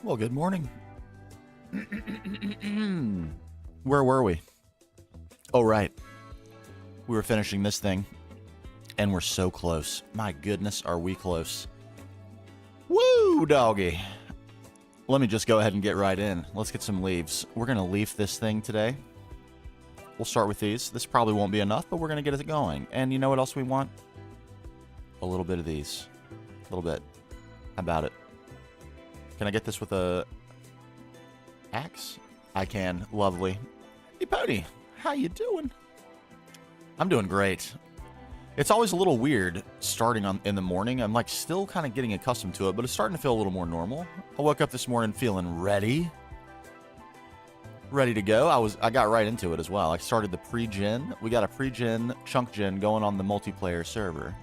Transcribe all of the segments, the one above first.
Well, good morning. Where were we? Oh, right. We were finishing this thing, and we're so close. My goodness, are we close. Woo, doggy. Let me just go ahead and get right in. Let's get some leaves. We're going to leaf this thing today. We'll start with these. This probably won't be enough, but we're going to get it going. And you know what else we want? A little bit of these. A little bit. How about it? Can I get this with a axe? I can. Lovely. Hey, Pony. How you doing? I'm doing great. It's always a little weird starting in the morning. I'm like still kind of getting accustomed to it, but it's starting to feel a little more normal. I woke up this morning feeling ready to go. I got right into it as well. I started the pre-gen. We got a pre-gen chunk gen going on the multiplayer server.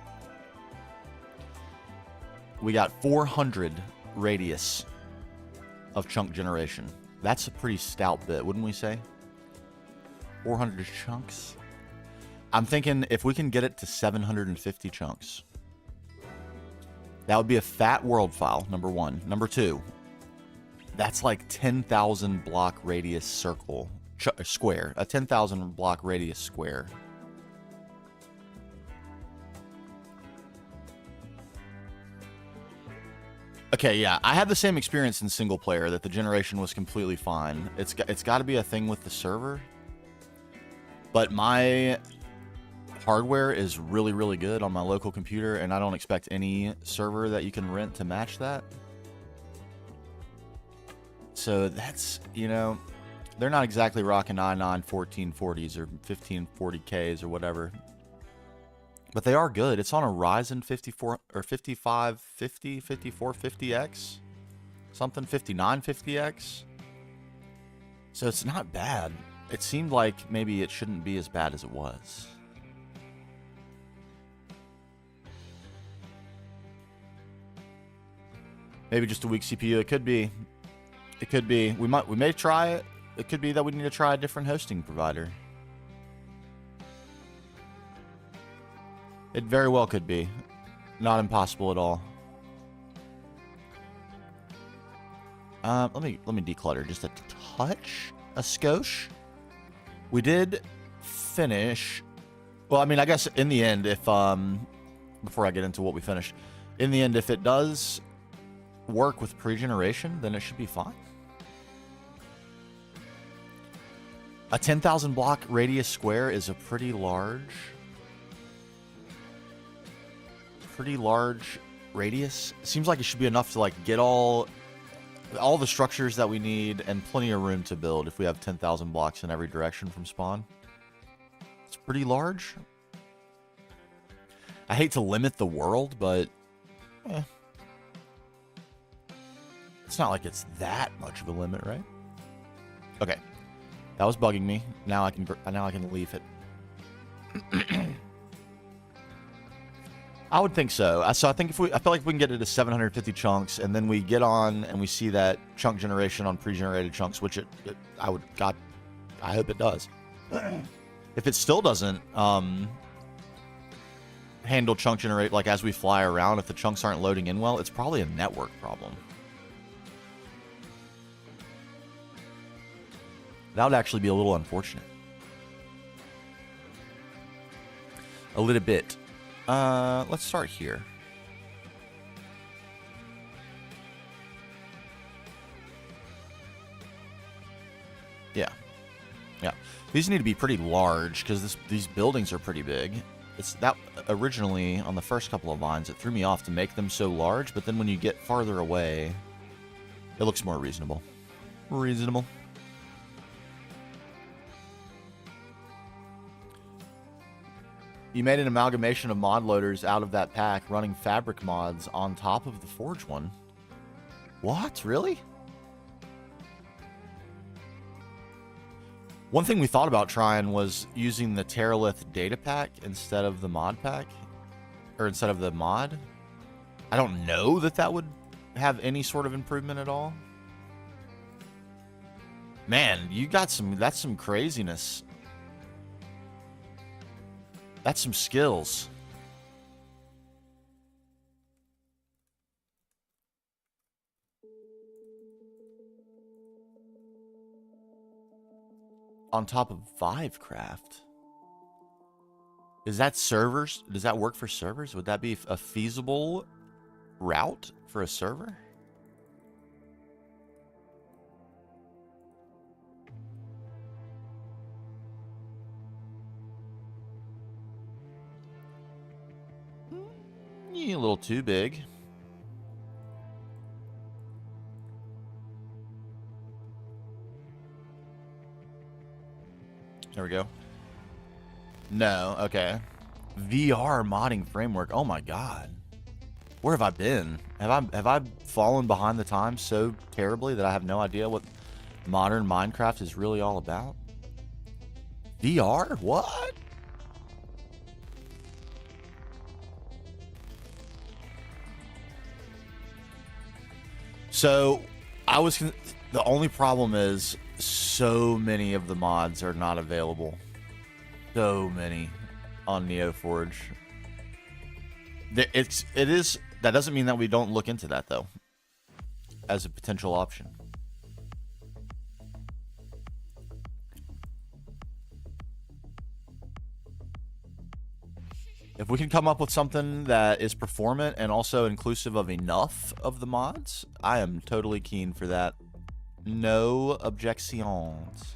We got 400 radius of chunk generation. That's a pretty stout bit, wouldn't we say? 400 chunks. I'm thinking if we can get it to 750 chunks, that would be a fat world file, number one. Number two, that's like 10,000 block radius circle, square. A 10,000 block radius square. Okay, yeah, I had the same experience in single player that the generation was completely fine. It's got to be a thing with the server. But my hardware is really, really good on my local computer, and I don't expect any server that you can rent to match that. So that's, you know, they're not exactly rocking i9 1440s or 1540Ks or whatever. But they are good. It's on a Ryzen 54 or 5550, 5450X, something 5950X. So it's not bad. It seemed like maybe it shouldn't be as bad as it was. Maybe just a weak CPU. It could be. It could be. We may try it. It could be that we need to try a different hosting provider. It very well could be. Not impossible at all. Let me declutter just a touch, a skosh. We did finish. Well, I mean, I guess in the end, if before I get into what we finished, in the end, if it does work with pre-generation, then it should be fine. A 10,000 block radius square is a pretty large radius. Seems like it should be enough to like get all the structures that we need and plenty of room to build if we have 10,000 blocks in every direction from spawn. It's pretty large. I hate to limit the world, but it's not like it's that much of a limit, right? Okay. That was bugging me. Now I can leave it. I would think so. So I think I feel like if we can get it to 750 chunks, and then we get on and we see that chunk generation on pre-generated chunks, which I hope it does. If it still doesn't handle chunk generate, like as we fly around, if the chunks aren't loading in well, it's probably a network problem. That would actually be a little unfortunate. A little bit. Let's start here. Yeah. These need to be pretty large because these buildings are pretty big. It's that originally on the first couple of lines, it threw me off to make them so large, but then when you get farther away, it looks more reasonable. Reasonable. You made an amalgamation of mod loaders out of that pack, running fabric mods on top of the Forge one. What? Really? One thing we thought about trying was using the Terralith data pack instead of the mod pack, or instead of the mod. I don't know that that would have any sort of improvement at all. Man, you got that's some craziness. That's some skills. on top of Vivecraft. Is that servers? Does that work for servers? Would that be a feasible route for a server? A little too big. There we go. No, okay. VR modding framework. Oh my god. Where have I been? Have I fallen behind the times so terribly that I have no idea what modern Minecraft is really all about? VR? What? So, the only problem is so many of the mods are not available. So many on NeoForge. That doesn't mean that we don't look into that though, as a potential option. If we can come up with something that is performant and also inclusive of enough of the mods, I am totally keen for that. No objections.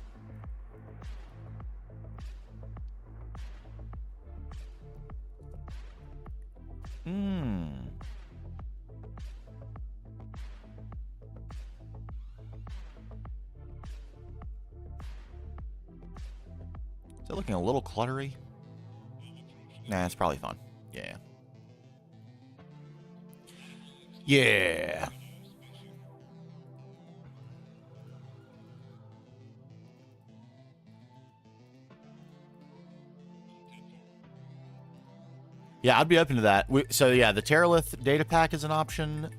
Is it looking a little cluttery? Nah, it's probably fine. Yeah. Yeah. Yeah, I'd be open to that. So yeah, the Terralith data pack is an option.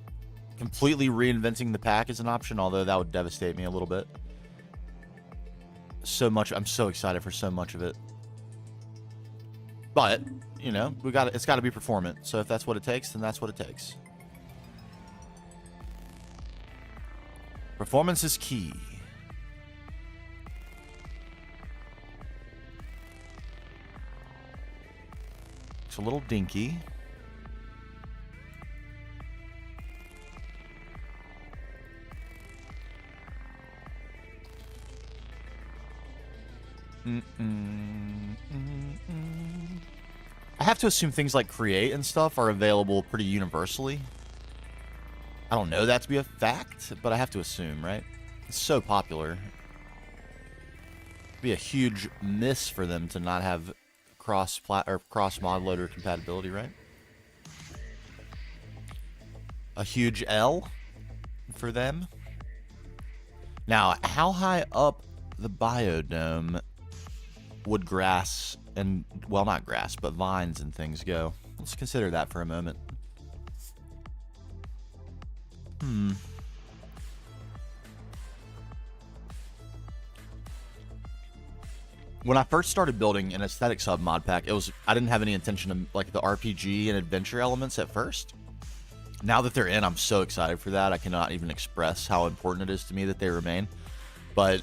Completely reinventing the pack is an option, although that would devastate me a little bit. So much. I'm so excited for so much of it. But, you know, it's got to be performant. So if that's what it takes, then that's what it takes. Performance is key. It's a little dinky. I have to assume things like create and stuff are available pretty universally. I don't know that to be a fact, but I have to assume, right? It's so popular. It'd be a huge miss for them to not have cross mod loader compatibility, right? A huge L for them. Now, how high up the biodome would grass and, well, not grass, but vines and things go? Let's consider that for a moment. When I first started building an aesthetics hub mod pack, I didn't have any intention of like the RPG and adventure elements at first. Now that they're in, I'm so excited for that. I cannot even express how important it is to me that they remain. But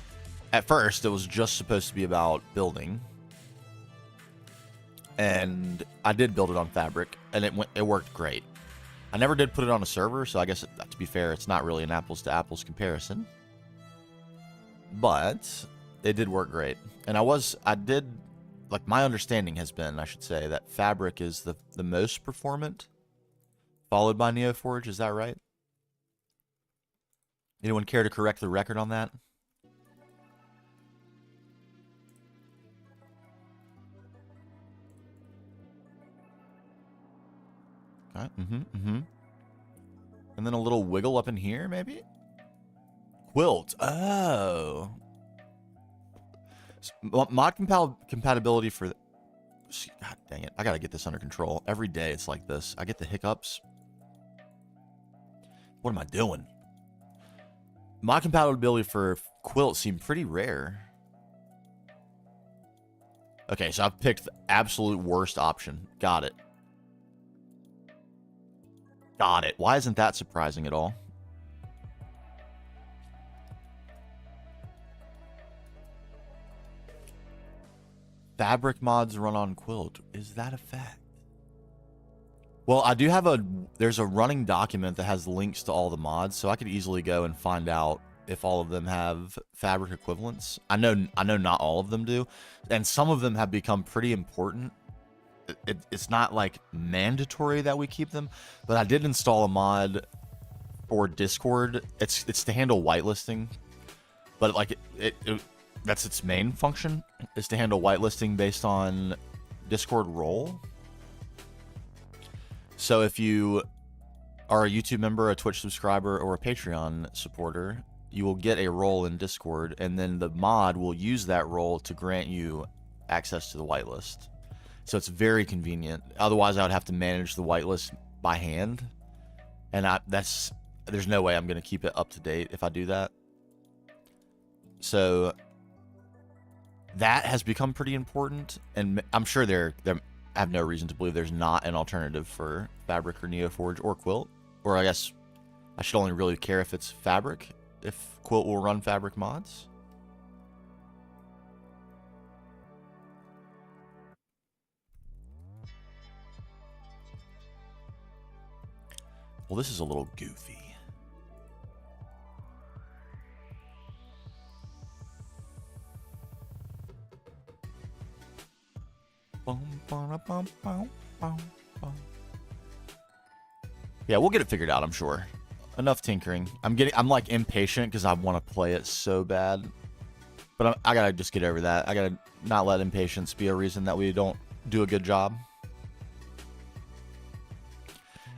at first, it was just supposed to be about building. And I did build it on Fabric, and it worked great. I never did put it on a server, so I guess, to be fair, it's not really an apples-to-apples comparison. But it did work great. And my understanding has been, I should say, that Fabric is the most performant, followed by NeoForge. Is that right? Anyone care to correct the record on that? Okay. And then a little wiggle up in here, maybe? Quilt. Oh. Mod compatibility for... God dang it. I gotta get this under control. Every day it's like this. I get the hiccups. What am I doing? Mod compatibility for Quilt seemed pretty rare. Okay, so I've picked the absolute worst option. Got it. Got it. Why isn't that surprising at all? Fabric mods run on Quilt. Is that a fact? Well, I do have there's a running document that has links to all the mods, so I could easily go and find out if all of them have fabric equivalents. I know not all of them do, and some of them have become pretty important. It's not like mandatory that we keep them, but I did install a mod for Discord. It's to handle whitelisting, but like that's its main function, is to handle whitelisting based on Discord role. So if you are a YouTube member, a Twitch subscriber, or a Patreon supporter, you will get a role in Discord, and then the mod will use that role to grant you access to the whitelist. So it's very convenient. Otherwise, I would have to manage the whitelist by hand, and there's no way I'm going to keep it up to date if I do that. So that has become pretty important, and I'm sure I have no reason to believe there's not an alternative for Fabric or Neoforge or Quilt. Or I guess I should only really care if it's Fabric, if Quilt will run Fabric mods. Well, this is a little goofy. Yeah, we'll get it figured out, I'm sure. Enough tinkering. I'm like impatient because I want to play it so bad. But I gotta just get over that. I gotta not let impatience be a reason that we don't do a good job.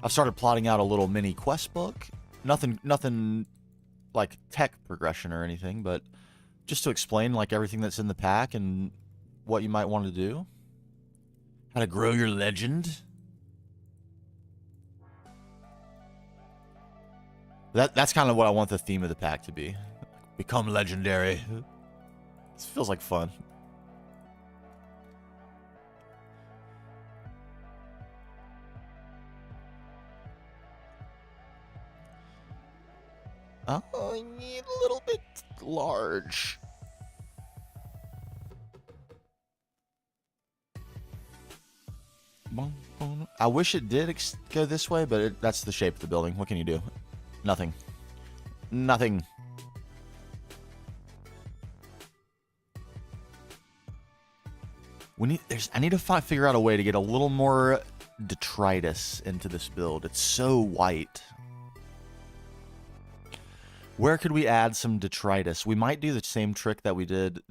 I've started plotting out a little mini quest book. Nothing like tech progression or anything, but just to explain like everything that's in the pack and what you might want to do. How to grow your legend. That's kind of what I want the theme of the pack to be. Become legendary. This feels like fun. Oh, I need a little bit large. I wish it did go this way, but that's the shape of the building. What can you do? Nothing. Nothing. I need to figure out a way to get a little more detritus into this build. It's so white. Where could we add some detritus? We might do the same trick that we did.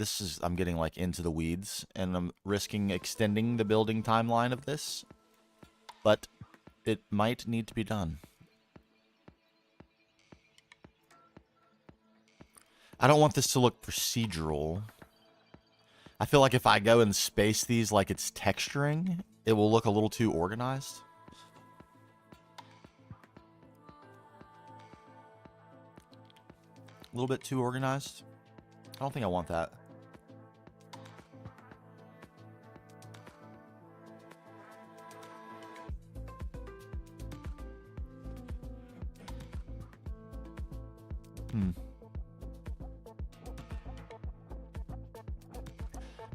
I'm getting like into the weeds, and I'm risking extending the building timeline of this, but it might need to be done. I don't want this to look procedural. I feel like if I go and space these like it's texturing, it will look a little too organized. A little bit too organized. I don't think I want that.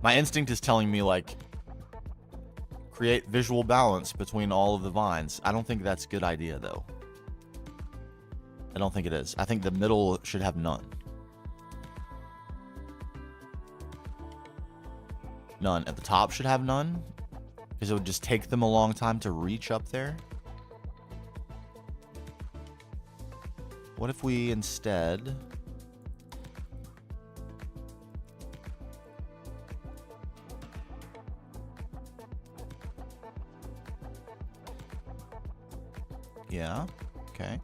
My instinct is telling me, like, create visual balance between all of the vines. I don't think that's a good idea, though. I don't think it is. I think the middle should have none. None. At the top should have none, because it would just take them a long time to reach up there. What if we instead... Yeah. Okay.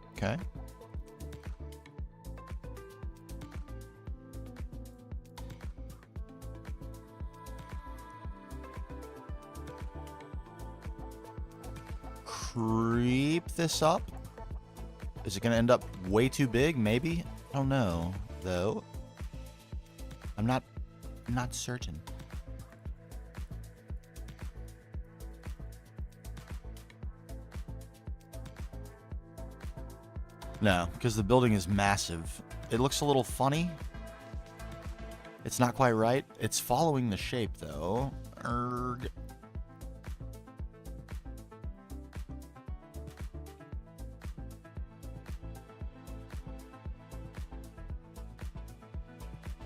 Creep this up. Is it going to end up way too big? Maybe. I don't know, though. I'm not certain. No, because the building is massive. It looks a little funny. It's not quite right. It's following the shape, though. Erg.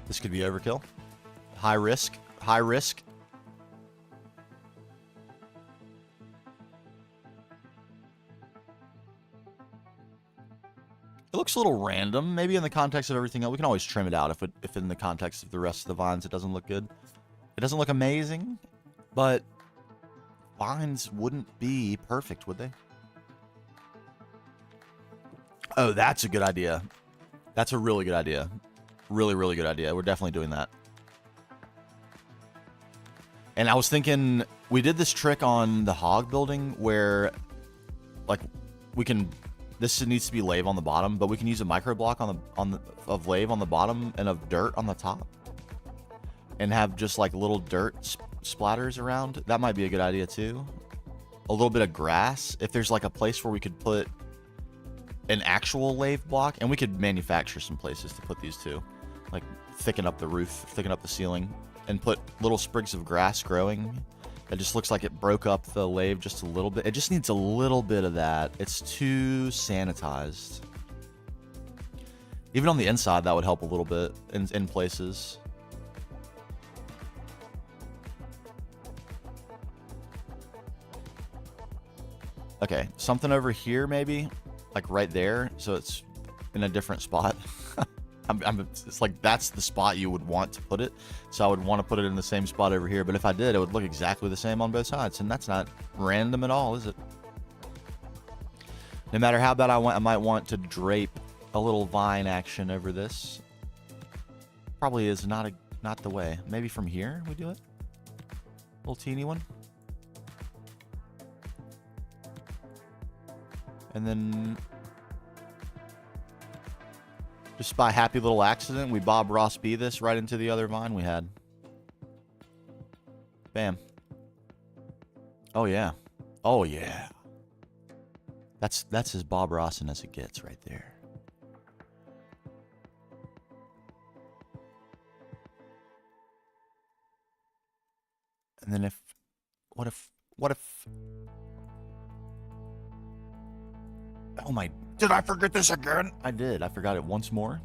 This could be overkill. High risk. High risk. It looks a little random, maybe in the context of everything else. We can always trim it out if in the context of the rest of the vines it doesn't look good. It doesn't look amazing, but vines wouldn't be perfect, would they? Oh, that's a good idea. That's a really good idea. Really, really good idea. We're definitely doing that. And I was thinking, we did this trick on the hog building where, like, we can, this needs to be lave on the bottom, but we can use a micro block of lave on the bottom and of dirt on the top, and have just like little dirt splatters around. That might be a good idea too. A little bit of grass. If there's like a place where we could put an actual lave block, and we could manufacture some places to put these too, like thicken up the roof, thicken up the ceiling, and put little sprigs of grass growing. It just looks like it broke up the lave just a little bit. It just needs a little bit of that. It's too sanitized. Even on the inside, that would help a little bit in places. Okay, something over here maybe, like right there, so it's in a different spot. It's like that's the spot you would want to put it, so I would want to put it in the same spot over here, but if I did, it would look exactly the same on both sides, and that's not random at all, is it? No matter how bad I might want to drape a little vine action over this. Probably is not the way. Maybe from here we do it? Little teeny one. And then just by happy little accident, we Bob Ross B this right into the other vine we had. Bam. Oh yeah. Oh yeah. That's as Bob Rossin as it gets right there. And then what if oh my, did I forget this again? I did. I forgot it once more.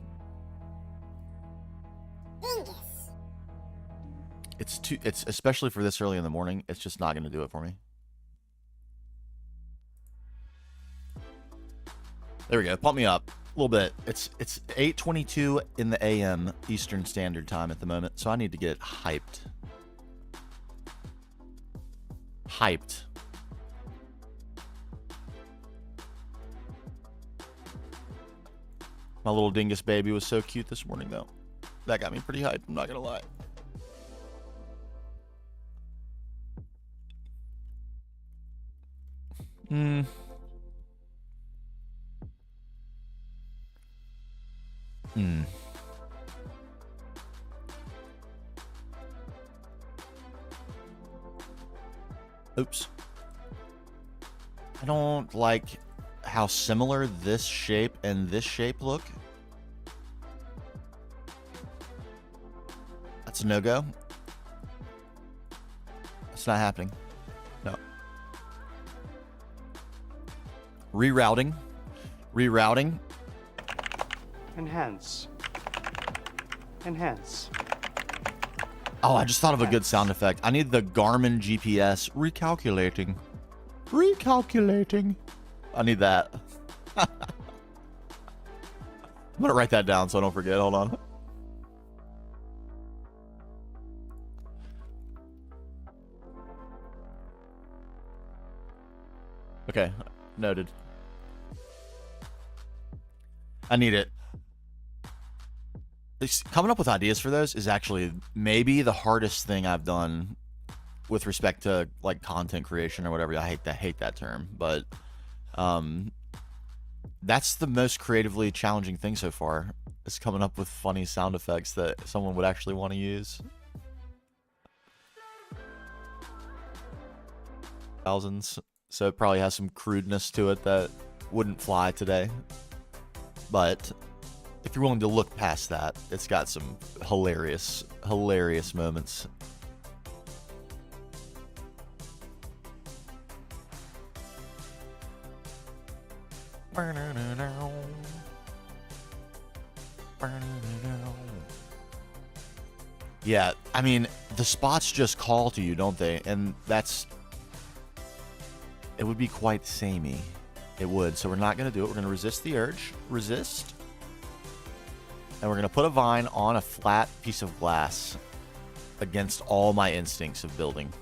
It's especially for this early in the morning, it's just not going to do it for me. There we go. Pump me up a little bit. It's 8:22 in the AM Eastern Standard Time at the moment, so I need to get hyped. Hyped. My little dingus baby was so cute this morning, though. That got me pretty hyped, I'm not gonna lie. Oops. I don't like how similar this shape and this shape look. That's a no-go. It's not happening. No. Rerouting. Rerouting. Enhance. Enhance. Oh, I just thought of a good sound effect. I need the Garmin GPS recalculating. Recalculating. I need that. I'm gonna write that down so I don't forget. Hold on. Okay, noted. I need it. Coming up with ideas for those is actually maybe the hardest thing I've done with respect to like content creation or whatever. I hate that term, but that's the most creatively challenging thing so far, is coming up with funny sound effects that someone would actually want to use. Thousands, so it probably has some crudeness to it that wouldn't fly today, but if you're willing to look past that, it's got some hilarious moments. Yeah, I mean, the spots just call to you, don't they? And it would be quite samey. It would. So we're not going to do it. We're going to resist the urge. Resist. And we're going to put a vine on a flat piece of glass against all my instincts of building.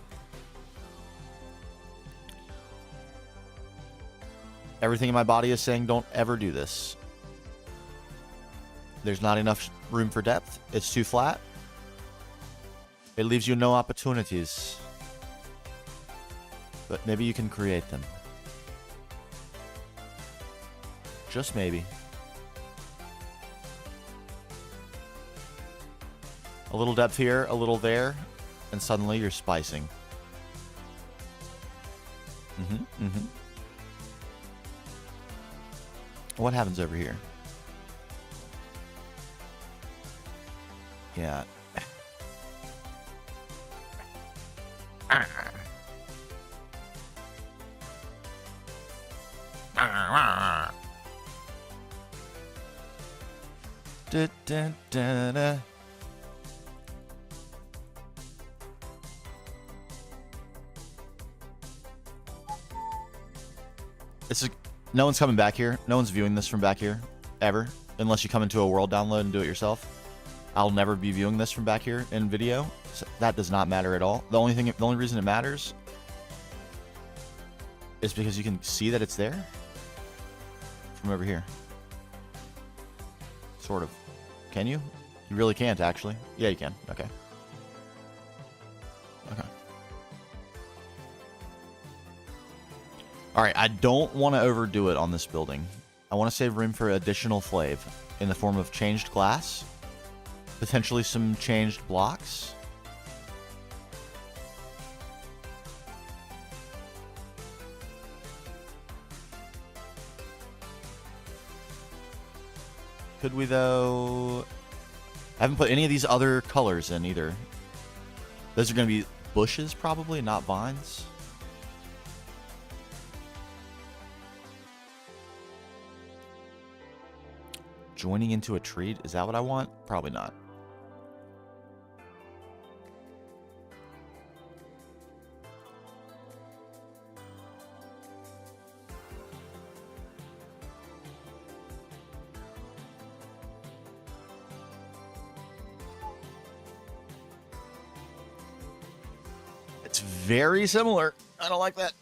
Everything in my body is saying don't ever do this. There's not enough room for depth. It's too flat. It leaves you no opportunities. But maybe you can create them. Just maybe. A little depth here, a little there, and suddenly you're spicing. What happens over here? Yeah. Da, da, da, da. No one's coming back here. No one's viewing this from back here, ever, unless you come into a world download and do it yourself. I'll never be viewing this from back here in video. So that does not matter at all. The only reason it matters is because you can see that it's there from over here. Sort of. Can you? You really can't, actually. Yeah, you can. Okay. Okay. All right, I don't want to overdo it on this building. I want to save room for additional flav in the form of changed glass, potentially some changed blocks. Could we, though? I haven't put any of these other colors in either. Those are going to be bushes, probably, not vines. Joining into a tree? Is that what I want? Probably not. It's very similar. I don't like that.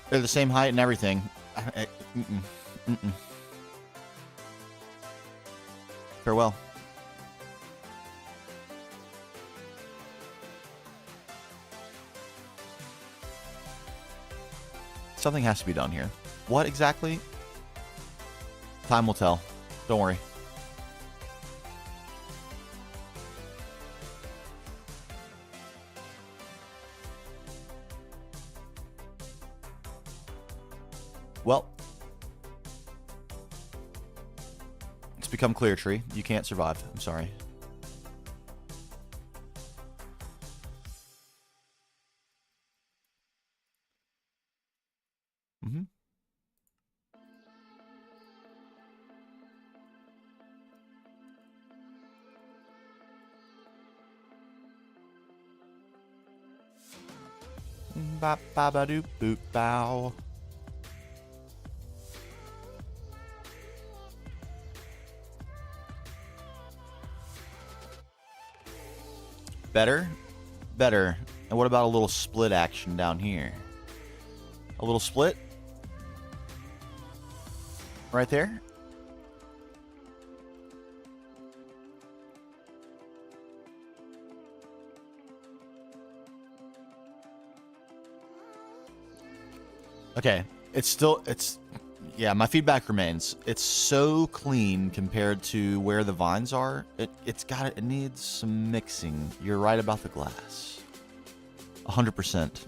They're the same height and everything. Farewell. Something has to be done here. What exactly? Time will tell. Don't worry. Well, it's become clear, tree. You can't survive. I'm sorry. Ba ba ba doop boop bow. Better? Better. And what about a little split action down here? A little split? Right there? Okay. Yeah, my feedback remains. It's so clean compared to where the vines are. It needs some mixing. You're right about the glass. 100%.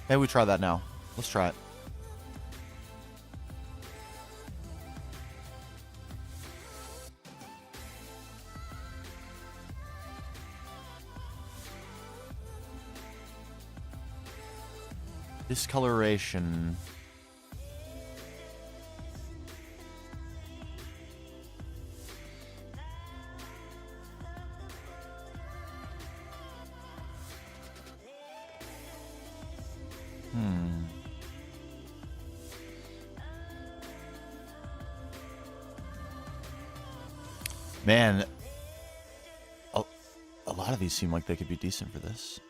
Maybe we try that now. Let's try it. Discoloration. Man, a lot of these seem like they could be decent for this.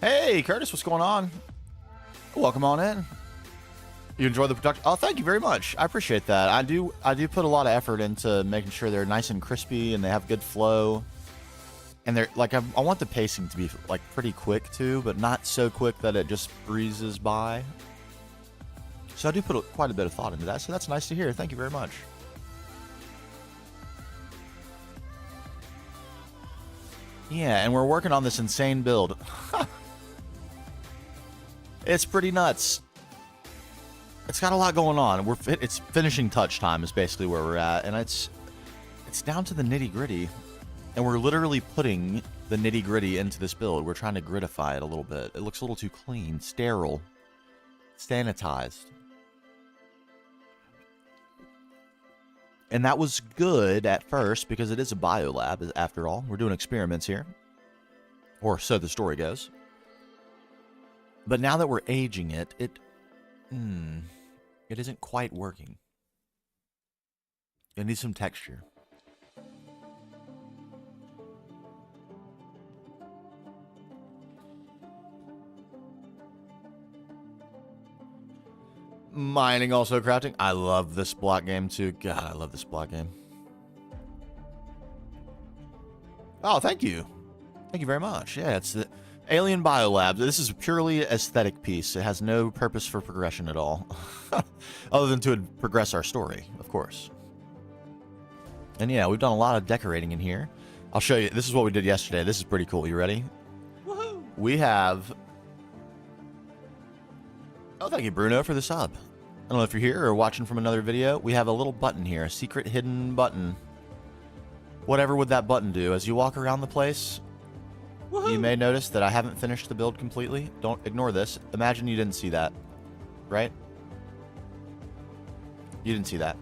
Hey, Curtis, what's going on? Welcome on in. You enjoy the production? Oh, thank you very much. I appreciate that. I do put a lot of effort into making sure they're nice and crispy and they have good flow. And they're like, I want the pacing to be like pretty quick too, but not so quick that it just breezes by. So I do put quite a bit of thought into that. So that's nice to hear. Thank you very much. Yeah, and we're working on this insane build. It's pretty nuts. It's got a lot going on. It's finishing touch time is basically where we're at, and it's down to the nitty gritty, and we're literally putting the nitty gritty into this build. We're trying to grittify it a little bit. It looks a little too clean, sterile, sanitized, and that was good at first because it is a biolab after all. We're doing experiments here, or so the story goes. But now that we're aging it, it isn't quite working. It needs some texture. Mining, also crafting. I love this block game too. God, I love this block game. Oh, thank you. Thank you very much. Yeah, it's the Alien Biolab. This is a purely aesthetic piece. It has no purpose for progression at all. Other than to progress our story, of course. And yeah, we've done a lot of decorating in here. I'll show you. This is what we did yesterday. This is pretty cool. You ready? Woohoo! We have... Oh, thank you, Bruno, for the sub. I don't know if you're here or watching from another video. We have a little button here, a secret hidden button. Whatever would that button do? As you walk around the place... Woohoo! You may notice that I haven't finished the build completely. Don't ignore this. Imagine you didn't see that, right? You didn't see that.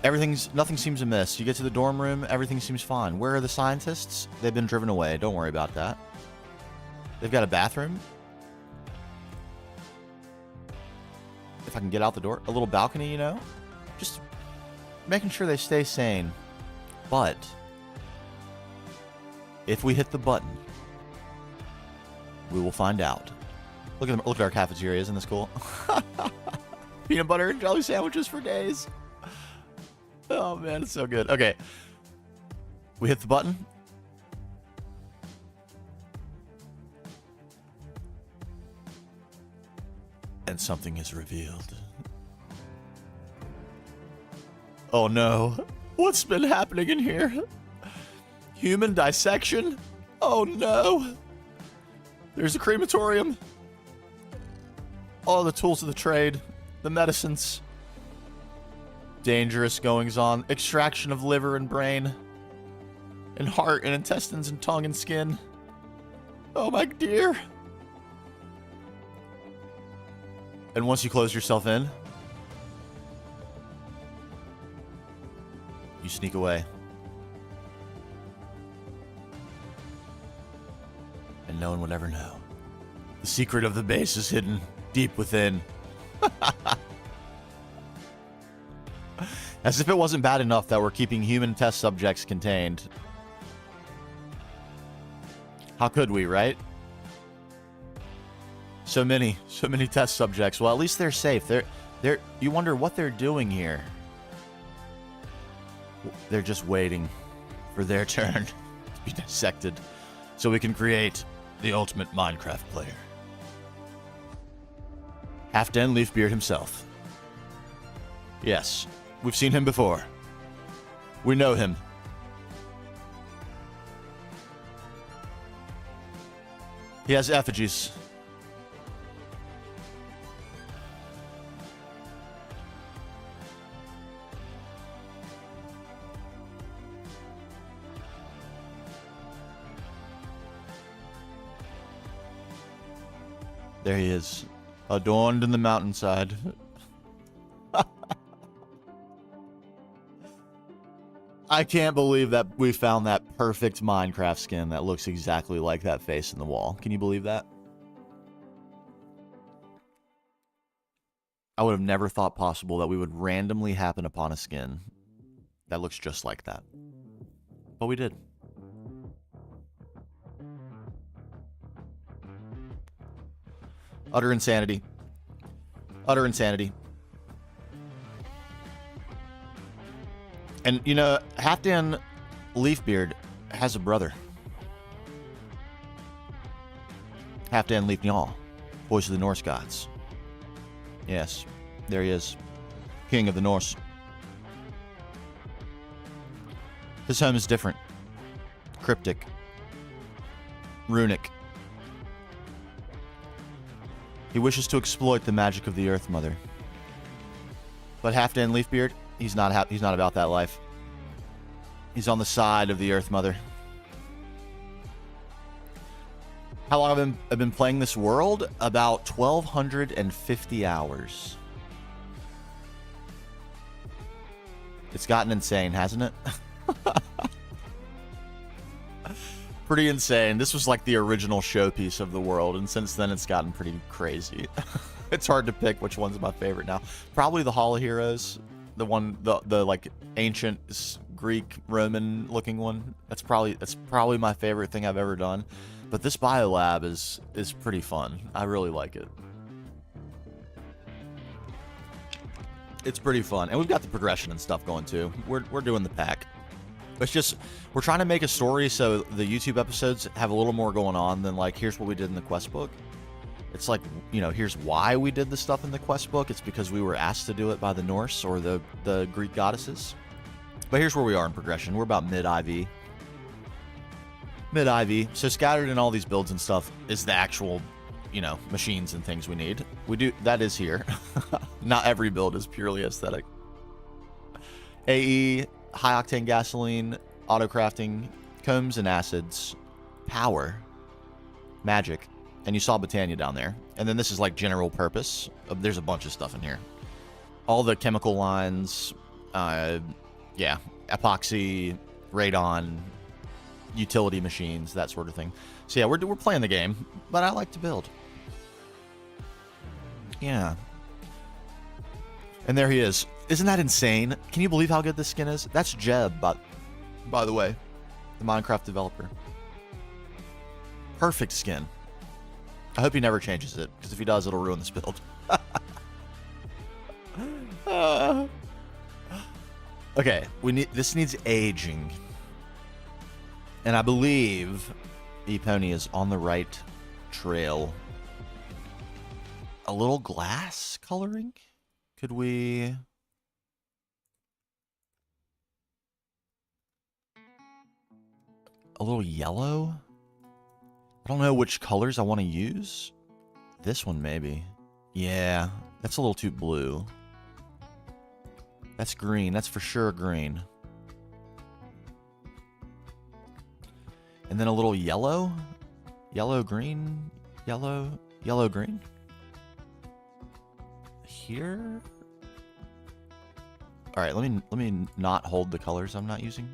Nothing seems amiss. You get to the dorm room, everything seems fine. Where are the scientists? They've been driven away. Don't worry about that. They've got a bathroom. If I can get out the door. A little balcony, you know? Just making sure they stay sane. But... if we hit the button, we will find out. Look at our cafeteria. Isn't this cool? Peanut butter and jelly sandwiches for days. Oh, man, it's so good. Okay. We hit the button. And something is revealed. Oh, no. What's been happening in here? Human dissection? Oh no! There's a crematorium. All the tools of the trade. The medicines. Dangerous goings on. Extraction of liver and brain. And heart and intestines and tongue and skin. Oh my dear. And once you close yourself in, you sneak away. And no one would ever know. The secret of the base is hidden deep within. As if it wasn't bad enough that we're keeping human test subjects contained. How could we, right? So many test subjects. Well, at least they're safe. You wonder what they're doing here. They're just waiting for their turn be dissected so we can create the ultimate Minecraft player. Halfdan Leafbeard himself. Yes, we've seen him before. We know him. He has effigies. There he is, adorned in the mountainside. I can't believe that we found that perfect Minecraft skin that looks exactly like that face in the wall. Can you believe that? I would have never thought possible that we would randomly happen upon a skin that looks just like that. But we did. Utter insanity. Utter insanity. And, you know, Halfdan Leafbeard has a brother. Halfdan Leafnjall, voice of the Norse gods. Yes, there he is. King of the Norse. His home is different. Cryptic. Runic. He wishes to exploit the magic of the Earth Mother. But Halfdan Leafbeard, he's not about that life. He's on the side of the Earth Mother. How long have I been playing this world? About 1,250 hours. It's gotten insane, hasn't it? Pretty insane. This was like the original showpiece of the world, and since then it's gotten pretty crazy. It's hard to pick which one's my favorite now. Probably the Hall of Heroes, the one, the like ancient Greek Roman looking one. That's probably my favorite thing I've ever done. But this Biolab is pretty fun. I really like it. It's pretty fun, and we've got the progression and stuff going too. We're doing the pack. It's just, we're trying to make a story so the YouTube episodes have a little more going on than like, here's what we did in the quest book. It's like, you know, here's why we did the stuff in the quest book. It's because we were asked to do it by the Norse or the Greek goddesses. But here's where we are in progression. We're about mid-IV. Mid-IV. So scattered in all these builds and stuff is the actual, you know, machines and things we need. That is here. Not every build is purely aesthetic. AE, high octane gasoline, auto crafting, combs and acids, power, magic, and you saw Botania down there. And then this is like general purpose. There's a bunch of stuff in here. All the chemical lines, yeah, epoxy, radon, utility machines, that sort of thing. So yeah, we're playing the game, but I like to build. Yeah. And there he is. Isn't that insane? Can you believe how good this skin is? That's Jeb, by the way, the Minecraft developer. Perfect skin. I hope he never changes it, because if he does, it'll ruin this build. Okay, this needs aging. And I believe E-Pony is on the right trail. A little glass coloring? Could we... A little yellow? I don't know which colors I want to use. This one, maybe. Yeah, that's a little too blue. That's green. That's for sure green. And then a little yellow. Yellow, green. Yellow, yellow, green. Here. All right, let me not hold the colors I'm not using.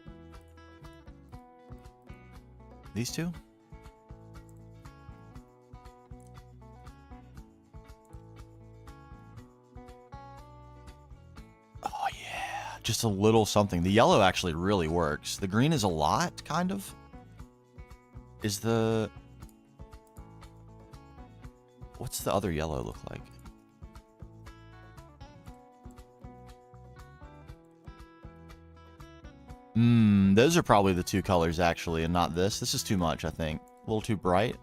These two? Oh yeah, just a little something. The yellow actually really works. The green is a lot, kind of. Is the... What's the other yellow look like? Those are probably the two colors, actually, and not this. This is too much, I think. A little too bright.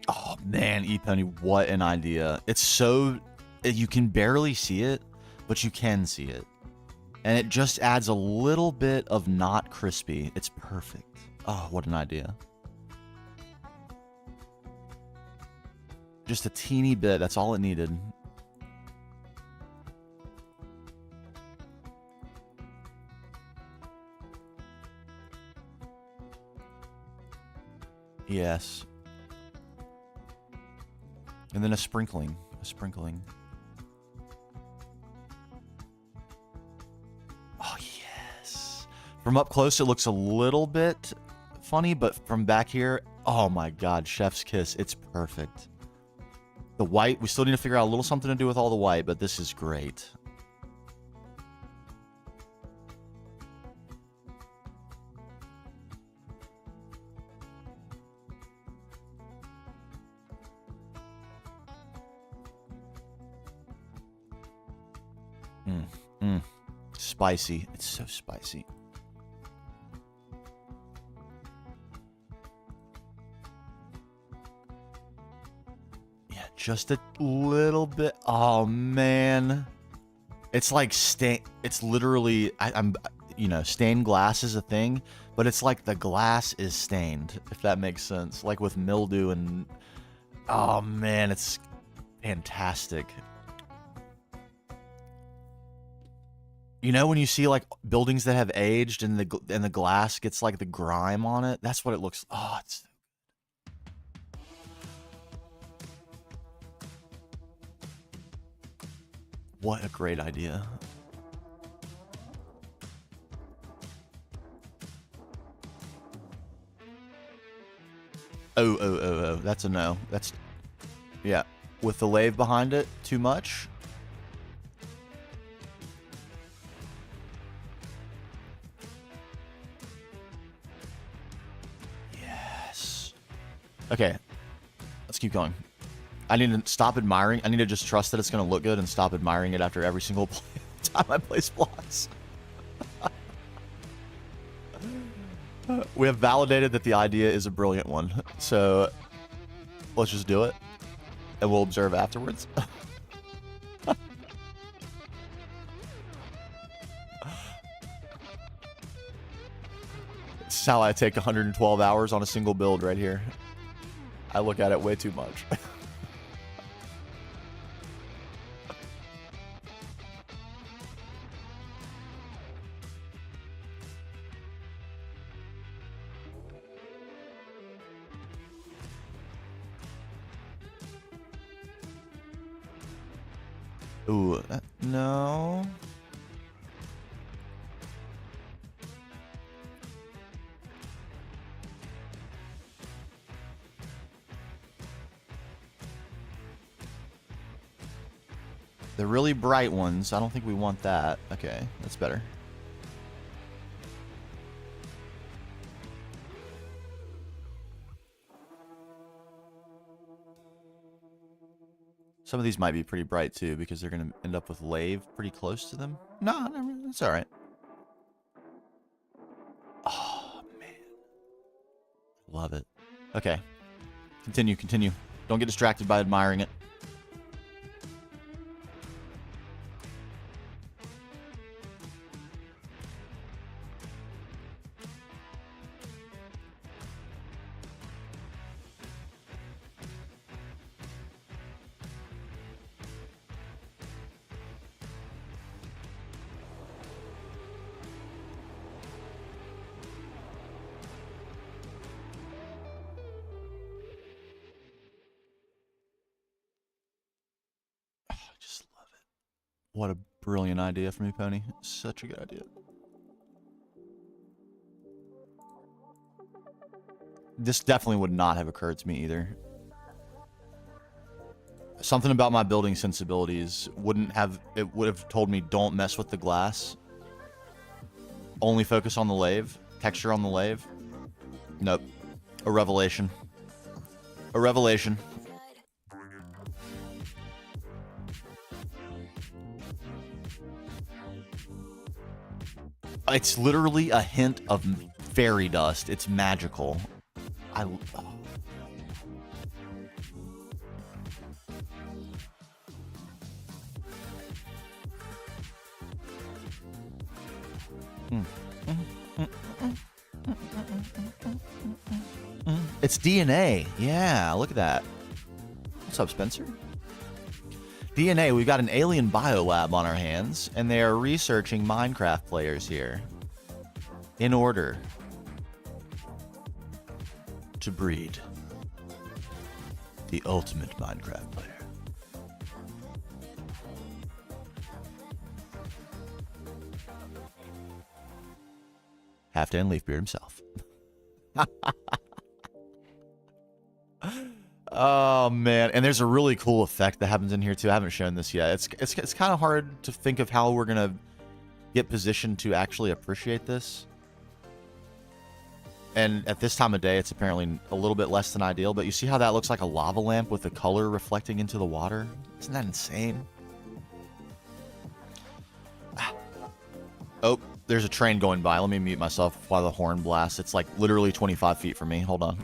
Oh, man, ePony, what an idea. It's so... You can barely see it, but you can see it. And it just adds a little bit of not crispy. It's perfect. Oh, what an idea. Just a teeny bit. That's all it needed. Yes. And then a sprinkling. A sprinkling. Oh, yes. From up close, it looks a little bit funny, but from back here, oh my God, chef's kiss. It's perfect. The white, we still need to figure out a little something to do with all the white, but this is great. Spicy. It's so spicy. Yeah, just a little bit. Oh man, it's like it's literally I'm you know, stained glass is a thing, but it's like the glass is stained, if that makes sense, like with mildew. And oh man, it's fantastic. You know, when you see like buildings that have aged and the glass gets like the grime on it, that's what it looks. Oh, it's what a great idea. Oh, that's a no. That's, yeah, with the lathe behind it, too much. Okay, let's keep going. I need to stop admiring. I need to just trust that it's going to look good and stop admiring it after every single time I place blocks. We have validated that the idea is a brilliant one. So let's just do it and we'll observe afterwards. This is how I take 112 hours on a single build right here. I look at it way too much. Ooh, no. The really bright ones, I don't think we want that. Okay, that's better. Some of these might be pretty bright too, because they're going to end up with lathe pretty close to them. No, it's all right. Oh, man. Love it. Okay. Continue, continue. Don't get distracted by admiring it. What a brilliant idea from me, Pony. Such a good idea. This definitely would not have occurred to me either. Something about my building sensibilities would have told me don't mess with the glass. only focus on the lathe, texture on the lathe. Nope. A revelation. A revelation. It's literally a hint of fairy dust. It's magical. It's DNA. Yeah, look at that. What's up, Spencer? DNA, we've got an alien biolab on our hands, and they are researching Minecraft players here in order to breed the ultimate Minecraft player. Halfdan Leafbeard himself. Oh man, and there's a really cool effect that happens in here too. I haven't shown this yet. It's kind of hard to think of how we're gonna get positioned to actually appreciate this. And at this time of day, it's apparently a little bit less than ideal. But you see how that looks like a lava lamp with the color reflecting into the water? Isn't that insane? Oh, there's a train going by. Let me mute myself while the horn blasts. It's like literally 25 feet from me. Hold on.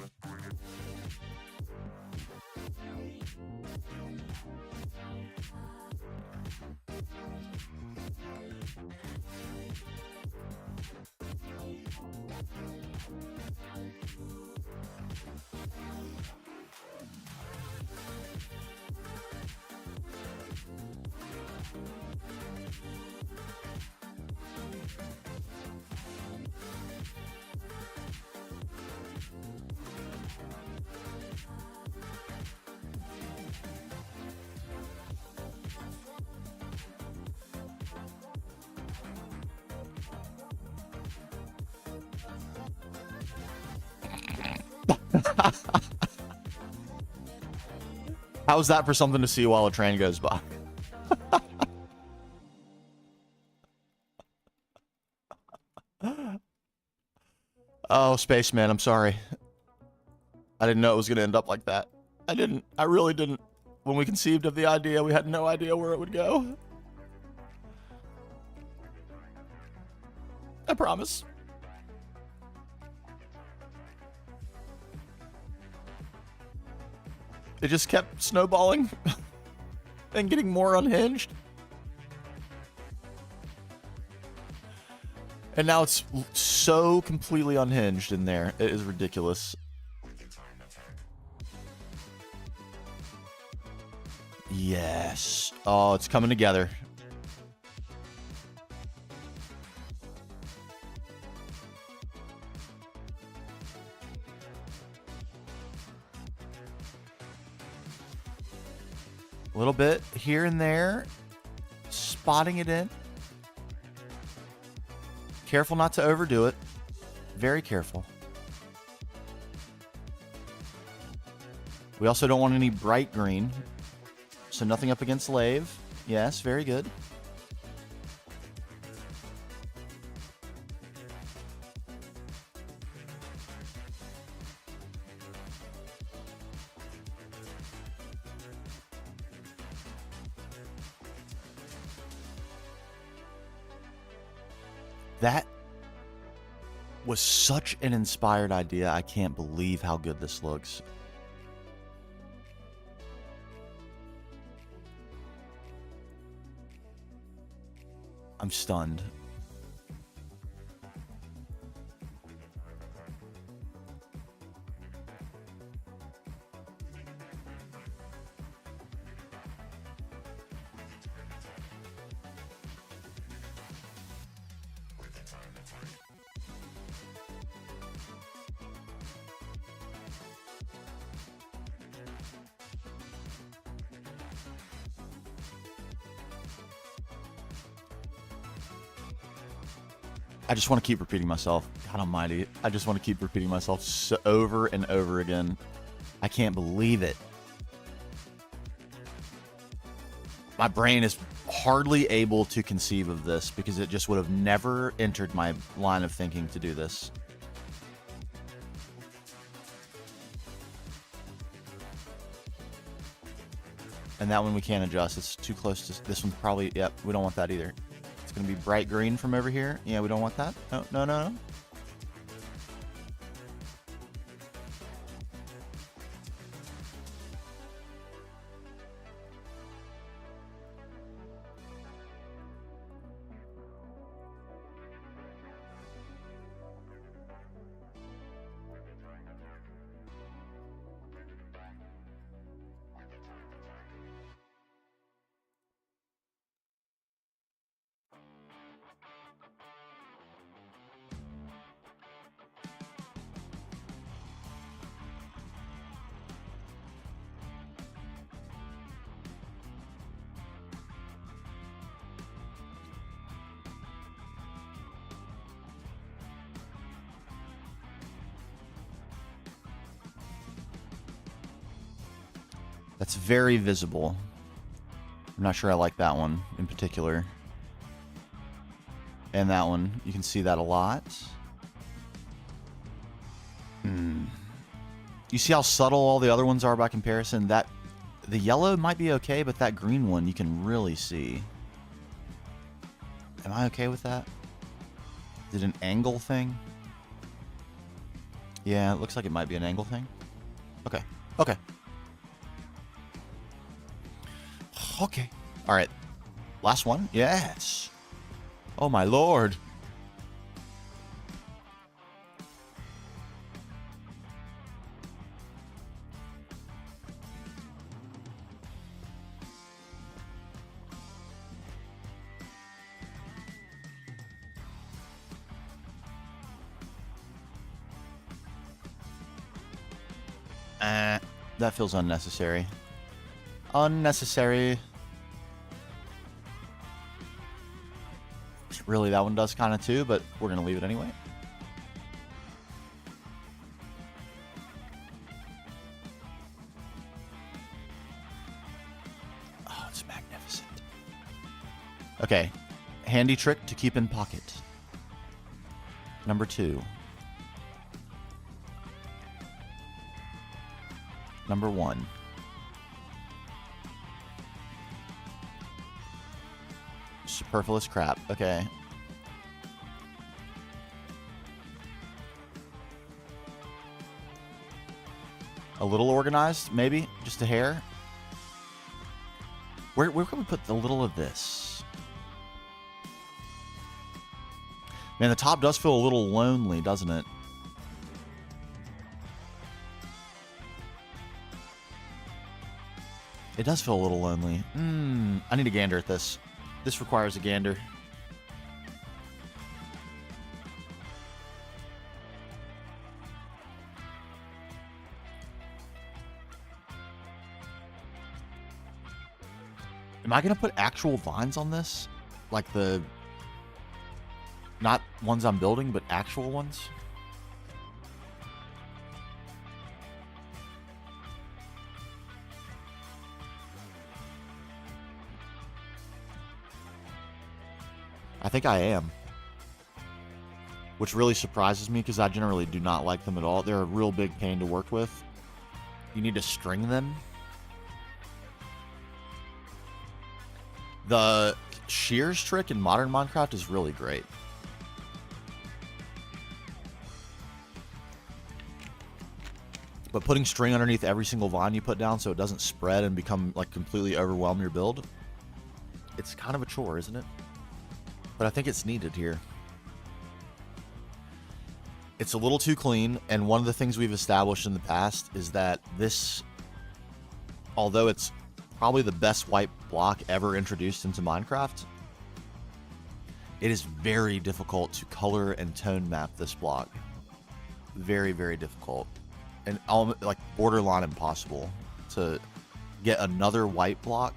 How's that for something to see while a train goes by? Oh, Spaceman, I'm sorry. I didn't know it was going to end up like that. I didn't. I really didn't. When we conceived of the idea, we had no idea where it would go. I promise. It just kept snowballing and getting more unhinged. And now it's so completely unhinged in there. It is ridiculous. Yes. Oh, it's coming together. A little bit here and there, spotting it in. Careful not to overdo it. Very careful. We also don't want any bright green, so nothing up against lathe. Yes, very good. That was such an inspired idea. I can't believe how good this looks. I'm stunned. I just want to keep repeating myself. God almighty. I just want to keep repeating myself so over and over again. I can't believe it. My brain is hardly able to conceive of this because it just would have never entered my line of thinking to do this. And that one we can't adjust. It's too close to this one's probably, yep, we don't want that either. It's going to be bright green from over here. Yeah, we don't want that. No, no, no, no. That's very visible. I'm not sure I like that one in particular. And that one, you can see that a lot. You see how subtle all the other ones are by comparison? That the yellow might be okay, but that green one you can really see. Am I okay with that? Is it an angle thing? Yeah, it looks like it might be an angle thing. Okay. Okay. Okay. All right. Last one. Yes. Oh, my Lord. That feels unnecessary. Unnecessary. Really, that one does kind of too, but we're going to leave it anyway. Oh, it's magnificent. Okay. Handy trick to keep in pocket. Number 2. Number 1. Superfluous crap. Okay. A little organized, maybe? Just a hair? Where can we put the little of this? Man, the top does feel a little lonely, doesn't it? It does feel a little lonely. I need a gander at this. This requires a gander. Am I going to put actual vines on this? Like the... Not ones I'm building, but actual ones? I think I am. Which really surprises me because I generally do not like them at all. They're a real big pain to work with. You need to string them. The shears trick in modern Minecraft is really great. But putting string underneath every single vine you put down so it doesn't spread and become like completely overwhelm your build, it's kind of a chore, isn't it? But I think it's needed here. It's a little too clean, and one of the things we've established in the past is that this, although it's probably the best white block ever introduced into Minecraft, it is very difficult to color and tone map this block. Very, very difficult. And like borderline impossible to get another white block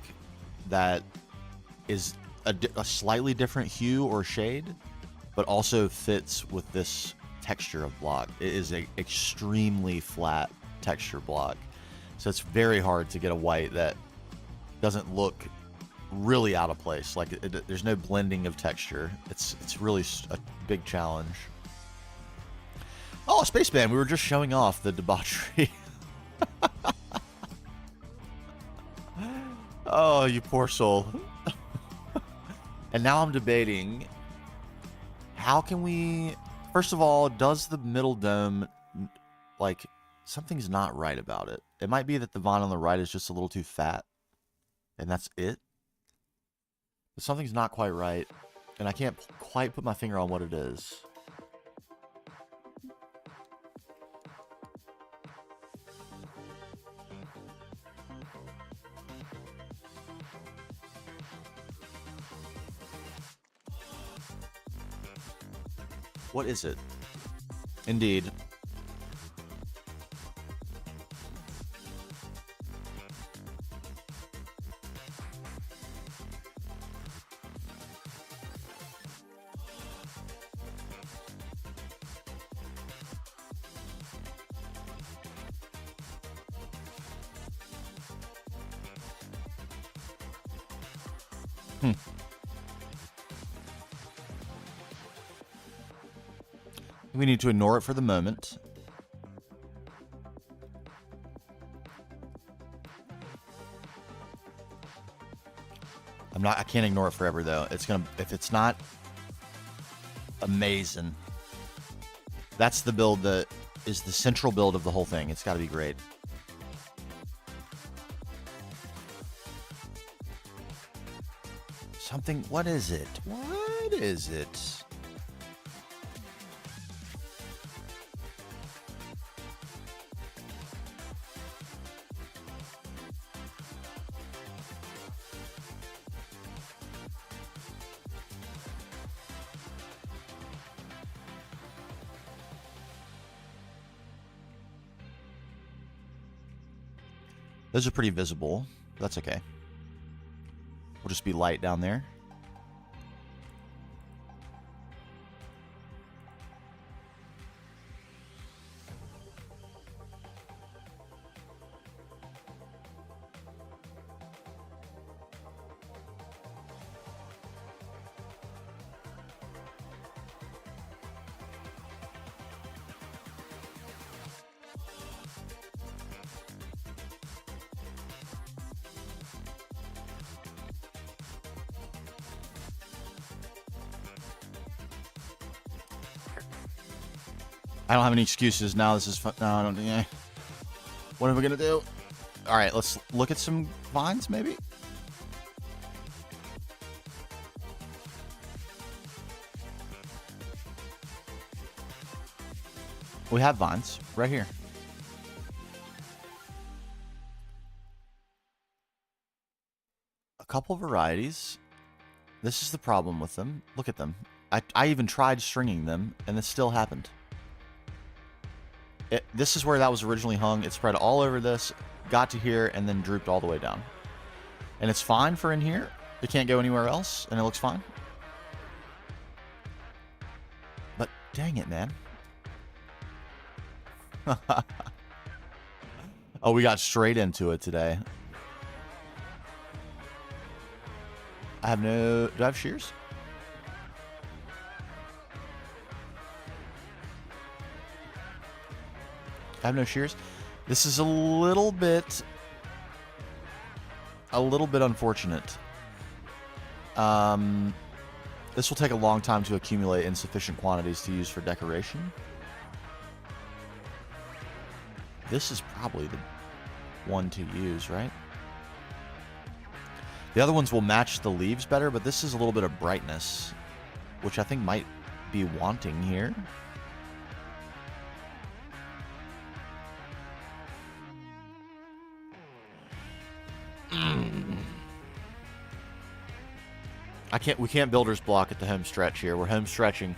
that is a slightly different hue or shade, but also fits with this texture of block. It is an extremely flat texture block. So it's very hard to get a white that doesn't look really out of place. Like there's no blending of texture. It's really a big challenge. Oh, Spaceman, we were just showing off the debauchery. Oh, you poor soul. And now I'm debating, how can we... First of all, does the middle dome... Like, something's not right about it. It might be that the vine on the right is just a little too fat. And that's it. But something's not quite right. And I can't quite put my finger on what it is. What is it? Indeed. We need to ignore it for the moment. I can't ignore it forever though. It's gonna, if it's not amazing, that's the build that is the central build of the whole thing. It's gotta be great. Something, what is it? What is it? Those are pretty visible. That's okay. We'll just be light down there. I don't have any excuses now. This is fun. No, I don't. Yeah. What are we gonna do? All right, let's look at some vines, maybe. We have vines right here. A couple varieties. This is the problem with them. Look at them. I even tried stringing them, and this still happened. This is where that was originally hung. It spread all over this, got to here, and then drooped all the way down. And it's fine for in here. It can't go anywhere else, and it looks fine. But dang it, man. Oh, we got straight into it today. I have no... Do I have shears? I have no shears. This is a little bit unfortunate. This will take a long time to accumulate in sufficient quantities to use for decoration. This is probably the one to use, right? The other ones will match the leaves better, but this is a little bit of brightness, which I think might be wanting here. We can't builder's block at the home stretch here. We're home stretching.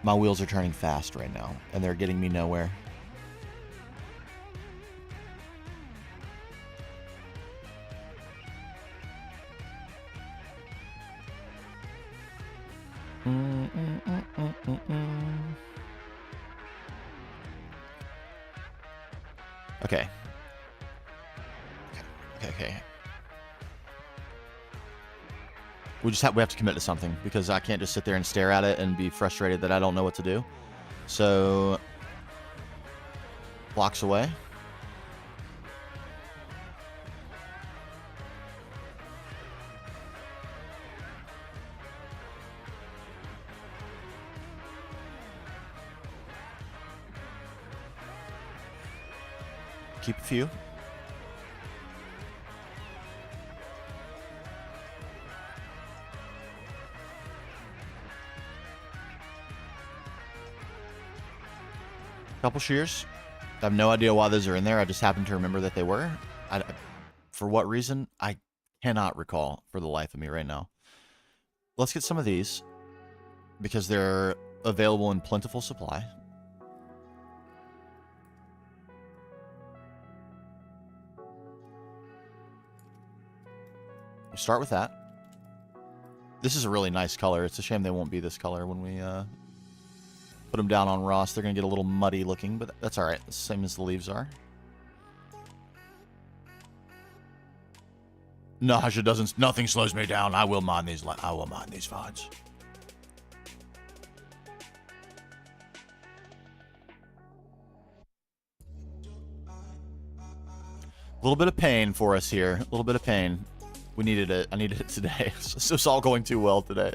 My wheels are turning fast right now, and they're getting me nowhere. Okay. Okay. We have to commit to something because I can't just sit there and stare at it and be frustrated that I don't know what to do. So, blocks away. Keep a few. Couple shears. I have no idea why those are in there. I just happen to remember that they were. For what reason? I cannot recall for the life of me right now. Let's get some of these because they're available in plentiful supply. We'll start with that. This is a really nice color. It's a shame they won't be this color when we put them down on Ross. They're going to get a little muddy looking, but that's all right. The same as the leaves are. Nausea doesn't... Nothing slows me down. I will mine these vines. A little bit of pain for us here. A little bit of pain. We needed it. I needed it today. So it's all going too well today.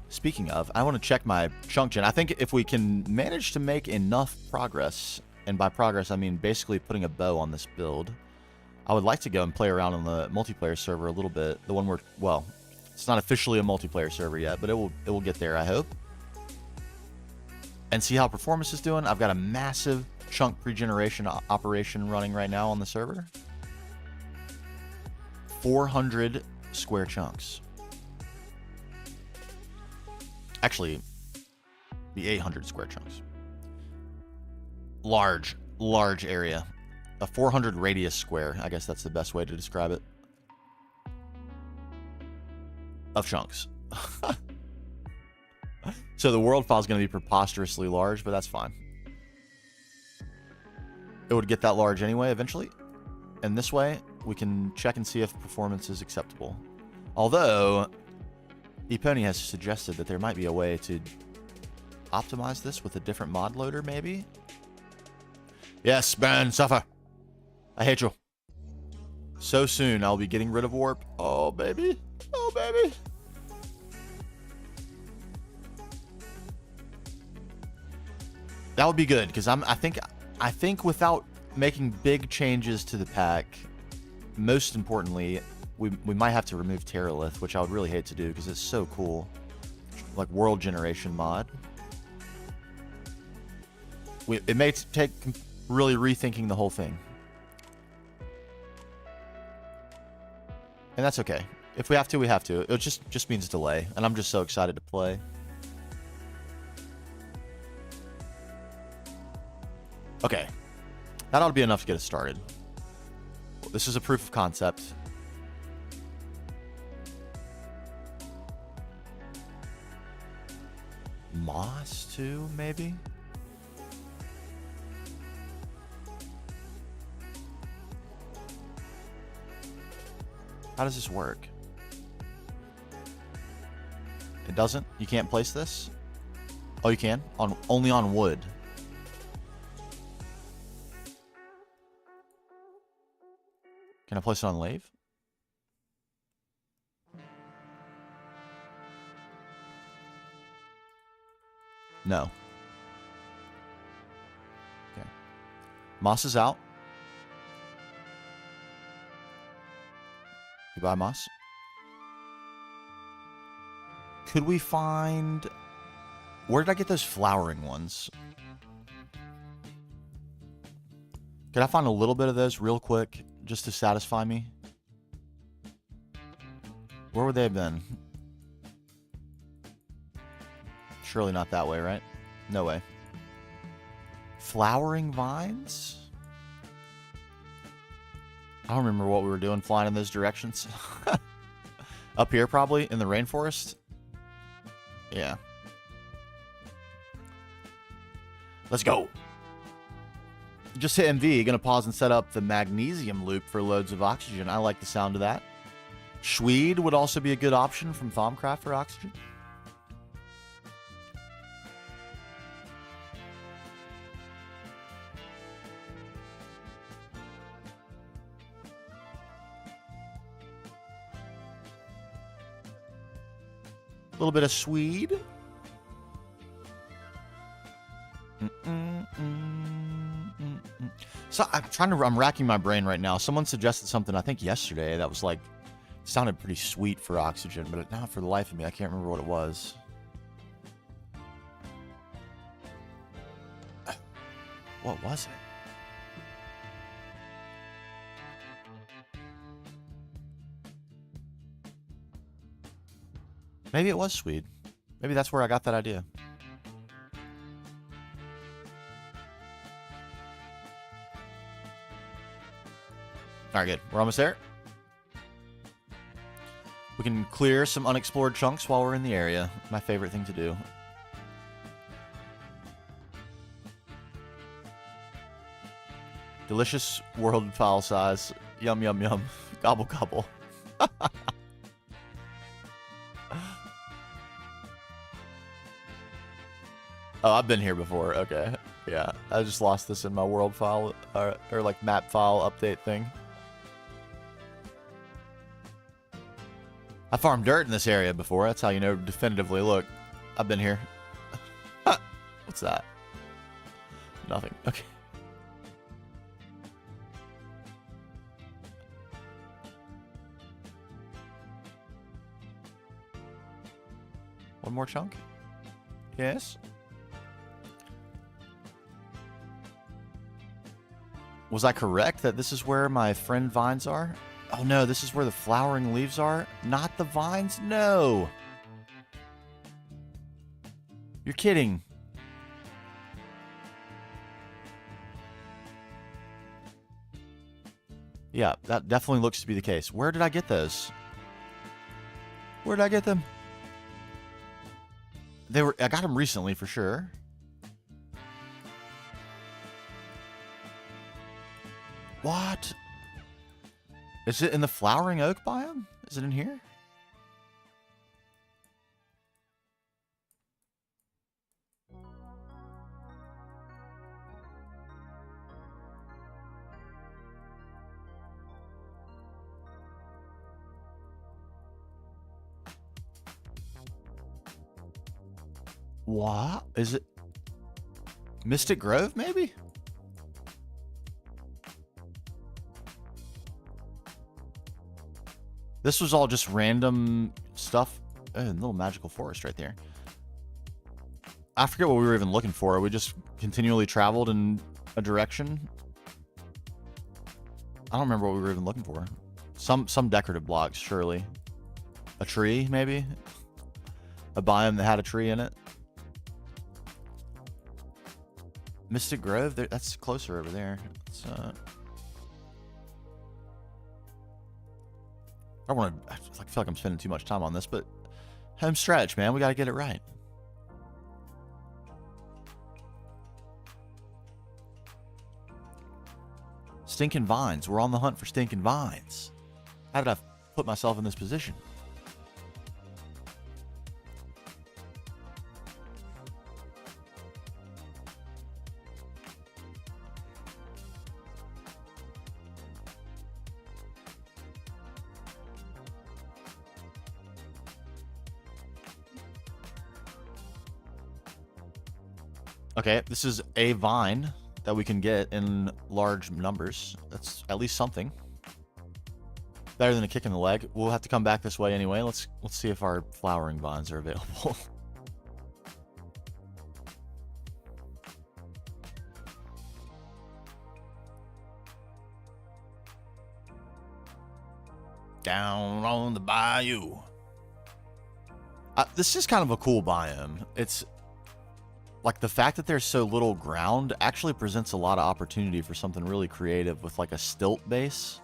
Speaking of, I want to check my chunk gen. I think if we can manage to make enough progress, and by progress I mean basically putting a bow on this build, I would like to go and play around on the multiplayer server a little bit. The one where, well, it's not officially a multiplayer server yet, but it will get there, I hope. And see how performance is doing. I've got a massive chunk pre-generation operation running right now on the server. 400 square chunks. Actually, the 800 square chunks. Large area. A 400 radius square. I guess that's the best way to describe it. Of chunks. So the world file is going to be preposterously large, but that's fine. It would get that large anyway, eventually. And this way, we can check and see if performance is acceptable. Although... Gtnh has suggested that there might be a way to optimize this with a different mod loader, maybe? Yes, Ben, suffer. I hate you. So soon, I'll be getting rid of warp. Oh, baby. Oh, baby. That would be good, because I think without making big changes to the pack, most importantly... We might have to remove Terralith, which I would really hate to do because it's so cool. Like world generation mod. It may take really rethinking the whole thing. And that's okay. If we have to, we have to. It just means delay. And I'm just so excited to play. Okay. That ought to be enough to get us started. This is a proof of concept. Moss too, maybe? How does this work? It doesn't? You can't place this? Oh, you can? Only on wood. Can I place it on lathe? No. Okay. Moss is out. Goodbye, Moss. Could we find... Where did I get those flowering ones? Could I find a little bit of those real quick, just to satisfy me? Where would they have been? Surely not that way, right? No way. Flowering vines? I don't remember what we were doing flying in those directions. Up here, probably, in the rainforest? Yeah. Let's go. Just hit MV. Gonna pause and set up the magnesium loop for loads of oxygen. I like the sound of that. Schwede would also be a good option from Thaumcraft for oxygen. A little bit of Swede. So I'm racking my brain right now. Someone suggested something, I think yesterday, that was like, sounded pretty sweet for oxygen, but now for the life of me, I can't remember what it was. What was it? Maybe it was Swede. Maybe that's where I got that idea. All right, good. We're almost there. We can clear some unexplored chunks while we're in the area. My favorite thing to do. Delicious world file size. Yum, yum, yum. Gobble, gobble. Oh, I've been here before. Okay. Yeah, I just lost this in my world file, or like map file update thing. I farmed dirt in this area before. That's how you know definitively. Look, I've been here. What's that? Nothing. Okay. One more chunk? Yes. Was I correct that this is where my friend vines are? Oh no, this is where the flowering leaves are? Not the vines? No! You're kidding. Yeah, that definitely looks to be the case. Where did I get those? Where did I get them? I got them recently for sure. What? Is it in the flowering oak biome? Is it in here? What? Is it Mystic Grove, maybe? This was all just random stuff. Oh, little magical forest right there. I forget what we were even looking for. We just continually traveled in a direction. I don't remember what we were even looking for. Some decorative blocks, surely. A tree, maybe? A biome that had a tree in it. Mystic Grove, that's closer over there. It's, I feel like I'm spending too much time on this, but home stretch, man. We got to get it right. Stinking vines. We're on the hunt for stinking vines. How did I put myself in this position? Okay, this is a vine that we can get in large numbers. That's at least something. Better than a kick in the leg. We'll have to come back this way anyway. Let's see if our flowering vines are available. Down on the bayou. This is kind of a cool biome. It's like the fact that there's so little ground actually presents a lot of opportunity for something really creative with like a stilt base.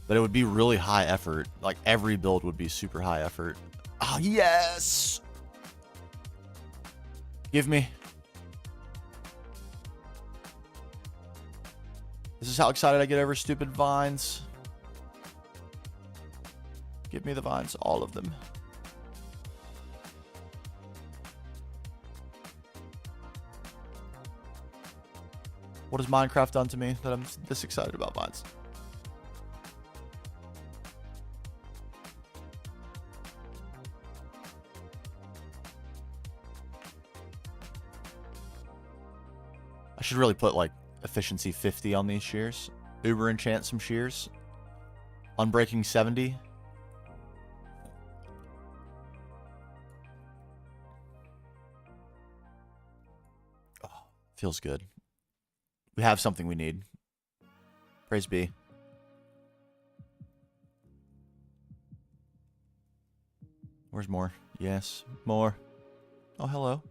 But it would be really high effort. Like every build would be super high effort. Oh, yes! Give me. This is how excited I get over stupid vines. Give me the vines, all of them. What has Minecraft done to me that I'm this excited about vines? I should really put like efficiency 50 on these shears. Uber enchant some shears. Unbreaking 70. Oh, feels good. We have something we need. Praise be. Where's more? Yes, more. Oh, hello.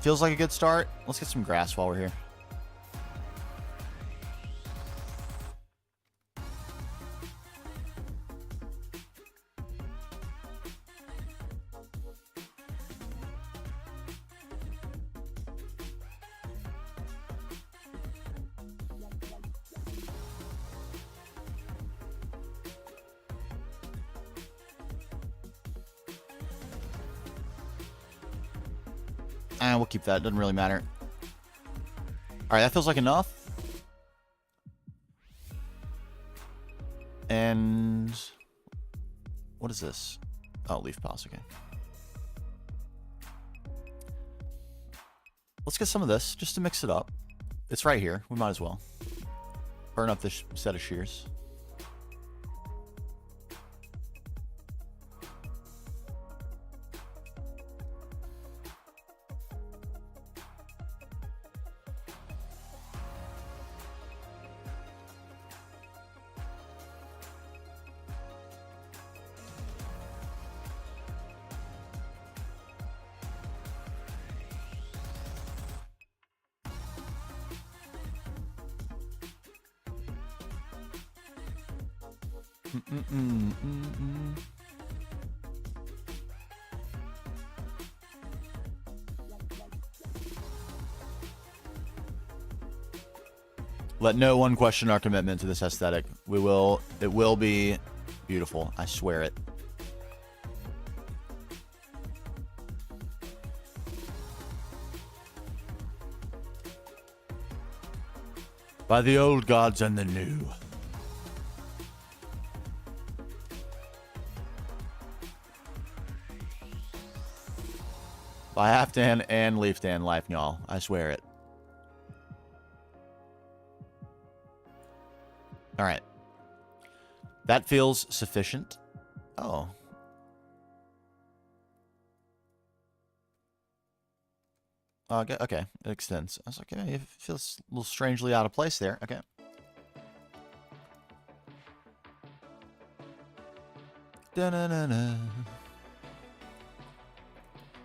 Feels like a good start. Let's get some grass while we're here. We'll keep that. Doesn't really matter. Alright, that feels like enough. And... what is this? Oh, leaf pass. Okay. Let's get some of this, just to mix it up. It's right here. We might as well. Burn up this set of shears. Let no one question our commitment to this aesthetic. We will. It will be beautiful. I swear it. By the old gods and the new. By Halfdan and Leafdan life, y'all. I swear it. Alright. That feels sufficient. Oh. Okay, okay. It extends. I was like, okay, it feels a little strangely out of place there. Okay. Da-na-na-na.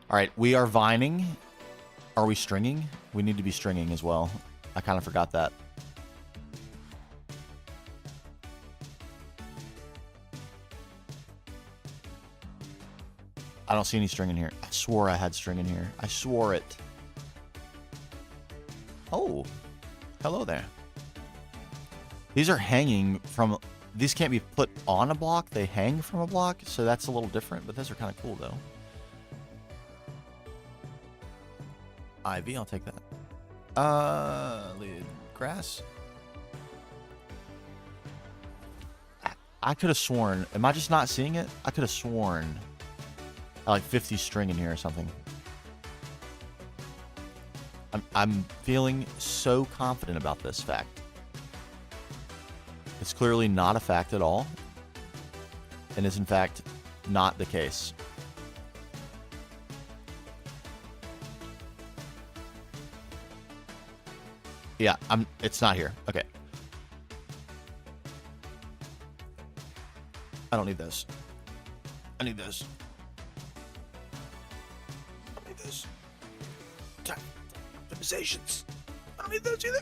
Alright, we are vining. Are we stringing? We need to be stringing as well. I kind of forgot that. I don't see any string in here. I swore I had string in here. I swore it. Oh, hello there. These are hanging from... these can't be put on a block. They hang from a block, so that's a little different, but those are kind of cool, though. Ivy, I'll take that. Lead grass. I could have sworn... am I just not seeing it? I could have sworn... like 50 string in here or something. I'm feeling so confident about this fact. It's clearly not a fact at all. And is in fact not the case. Yeah, it's not here. Okay. I don't need those. I need those. I need those. Optimizations. I don't need those either.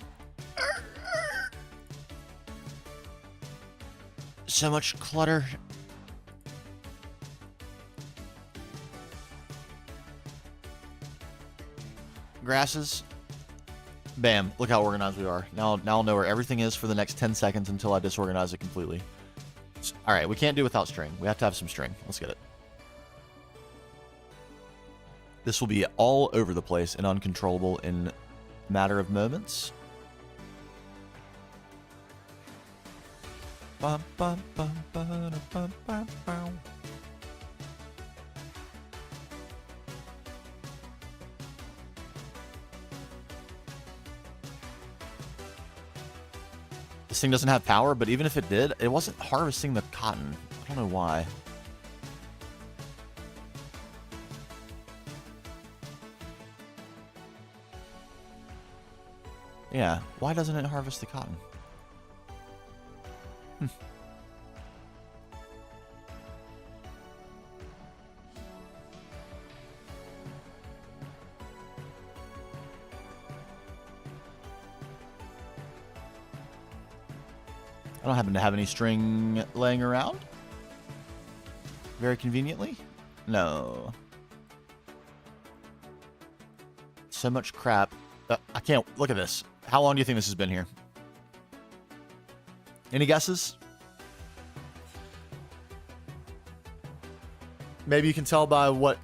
So much clutter. Grasses. Bam. Look how organized we are. Now I'll know where everything is for the next 10 seconds until I disorganize it completely. All right, we can't do without string. We have to have some string. Let's get it. This will be all over the place and uncontrollable in a matter of moments. Bum, bum, bum, bum, bum, bum, bum. This thing doesn't have power, but even if it did, it wasn't harvesting the cotton. I don't know why. Yeah, why doesn't it harvest the cotton? I don't happen to have any string laying around. Very conveniently. No. So much crap. I can't. Look at this. How long do you think this has been here? Any guesses? Maybe you can tell by what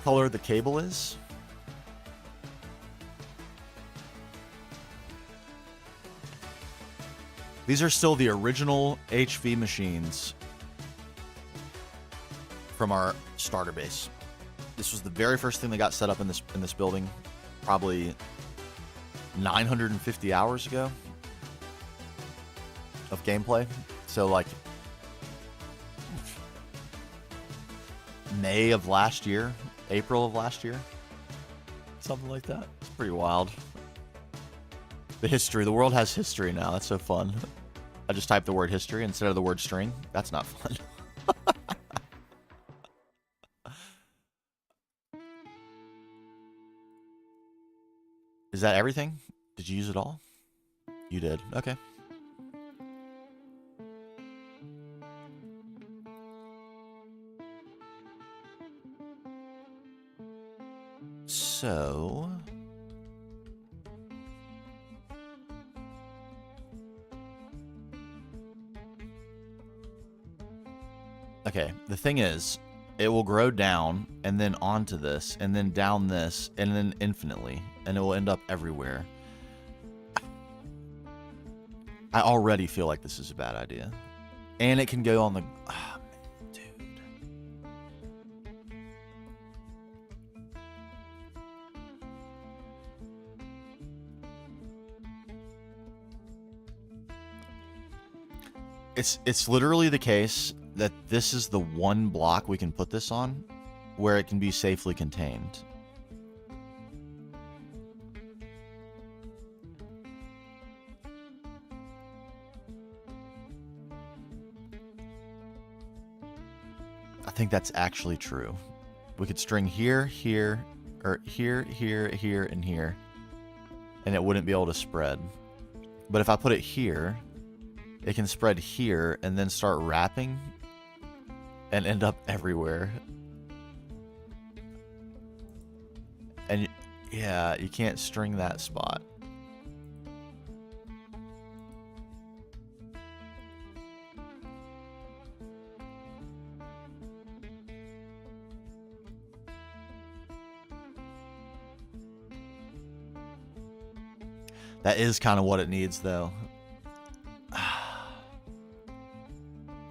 color the cable is. These are still the original HV machines from our starter base. This was the very first thing that got set up in this building, probably 950 hours ago of gameplay. So like May of last year, April of last year, something like that. It's pretty wild. The history, the world has history now. That's so fun. I just typed the word history instead of the word string. That's not fun. Is that everything? Did you use it all? You did. Okay. So... okay, the thing is, it will grow down, and then onto this, and then down this, and then infinitely, and it will end up everywhere. I already feel like this is a bad idea. And it can go on the... oh, dude. It's literally the case that this is the one block we can put this on where it can be safely contained. I think that's actually true. We could string here, here, or here, here, here, and here, and it wouldn't be able to spread. But if I put it here, it can spread here and then start wrapping and end up everywhere. And yeah, you can't string that spot. That is kind of what it needs, though.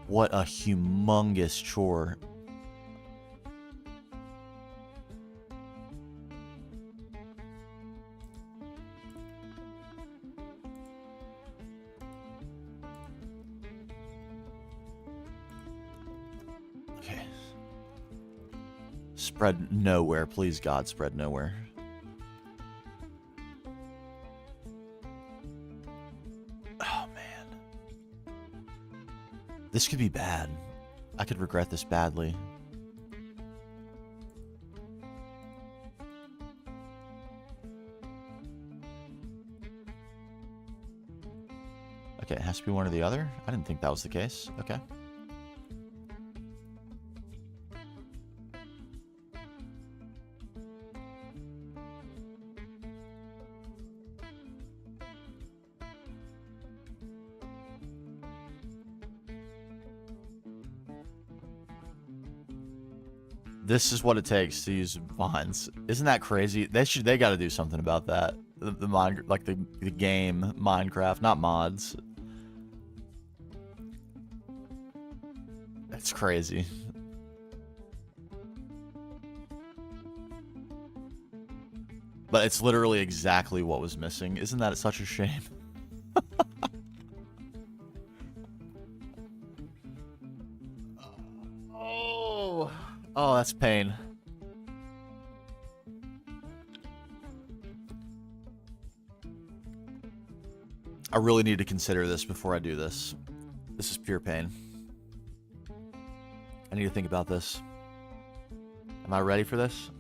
What a humongous chore. Okay. Spread nowhere. Please, God, spread nowhere. This could be bad. I could regret this badly. Okay, it has to be one or the other. I didn't think that was the case. Okay. This is what it takes to use vines. Isn't that crazy? They got to do something about that. The mod, like the game Minecraft, not mods. That's crazy. But it's literally exactly what was missing. Isn't that such a shame? Oh, that's pain. I really need to consider this before I do this. This is pure pain. I need to think about this. Am I ready for this?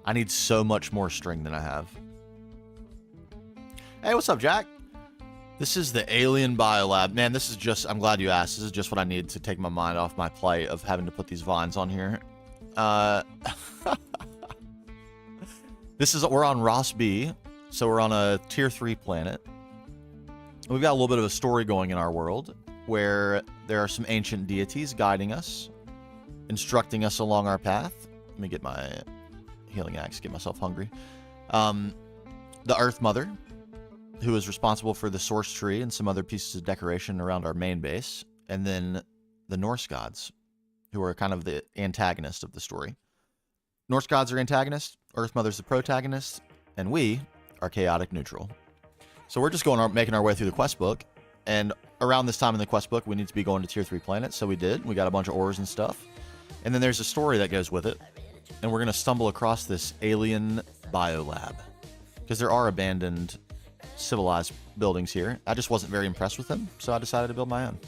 I need so much more string than I have. Hey, what's up, Jack? This is the Alien Biolab. Man, this is just... I'm glad you asked. This is just what I need to take my mind off my plate of having to put these vines on here. We're on Ross B. So we're on a tier 3 planet. We've got a little bit of a story going in our world where there are some ancient deities guiding us, instructing us along our path. Let me get my healing axe, get myself hungry. The Earth Mother, who is responsible for the source tree and some other pieces of decoration around our main base, and then the Norse gods, who are kind of the antagonist of the story. Norse gods are antagonists, Earth Mother's the protagonist, and we are chaotic neutral. So we're just making our way through the quest book, and around this time in the quest book, we need to be going to tier 3 planets, so we did. We got a bunch of ores and stuff, and then there's a story that goes with it, and we're going to stumble across this alien biolab, because there are abandoned civilized buildings here. I just wasn't very impressed with them, so I decided to build my own.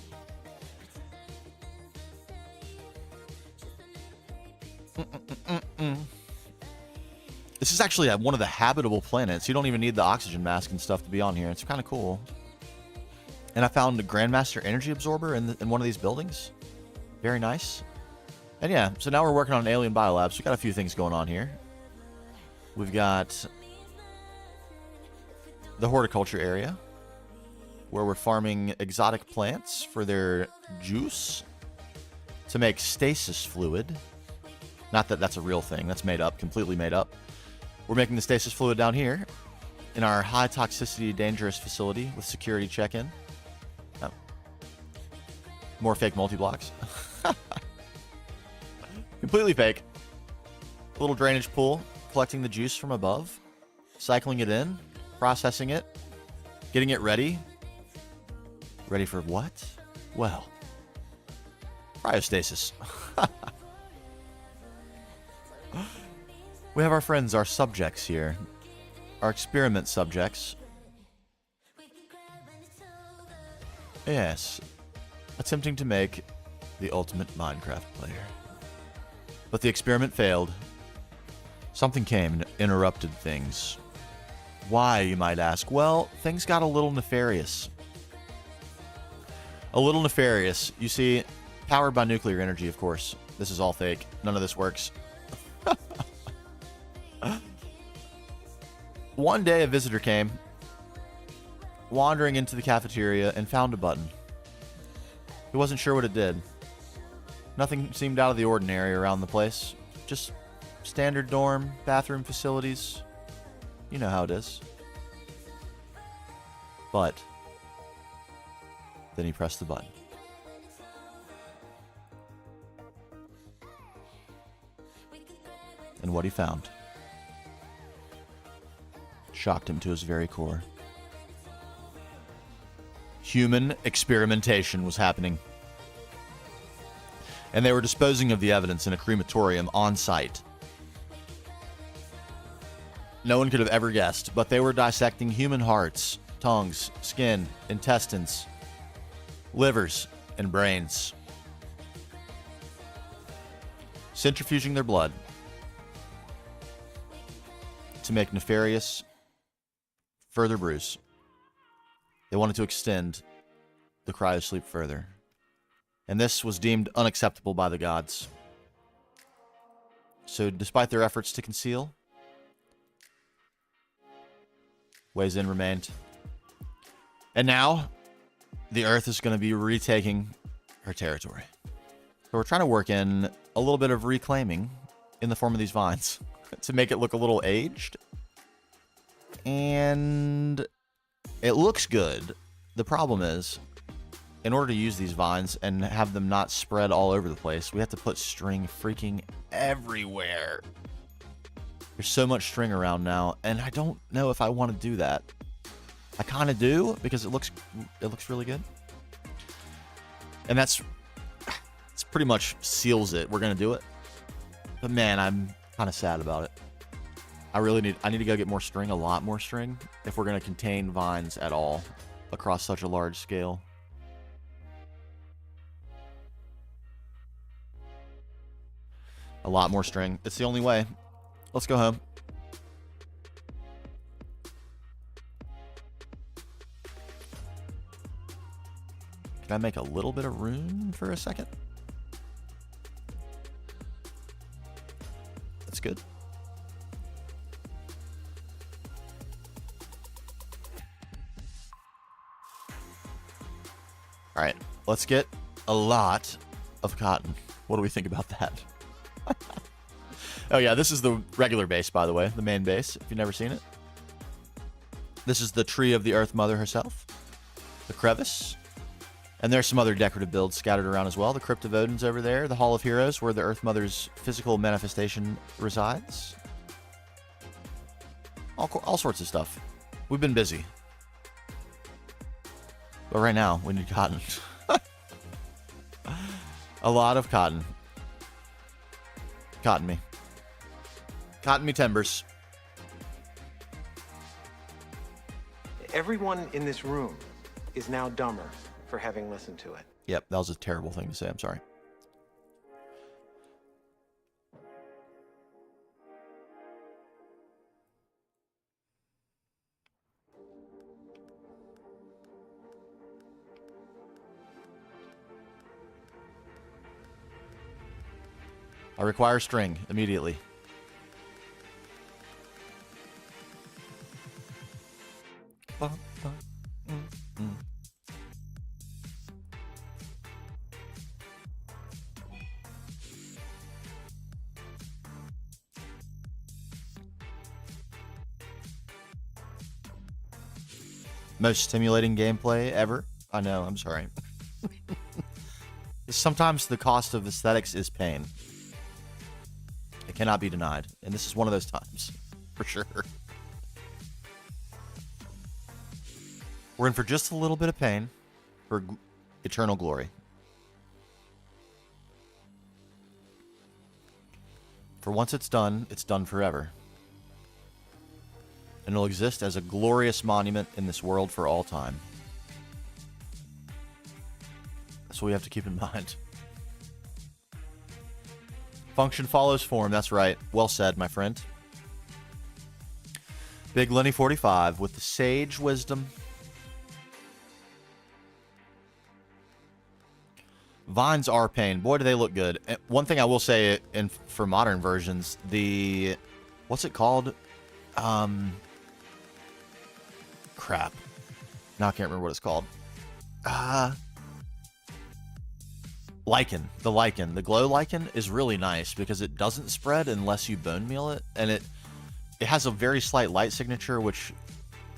This is actually one of the habitable planets. You don't even need the oxygen mask and stuff to be on here. It's kind of cool. And I found a Grandmaster Energy Absorber in one of these buildings. Very nice. And yeah, so now we're working on an alien biolab. So we've got a few things going on here. We've got the horticulture area, where we're farming exotic plants for their juice to make stasis fluid. Not that that's a real thing. That's made up, completely made up. We're making the stasis fluid down here in our high toxicity, dangerous facility with security check-in. Oh. More fake multi-blocks. Completely fake. A little drainage pool, collecting the juice from above, cycling it in, processing it, getting it ready. Ready for what? Well, cryostasis. We have our friends, our subjects here. Our experiment subjects. Yes. Attempting to make the ultimate Minecraft player. But the experiment failed. Something came and interrupted things. Why, you might ask? Well, things got a little nefarious. A little nefarious. You see, powered by nuclear energy, of course. This is all fake. None of this works. One day a visitor came, wandering into the cafeteria, and found a button. He wasn't sure what it did. Nothing seemed out of the ordinary around the place. Just standard dorm, bathroom facilities. You know how it is. But then he pressed the button. And what he found shocked him to his very core. Human experimentation was happening. And they were disposing of the evidence in a crematorium on site. No one could have ever guessed, but they were dissecting human hearts tongues, skin, intestines, livers, and brains. Centrifuging their blood to make nefarious further brews. They wanted to extend the cryosleep further. And this was deemed unacceptable by the gods. So despite their efforts to conceal, ways in remained. And now, the Earth is going to be retaking her territory. So we're trying to work in a little bit of reclaiming in the form of these vines to make it look a little aged. And it looks good. The problem is, in order to use these vines and have them not spread all over the place, we have to put string freaking everywhere. There's so much string around now, and I don't know if I want to do that. I kind of do, because it looks really good. And it's pretty much seals it. We're going to do it. But man, I'm kind of sad about it. I need to go get more string, a lot more string, if we're going to contain vines at all across such a large scale. A lot more string. It's the only way. Let's go home. Can I make a little bit of room for a second? That's good. All right, let's get a lot of cotton. What do we think about that? Oh yeah, this is the regular base, by the way, the main base, if you've never seen it. This is the tree of the Earth Mother herself, the crevice. And there's some other decorative builds scattered around as well. The Crypt of Odin's over there, the Hall of Heroes, where the Earth Mother's physical manifestation resides. All sorts of stuff. We've been busy. But right now, we need cotton. A lot of cotton. Cotton me. Cotton me timbers. Everyone in this room is now dumber for having listened to it. Yep, that was a terrible thing to say. I'm sorry. I require string immediately. Most stimulating gameplay ever. I know, I'm sorry. Sometimes the cost of aesthetics is pain. It cannot be denied. And this is one of those times, for sure. We're in for just a little bit of pain for eternal glory. For once it's done forever. And it'll exist as a glorious monument in this world for all time. That's what we have to keep in mind. Function follows form, that's right. Well said, my friend. Big Lenny 45 with the sage wisdom. Vines are pain. Boy, do they look good. And one thing I will say for modern versions, what's it called? Crap. Now I can't remember what it's called. Lichen. The lichen. The glow lichen is really nice because it doesn't spread unless you bone meal it. And it has a very slight light signature, which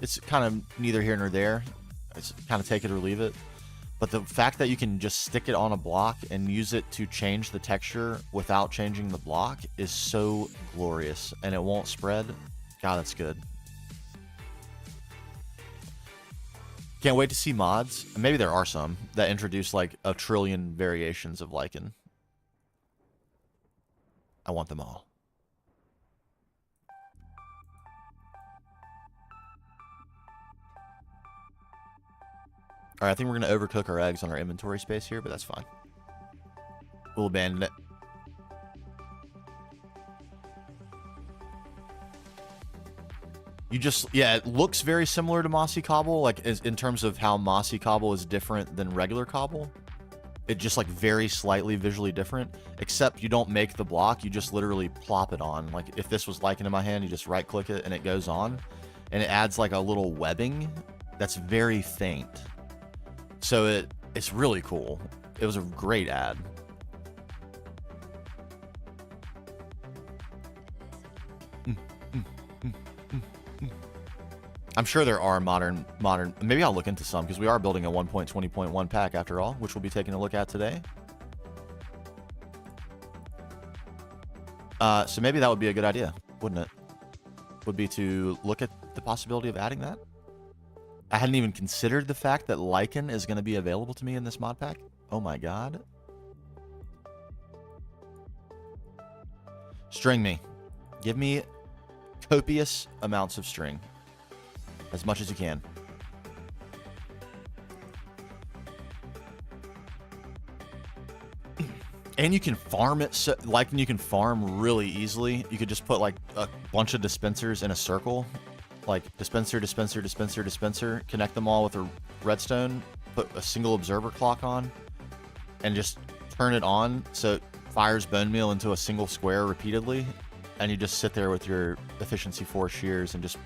it's kind of neither here nor there. It's kind of take it or leave it. But the fact that you can just stick it on a block and use it to change the texture without changing the block is so glorious. And it won't spread. God, that's good. Can't wait to see mods. Maybe there are some that introduce like a trillion variations of lichen. I want them all. All right, I think we're going to overcook our eggs on our inventory space here, but that's fine. We'll abandon it. You just, yeah, it looks very similar to mossy cobble, like in terms of how mossy cobble is different than regular cobble. It just like very slightly visually different, except you don't make the block, you just literally plop it on. Like if this was lichen in my hand, you just right click it and it goes on, and it adds like a little webbing that's very faint. So it's really cool. It was a great ad. I'm sure there are modern, maybe I'll look into some, because we are building a 1.20.1 pack after all, which we'll be taking a look at today. So maybe that would be a good idea, wouldn't it? Would be to look at the possibility of adding that. I hadn't even considered the fact that lichen is going to be available to me in this mod pack. Oh my god. String me. Give me copious amounts of string. As much as you can. And you can farm it, so, lichen you can farm really easily. You could just put like a bunch of dispensers in a circle. Like dispenser, dispenser, dispenser, dispenser. Connect them all with a redstone. Put a single observer clock on. And just turn it on so it fires bone meal into a single square repeatedly. And you just sit there with your efficiency 4 shears and just...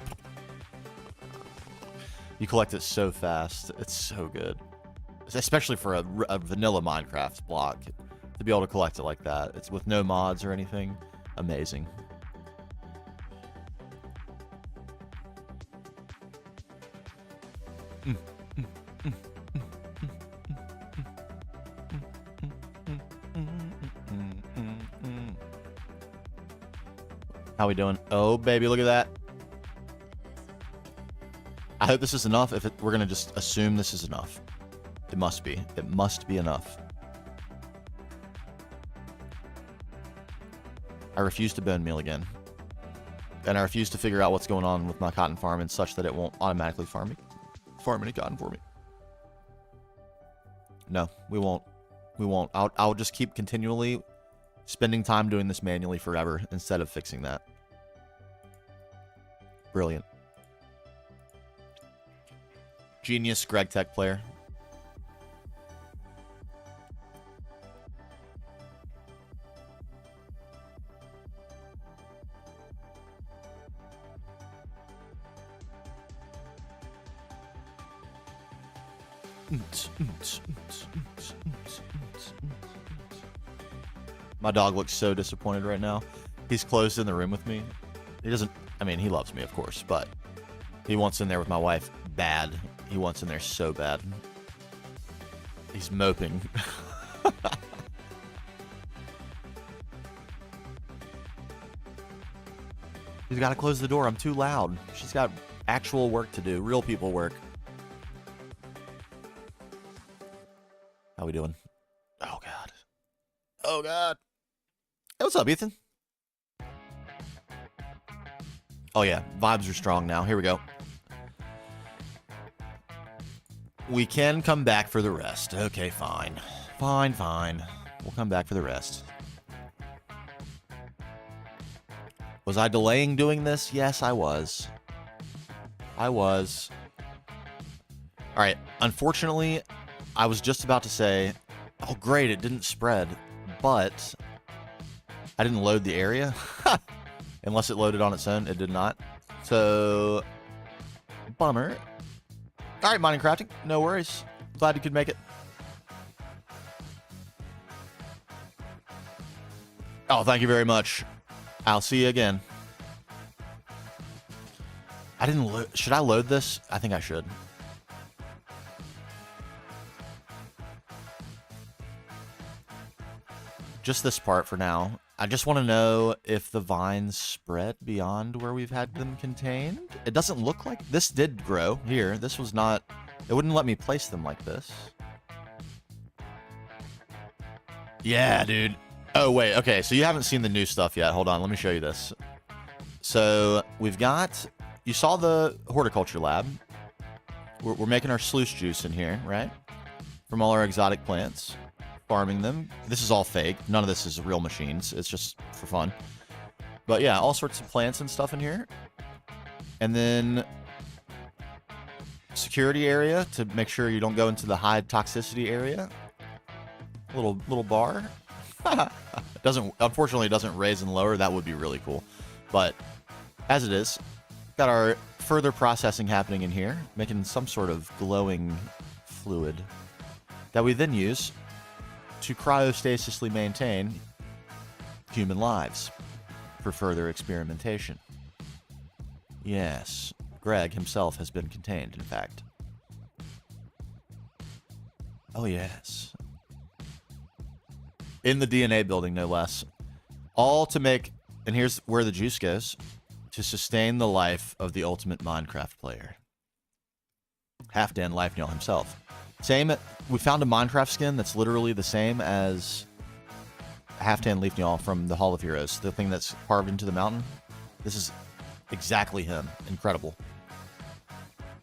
You collect it so fast. It's so good. Especially for a vanilla Minecraft block. To be able to collect it like that. It's with no mods or anything. Amazing. How we doing? Oh, baby, look at that. I hope this is enough. If we're going to just assume this is enough. It must be. It must be enough. I refuse to bone meal again. And I refuse to figure out what's going on with my cotton farm and such that it won't automatically farm any cotton for me. No, we won't. We won't. I'll just keep continually spending time doing this manually forever instead of fixing that. Brilliant. Genius GregTech player. My dog looks so disappointed right now. He's closed in the room with me. He doesn't, I mean, he loves me, of course, but he wants in there with my wife bad. He wants in there so bad. He's moping. He's got to close the door. I'm too loud. She's got actual work to do. Real people work. How we doing? Oh, God. Oh, God. Hey, what's up, Ethan? Oh, yeah. Vibes are strong now. Here we go. We can come back for the rest. Okay, fine. Fine, fine. We'll come back for the rest. Was I delaying doing this? Yes, I was. I was. All right. Unfortunately, I was just about to say, oh, great, it didn't spread, but I didn't load the area. Unless it loaded on its own, it did not. So, bummer. All right, mining crafting, no worries. Glad you could make it. Oh, thank you very much. I'll see you again. I didn't load. Should I load this? I think I should. Just this part for now. I just want to know if the vines spread beyond where we've had them contained. It doesn't look like this did grow here. This was not, it wouldn't let me place them like this. Yeah, dude. Oh, wait. Okay. So you haven't seen the new stuff yet. Hold on. Let me show you this. So we've got, you saw the horticulture lab. we're making our sluice juice in here, right? From all our exotic plants. Farming them. This is all fake. None of this is real machines. It's just for fun. But yeah, all sorts of plants and stuff in here. And then security area to make sure you don't go into the high toxicity area. Little bar. Unfortunately, it doesn't raise and lower. That would be really cool. But as it is, got our further processing happening in here, making some sort of glowing fluid that we then use to cryostasisly maintain human lives for further experimentation. Yes, Greg himself has been contained, in fact. Oh, yes. In the DNA building, no less. All to make, and here's where the juice goes, to sustain the life of the ultimate Minecraft player. Halfdan Lifenail himself. Same, we found a Minecraft skin that's literally the same as Halfdan Lifenail from the Hall of Heroes, the thing that's carved into the mountain. This is exactly him. Incredible.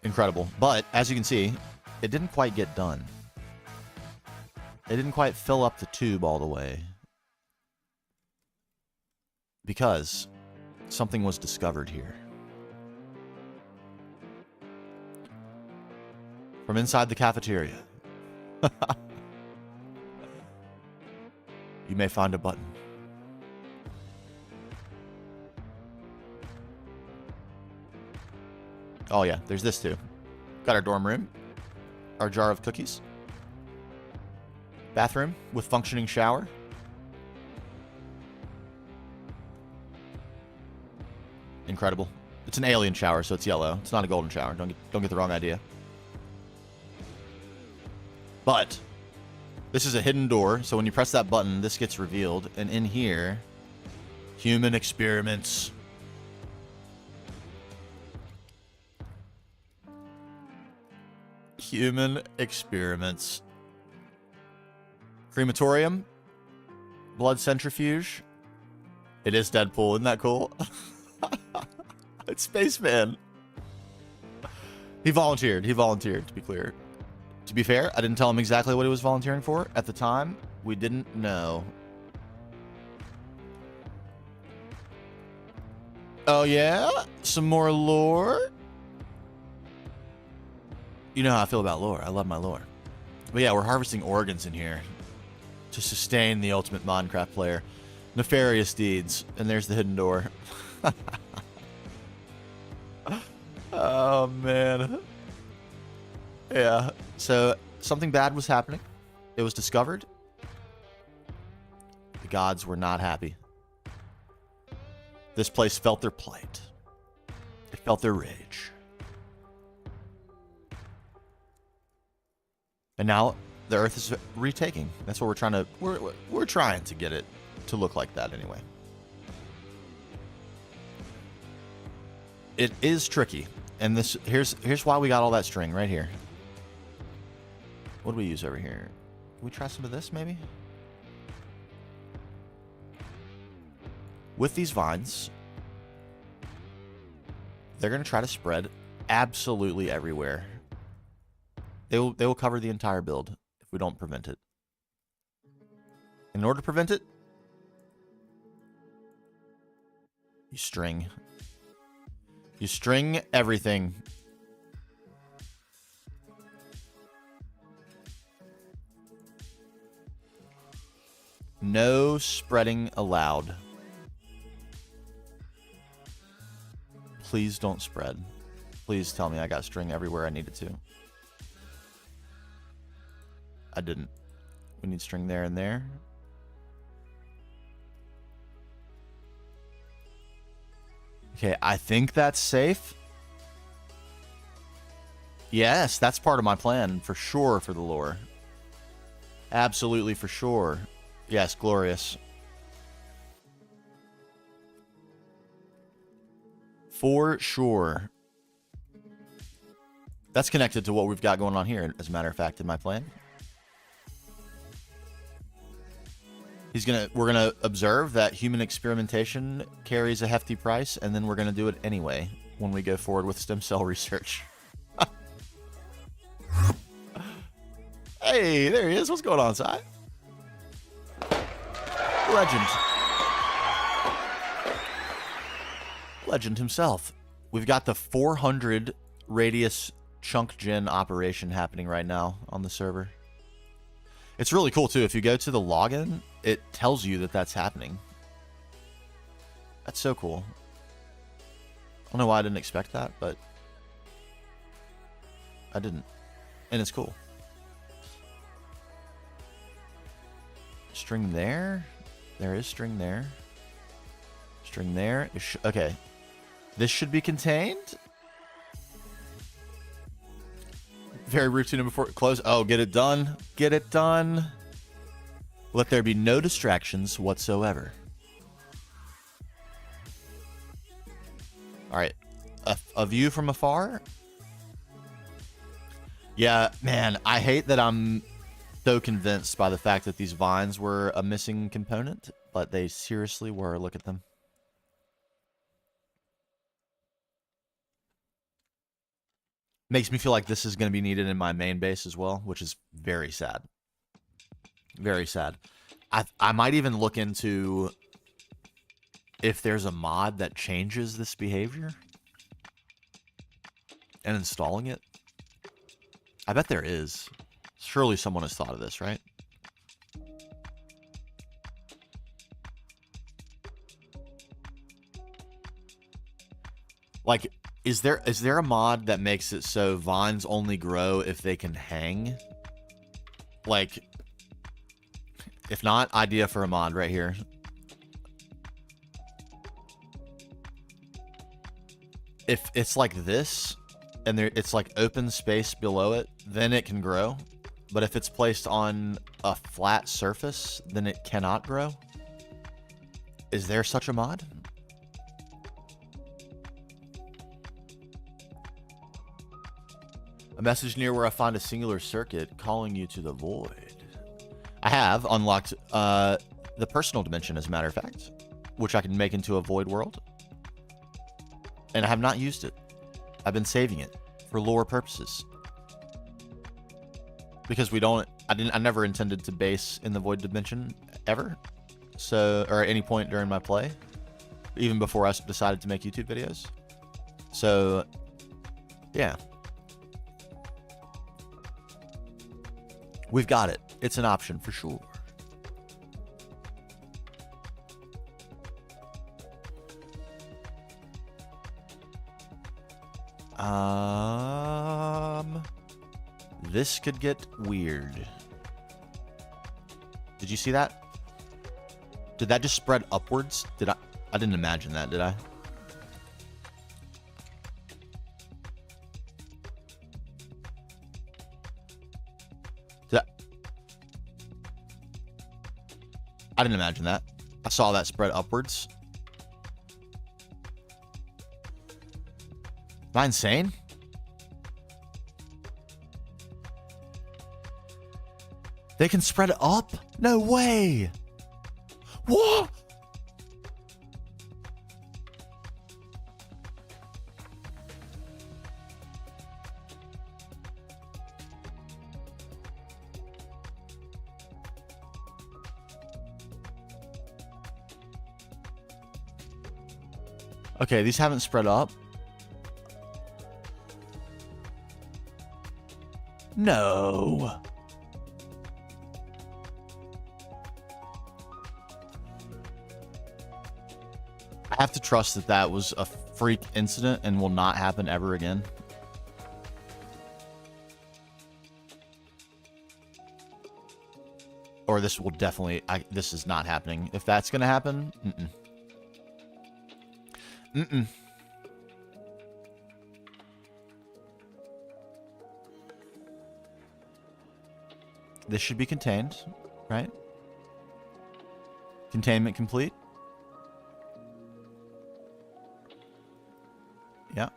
Incredible. But, as you can see, it didn't quite get done. It didn't quite fill up the tube all the way. Because something was discovered here. From inside the cafeteria. You may find a button. Oh yeah, there's this too. Got our dorm room. Our jar of cookies. Bathroom with functioning shower. Incredible. It's an alien shower, so it's yellow. It's not a golden shower. Don't get the wrong idea. But this is a hidden door, so when you press that button, this gets revealed. And in here, human experiments. Human experiments. Crematorium. Blood centrifuge. It is Deadpool. Isn't that cool? It's Spaceman. He volunteered. He volunteered, to be clear. To be fair, I didn't tell him exactly what he was volunteering for. At the time, we didn't know. Oh, yeah? Some more lore? You know how I feel about lore. I love my lore. But yeah, we're harvesting organs in here to sustain the ultimate Minecraft player. Nefarious deeds. And there's the hidden door. Oh, man. Yeah. So, something bad was happening. It was discovered. The gods were not happy. This place felt their plight. It felt their rage. And now the Earth is retaking. That's what we're trying to. We're trying to get it to look like that anyway. It is tricky, and this here's why we got all that string right here. What do we use over here? Can we try some of this maybe? With these vines, they're going to try to spread absolutely everywhere. They will cover the entire build if we don't prevent it. In order to prevent it, you string. You string everything. No spreading allowed. Please don't spread. Please tell me I got string everywhere I needed to. I didn't. We need string there and there. Okay, I think that's safe. Yes, that's part of my plan for sure for the lore. Absolutely for sure. Yes, glorious. For sure. That's connected to what we've got going on here, as a matter of fact, in my plan. We're gonna observe that human experimentation carries a hefty price, and then we're gonna do it anyway when we go forward with stem cell research. Hey, there he is. What's going on, Si? Legend. Legend himself. We've got the 400 radius chunk gen operation happening right now on the server. It's really cool too. If you go to the login, it tells you that that's happening. That's so cool. I don't know why I didn't expect that, but I didn't. And it's cool. String there. There is string there. String there. Okay. This should be contained. Very routine before it close. Oh, get it done. Get it done. Let there be no distractions whatsoever. All right. A view from afar. Yeah, man, I hate that I'm so convinced by the fact that these vines were a missing component, but they seriously were. Look at them. Makes me feel like this is going to be needed in my main base as well, which is very sad. Very sad. I might even look into if there's a mod that changes this behavior and installing it. I bet there is. Surely someone has thought of this, right? Like, is there a mod that makes it so vines only grow if they can hang? Like, if not, idea for a mod right here. If it's like this, and it's like open space below it, then it can grow. But if it's placed on a flat surface, then it cannot grow. Is there such a mod? A message near where I find a singular circuit calling you to the void. I have unlocked the personal dimension, as a matter of fact, which I can make into a void world. And I have not used it. I've been saving it for lore purposes. Because I never intended to base in the void dimension ever. So, or at any point during my play. Even before I decided to make YouTube videos. So, yeah. We've got it. It's an option for sure. This could get weird. Did you see that? Did that just spread upwards? I didn't imagine that, did I? I didn't imagine that. I saw that spread upwards. Am I insane? They can spread it up? No way. What? Okay, these haven't spread up. No. I have to trust that that was a freak incident and will not happen ever again. Or this will definitely... this is not happening. If that's going to happen... This should be contained, right? Containment complete. Yeah.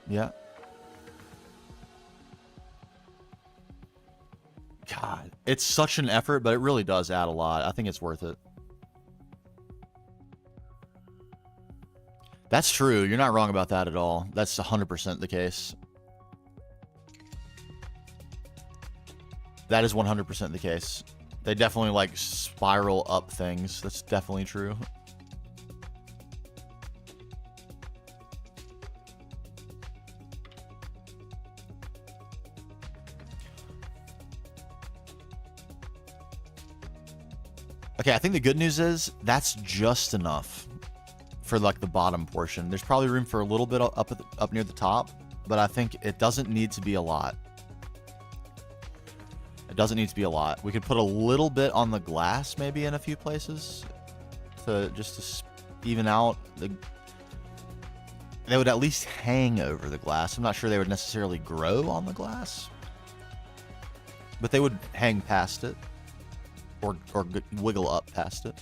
Yeah. God, it's such an effort, but it really does add a lot. I think it's worth it. That's true. You're not wrong about that at all. That's 100% the case. That is 100% the case. They definitely like spiral up things. That's definitely true. Okay, I think the good news is that's just enough for like the bottom portion. There's probably room for a little bit up near the top, but I think it doesn't need to be a lot. It doesn't need to be a lot. We could put a little bit on the glass maybe in a few places to just to even out the. They would at least hang over the glass. I'm not sure they would necessarily grow on the glass, but they would hang past it. Or wiggle up past it.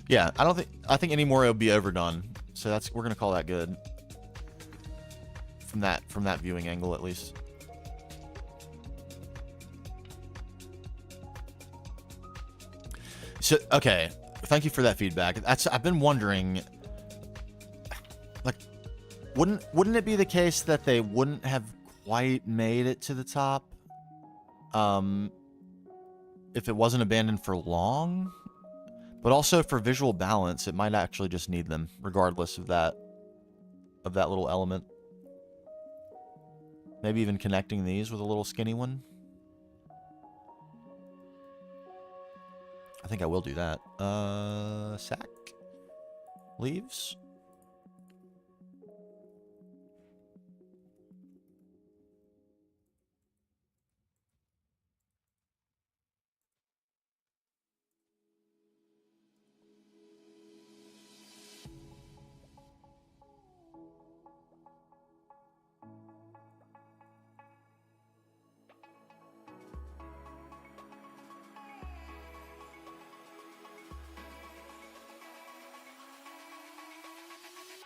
Yeah, I think any more it would be overdone. So we're gonna call that good. From that viewing angle at least. So okay, thank you for that feedback. I've been wondering, like, wouldn't it be the case that they wouldn't have quite made it to the top if it wasn't abandoned for long? But also for visual balance, it might actually just need them regardless of that little element. Maybe even connecting these with a little skinny one. I think I will do that. Sack. Leaves.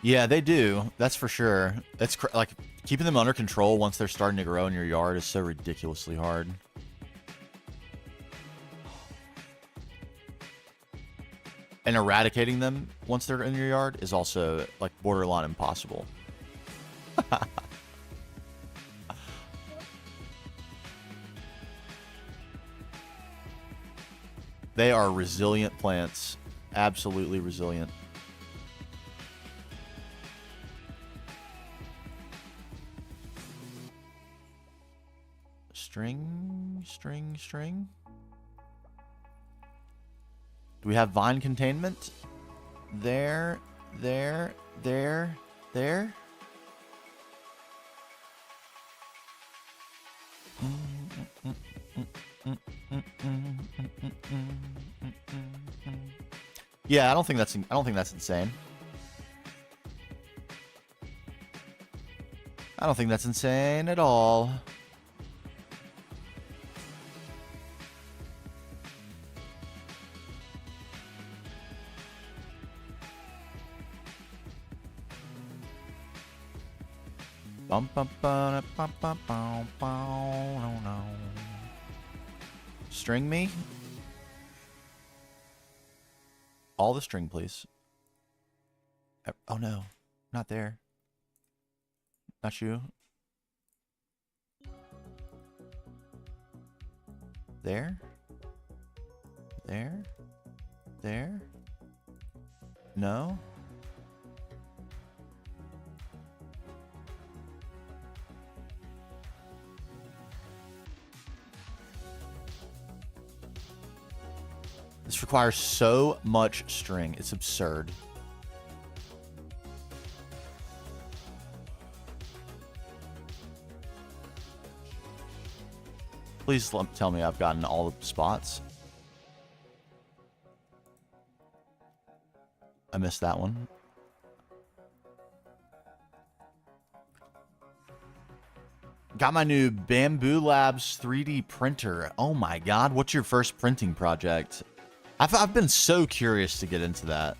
Yeah, they do. That's for sure. It's like keeping them under control once they're starting to grow in your yard is so ridiculously hard. And eradicating them once they're in your yard is also like borderline impossible. They are resilient plants. Absolutely resilient. String. Do we have vine containment? There. Yeah, I don't think that's insane. I don't think that's insane at all. String me? All the string, please. Oh no, not there. Not you. There? No? This requires so much string. It's absurd. Please tell me I've gotten all the spots. I missed that one. Got my new Bamboo Labs 3D printer. Oh my god, what's your first printing project? I've been so curious to get into that.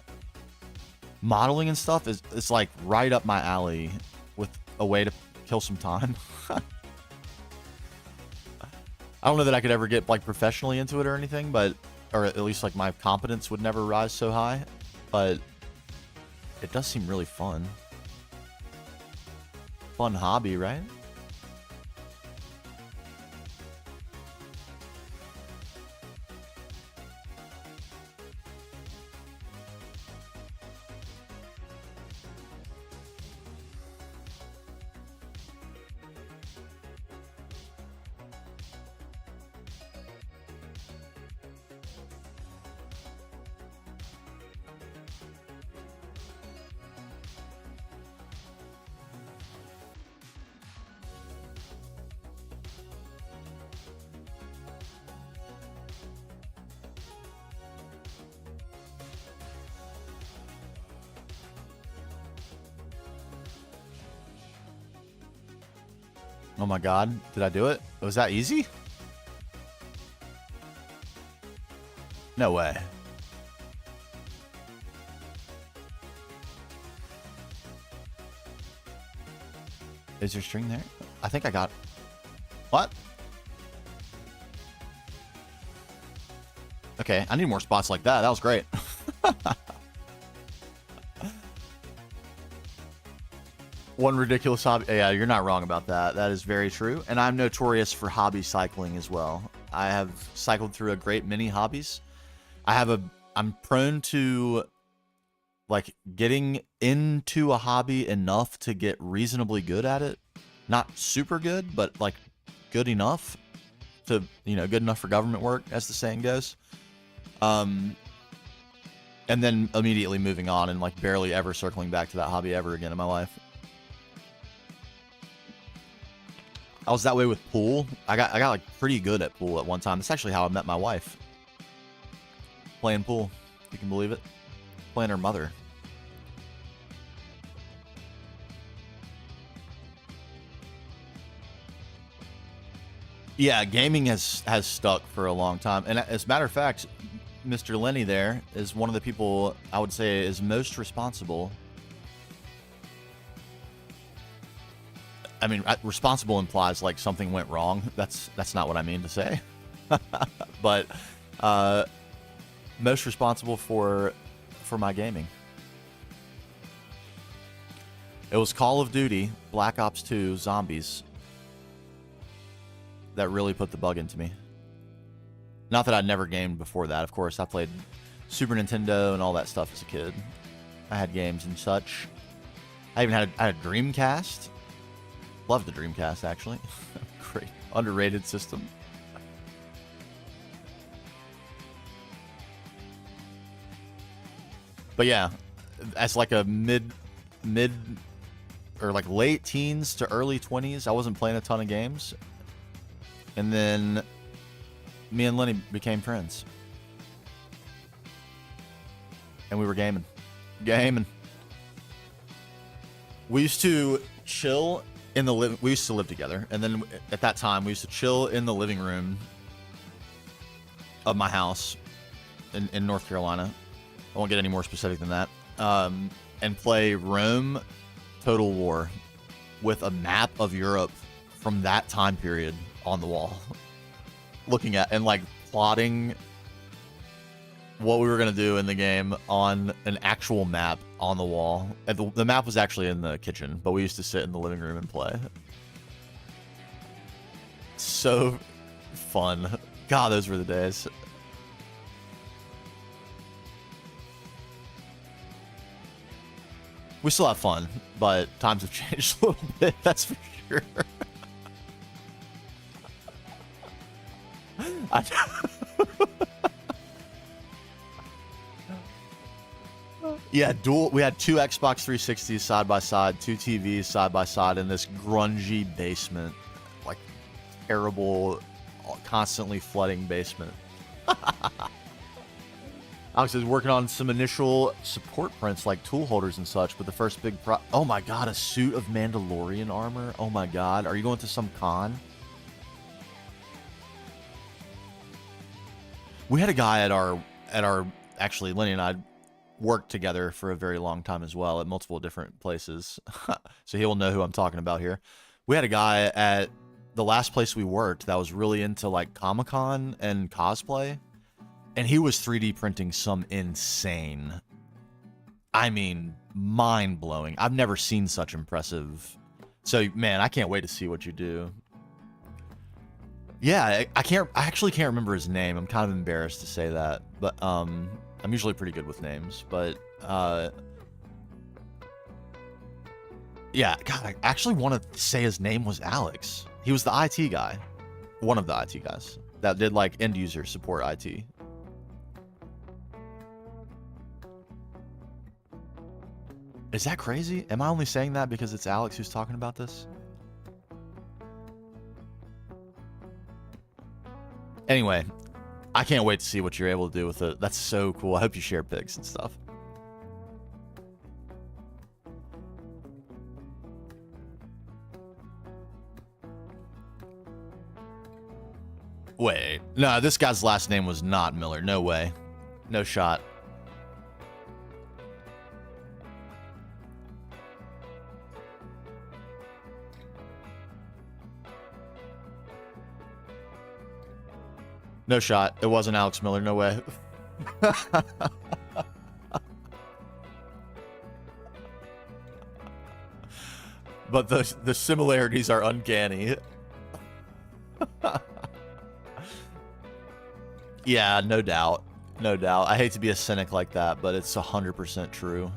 Modeling and stuff is like right up my alley with a way to kill some time. I don't know that I could ever get like professionally into it or anything, but or at least like my competence would never rise so high, but it does seem really fun. Fun hobby, right? Oh my god, did I do it? Was that easy? No way. Is your string there? I think I got... What? Okay, I need more spots like that. That was great. One ridiculous hobby. Yeah, you're not wrong about that. That is very true. And I'm notorious for hobby cycling as well. I have cycled through a great many hobbies. I'm prone to like getting into a hobby enough to get reasonably good at it. Not super good, but like good enough to, you know, good enough for government work, as the saying goes. And then immediately moving on and like barely ever circling back to that hobby ever again in my life. I was that way with pool. I got like pretty good at pool at one time. That's actually how I met my wife. Playing pool. You can believe it. Playing her mother. Yeah, gaming has stuck for a long time. And as a matter of fact, Mr. Lenny there is one of the people I would say is most responsible. I mean, responsible implies like something went wrong. That's not what I mean to say. But most responsible for my gaming. It was Call of Duty, Black Ops 2, Zombies that really put the bug into me. Not that I'd never gamed before that. Of course, I played Super Nintendo and all that stuff as a kid. I had games and such. I even had a Dreamcast. Loved the Dreamcast, actually. Great. Underrated system. But yeah, as like a mid or like late teens to early 20s, I wasn't playing a ton of games. And then me and Lenny became friends. And we were gaming. We used to chill in the we used to live together, and then at that time we used to chill in the living room of my house in North Carolina. I won't get any more specific than that. And play Rome Total War with a map of Europe from that time period on the wall, looking at and like plotting what we were gonna do in the game on an actual map on the wall. And the map was actually in the kitchen, but we used to sit in the living room and play. So fun. God, those were the days. We still have fun, but times have changed a little bit, that's for sure. Yeah, we had two Xbox 360s side by side, two TVs side by side in this grungy basement. Like, terrible, constantly flooding basement. Alex is working on some initial support prints like tool holders and such, but the first big oh my god, a suit of Mandalorian armor? Oh my god, are you going to some con? We had a guy at our actually, Lenny and I worked together for a very long time as well at multiple different places. So he'll know who I'm talking about here. We had a guy at the last place we worked that was really into like Comic-Con and cosplay. And he was 3D printing some insane, I mean, mind-blowing. I've never seen such impressive So, man, I can't wait to see what you do. Yeah, I actually can't remember his name. I'm kind of embarrassed to say that, but I'm usually pretty good with names, but yeah, God, I actually want to say his name was Alex. He was the IT guy, one of the IT guys that did like end user support IT. Is that crazy? Am I only saying that because it's Alex who's talking about this? Anyway, I can't wait to see what you're able to do with it. That's so cool. I hope you share pics and stuff. Wait. No, this guy's last name was not Miller. No way. No shot. No shot. It wasn't Alex Miller. No way. But the similarities are uncanny. Yeah, no doubt. No doubt. I hate to be a cynic like that, but it's 100% true.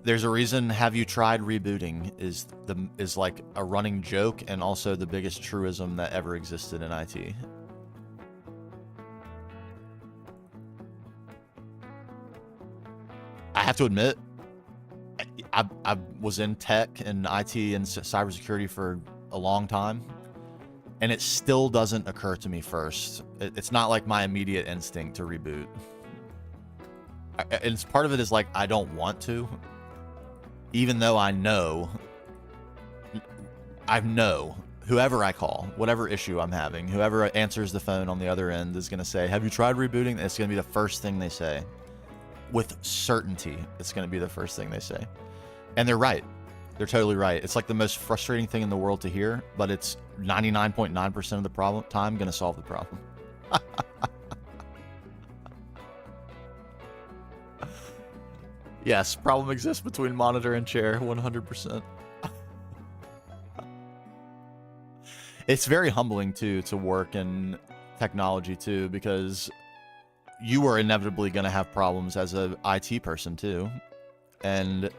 There's a reason "have you tried rebooting" is like a running joke and also the biggest truism that ever existed in IT. I have to admit, I was in tech and IT and cybersecurity for a long time, and it still doesn't occur to me first. It's not like my immediate instinct to reboot. And part of it is like, I don't want to. Even though I know whoever I call, whatever issue I'm having, whoever answers the phone on the other end is going to say, "Have you tried rebooting?" It's going to be the first thing they say. With certainty, it's going to be the first thing they say. And they're right. They're totally right. It's like the most frustrating thing in the world to hear, but it's 99.9% of the time going to solve the problem. Yes, problem exists between monitor and chair, 100%. It's very humbling, too, to work in technology, too, because you are inevitably going to have problems as an IT person, too. And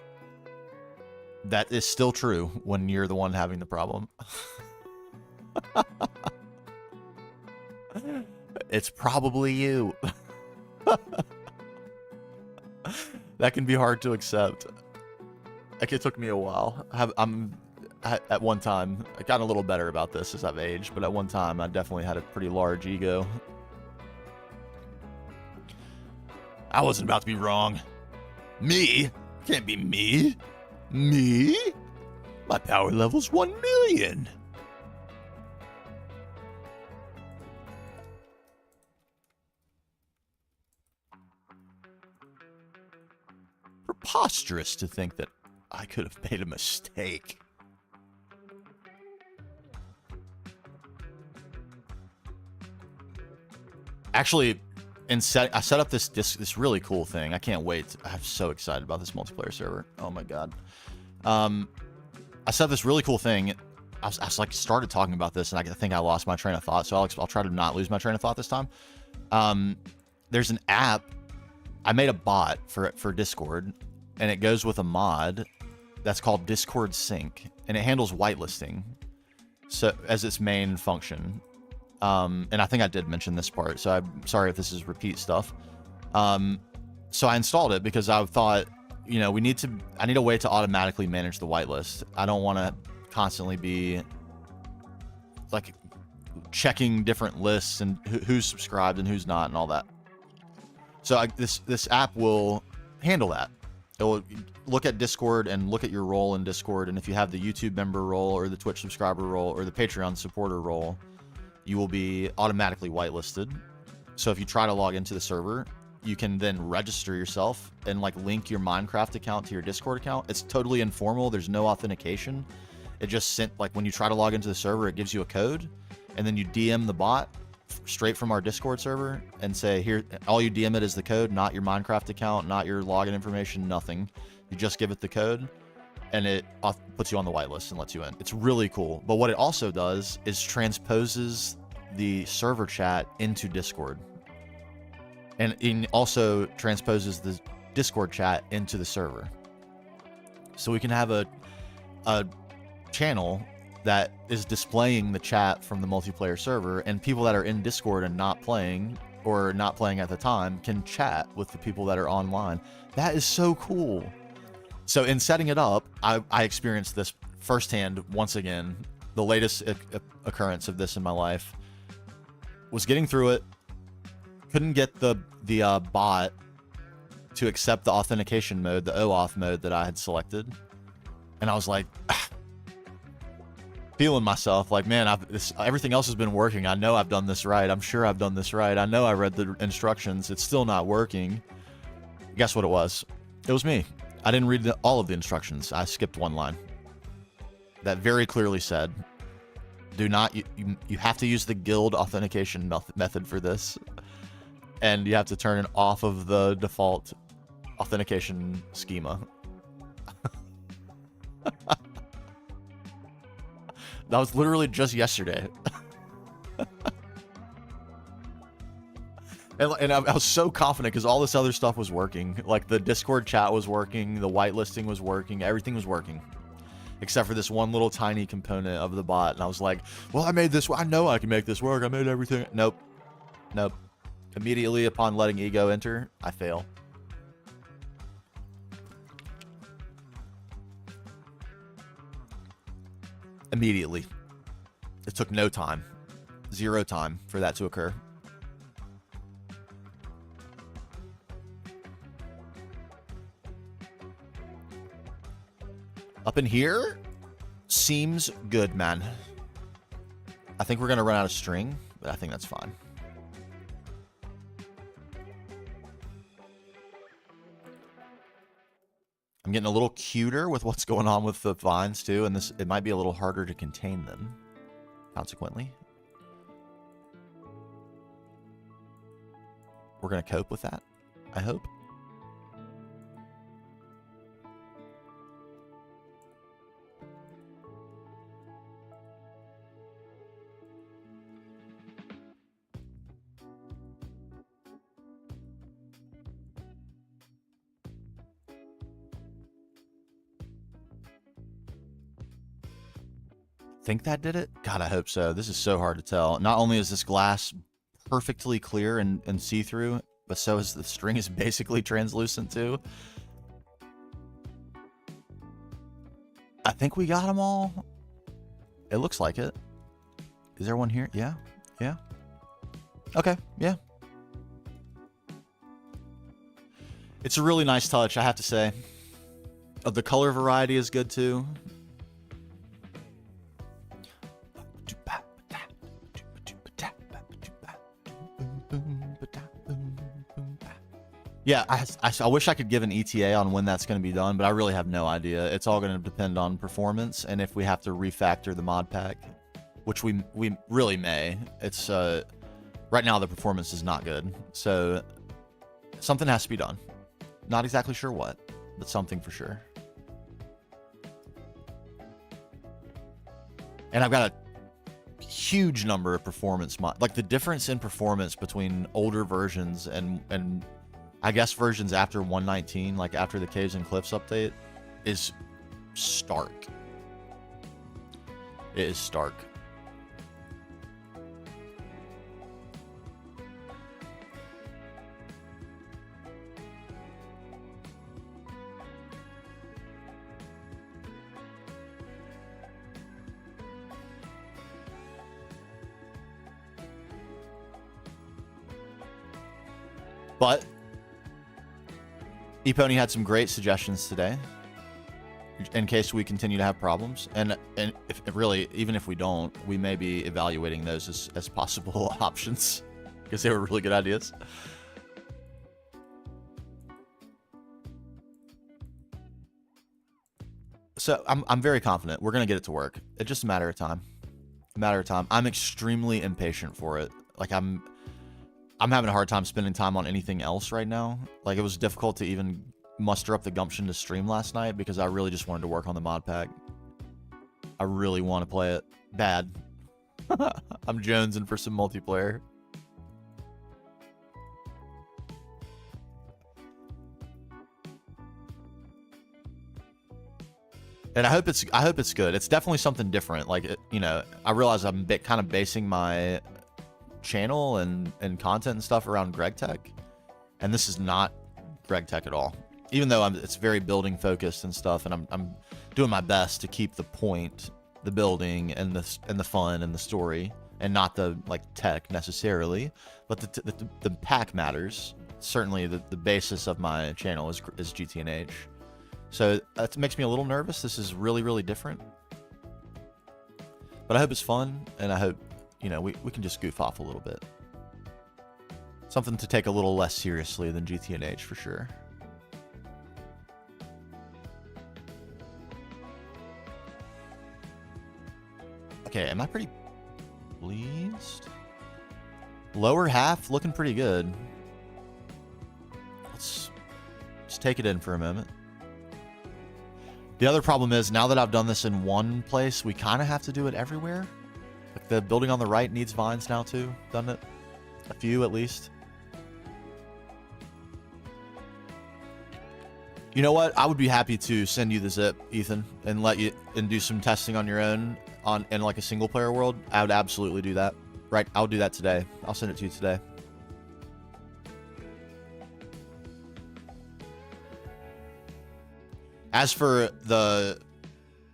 that is still true when you're the one having the problem. It's probably you. That can be hard to accept. Like, it took me a while. At one time, I got a little better about this as I've aged, but at one time, I definitely had a pretty large ego. I wasn't about to be wrong. Me? Can't be me. Me? My power level's 1 million. Preposterous to think that I could have made a mistake. Actually, I set up this really cool thing. I can't wait. I'm so excited about this multiplayer server. Oh my god. I set up this really cool thing. I was like started talking about this, and I think I lost my train of thought. So I'll try to not lose my train of thought this time. There's an app. I made a bot for Discord, and it goes with a mod that's called Discord Sync, and it handles whitelisting so as its main function. And I think I did mention this part, so I'm sorry if this is repeat stuff. So I installed it because I thought, you know, I need a way to automatically manage the whitelist. I don't want to constantly be like checking different lists and who's subscribed and who's not and all that. So this app will handle that. It will look at Discord and look at your role in Discord, and if you have the YouTube member role or the Twitch subscriber role or the Patreon supporter role, you will be automatically whitelisted. So if you try to log into the server, you can then register yourself and like link your Minecraft account to your Discord account. It's totally informal. There's no authentication. It just sent, like, when you try to log into the server, it gives you a code, and then you DM the bot straight from our Discord server and say, here, all you DM it is the code, not your Minecraft account, not your login information, nothing. You just give it the code, and it puts you on the whitelist and lets you in. It's really cool. But what it also does is transposes the server chat into Discord. And it also transposes the Discord chat into the server. So we can have a channel that is displaying the chat from the multiplayer server, and people that are in Discord and not playing, or not playing at the time, can chat with the people that are online. That is so cool. So in setting it up, I experienced this firsthand once again. The latest occurrence of this in my life was getting through it. Couldn't get the bot to accept the authentication mode, the OAuth mode that I had selected. And I was like, feeling myself like, man, everything else has been working. I know I've done this right. I'm sure I've done this right. I know I read the instructions. It's still not working. Guess what it was? It was me. I didn't read all of the instructions. I skipped one line that very clearly said, do not, you have to use the guild authentication method for this. And you have to turn it off of the default authentication schema. That was literally just yesterday. and I was so confident because all this other stuff was working. Like the Discord chat was working, the whitelisting was working, everything was working. Except for this one little tiny component of the bot. And I was like, well, I made this, I know I can make this work. I made everything. Nope. Nope. Immediately upon letting ego enter, I fail. Immediately. It took no time. 0 time for that to occur. Up in here seems good, man. I think we're going to run out of string, but I think that's fine. I'm getting a little cuter with what's going on with the vines too, and it might be a little harder to contain them, consequently. We're going to cope with that, I hope. Think that did it? God, I hope so. This is so hard to tell. Not only is this glass perfectly clear and see-through, but so is the string is basically translucent too. I think we got them all. It looks like it. Is there one here? Yeah. Yeah. Okay. Yeah. It's a really nice touch, I have to say. The color variety is good too. Yeah, I wish I could give an ETA on when that's going to be done, but I really have no idea. It's all going to depend on performance and if we have to refactor the mod pack, which we really may. It's right now the performance is not good, so something has to be done. Not exactly sure what, but something for sure. And I've got a huge number of performance mod, like the difference in performance between older versions and I guess versions after 1.19, like after the Caves and Cliffs update, is stark. It is stark. But ePony had some great suggestions today in case we continue to have problems. And if really, even if we don't, we may be evaluating those as possible options because they were really good ideas. So I'm very confident we're going to get it to work. It's just a matter of time. A matter of time. I'm extremely impatient for it. Like I'm having a hard time spending time on anything else right now. Like it was difficult to even muster up the gumption to stream last night because I really just wanted to work on the mod pack. I really want to play it bad. I'm jonesing for some multiplayer. And I hope it's good. It's definitely something different. Like, you know, I realize I'm kind of basing my channel and content and stuff around GregTech, and this is not GregTech at all. Even though it's very building focused and stuff, and I'm doing my best to keep the point, the building, and the fun and the story, and not the like tech necessarily, but the pack matters. Certainly, the basis of my channel is Gtnh. So that makes me a little nervous. This is really, really different. But I hope it's fun, and I hope, you know, we can just goof off a little bit. Something to take a little less seriously than Gtnh for sure. Okay, am I pretty pleased? Lower half looking pretty good. Let's just take it in for a moment. The other problem is, now that I've done this in one place, we kind of have to do it everywhere. Like the building on the right needs vines now too, doesn't it? A few at least. You know what? I would be happy to send you the zip, Ethan, and let you do some testing on your own in like a single player world. I would absolutely do that. Right? I'll do that today. I'll send it to you today. As for the,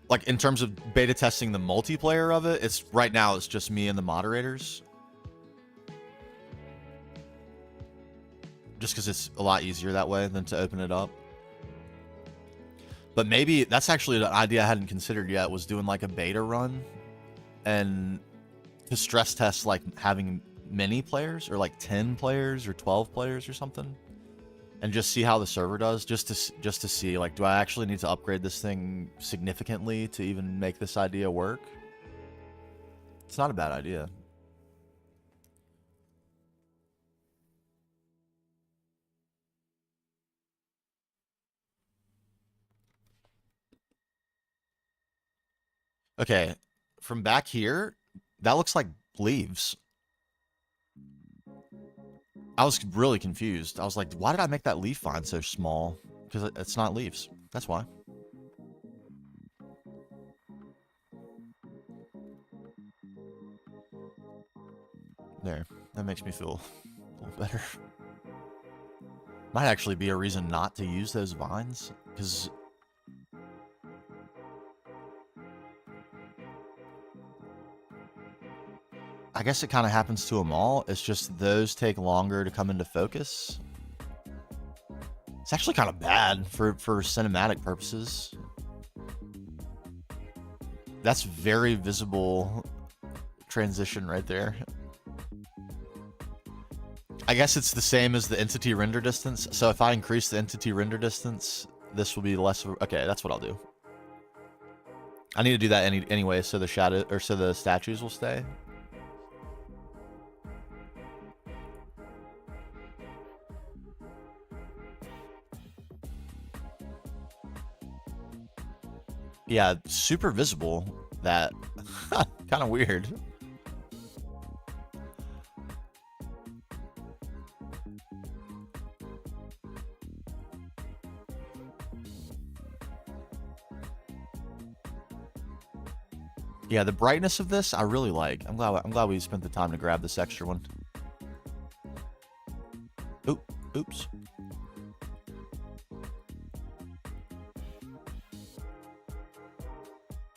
like, in terms of beta testing the multiplayer of it, it's right now it's just me and the moderators. Just because it's a lot easier that way than to open it up. But maybe that's actually an idea I hadn't considered yet, was doing like a beta run and to stress test like having many players, or like 10 players or 12 players or something. And just see how the server does, just to see, like, do I actually need to upgrade this thing significantly to even make this idea work? It's not a bad idea. Okay, from back here, that looks like leaves. I was really confused. I was like, why did I make that leaf vine so small? Because it's not leaves. That's why. There. That makes me feel a little better. Might actually be a reason not to use those vines, because I guess it kind of happens to them all. It's just those take longer to come into focus. It's actually kind of bad for cinematic purposes. That's very visible transition right there. I guess it's the same as the entity render distance. So if I increase the entity render distance, this will be less. Okay, that's what I'll do. I need to do that anyway, so the shadow, or so the statues will stay. Yeah, super visible. That kind of weird. Yeah, the brightness of this I really like. I'm glad we spent the time to grab this extra one. Oops.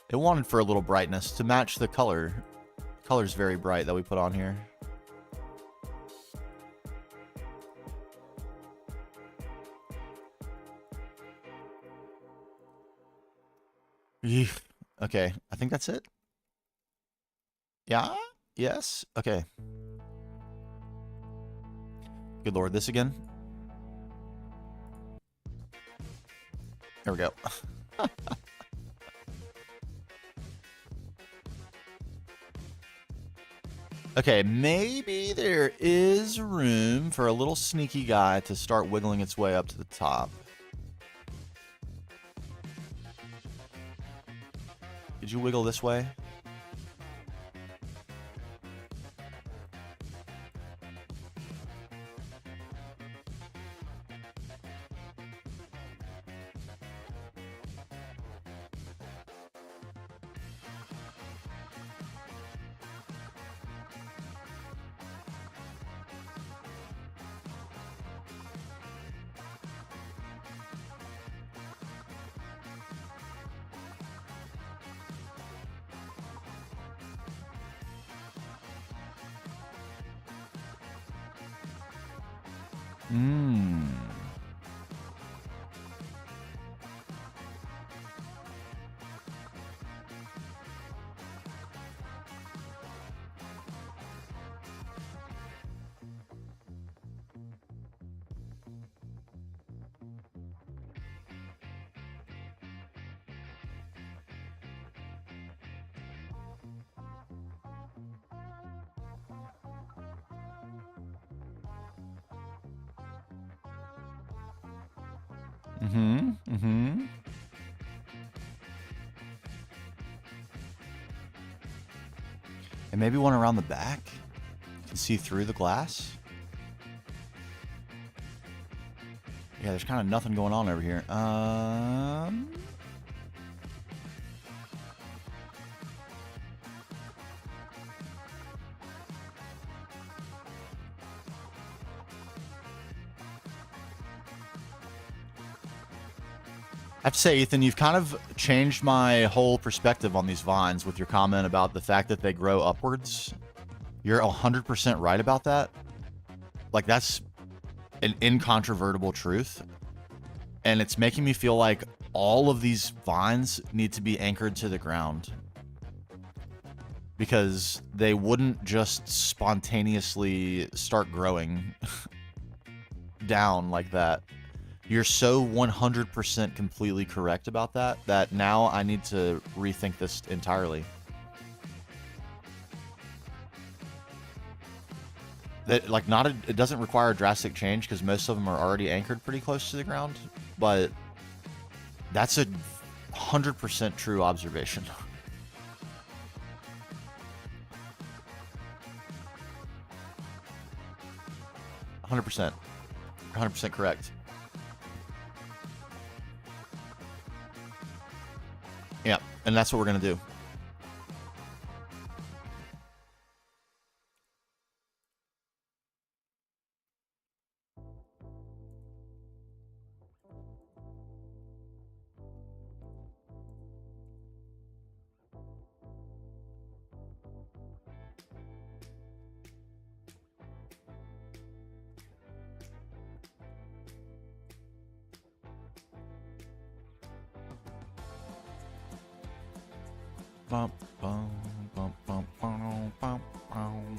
It wanted for a little brightness to match the color. The color's very bright that we put on here. Okay, I think that's it. Yeah? Yes? Okay. Good lord, this again? There we go. Okay, maybe there is room for a little sneaky guy to start wiggling its way up to the top. you wiggle this way? And maybe one around the back. You can see through the glass. Yeah, there's kind of nothing going on over here. I have to say, Ethan, you've kind of changed my whole perspective on these vines with your comment about the fact that they grow upwards. You're 100% right about that. Like, that's an incontrovertible truth. And it's making me feel like all of these vines need to be anchored to the ground. Because they wouldn't just spontaneously start growing down like that. You're so 100% completely correct about that, that now I need to rethink this entirely. That, like, it doesn't require a drastic change because most of them are already anchored pretty close to the ground, but that's a 100% true observation. %. 100% correct. Yeah, and that's what we're going to do. Bum, bum, bum, bum, bum, bum, bum.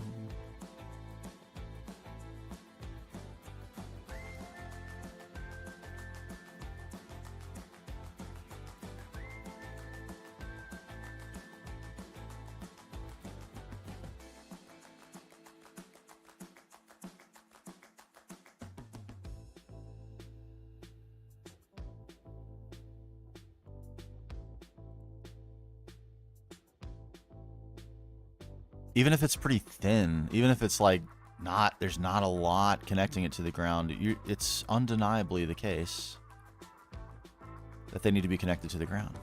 Even if it's pretty thin, even if it's like there's not a lot connecting it to the ground, it's undeniably the case that they need to be connected to the ground.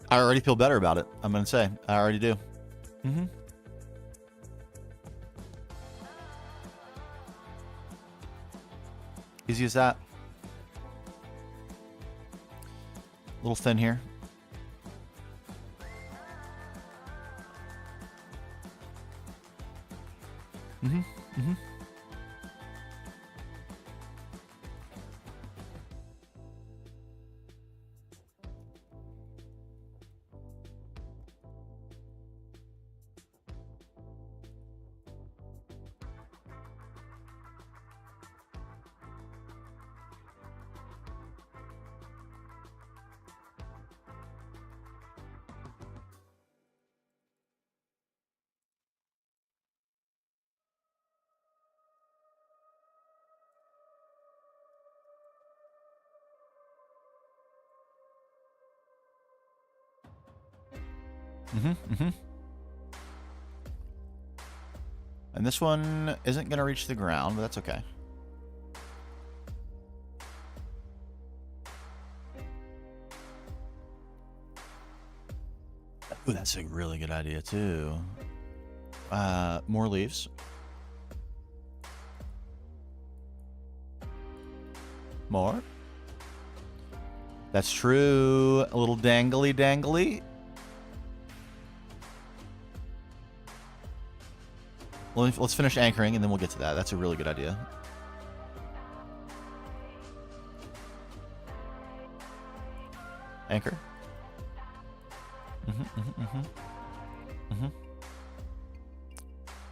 I already feel better about it. I'm going to say. I already do. Easy as that. A little thin here. And this one isn't going to reach the ground, but that's okay. Ooh, that's a really good idea, too. More leaves. More. That's true. A little dangly dangly. Let's finish anchoring and then we'll get to that. That's a really good idea. Anchor.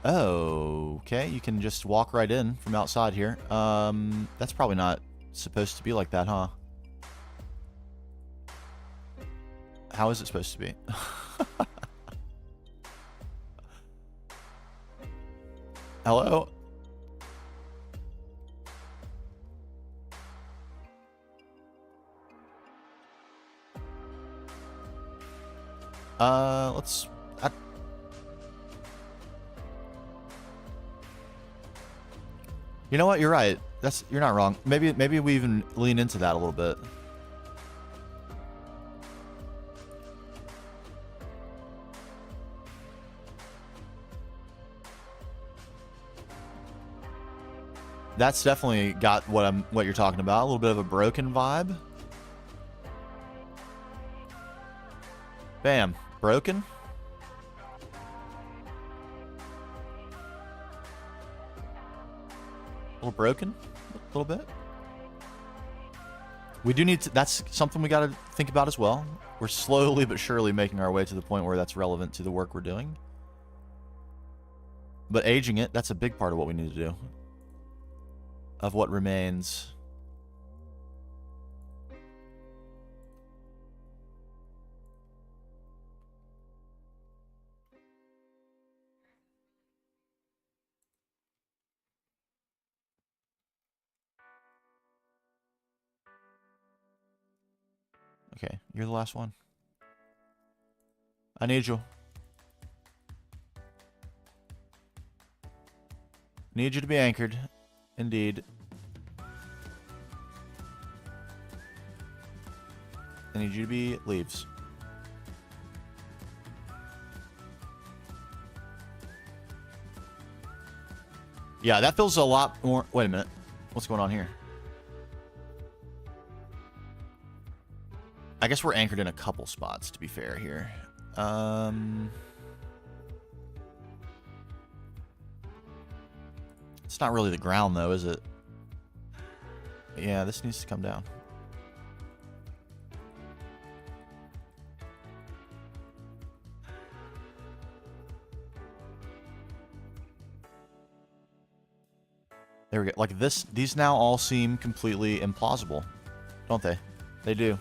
Oh, okay. You can just walk right in from outside here. That's probably not supposed to be like that, huh? How is it supposed to be? Hello? Let's... You know what? You're right. You're not wrong. Maybe we even lean into that a little bit. That's definitely got what you're talking about. A little bit of a broken vibe. Bam. Broken. A little broken. A little bit. We do need to... That's something we got to think about as well. We're slowly but surely making our way to the point where that's relevant to the work we're doing. But aging it, that's a big part of what we need to do. Of what remains. Okay, you're the last one. I need you. Need you to be anchored. Indeed. I need you to be leaves. Yeah, that feels a lot more... Wait a minute. What's going on here? I guess we're anchored in a couple spots, to be fair here. It's not really the ground, though, is it? Yeah, this needs to come down. There we go. Like this, these now all seem completely implausible, don't they? They do.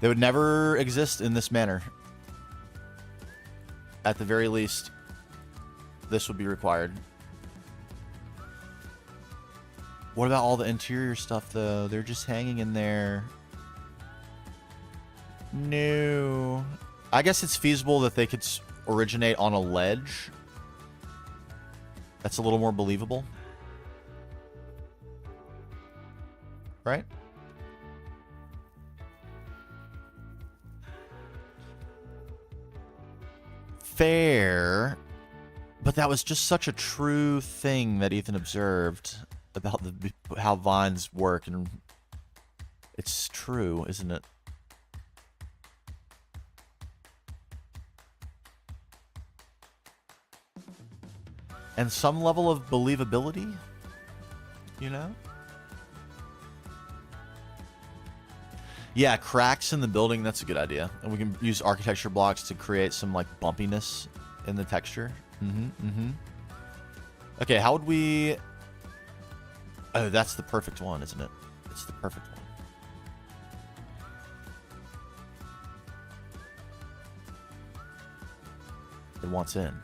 They would never exist in this manner. At the very least, this would be required. What about all the interior stuff, though? They're just hanging in there. No. I guess it's feasible that they could originate on a ledge. That's a little more believable. Right? Fair. But that was just such a true thing that Ethan observed about how vines work, and it's true, isn't it? And some level of believability, you know? Yeah, cracks in the building, that's a good idea. And we can use architecture blocks to create some, like, bumpiness in the texture. Okay, how would we... Oh, that's the perfect one, isn't it? It's the perfect one. It wants in.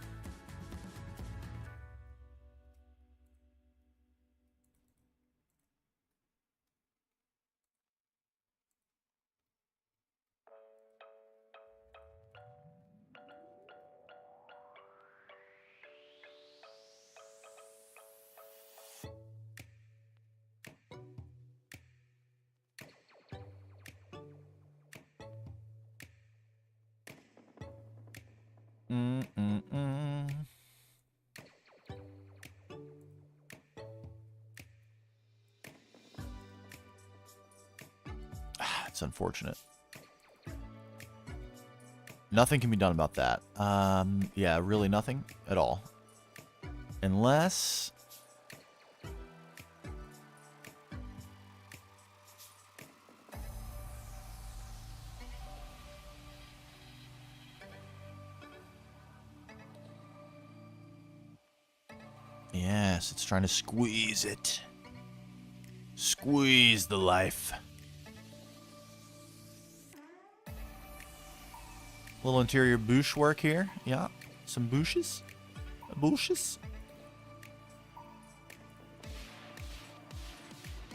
It's unfortunate. Nothing can be done about that. Yeah, really nothing at all. Unless... Yes, it's trying to squeeze it. Squeeze the life. Little interior boosh work here. Yeah, some bushes. Bushes.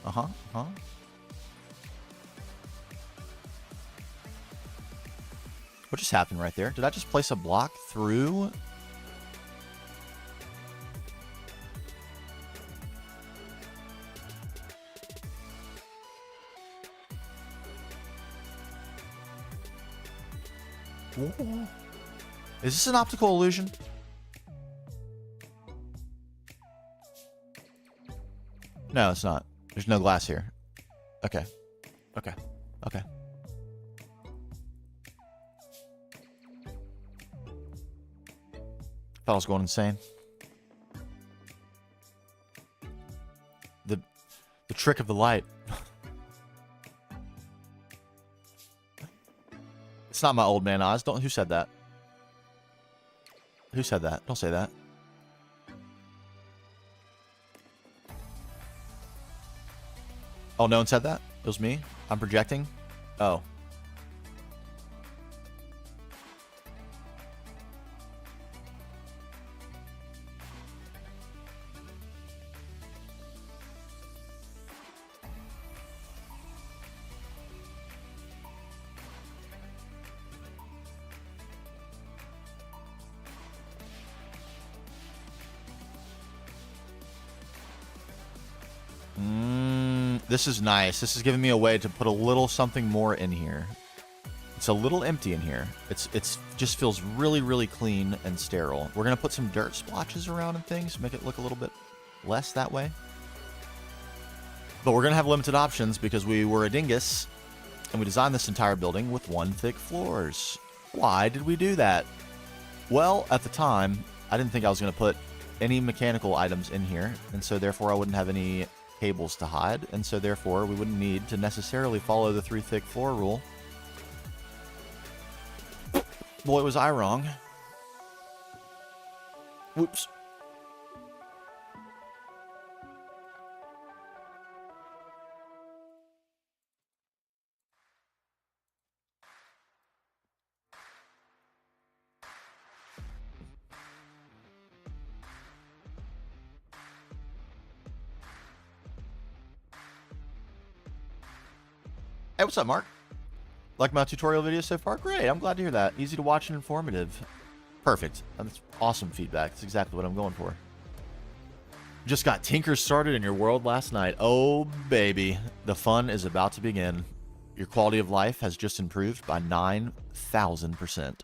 Uh-huh, uh-huh. What just happened right there? Did I just place a block through? Whoa. Is this an optical illusion? No, it's not. There's no glass here. Okay. Okay. Okay. Thought I was going insane. The trick of the light. It's not my old man Oz. Who said that? Who said that? Don't say that. Oh, no one said that? It was me? I'm projecting? Oh. This is nice. This is giving me a way to put a little something more in here. It's a little empty in here. It's just feels really, really clean and sterile. We're going to put some dirt splotches around and things, make it look a little bit less that way. But we're going to have limited options because we were a dingus and we designed this entire building with one thick floors. Why did we do that? Well, at the time, I didn't think I was going to put any mechanical items in here, and so therefore I wouldn't have any cables to hide, and so therefore we wouldn't need to necessarily follow the 3 thick floor rule. Boy, was I wrong. Whoops. Hey, what's up, Mark? Like my tutorial video so far? Great, I'm glad to hear that. Easy to watch and informative. Perfect. That's awesome feedback. That's exactly what I'm going for. Just got Tinker started in your world last night. Oh, baby. The fun is about to begin. Your quality of life has just improved by 9,000%.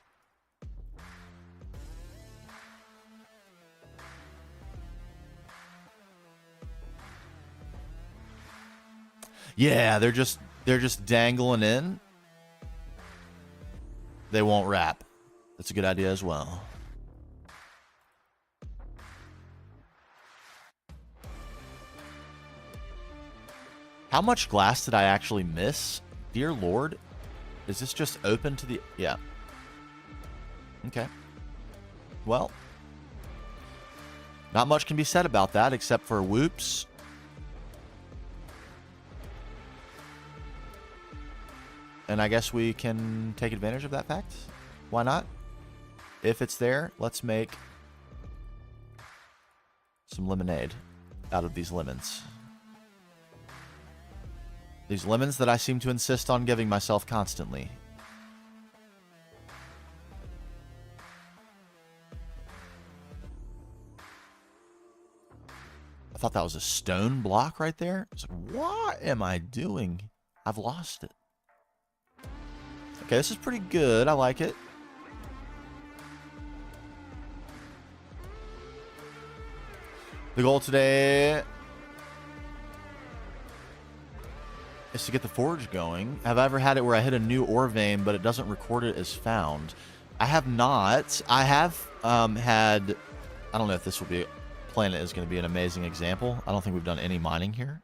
Yeah, they're just dangling in. They won't wrap. That's a good idea as well. How much glass did I actually miss? Dear Lord. Is this just open to the... Yeah. Okay. Well. Not much can be said about that except for whoops. And I guess we can take advantage of that fact. Why not? If it's there, let's make some lemonade out of these lemons. These lemons that I seem to insist on giving myself constantly. I thought that was a stone block right there. I was like, what am I doing? I've lost it. Okay, this is pretty good. I like it. The goal today is to get the forge going. Have I ever had it where I hit a new ore vein, but it doesn't record it as found? I have not. I have had... I don't know if this will be... Planet is going to be an amazing example. I don't think we've done any mining here.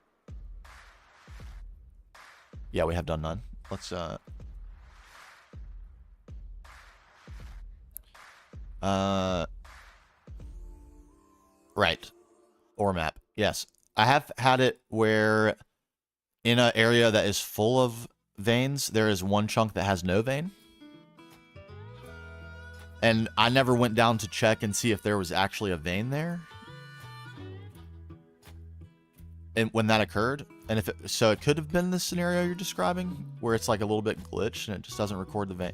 Yeah, we have done none. Let's... Right. Ore map. Yes. I have had it where in an area that is full of veins, there is one chunk that has no vein. And I never went down to check and see if there was actually a vein there. And when that occurred, and if it, so it could have been the scenario you're describing, where it's like a little bit glitched and it just doesn't record the vein.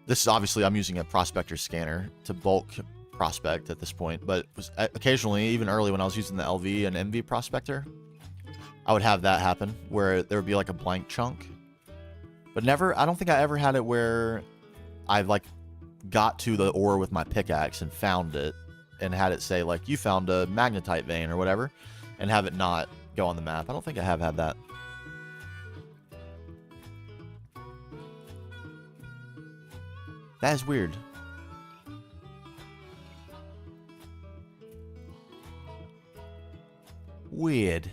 This is obviously, I'm using a prospector scanner to bulk prospect at this point, but was occasionally, even early when I was using the LV and MV prospector, I would have that happen where there would be like a blank chunk. But never, I don't think I ever had it where I like got to the ore with my pickaxe and found it and had it say like, you found a magnetite vein or whatever, and have it not go on the map. I don't think I have had that. That is weird. Weird.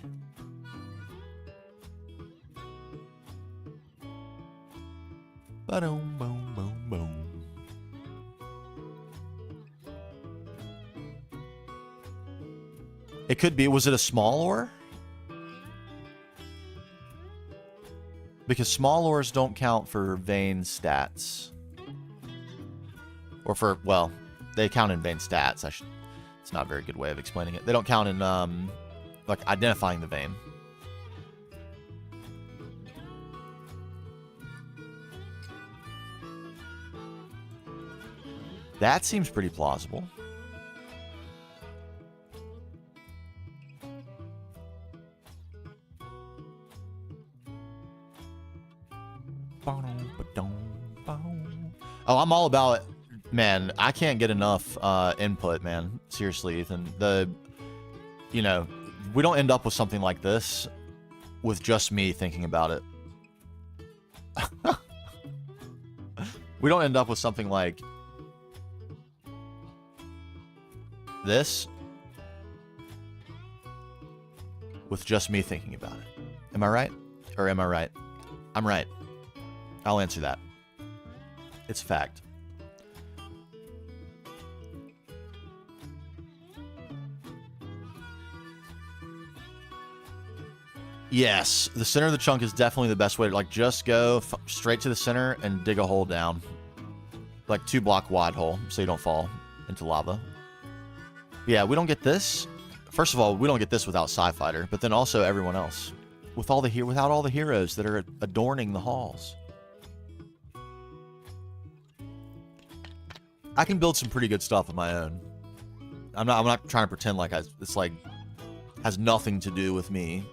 Ba-dum, boom, boom, boom. It could be. Was it a small ore? Because small ores don't count for vein stats. Or for, well, they count in vein stats. It's not a very good way of explaining it. They don't count in, like, identifying the vein. That seems pretty plausible. Oh, I'm all about it. Man, I can't get enough input, man. Seriously, Ethan. You know, we don't end up with something like this with just me thinking about it. We don't end up with something like this with just me thinking about it. Am I right? Or am I right? I'm right. I'll answer that. It's a fact. Yes, the center of the chunk is definitely the best way to, like, just go straight to the center and dig a hole down. Like 2-block wide hole, so you don't fall into lava. Yeah, we don't get this. First of all, we don't get this without Sci-Fighter, but then also everyone else. Without all the heroes that are adorning the halls. I can build some pretty good stuff of my own. I'm not trying to pretend like it's like has nothing to do with me.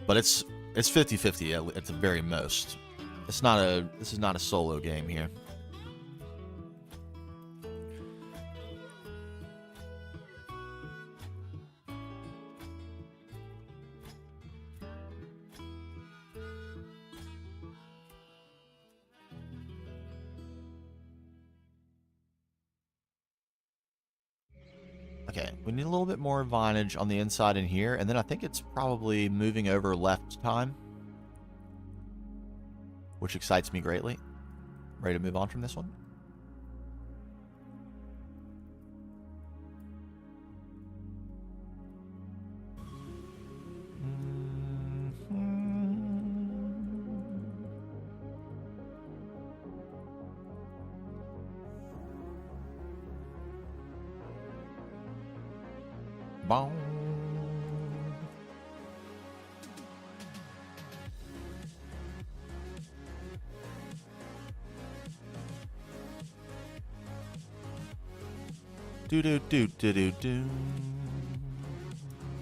But it's 50-50 at the very most. This is not a solo game here. Okay, we need a little bit more vinage on the inside in here, and then I think it's probably moving over left time, which excites me greatly. Ready to move on from this one? Boom. Do do do do do do.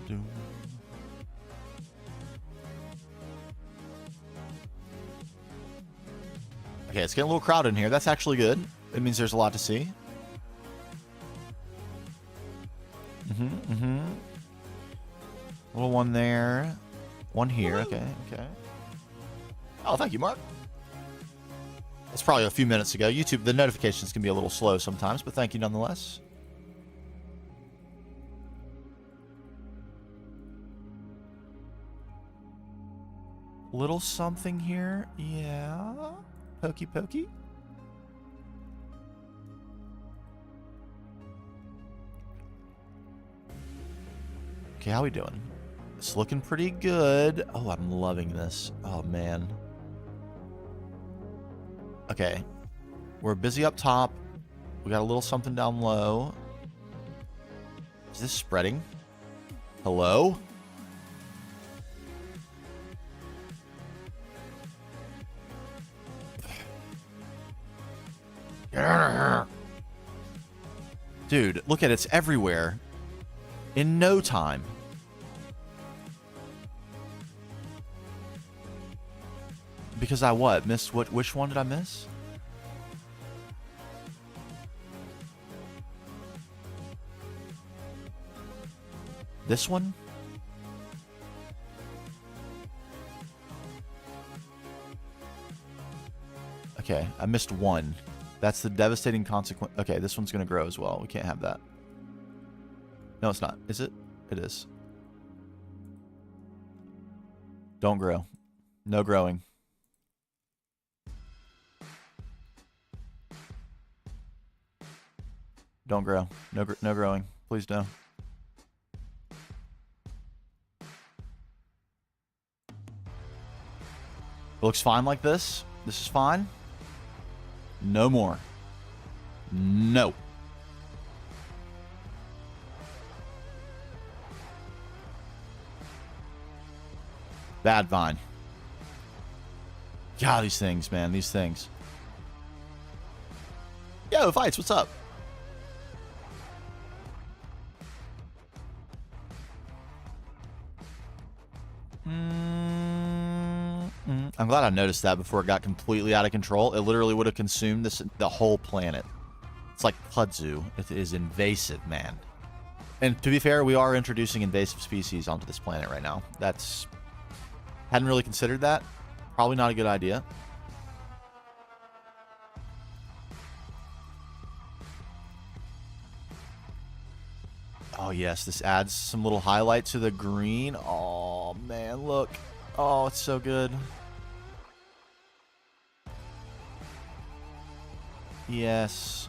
Do. Okay, it's getting a little crowded in here. That's actually good. It means there's a lot to see. Little one there. One here. Okay, okay. Oh, thank you, Mark. That's probably a few minutes ago. YouTube, the notifications can be a little slow sometimes, but thank you nonetheless. Little something here. Yeah. Pokey pokey. Okay, how we doing? It's looking pretty good. Oh, I'm loving this. Oh, man. Okay. We're busy up top. We got a little something down low. Is this spreading? Hello? Get out of here. Dude, look at it. It's everywhere. In no time. Because I what? Missed what? Which one did I miss? This one? Okay, I missed one. That's the devastating consequence. Okay, this one's going to grow as well. We can't have that. No, it's not. Is it? It is. Don't grow. No growing. Don't grow. No, no growing. Please no. It looks fine like this. This is fine. No more. No. Bad vine. God, these things, man. These things. Yo, Fights, what's up? I'm glad I noticed that before it got completely out of control. It literally would have consumed the whole planet. It's like kudzu. It is invasive, man. And to be fair, we are introducing invasive species onto this planet right now. That's... Hadn't really considered that. Probably not a good idea. Oh, yes. This adds some little highlight to the green. Oh, man. Look. Oh, it's so good. Yes.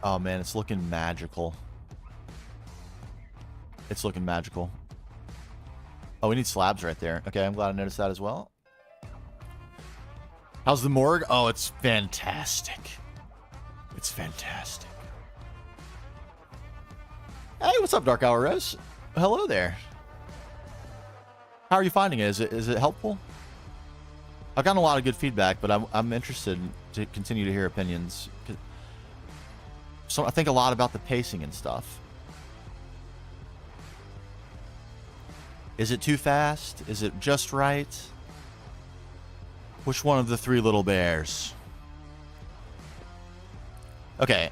Oh, man. It's looking magical. It's looking magical. Oh, we need slabs right there. Okay, I'm glad I noticed that as well. How's the morgue? Oh, it's fantastic. It's fantastic. Hey, what's up, Dark Hour Rose? Hello there. How are you finding it? Is it helpful? I've gotten a lot of good feedback, but I'm interested to continue to hear opinions. So I think a lot about the pacing and stuff. Is it too fast? Is it just right? Which one of the three little bears? Okay.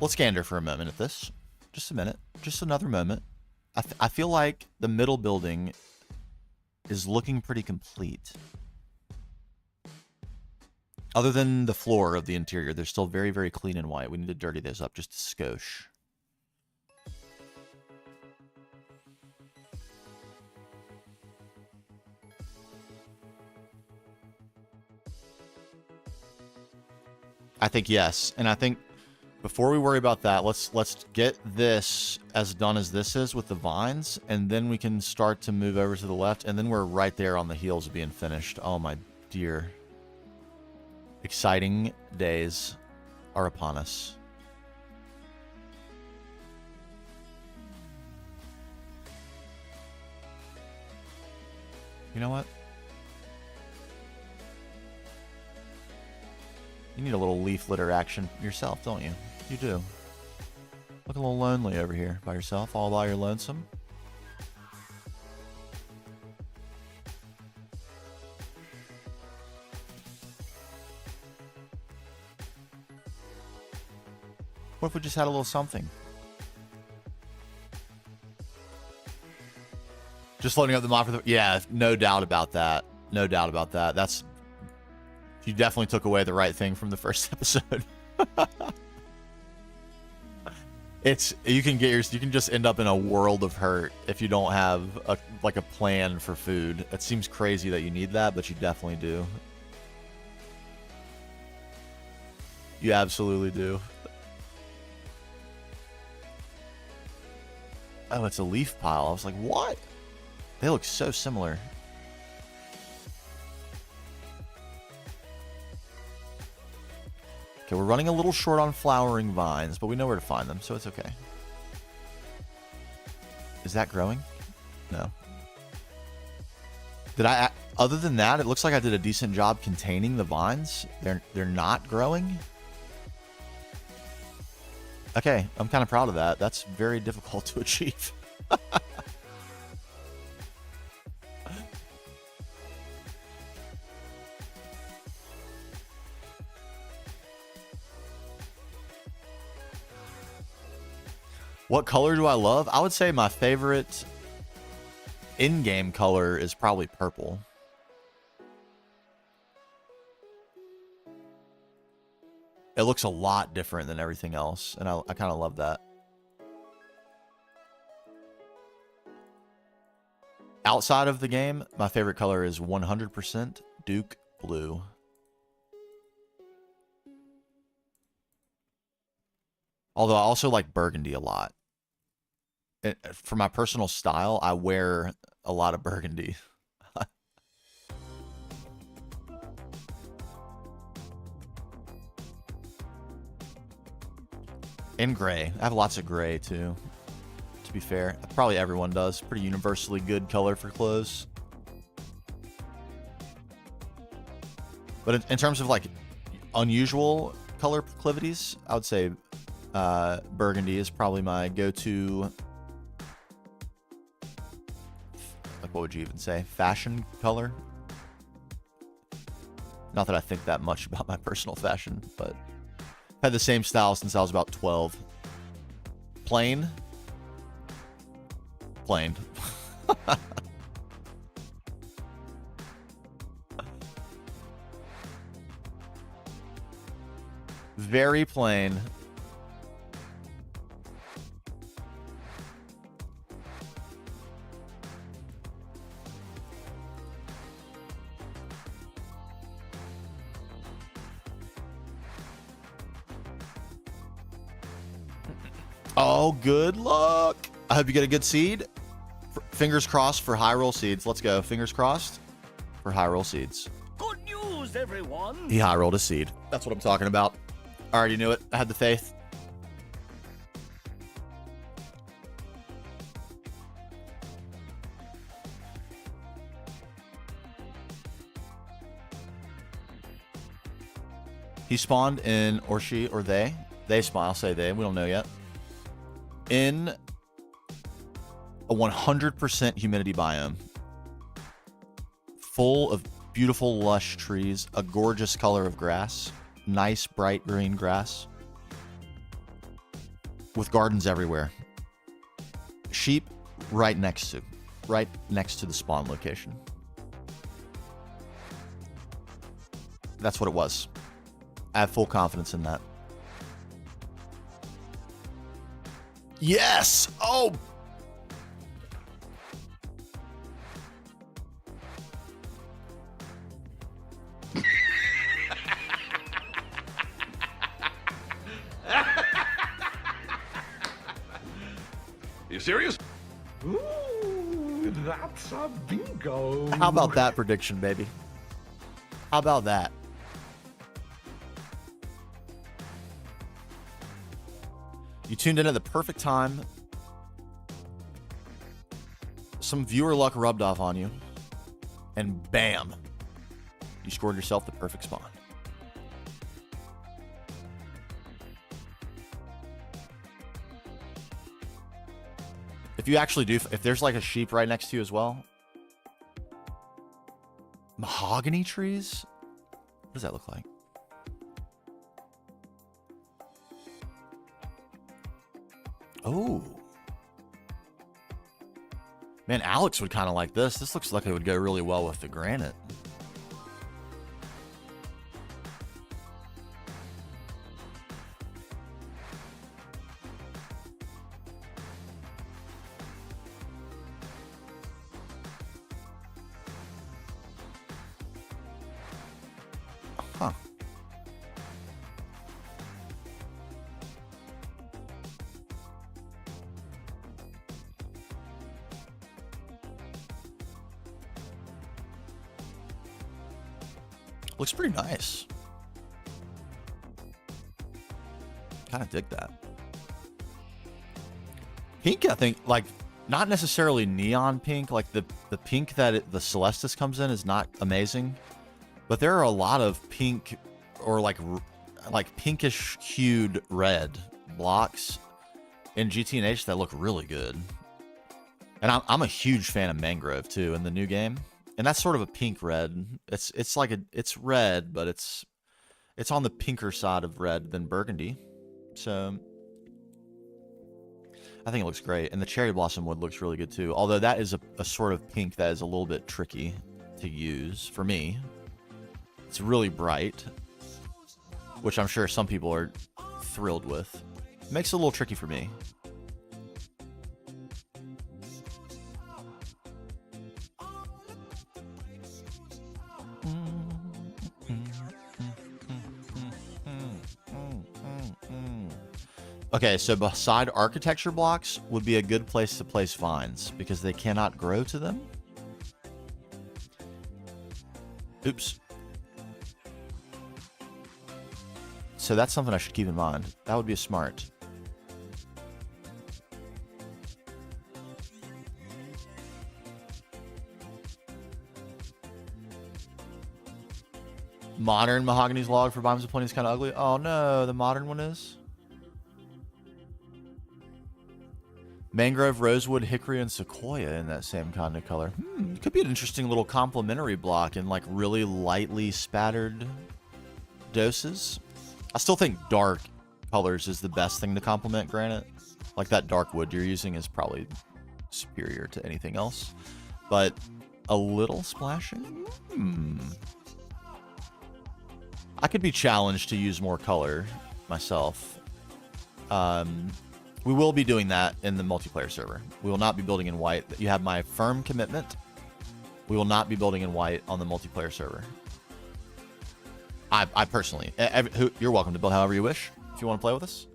Let's gander for a moment at this. Just a minute. Just another moment. I feel like the middle building is looking pretty complete. Other than the floor of the interior, they're still very, very clean and white. We need to dirty those up just a skosh. I think yes. And I think before we worry about that, let's get this as done as this is with the vines, and then we can start to move over to the left, and then we're right there on the heels of being finished. Oh my dear. Exciting days are upon us. You know what? You need a little leaf litter action yourself, don't you? You do. Look a little lonely over here by yourself, all by your lonesome. What if we just had a little something? Just loading up the mod for the... Yeah, no doubt about that. No doubt about that. That's... You definitely took away the right thing from the first episode. You can just end up in a world of hurt if you don't have a plan for food. It seems crazy that you need that, but you definitely do. You absolutely do. Oh, it's a leaf pile. I was like, what? They look so similar. Okay, we're running a little short on flowering vines, but we know where to find them, so it's okay. Is that growing? No. Other than that, it looks like I did a decent job containing the vines. They're not growing. Okay, I'm kind of proud of that. That's very difficult to achieve. What color do I love? I would say my favorite in-game color is probably purple. It looks a lot different than everything else, and I kind of love that. Outside of the game, my favorite color is 100% Duke Blue. Although I also like burgundy a lot. For my personal style, I wear a lot of burgundy. And gray. I have lots of gray too, to be fair. Probably everyone does. Pretty universally good color for clothes. But in terms of like unusual color proclivities, I would say burgundy is probably my go-to. Like, what would you even say? Fashion color? Not that I think that much about my personal fashion, but I've had the same style since I was about 12. Plain? Plain. Very plain. Oh, good luck. I hope you get a good seed. Fingers crossed for high roll seeds. Let's go. Fingers crossed for high roll seeds. Good news, everyone. He high rolled a seed. That's what I'm talking about. I already knew it. I had the faith. He spawned in, or she, or they. They spawn. I'll say they. We don't know yet. In a 100% humidity biome, full of beautiful lush trees, a gorgeous color of grass, nice bright green grass, with gardens everywhere. Sheep right next to the spawn location. That's what it was. I have full confidence in that. Yes! Oh! You serious? Ooh, that's a bingo. How about that prediction, baby? How about that? You tuned in at the perfect time. Some viewer luck rubbed off on you. And bam, you scored yourself the perfect spawn. If you actually do, if there's like a sheep right next to you as well. Mahogany trees? What does that look like? Oh. Man, Alex would kind of like this. This looks like it would go really well with the granite. Huh. Looks pretty nice. Kind of dig that. Pink, I think, like, not necessarily neon pink. Like, the pink that the Celestis comes in is not amazing. But there are a lot of pink or, like pinkish hued red blocks in GTNH that look really good. And I'm a huge fan of Mangrove, too, in the new game. And that's sort of a pink red. It's like it's red, but it's on the pinker side of red than burgundy. So I think it looks great. And the cherry blossom wood looks really good too. Although that is a sort of pink that is a little bit tricky to use for me. It's really bright, which I'm sure some people are thrilled with. It makes it a little tricky for me. Okay, so beside architecture blocks would be a good place to place vines because they cannot grow to them. Oops. So that's something I should keep in mind. That would be smart. Modern mahogany's log for biomes of plenty is kind of ugly. Oh no, the modern one is. Mangrove, rosewood, hickory, and sequoia in that same kind of color. Could be an interesting little complementary block in like really lightly spattered doses. I still think dark colors is the best thing to complement granite. Like that dark wood you're using is probably superior to anything else. But a little splashing? I could be challenged to use more color myself. We will be doing that in the multiplayer server. We will not be building in white. You have my firm commitment. We will not be building in white on the multiplayer server. I personally, you're welcome to build however you wish if you want to play with us.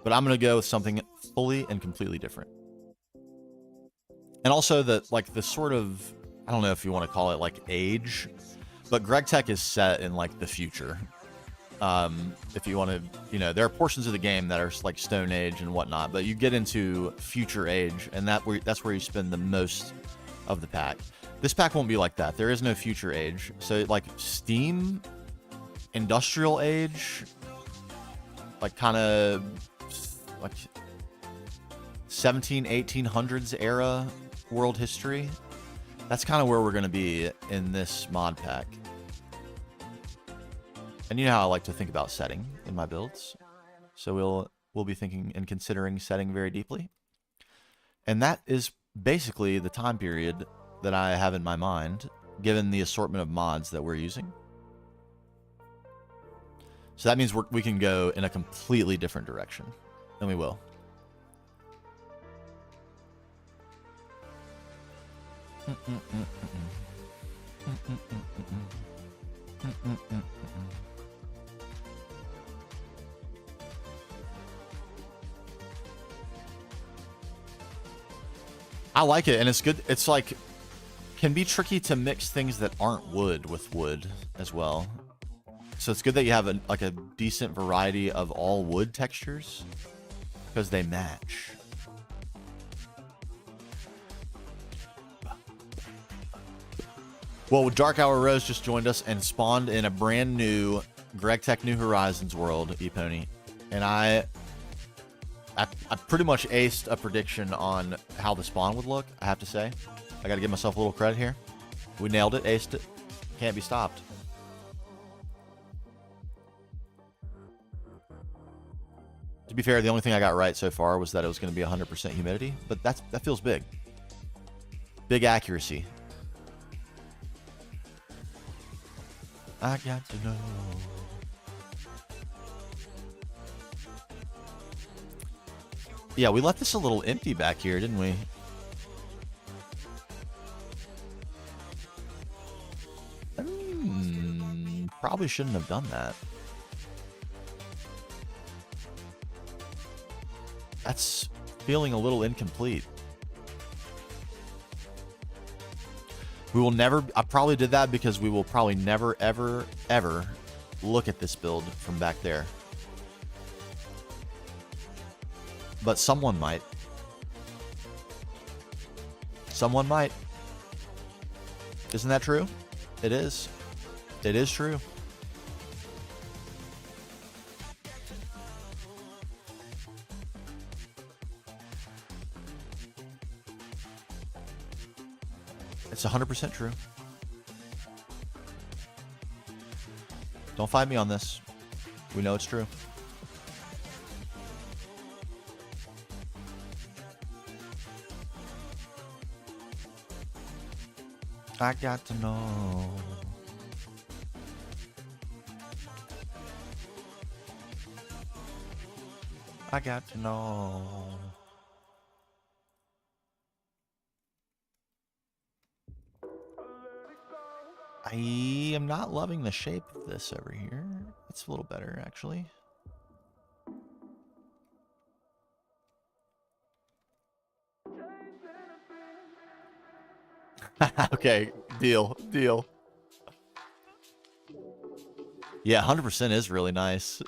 But I'm going to go with something fully and completely different. And also the sort of, I don't know if you want to call it like age, but GregTech is set in like the future. If you want to, there are portions of the game that are like Stone Age and whatnot, but you get into future age, and that's where you spend the most of the pack. This pack won't be like that. There is no future age. So like Steam, industrial age, like kind of like 1800s era world history. That's kind of where we're going to be in this mod pack. And you know how I like to think about setting in my builds. So we'll be thinking and considering setting very deeply. And that is basically the time period that I have in my mind, given the assortment of mods that we're using. So that means we can go in a completely different direction. And we will. I like it, and it's good. It's like, can be tricky to mix things that aren't wood with wood as well. So it's good that you have a decent variety of all wood textures because they match. Well, Dark Hour Rose just joined us and spawned in a brand new GregTech New Horizons world, Epony. And I pretty much aced a prediction on how the spawn would look, I have to say. I got to give myself a little credit here. We nailed it, aced it. Can't be stopped. To be fair, the only thing I got right so far was that it was going to be 100% humidity, but that feels big. Big accuracy. I got to know. Yeah, we left this a little empty back here, didn't we? Probably shouldn't have done that. That's feeling a little incomplete. We will never... I probably did that because we will probably never, ever, ever look at this build from back there. But someone might. Someone might. Isn't that true? It is. It is true. It's 100% true. Don't fight me on this. We know it's true. I got to know. I got to know. I am not loving the shape of this over here. It's a little better, actually. Okay, deal. Yeah, 100% is really nice.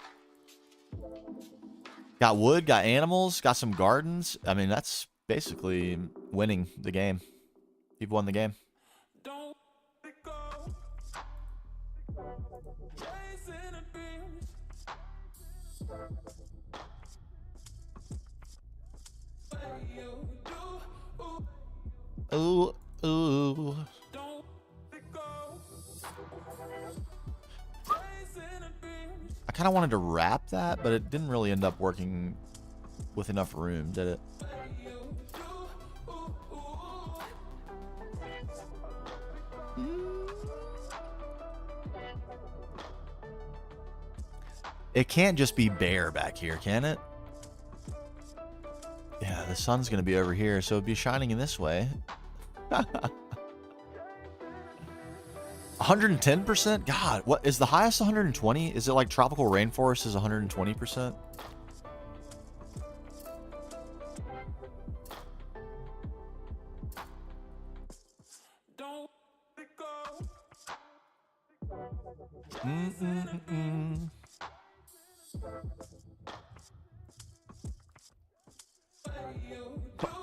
Got wood, got animals, got some gardens. I mean, that's basically winning the game. You've won the game. Ooh, ooh. I kind of wanted to wrap that, but it didn't really end up working with enough room, did it? It can't just be bare back here, can it? Yeah, the sun's going to be over here, so it'd be shining in this way. 110%? God, what is the highest 120? Is it like tropical rainforest is 120%?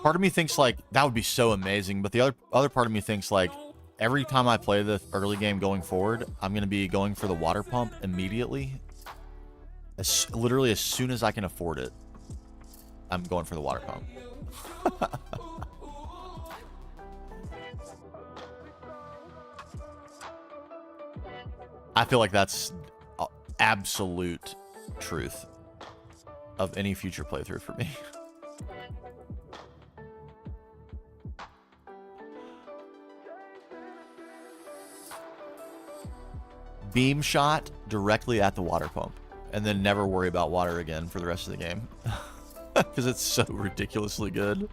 Part of me thinks like that would be so amazing, but the other part of me thinks like every time I play the early game going forward, I'm going to be going for the water pump immediately. Literally as soon as I can afford it, I'm going for the water pump. I feel like that's absolute truth of any future playthrough for me. Beam shot directly at the water pump and then never worry about water again for the rest of the game because it's so ridiculously good.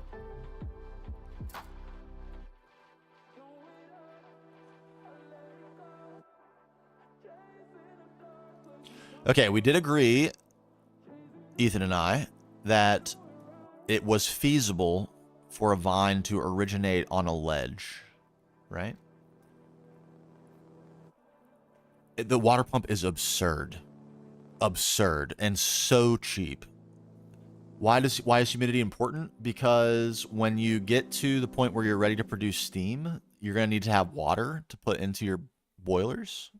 Okay, we did agree, Ethan and I, that it was feasible for a vine to originate on a ledge, right? The water pump is absurd. Absurd and so cheap. Why is humidity important? Because when you get to the point where you're ready to produce steam, you're going to need to have water to put into your boilers.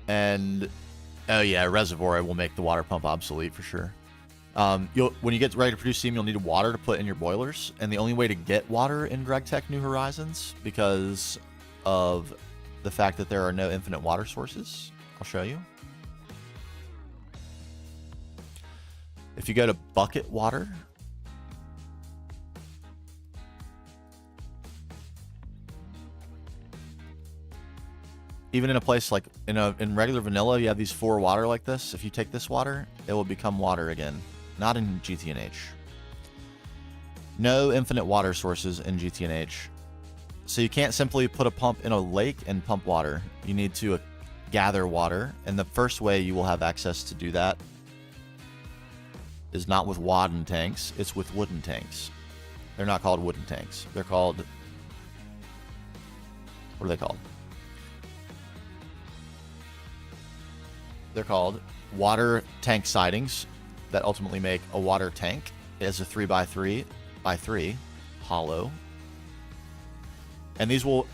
And oh yeah, a reservoir will make the water pump obsolete for sure. When you get ready to produce steam, you'll need water to put in your boilers. And the only way to get water in GregTech New Horizons, because of the fact that there are no infinite water sources, I'll show you. If you go to bucket water, even in a place like in regular vanilla, you have these 4 water like this. If you take this water, it will become water again. Not in Gtnh. No infinite water sources in Gtnh. So you can't simply put a pump in a lake and pump water. You need to gather water, and the first way you will have access to do that is not with wooden tanks, it's with wooden tanks. They're not called wooden tanks. They're called... What are they called? They're called water tank sidings that ultimately make a water tank. It is a 3x3x3 hollow. And these will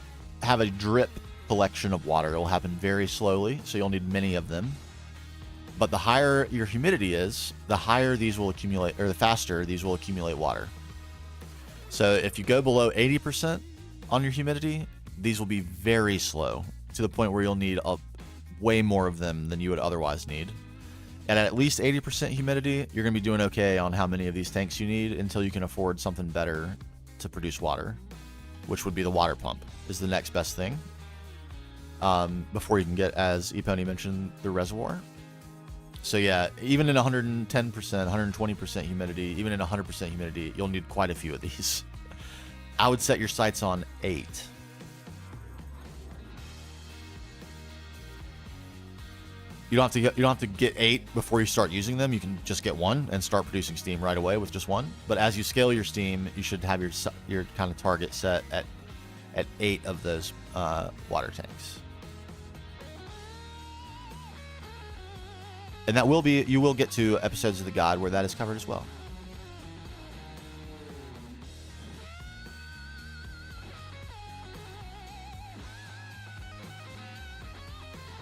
have a drip collection of water. It will happen very slowly, so you'll need many of them. But the higher your humidity is, the higher these will accumulate, or the faster these will accumulate water. So if you go below 80% on your humidity, these will be very slow to the point where you'll need way more of them than you would otherwise need. And at least 80% humidity, you're going to be doing okay on how many of these tanks you need until you can afford something better to produce water, which would be the water pump, is the next best thing. Before you can get, as Epony mentioned, the reservoir. So yeah, even in 110%, 120% humidity, even in 100% humidity, you'll need quite a few of these. I would set your sights on 8. You don't have to get 8 before you start using them. You can just get 1 and start producing steam right away with just 1. But as you scale your steam, you should have your kind of target set at 8 of those water tanks. And that will be, you will get to episodes of the guide where that is covered as well.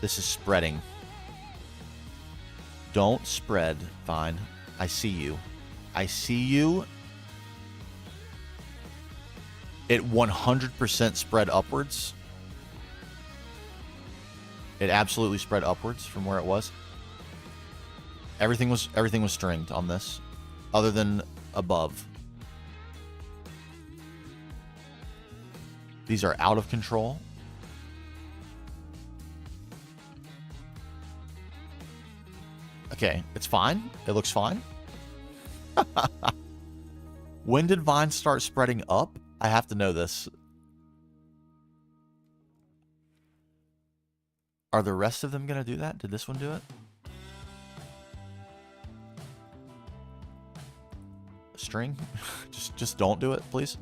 This is spreading. Don't spread, Vine. I see you. I see you. It 100% spread upwards. It absolutely spread upwards from where it was. Everything was stringed on this, other than above. These are out of control. Okay, it's fine. It looks fine. When did Vine start spreading up? I have to know this. Are the rest of them going to do that? Did this one do it? String? just don't do it, please.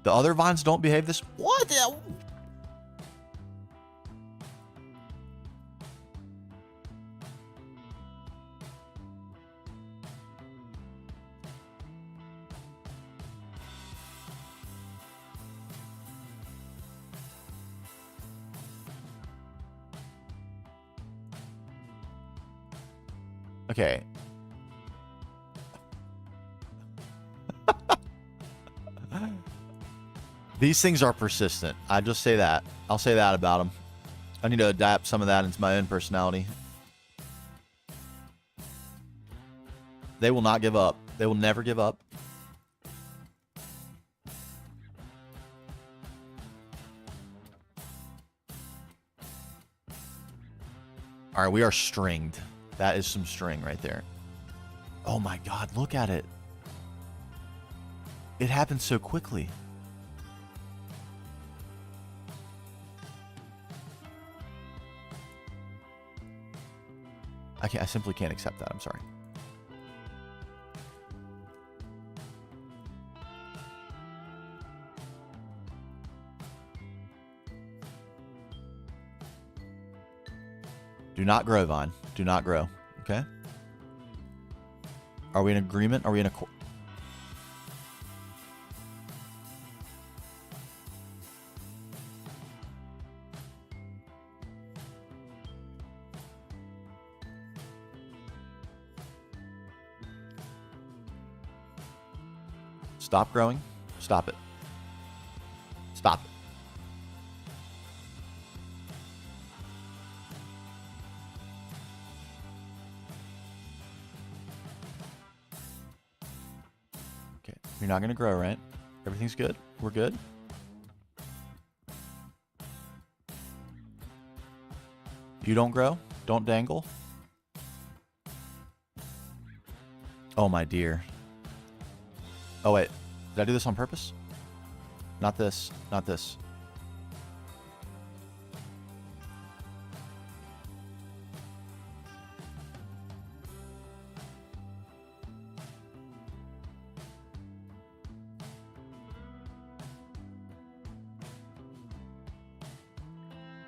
The other vines don't behave this... What the... Okay. These things are persistent. I just say that. I'll say that about them. I need to adapt some of that into my own personality. They will not give up. They will never give up. All right, we are stringed. That is some string right there. Oh my God, look at it. It happened so quickly. I simply can't accept that. I'm sorry. Do not grow, Vine. Do not grow. Okay? Are we in agreement? Are we in a... Stop growing. Stop it. Stop it. You're not going to grow, right? Everything's good? We're good? You don't grow? Don't dangle? Oh, my dear. Oh, wait. Did I do this on purpose? Not this. Not this.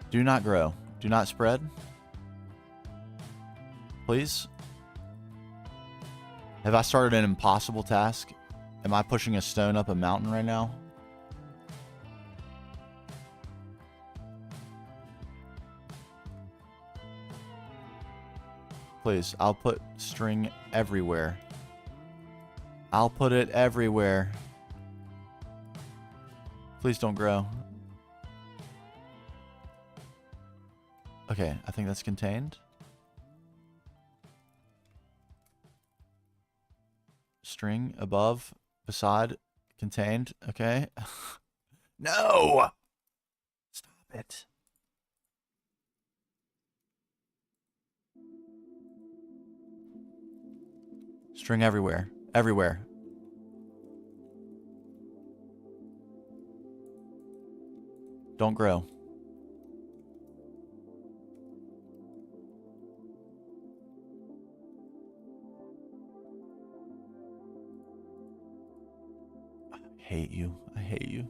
Do not grow. Do not spread. Please. Have I started an impossible task? Am I pushing a stone up a mountain right now? Please, I'll put string everywhere. I'll put it everywhere. Please don't grow. Okay, I think that's contained. String above, beside, contained. Okay. No! Stop it. String everywhere. Everywhere. Don't grow. I hate you. I hate you.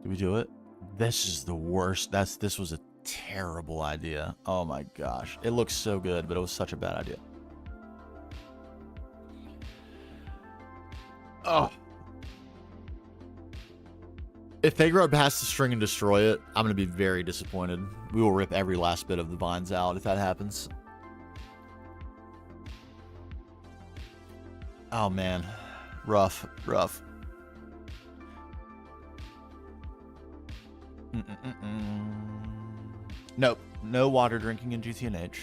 Did we do it? This is the worst. This was a terrible idea. Oh my gosh. It looks so good, but it was such a bad idea. Oh. If they grow past the string and destroy it, I'm going to be very disappointed. We will rip every last bit of the vines out if that happens. Oh man. Rough. Rough. Nope. No water drinking in Gtnh.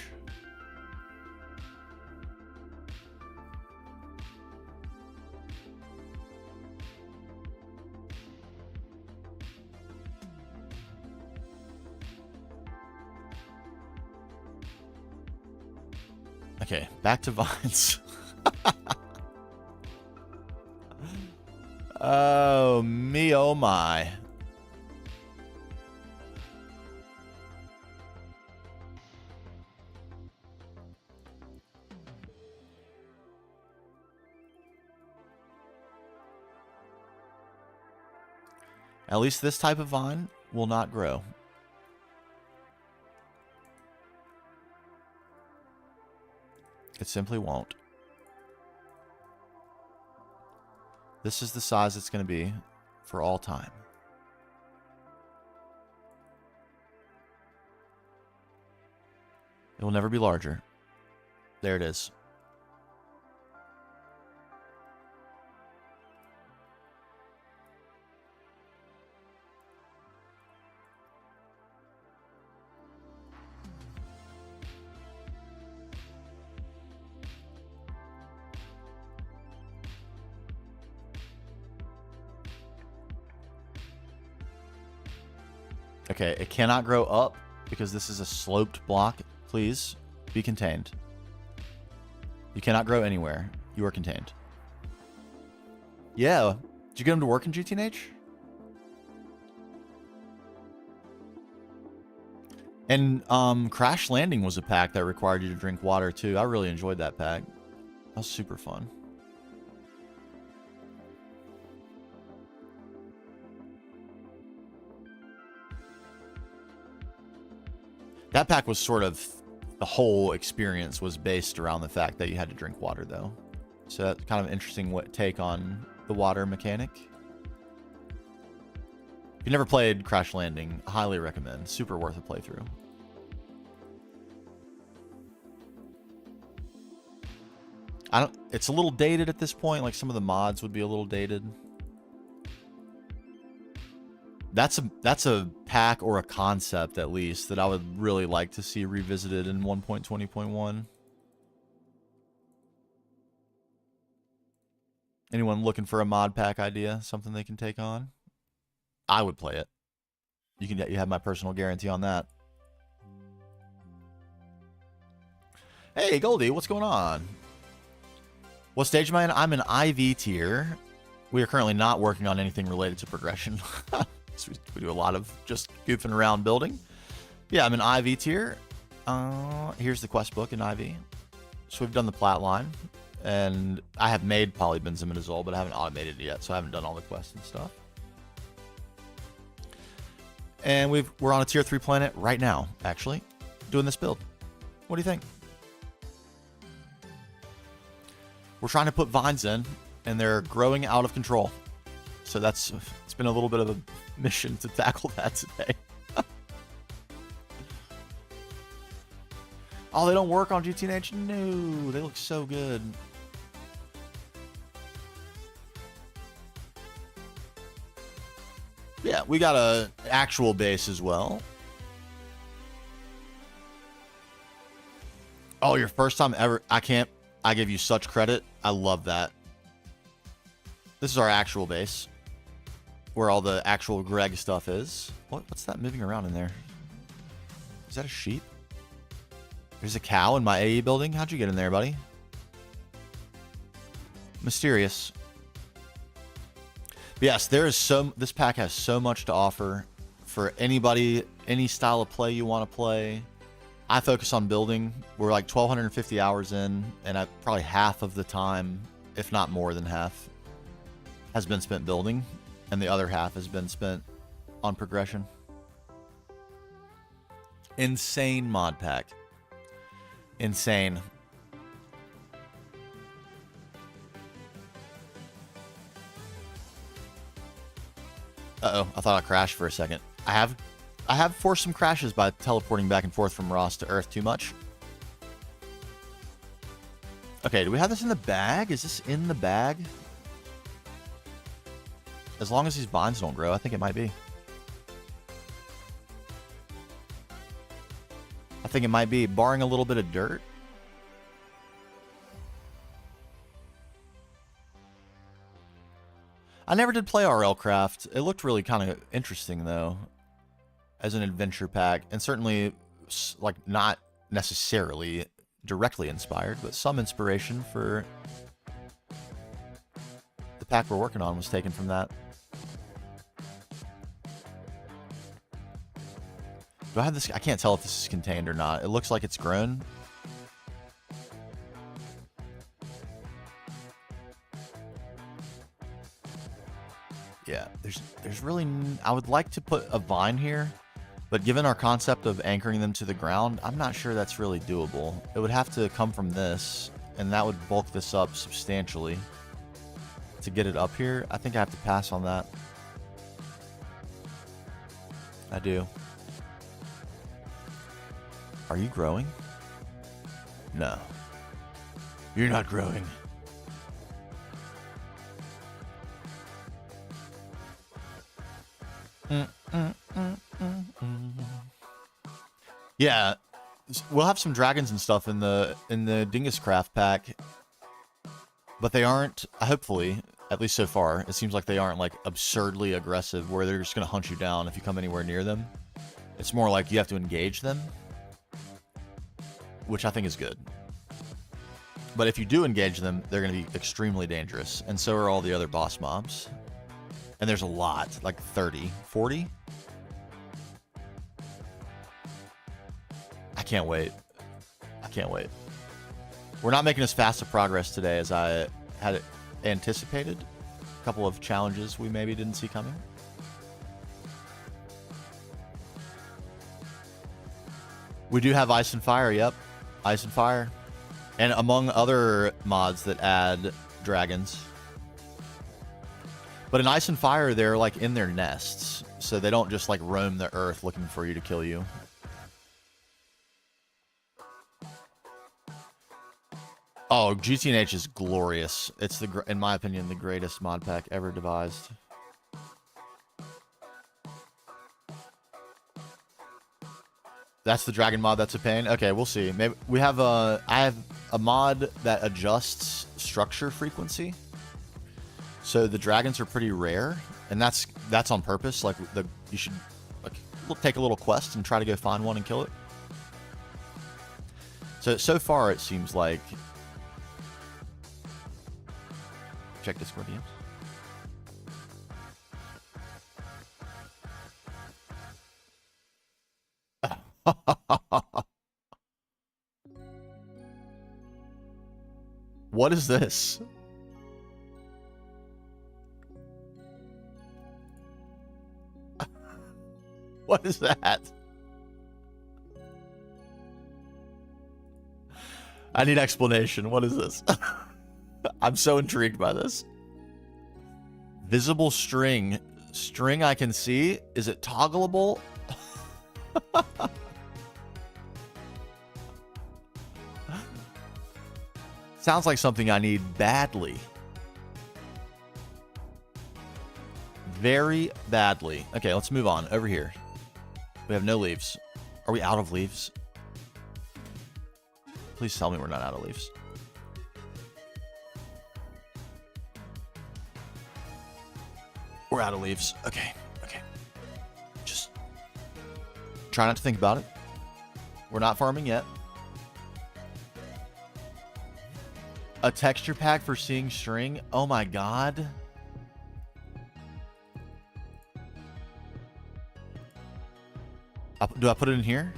Okay, back to vines. Oh, me, oh my. At least this type of vine will not grow. It simply won't. This is the size it's going to be for all time. It will never be larger. There it is. Okay, it cannot grow up because this is a sloped block. Please be contained. You cannot grow anywhere. You are contained. Yeah. Did you get him to work in Gtnh? And Crash Landing was a pack that required you to drink water too. I really enjoyed that pack. That was super fun. That pack was sort of, the whole experience was based around the fact that you had to drink water though. So that's kind of an interesting take on the water mechanic. If you never played Crash Landing, I highly recommend. Super worth a playthrough. It's a little dated at this point. Like some of the mods would be a little dated. That's a pack or a concept at least that I would really like to see revisited in 1.20.1. Anyone looking for a mod pack idea? Something they can take on? I would play it. You have my personal guarantee on that. Hey, Goldie, what's going on? What stage am I in? I'm in IV tier. We are currently not working on anything related to progression. So we do a lot of just goofing around building. Yeah, I'm in IV tier. Here's the quest book in IV. So we've done the plat line. And I have made polybenzimidazole, but I haven't automated it yet, so I haven't done all the quests and stuff. And we're on a tier 3 planet right now, actually, doing this build. What do you think? We're trying to put vines in, and they're growing out of control. So it's been a little bit of a mission to tackle that today. Oh, they don't work on Gtnh? No, they look so good. Yeah, we got a actual base as well. Oh, your first time ever. I give you such credit. I love that. This is our actual base. Where all the actual Greg stuff is. What's that moving around in there? Is that a sheep? There's a cow in my AE building. How'd you get in there, buddy? Mysterious. But yes, this pack has so much to offer for anybody, any style of play you want to play. I focus on building. We're like 1,250 hours in, and probably half of the time, if not more than half, has been spent building, and the other half has been spent on progression. Insane mod pack. Insane. Uh-oh, I thought I crashed for a second. I have forced some crashes by teleporting back and forth from Ross to Earth too much. Okay, do we have this in the bag? Is this in the bag? As long as these vines don't grow, I think it might be. I think it might be, barring a little bit of dirt. I never did play RL Craft. It looked really kind of interesting, though, as an adventure pack. And certainly, like, not necessarily directly inspired, but some inspiration for the pack we're working on was taken from that. Do I have this? I can't tell if this is contained or not. It looks like it's grown. Yeah, there's really... I would like to put a vine here, but given our concept of anchoring them to the ground, I'm not sure that's really doable. It would have to come from this, and that would bulk this up substantially. To get it up here, I think I have to pass on that. I do. Are you growing? No. You're not growing. Yeah, we'll have some dragons and stuff in the Dingus Craft pack, but they aren't, hopefully, at least so far, it seems like they aren't like absurdly aggressive where they're just going to hunt you down if you come anywhere near them. It's more like you have to engage them, which I think is good. But if you do engage them, they're going to be extremely dangerous, and so are all the other boss mobs. And there's a lot, like 30, 40? I can't wait. I can't wait. We're not making as fast a progress today as I had anticipated. A couple of challenges we maybe didn't see coming. We do have Ice and Fire, yep. Ice and Fire. And among other mods that add dragons. But in Ice and Fire, they're like in their nests. So they don't just like roam the earth looking for you to kill you. Oh, Gtnh is glorious. It's in my opinion, the greatest mod pack ever devised. That's the dragon mod. That's a pain. Okay, we'll see. Maybe we have I have a mod that adjusts structure frequency. So the dragons are pretty rare, and that's on purpose. Like you should like take a little quest and try to go find one and kill it. So far it seems like. Check Discord DMs. What is this? What is that? I need explanation. What is this? I'm so intrigued by this. Visible string. String I can see. Is it toggleable? Sounds like something I need badly. Very badly. Okay, let's move on. Over here. We have no leaves. Are we out of leaves? Please tell me we're not out of leaves. We're out of leaves. Okay. Okay. Just try not to think about it. We're not farming yet. A texture pack for seeing string. Oh my god. Do I put it in here?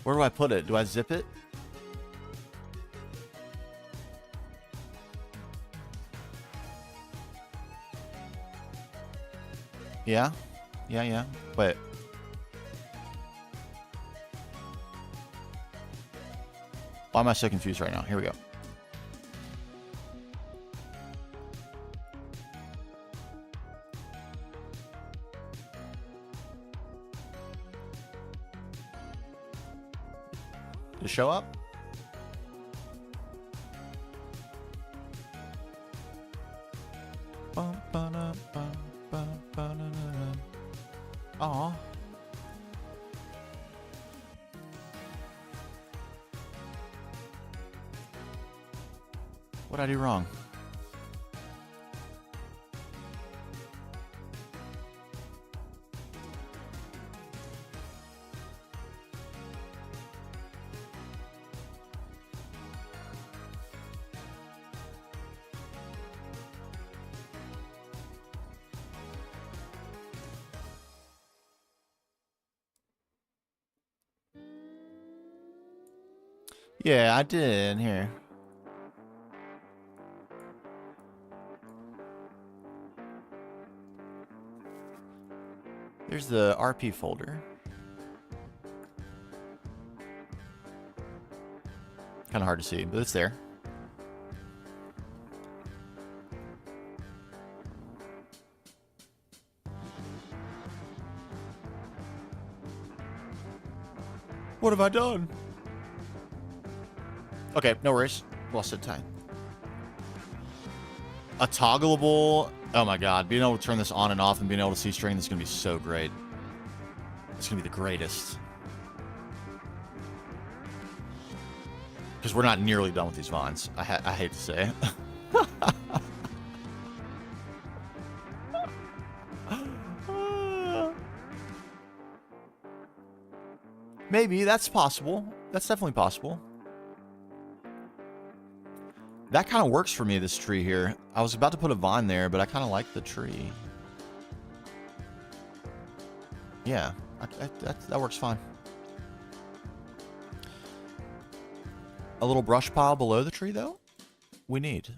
Where do I put it? Do I zip it? Yeah? Yeah. Wait. Why am I so confused right now? Here we go. To show up? Aw. What'd I do wrong? Yeah, I did. Here. There's the RP folder. Kind of hard to see, but it's there. What have I done? Okay, no worries. Well said, time. A toggleable. Oh my god, being able to turn this on and off and being able to see string, this is going to be so great. It's going to be the greatest. Because we're not nearly done with these vines. I hate to say it. Maybe, that's possible. That's definitely possible. That kind of works for me, this tree here. I was about to put a vine there, but I kind of like the tree. Yeah, that works fine. A little brush pile below the tree, though, we need.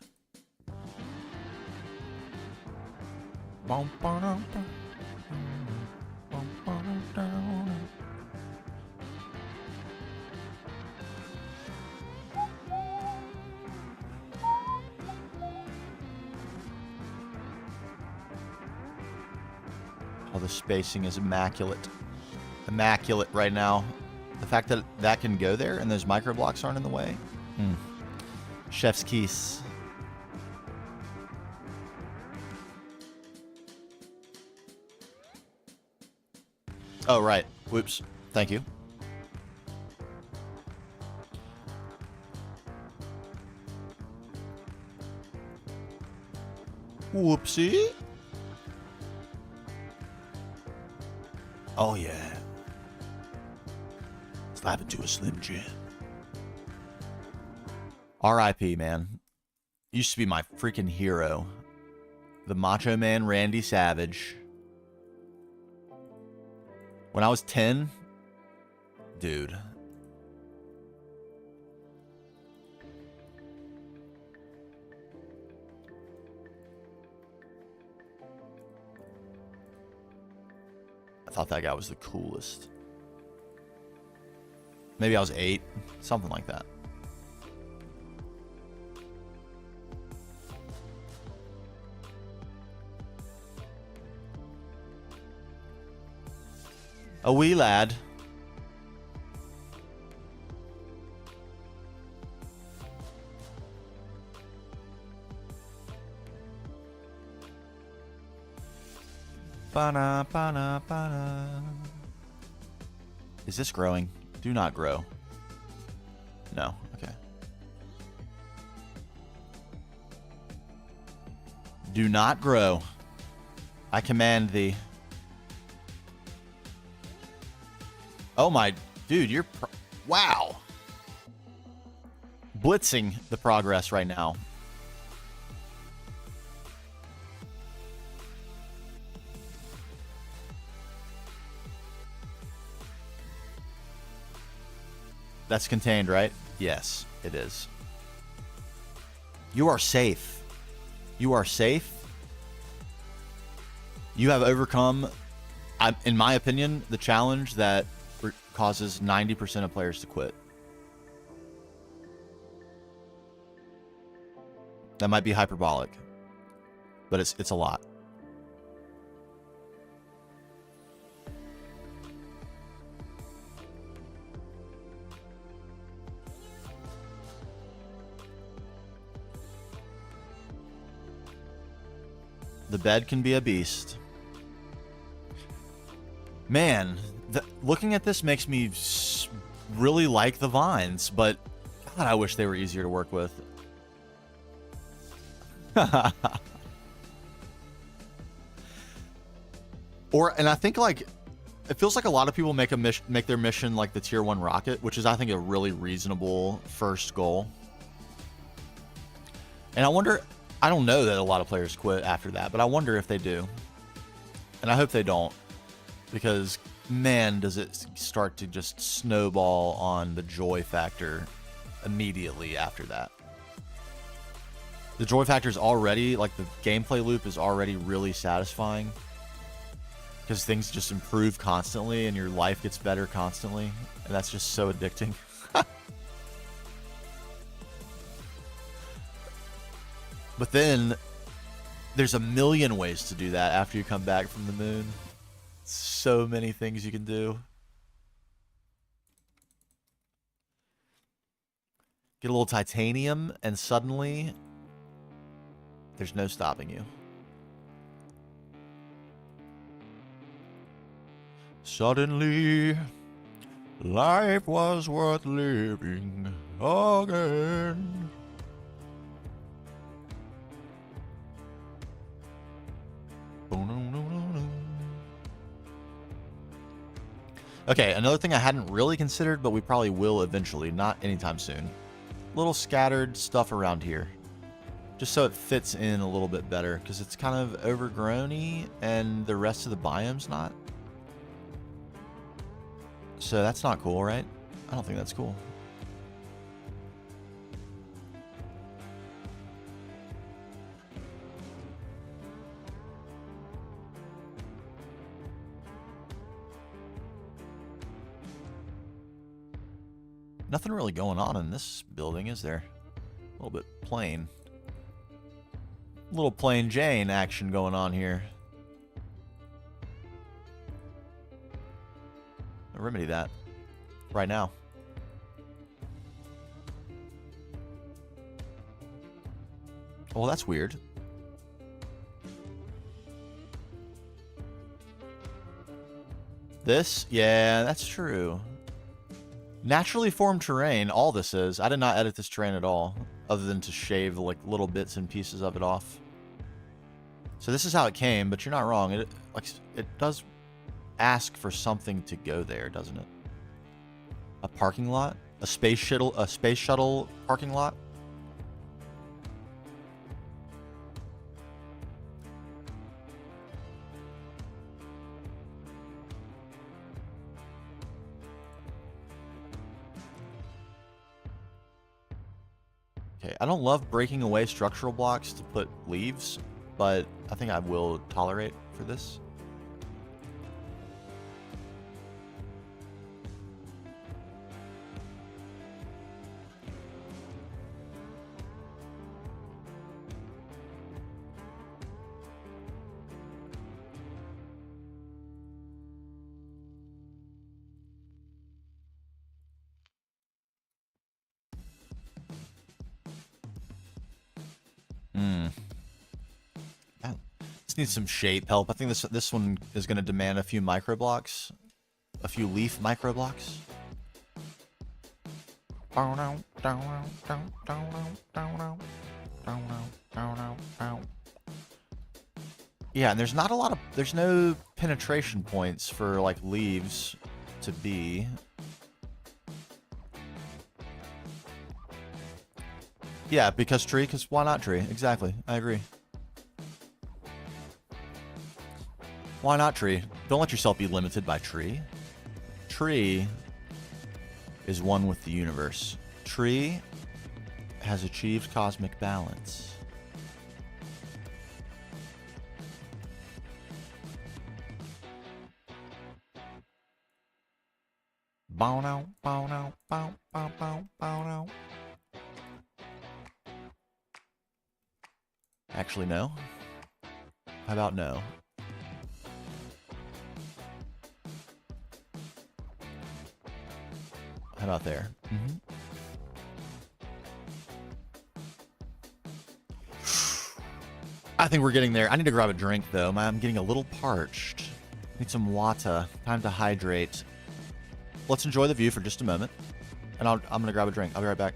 Oh, the spacing is immaculate. Immaculate right now. The fact that that can go there and those micro blocks aren't in the way. Chef's kiss. Oh, right. Whoops. Thank you. Whoopsie. Oh, yeah. Slap into a Slim Jim. R.I.P., man. Used to be my freaking hero. The Macho Man Randy Savage. When I was 10, dude. I thought that guy was the coolest. Maybe I was 8, something like that. A wee lad. Ba-na, ba-na, ba-na. Is this growing? Do not grow. No. Okay. Do not grow. I command thee. Oh my, dude, you're wow. Blitzing the progress right now. That's contained, right? Yes, it is. You are safe. You are safe. You have overcome, in my opinion, the challenge that causes 90% of players to quit. That might be hyperbolic, but it's a lot. The bed can be a beast. Man, looking at this makes me really like the vines, but God, I wish they were easier to work with. And I think like it feels like a lot of people make their mission like the tier 1 rocket, which is I think a really reasonable first goal. And I don't know that a lot of players quit after that, but I wonder if they do. And I hope they don't, because man, does it start to just snowball on the joy factor immediately after that. The joy factor is already, like the gameplay loop is already really satisfying, because things just improve constantly and your life gets better constantly, and that's just so addicting. But then there's a million ways to do that after you come back from the moon. So many things you can do. Get a little titanium and suddenly there's no stopping you. Suddenly life was worth living again. Okay, another thing I hadn't really considered, but we probably will eventually, not anytime soon. Little scattered stuff around here. Just so it fits in a little bit better, because it's kind of overgrown-y, and the rest of the biome's not. So that's not cool, right? I don't think that's cool. Nothing really going on in this building, is there? A little bit plain. A little plain Jane action going on here. I'll remedy that right now. Well, that's weird. This? Yeah, that's true. Naturally formed terrain, all this is. I did not edit this terrain at all, other than to shave like little bits and pieces of it off. So this is how it came, but you're not wrong. It does ask for something to go there, doesn't it? A parking lot? A space shuttle parking lot? Okay, I don't love breaking away structural blocks to put leaves, but I think I will tolerate for this. This needs some shape help. I think this one is going to demand a few micro blocks, a few leaf micro blocks. Yeah, and there's not a lot of, there's no penetration points for like leaves to be. Yeah, because why not tree? Exactly, I agree. Why not tree? Don't let yourself be limited by tree. Tree is one with the universe. Tree has achieved cosmic balance. Bow now, bow now, bow, bow, bow, bow now. Actually, no. How about no? How about there? I think we're getting there. I need to grab a drink, though. I'm getting a little parched. Need some water. Time to hydrate. Let's enjoy the view for just a moment. And I'm going to grab a drink. I'll be right back.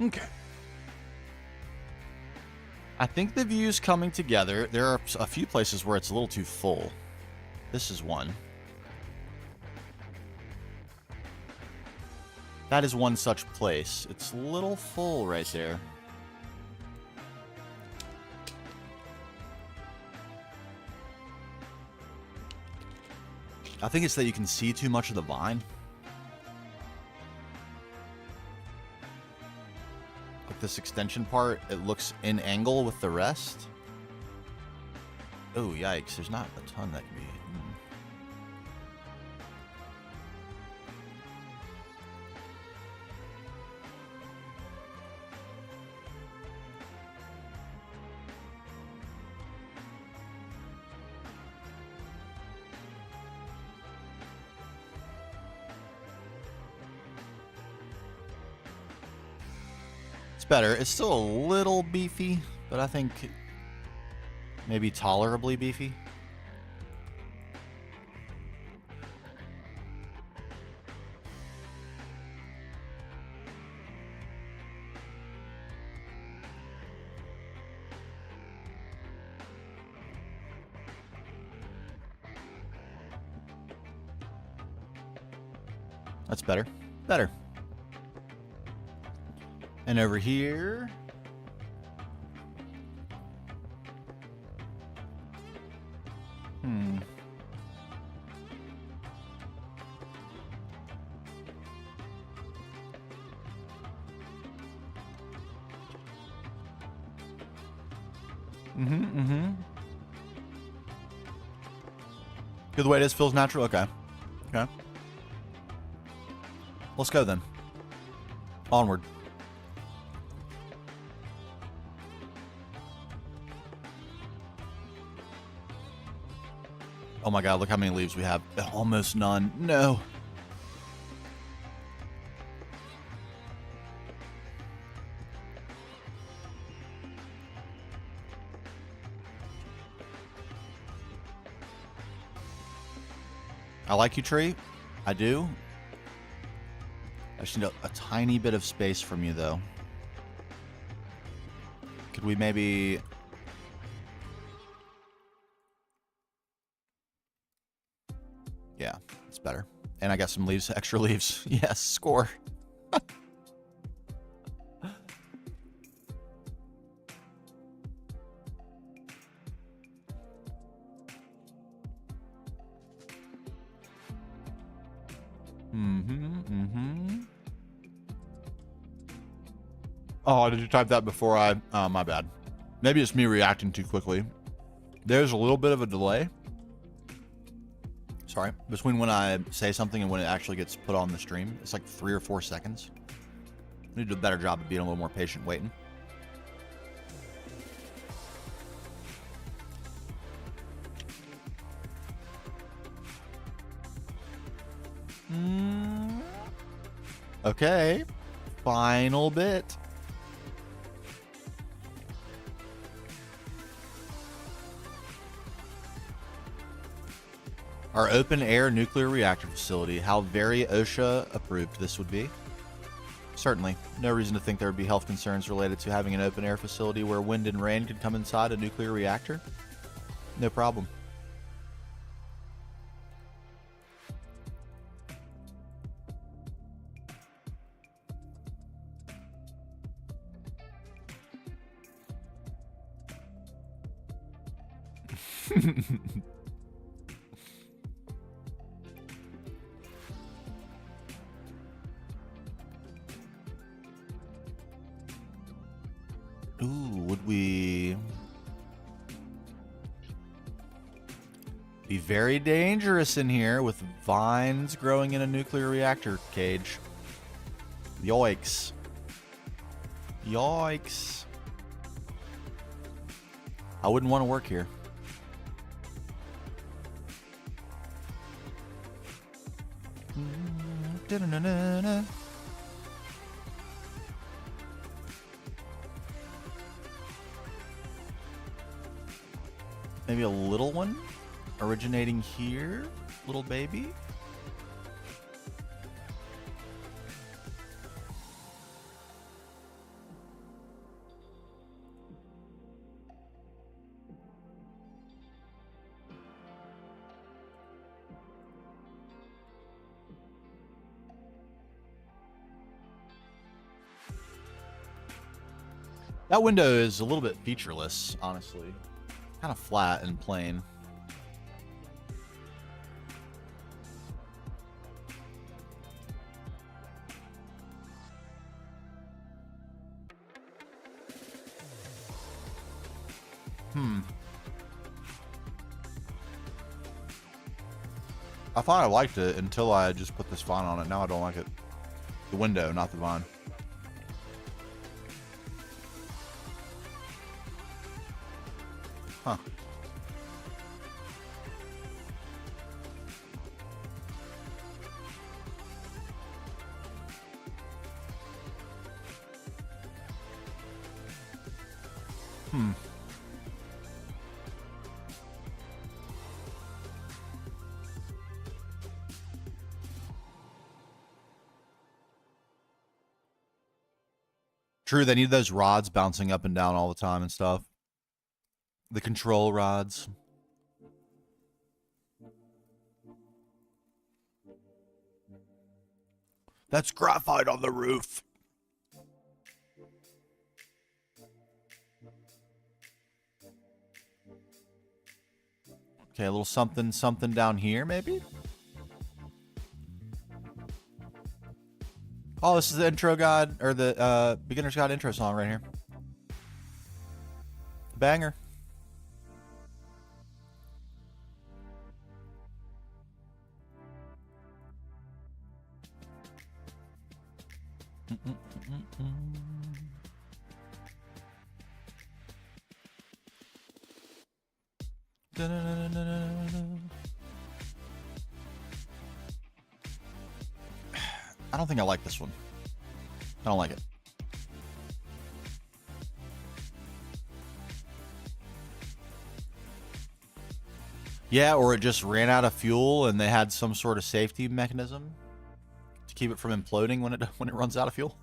Okay. I think the view's coming together. There are a few places where it's a little too full. This is one. That is one such place. It's a little full right there. I think it's that you can see too much of the vine. Like this extension part, it looks in angle with the rest. Oh, yikes. There's not a ton that can be. It's better. It's still a little beefy, but I think maybe tolerably beefy. That's better. Better. And over here. Good the way it is, feels natural? Okay. Okay. Let's go then. Onward. Oh my god, look how many leaves we have. Almost none. No. I like you, tree. I do. I just need a tiny bit of space from you, though. Could we maybe... Yeah, it's better. And I got some leaves, extra leaves. Yes, score. Oh, did you type that before I... my bad. Maybe it's me reacting too quickly. There's a little bit of a delay. Sorry. Between when I say something and when it actually gets put on the stream. It's like 3 or 4 seconds. I need to do a better job of being a little more patient waiting. Okay. Final bit. Our open air nuclear reactor facility. How very OSHA approved this would be. Certainly. No reason to think there would be health concerns related to having an open air facility where wind and rain could come inside a nuclear reactor. No problem. Ooh, would we be very dangerous in here with vines growing in a nuclear reactor cage? Yikes. Yikes. I wouldn't want to work here. Maybe a little one originating here, little baby. That window is a little bit featureless, honestly. Kind of flat and plain. I thought I liked it until I just put this vine on it. Now I don't like it. The window, not the vine. Huh. True, they need those rods bouncing up and down all the time and stuff. The control rods. That's graphite on the roof. Okay, a little something, something down here, maybe? Oh, this is the intro guide, or the beginner's guide intro song right here. Banger. I don't think I like this one. I don't like it. Yeah, or it just ran out of fuel and they had some sort of safety mechanism to keep it from imploding when it runs out of fuel.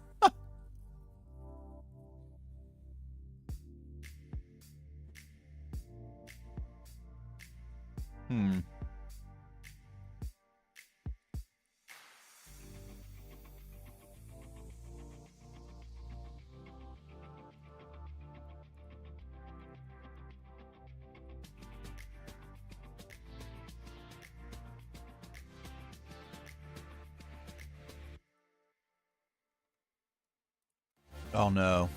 Oh no.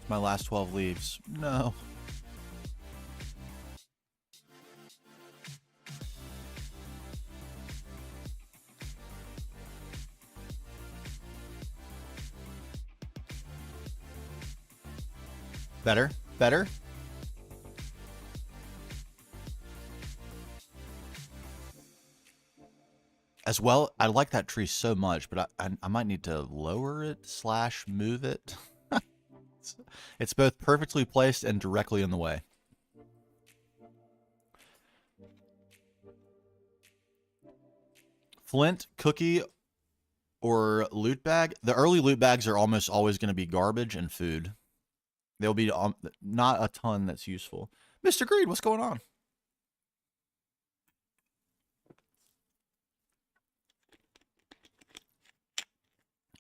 My last 12 leaves. No. Better? Better? As well, I like that tree so much, but I might need to lower it / move it. It's both perfectly placed and directly in the way. Flint, cookie, or loot bag. The early loot bags are almost always going to be garbage and food. There'll be not a ton that's useful. Mr. Greed, what's going on?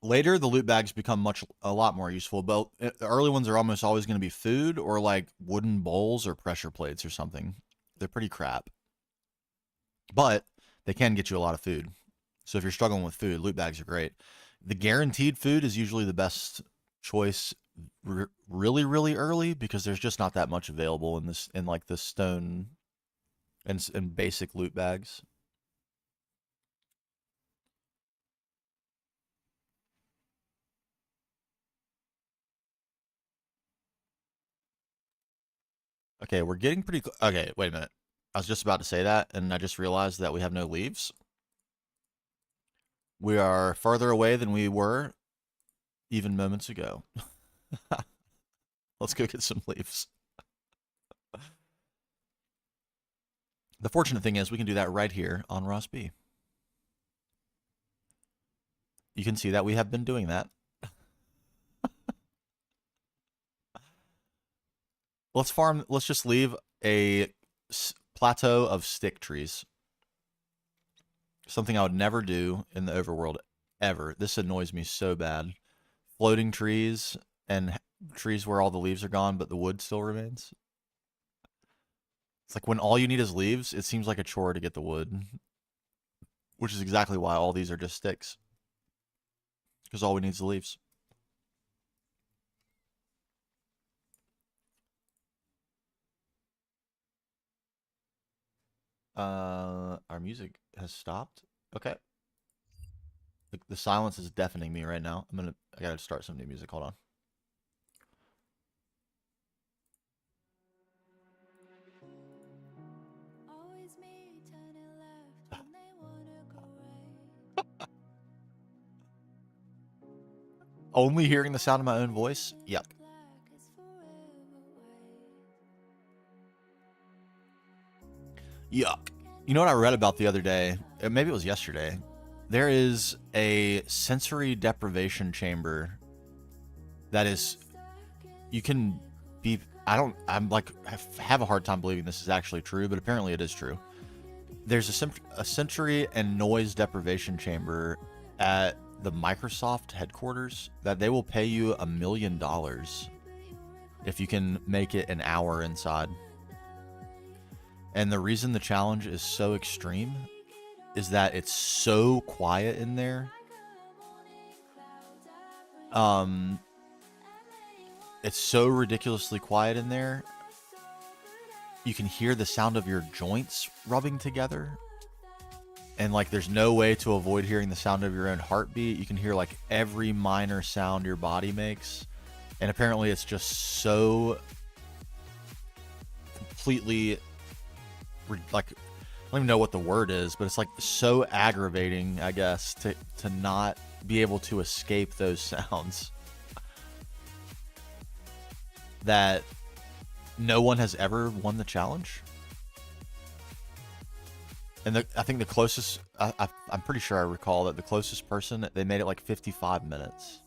Later, the loot bags become a lot more useful, but the early ones are almost always going to be food or like wooden bowls or pressure plates or something. They're pretty crap, but they can get you a lot of food. So if you're struggling with food, loot bags are great. The guaranteed food is usually the best choice really, really early because there's just not that much available in like the stone and basic loot bags. Okay, we're getting pretty okay, wait a minute. I was just about to say that, and I just realized that we have no leaves. We are farther away than we were even moments ago. Let's go get some leaves. The fortunate thing is we can do that right here on Ross B. You can see that we have been doing that. Let's just leave a plateau of stick trees. Something I would never do in the overworld, ever. This annoys me so bad. Floating trees and trees where all the leaves are gone, but the wood still remains. It's like when all you need is leaves, it seems like a chore to get the wood. Which is exactly why all these are just sticks. Because all we need is the leaves. Our music has stopped. Okay. The silence is deafening me right now. I gotta start some new music. Hold on. Only hearing the sound of my own voice? Yuck. Yuck. You know what I read about the other day? Maybe it was yesterday. There is a sensory deprivation chamber that is, you can be, I have a hard time believing this is actually true, but apparently it is true. There's a sensory and noise deprivation chamber at the Microsoft headquarters that they will pay you $1 million if you can make it an hour inside. And the reason the challenge is so extreme is that it's so quiet in there. It's so ridiculously quiet in there. You can hear the sound of your joints rubbing together. And like there's no way to avoid hearing the sound of your own heartbeat. You can hear like every minor sound your body makes. And apparently it's just so completely like, I don't even know what the word is, but it's like so aggravating, I guess, to not be able to escape those sounds that no one has ever won the challenge. And I think the closest, I'm pretty sure I recall that the closest person, they made it like 55 minutes.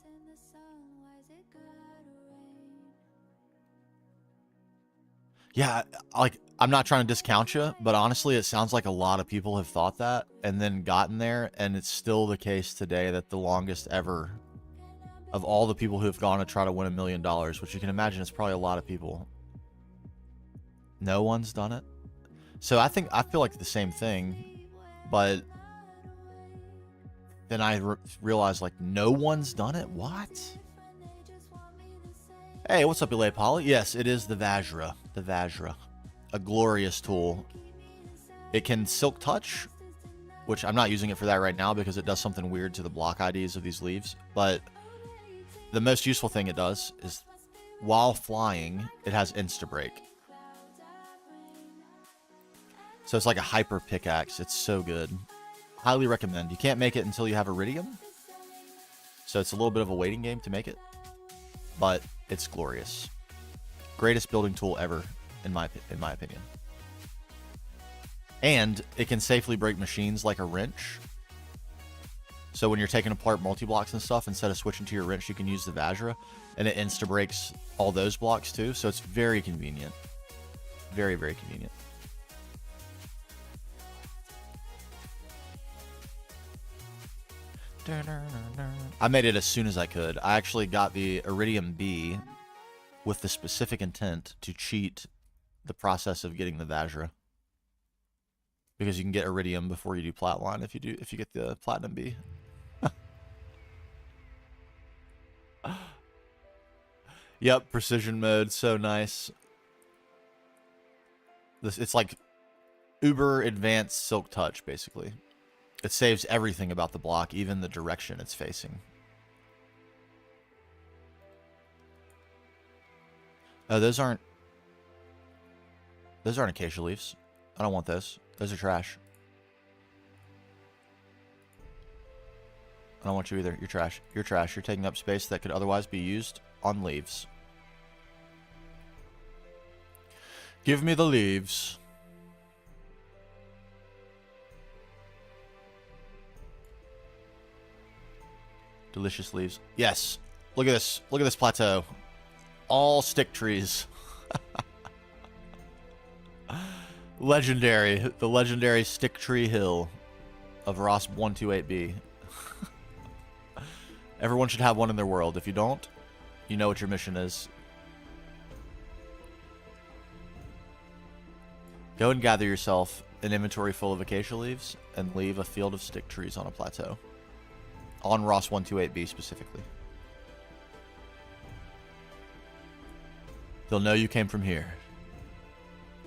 Yeah, like, I'm not trying to discount you, but honestly, it sounds like a lot of people have thought that and then gotten there, and it's still the case today that the longest ever of all the people who have gone to try to win $1 million, which you can imagine is probably a lot of people, no one's done it. So I feel like the same thing, but then I realized like no one's done it. What? Hey, what's up, Elay Polly? Yes, it is the Vajra. The Vajra. A glorious tool. It can silk touch, which I'm not using it for that right now because it does something weird to the block IDs of these leaves. But the most useful thing it does is while flying, it has insta-break. So it's like a hyper pickaxe. It's so good. Highly recommend. You can't make it until you have Iridium. So it's a little bit of a waiting game to make it. But it's glorious. Greatest building tool ever, in my opinion. And it can safely break machines like a wrench. So when you're taking apart multi-blocks and stuff, instead of switching to your wrench, you can use the Vajra. And it insta-breaks all those blocks too. So it's very convenient. Very, very convenient. I made it as soon as I could. I actually got the Iridium B with the specific intent to cheat the process of getting the Vajra. Because you can get Iridium before you do Platline if you get the Platinum B. Yep, precision mode, so nice. It's like uber advanced silk touch, basically. It saves everything about the block, even the direction it's facing. Oh, those aren't acacia leaves. I don't want those. Those are trash. I don't want you either. You're trash. You're trash. You're taking up space that could otherwise be used on leaves. Give me the leaves. Delicious leaves. Yes. Look at this. Look at this plateau. All stick trees. Legendary. The legendary Stick Tree Hill of Ross 128B. Everyone should have one in their world. If you don't, you know what your mission is. Go and gather yourself an inventory full of acacia leaves and leave a field of stick trees on a plateau. On Ross 128B specifically. They'll know you came from here.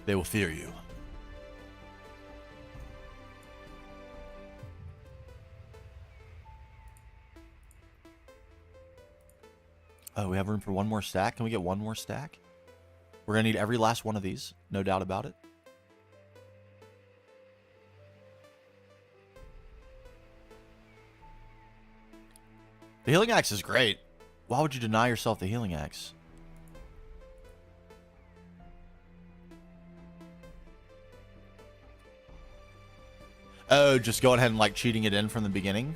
They will fear you. Oh, we have room for one more stack. Can we get one more stack? We're going to need every last one of these. No doubt about it. The healing axe is great. Why would you deny yourself the healing axe? Oh, just going ahead and like cheating it in from the beginning?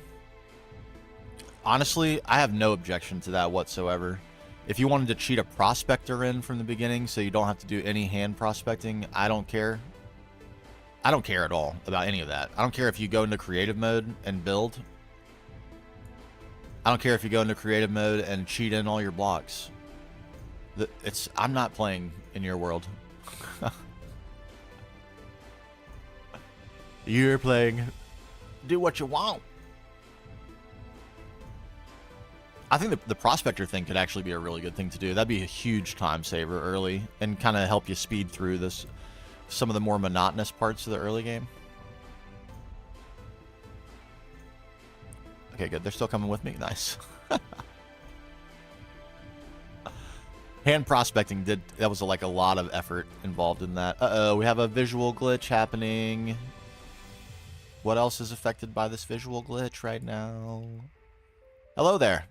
Honestly, I have no objection to that whatsoever. If you wanted to cheat a prospector in from the beginning so you don't have to do any hand prospecting, I don't care. I don't care at all about any of that. I don't care if you go into creative mode and build. I don't care if you go into creative mode and cheat in all your blocks. I'm not playing in your world. You're playing. Do what you want. I think the prospector thing could actually be a really good thing to do. That'd be a huge time saver early and kind of help you speed through some of the more monotonous parts of the early game. Okay, good. They're still coming with me. Nice. Hand prospecting that was like a lot of effort involved in that. Uh-oh, we have a visual glitch happening. What else is affected by this visual glitch right now? Hello there.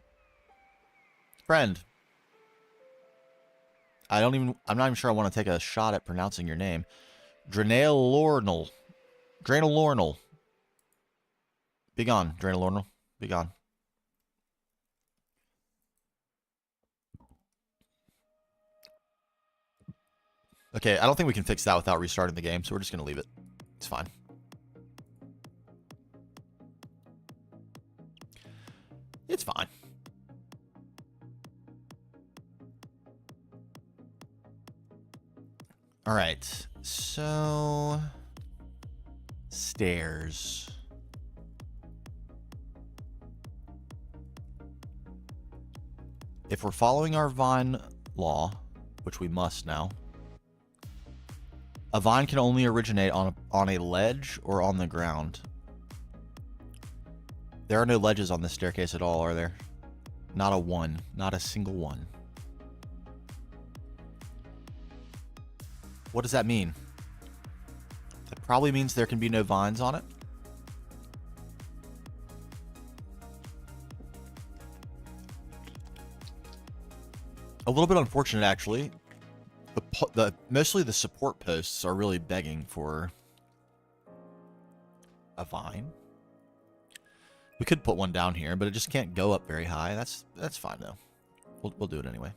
Friend. I'm not even sure I want to take a shot at pronouncing your name. Draenalornal. Draenalornal. Be gone, Draenalornal. Be gone. Okay, I don't think we can fix that without restarting the game, so we're just going to leave it. It's fine. It's fine. All right, so stairs. If we're following our vine law, which we must now, a vine can only originate on a ledge or on the ground. There are no ledges on this staircase at all, are there? Not a one. Not a single one. What does that mean? That probably means there can be no vines on it. A little bit unfortunate, actually. Mostly the support posts are really begging for a vine. We could put one down here, but it just can't go up very high. That's fine though. We'll do it anyway.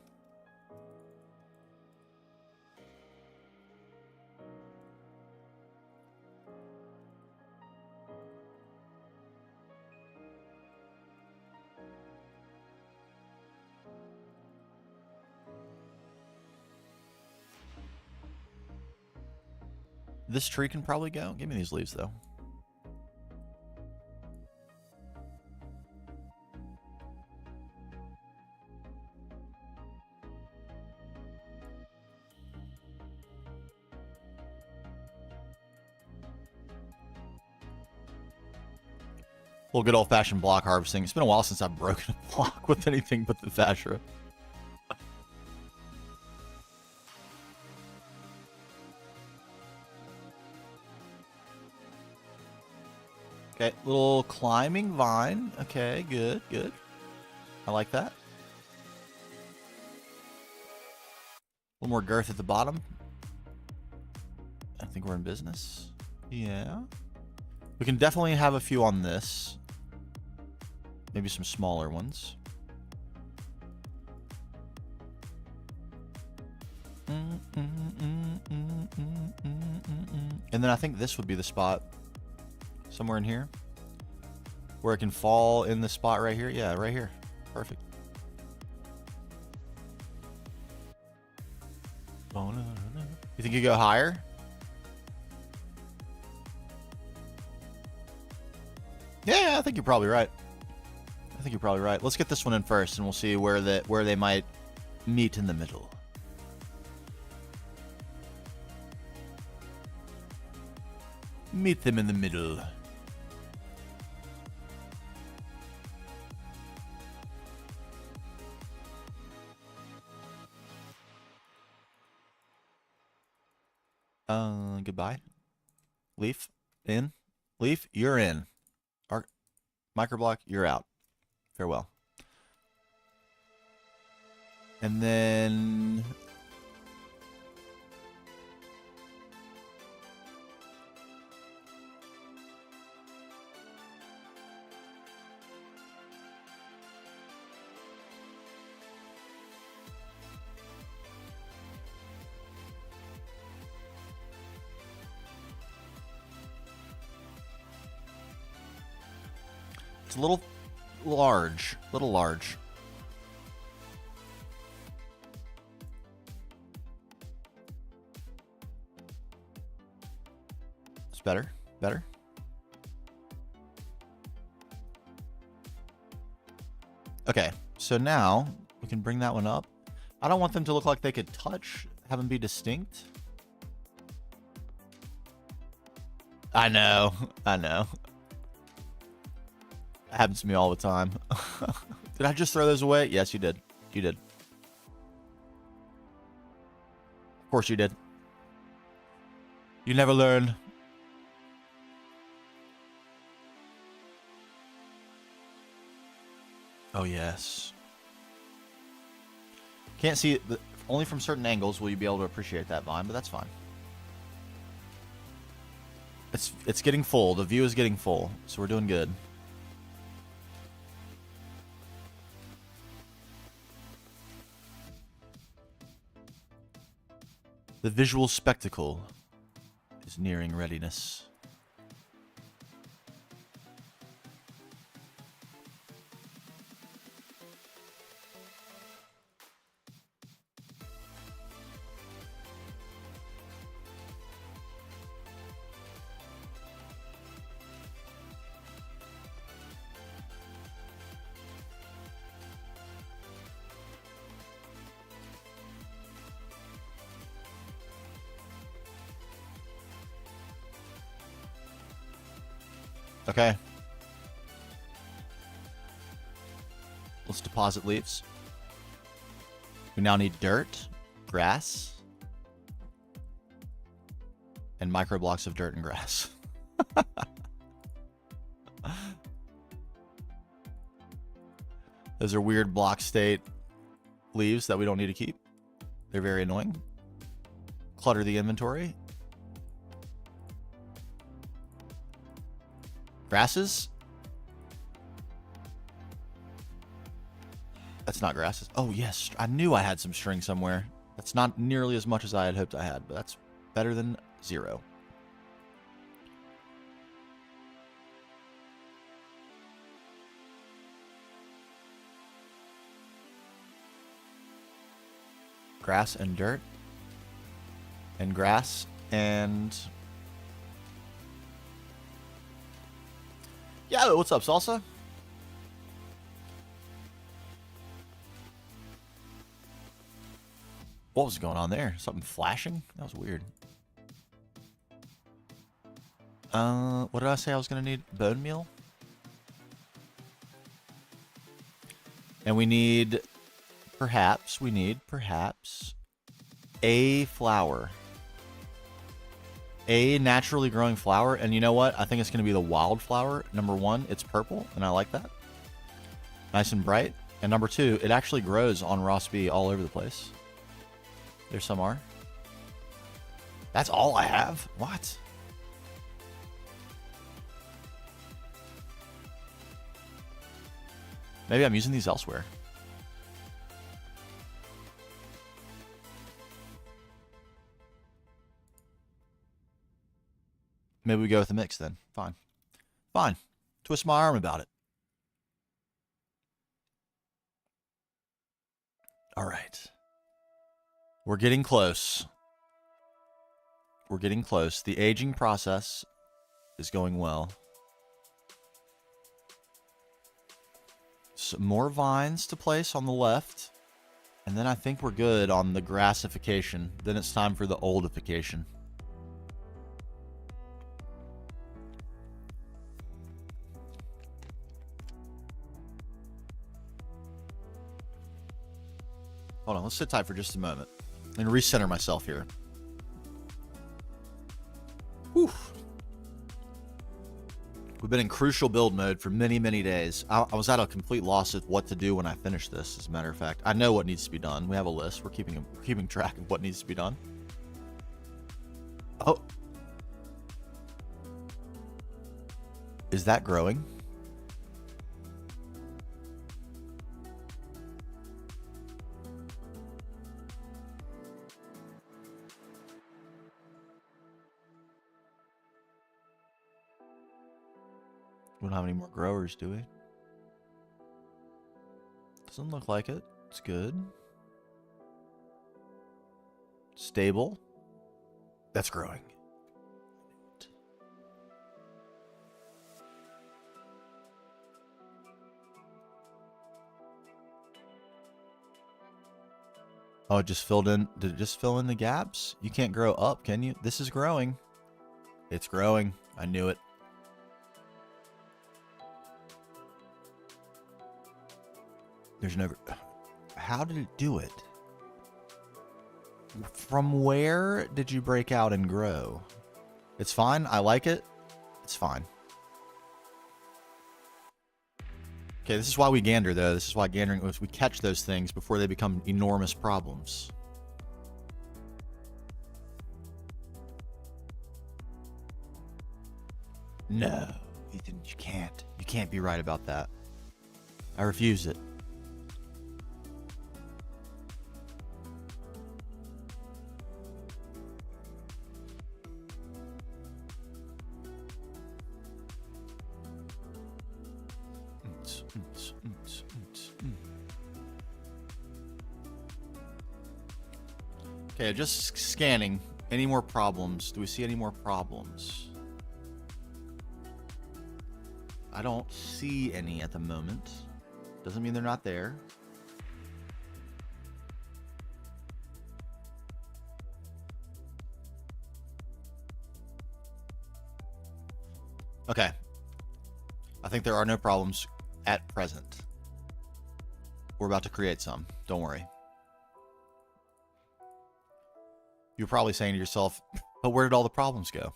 This tree can probably go. Give me these leaves, though. Little good old-fashioned block harvesting. It's been a while since I've broken a block with anything but the Vashra. Okay, little climbing vine. Okay, good, good. I like that. A little more girth at the bottom. I think we're in business. Yeah. We can definitely have a few on this. Maybe some smaller ones. And then I think this would be the spot somewhere in here where it can fall in the spot right here. Yeah, right here. Perfect. You think you go higher? Yeah, I think you're probably right. I think you're probably right. Let's get this one in first, and we'll see where they might meet in the middle. Meet them in the middle. Goodbye. Leaf, in. Leaf, you're in. Microblock, you're out. Farewell. And then... It's a little large. Little large. It's better. Better. Okay, so now we can bring that one up. I don't want them to look like they could touch. Have them be distinct. I know. I know. That happens to me all the time. Did I just throw those away? Yes, you did. You did. Of course you did. You never learn. Oh, yes. Can't see it. Only from certain angles will you be able to appreciate that vine, but that's fine. It's getting full. The view is getting full, so we're doing good. The visual spectacle is nearing readiness. Okay. Let's deposit leaves. We now need dirt, grass, and micro blocks of dirt and grass. Those are weird block state leaves that we don't need to keep. They're very annoying. Clutter the inventory. Grasses? That's not grasses. Oh, yes. I knew I had some string somewhere. That's not nearly as much as I had hoped I had, but that's better than 0. Grass and dirt. And grass and... Yeah, what's up, Salsa? What was going on there? Something flashing? That was weird. What did I say I was going to need? Bone meal? And we need, perhaps, a flower. A naturally growing flower, and you know what? I think it's going to be the wildflower. Number 1, it's purple, and I like that. Nice and bright. And number 2, it actually grows on Ross B all over the place. There's some are. That's all I have? What? Maybe I'm using these elsewhere. Maybe we go with a mix then. Fine. Fine. Twist my arm about it. All right. We're getting close. We're getting close. The aging process is going well. Some more vines to place on the left. And then I think we're good on the grassification. Then it's time for the oldification. Hold on, let's sit tight for just a moment and recenter myself here. Whew. We've been in crucial build mode for many, many days. I was at a complete loss of what to do when I finish this, as a matter of fact. I know what needs to be done. We have a list. We're keeping track of what needs to be done. Oh. Is that growing? We don't have any more growers, do we? Doesn't look like it. It's good. Stable. That's growing. Oh, it just filled in. Did it just fill in the gaps? You can't grow up, can you? This is growing. It's growing. I knew it. There's no... How did it do it? From where did you break out and grow? It's fine. I like it. It's fine. Okay, this is why we gander, though. This is why gandering is we catch those things before they become enormous problems. No, Ethan, you can't. You can't be right about that. I refuse it. Okay, just scanning. Any more problems? Do we see any more problems? I don't see any at the moment. Doesn't mean they're not there. Okay. I think there are no problems at present. We're about to create some. Don't worry. You're probably saying to yourself, but where did all the problems go?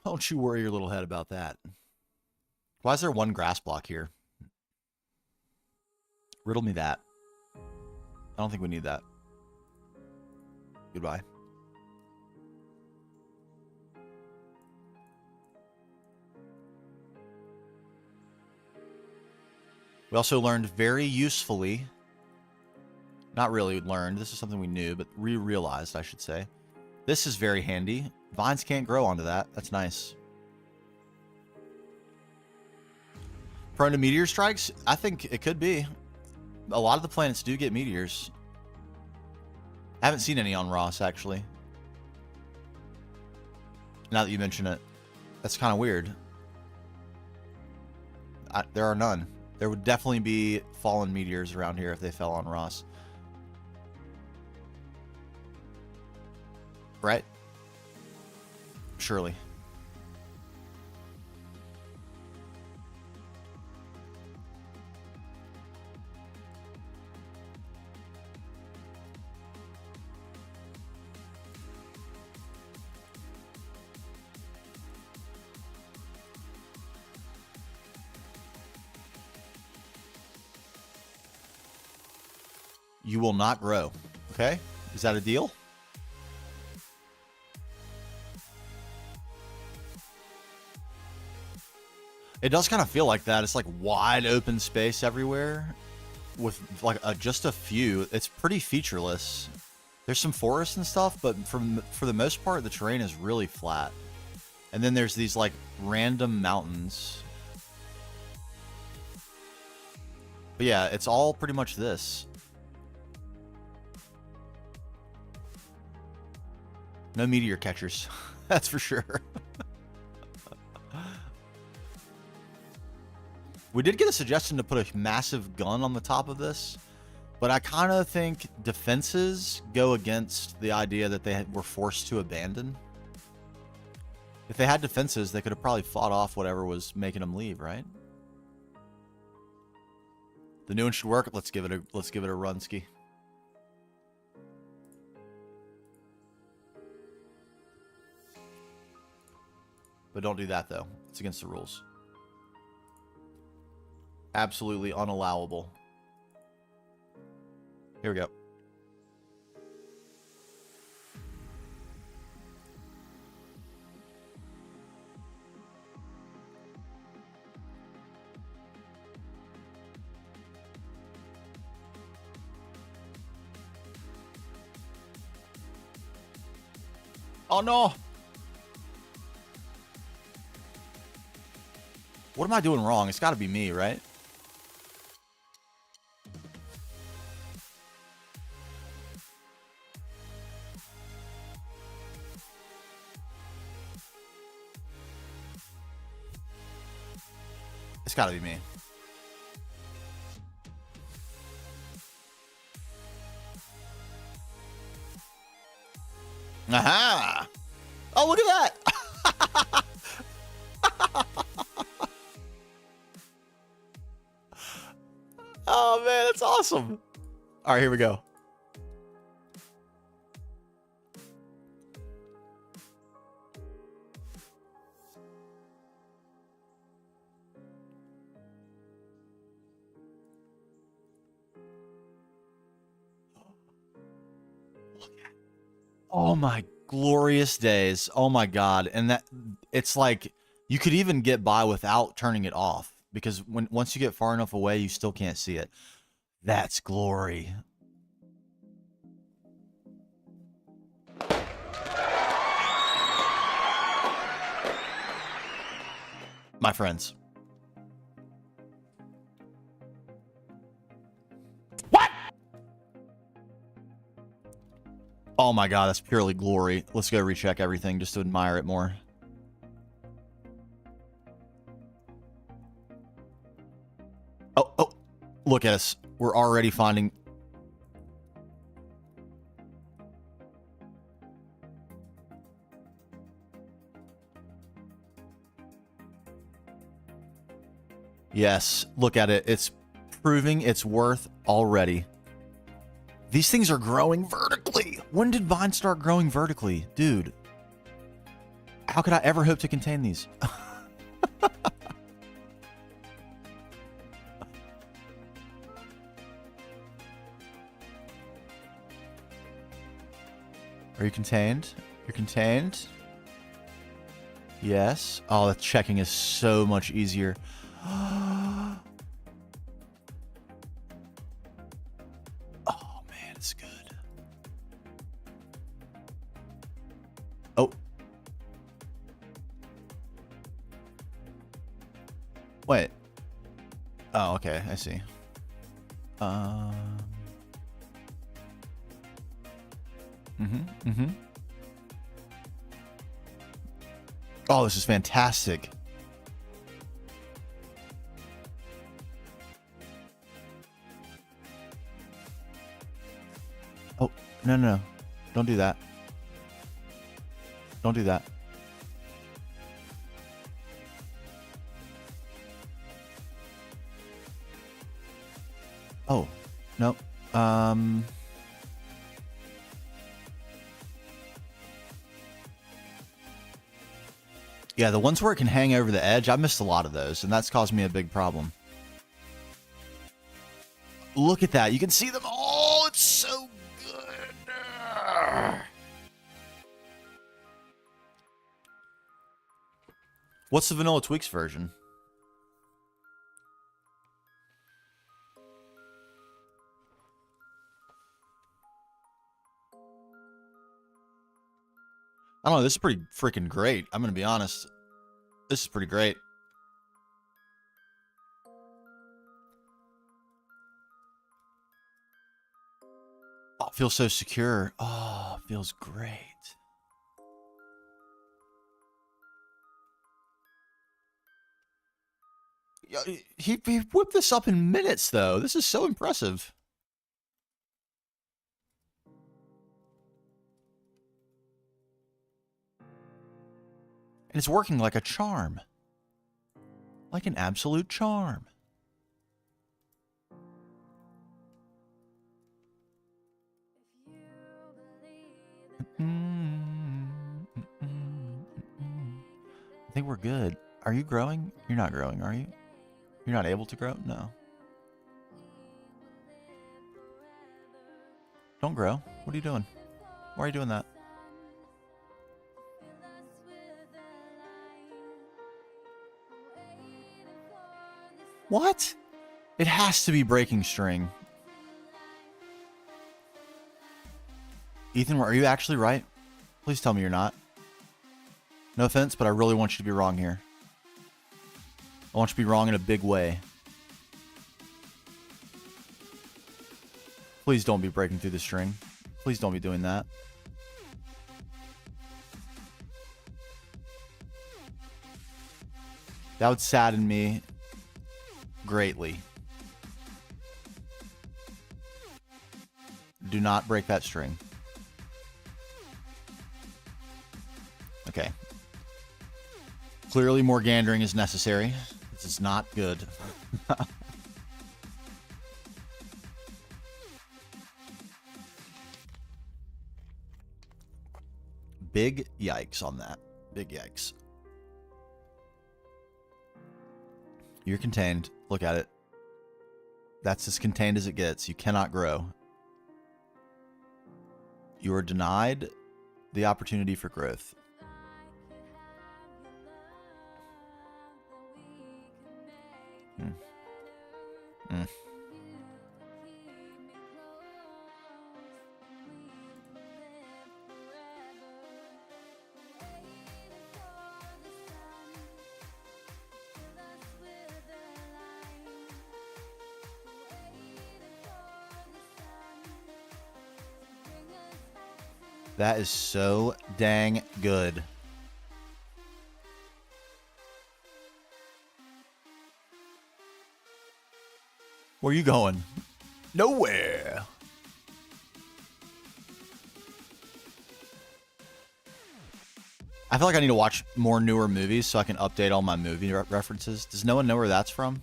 Don't you worry your little head about that. Why is there one grass block here? Riddle me that. I don't think we need that. Goodbye. We also learned very usefully, not really learned, this is something we knew, but realized, I should say. This is very handy. Vines can't grow onto that. That's nice. Prone to meteor strikes? I think it could be. A lot of the planets do get meteors. I haven't seen any on Ross, actually. Now that you mention it. That's kind of weird. There are none. There would definitely be fallen meteors around here if they fell on Ross. Right? Surely. You will not grow. Okay? Is that a deal? It does kind of feel like that. It's like wide open space everywhere with like just a few. It's pretty featureless. There's some forests and stuff, but for the most part, the terrain is really flat. And then there's these like random mountains. But yeah, it's all pretty much this. No meteor catchers. That's for sure. We did get a suggestion to put a massive gun on the top of this, but I kind of think defenses go against the idea that they were forced to abandon. If they had defenses, they could have probably fought off whatever was making them leave, right? The new one should work. Let's give it a run, ski. But don't do that though. It's against the rules. Absolutely unallowable. Here we go. Oh no! What am I doing wrong? It's got to be me, right? It's got to be me. Aha! Oh, look at that! Oh, man, that's awesome. All right, here we go. Oh my glorious days. Oh my God. And that it's like you could even get by without turning it off because once you get far enough away, you still can't see it. That's glory. My friends. Oh my God, that's purely glory. Let's go recheck everything just to admire it more. Oh, look at us. We're already finding... Yes, look at it. It's proving its worth already. These things are growing vertically. When did vines start growing vertically? Dude, how could I ever hope to contain these? Are you contained? You're contained? Yes. Oh, the checking is so much easier. It's good. Oh. Wait. Oh, okay. I see. Oh, this is fantastic. Oh, no. Don't do that. Don't do that. Oh, no. Yeah, the ones where it can hang over the edge, I missed a lot of those, and that's caused me a big problem. Look at that. You can see them all. It's so good. What's the Vanilla Tweaks version? I don't know. This is pretty freaking great. I'm going to be honest. This is pretty great. Oh, it feels so secure. Oh, it feels great. He whipped this up in minutes, though. This is so impressive. And it's working like a charm. Like an absolute charm. I think we're good. Are you growing? You're not growing, are you? You're not able to grow? No. Don't grow. What are you doing? Why are you doing that? What? It has to be breaking string. Ethan, are you actually right? Please tell me you're not. No offense, but I really want you to be wrong here. I want you to be wrong in a big way. Please don't be breaking through the string. Please don't be doing that. That would sadden me greatly. Do not break that string. Okay. Clearly more gandering is necessary. This is not good. Big yikes on that. Big yikes. You're contained. Look at it. That's as contained as it gets. You cannot grow. You are denied the opportunity for growth. That is so dang good. Where are you going? Nowhere. I feel like I need to watch more newer movies so I can update all my movie references. Does no one know where that's from?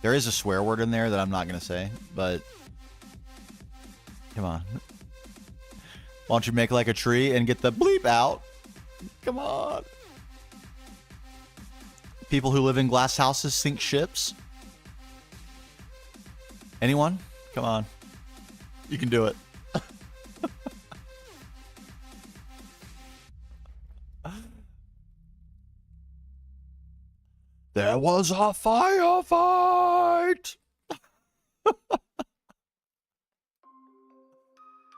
There is a swear word in there that I'm not going to say, but come on. Why don't you make like a tree and get the bleep out? Come on. People who live in glass houses sink ships. Anyone? Come on. You can do it. There was a firefight.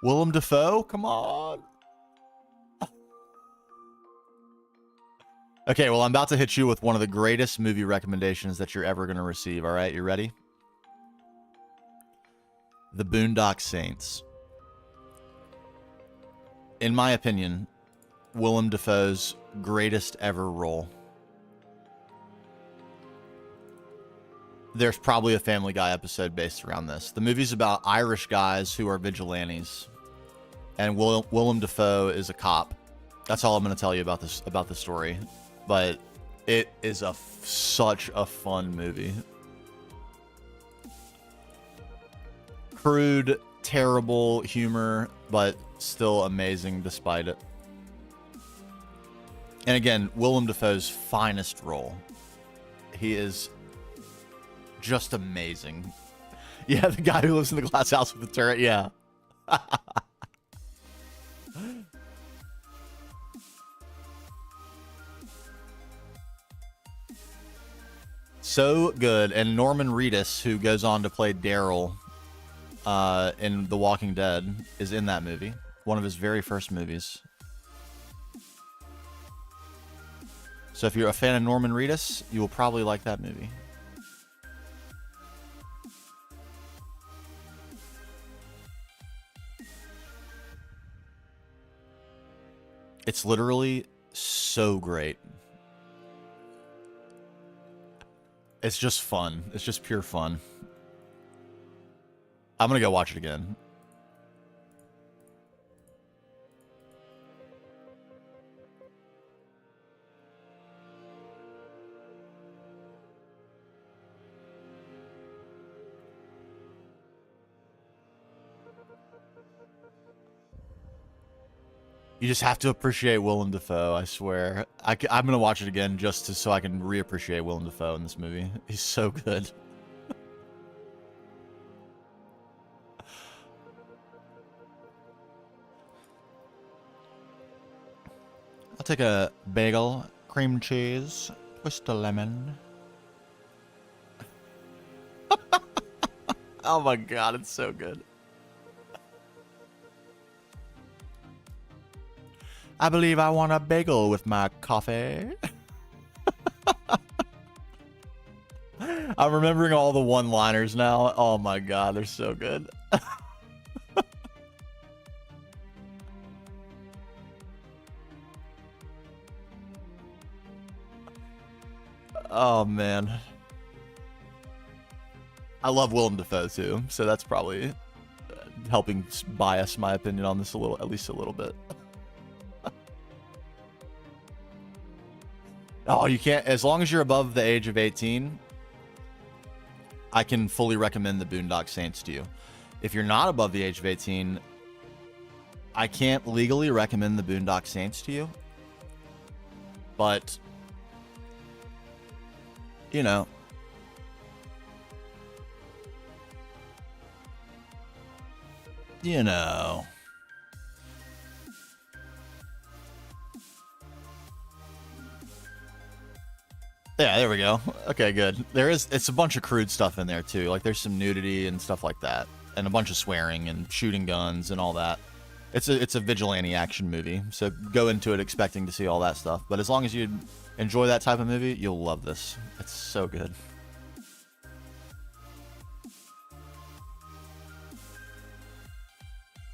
Willem Dafoe? Come on. Okay, well, I'm about to hit you with one of the greatest movie recommendations that you're ever going to receive. All right, you ready? The Boondock Saints. In my opinion, Willem Dafoe's greatest ever role. There's probably a Family Guy episode based around this. The movie's about Irish guys who are vigilantes. And Willem Dafoe is a cop. That's all I'm going to tell you about the story. But it is such a fun movie. Crude, terrible humor, but still amazing despite it. And again, Willem Dafoe's finest role. He is just amazing. Yeah, the guy who lives in the glass house with the turret, yeah. So good. And Norman Reedus, who goes on to play Daryl in The Walking Dead, is in that movie. One of his very first movies. So if you're a fan of Norman Reedus, you will probably like that movie. It's literally so great. It's just fun. It's just pure fun. I'm gonna go watch it again. You just have to appreciate Willem Dafoe, I swear. I'm going to watch it again just so I can reappreciate Willem Dafoe in this movie. He's so good. I'll take a bagel, cream cheese, twist a lemon. Oh my god, it's so good. I believe I want a bagel with my coffee. I'm remembering all the one-liners now. Oh my god, they're so good. Oh man. I love Willem Dafoe too, so that's probably helping bias my opinion on this a little, at least a little bit. Oh, you can't, as long as you're above the age of 18, I can fully recommend the Boondock Saints to you. If you're not above the age of 18, I can't legally recommend the Boondock Saints to you. But, you know, Yeah, there we go. Okay, good. It's a bunch of crude stuff in there too. Like there's some nudity and stuff like that, and a bunch of swearing and shooting guns and all that. It's a vigilante action movie, so go into it expecting to see all that stuff. But as long as you enjoy that type of movie, you'll love this. It's so good.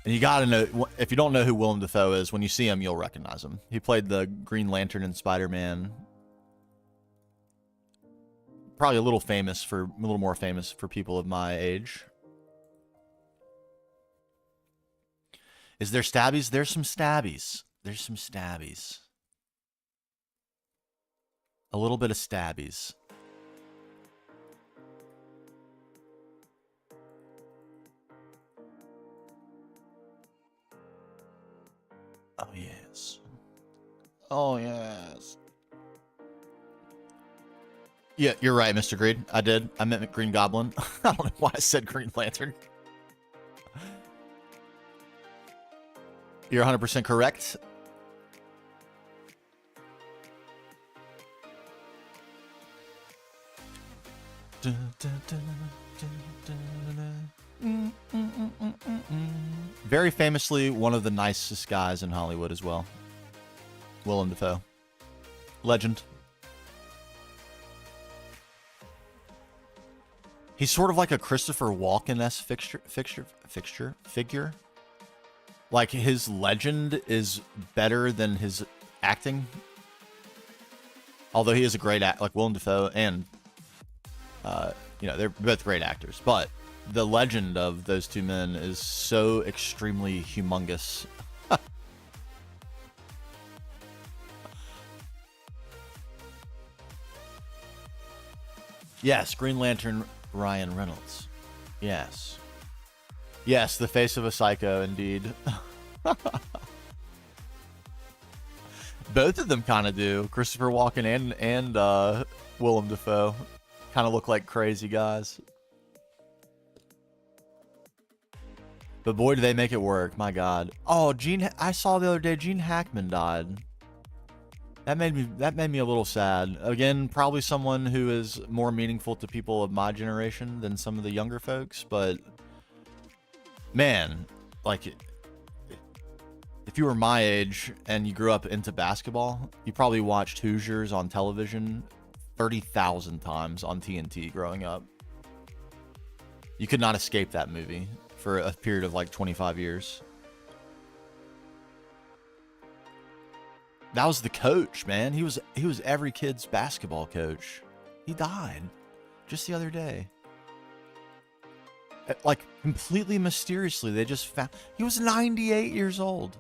And you gotta know, if you don't know who Willem Dafoe is, when you see him, you'll recognize him. He played the Green Lantern in Spider-Man. Probably a little more famous for people of my age. Is there stabbies? There's some stabbies. There's some stabbies. A little bit of stabbies. Oh, yes. Oh, yes. Yeah, you're right, Mr. Greed. I did. I meant Green Goblin. I don't know why I said Green Lantern. You're 100% correct. Very famously, one of the nicest guys in Hollywood as well. Willem Dafoe. Legend. He's sort of like a Christopher Walken-esque figure. Like his legend is better than his acting. Although he is a great like Willem Dafoe and they're both great actors, but the legend of those two men is so extremely humongous. Yes, Green Lantern Ryan Reynolds. Yes. Yes, the face of a psycho, indeed. Both of them kind of do. Christopher Walken and Willem Dafoe kind of look like crazy guys. But boy, do they make it work. My God. Oh, I saw the other day Gene Hackman died. That made me a little sad. Again, probably someone who is more meaningful to people of my generation than some of the younger folks, but man, like if if you were my age and you grew up into basketball, you probably watched Hoosiers on television 30,000 times on TNT growing up. You could not escape that movie for a period of like 25 years. That was the coach, man. He was every kid's basketball coach. He died just the other day. Like, completely mysteriously, they just found... He was 98 years old.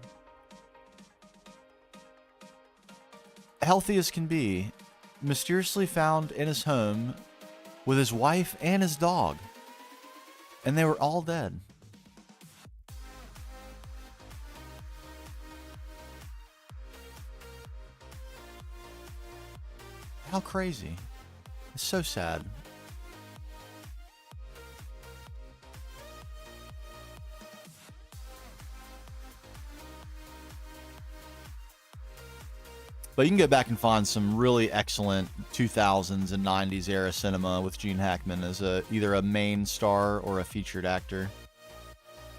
Healthy as can be. Mysteriously found in his home with his wife and his dog. And they were all dead. How crazy. It's so sad. But you can go back and find some really excellent 2000s and 90s era cinema with Gene Hackman as either a main star or a featured actor.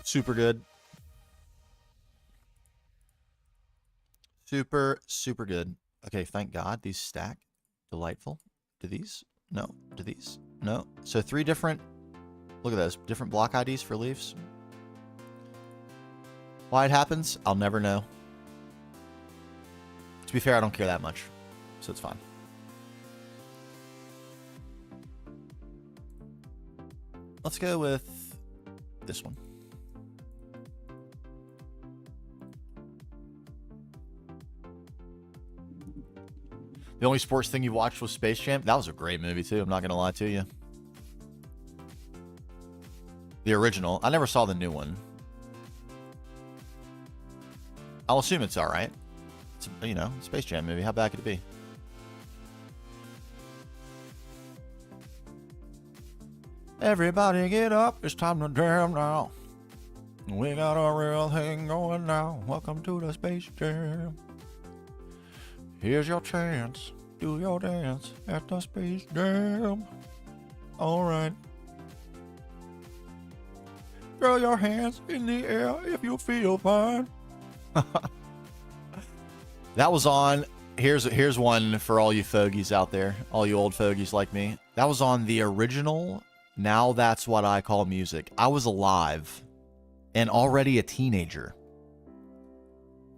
Super good. Super, super good. Okay, thank God. These stack. Delightful. Do these? No. Do these? No. So 3 different... Look at those. Different block IDs for Leafs. Why it happens, I'll never know. To be fair, I don't care that much, so it's fine. Let's go with this one. The only sports thing you watched was Space Jam? That was a great movie, too. I'm not going to lie to you. The original. I never saw the new one. I'll assume it's all right. It's, you know, Space Jam movie. How bad could it be? Everybody get up. It's time to jam now. We got a real thing going now. Welcome to the Space Jam. Here's your chance. Do your dance at the Space Jam. All right. Throw your hands in the air if you feel fine. That was on, here's one for all you fogies out there, all you old fogies like me. That was on the original Now That's What I Call Music. I was alive and already a teenager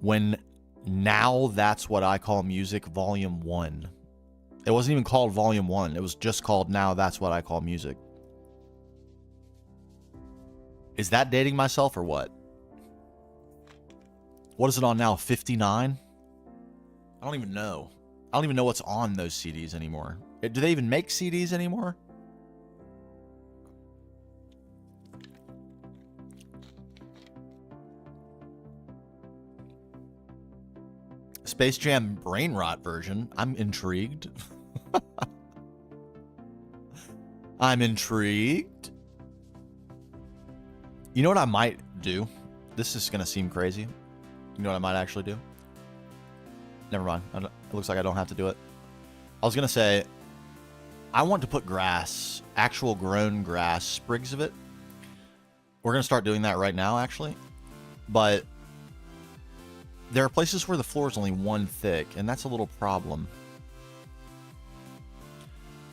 when Now That's What I Call Music Volume 1. It wasn't even called Volume 1. It was just called Now That's What I Call Music. Is that dating myself or what? What is it on now? 59? I don't even know. I don't even know what's on those CDs anymore. Do they even make CDs anymore? Space Jam brain rot version. I'm intrigued. I'm intrigued. You know what I might do? This is going to seem crazy. You know what I might actually do? Never mind. It looks like I don't have to do it. I was going to say, I want to put grass, actual grown grass, sprigs of it. We're going to start doing that right now, actually. But there are places where the floor is only 1 thick, and that's a little problem.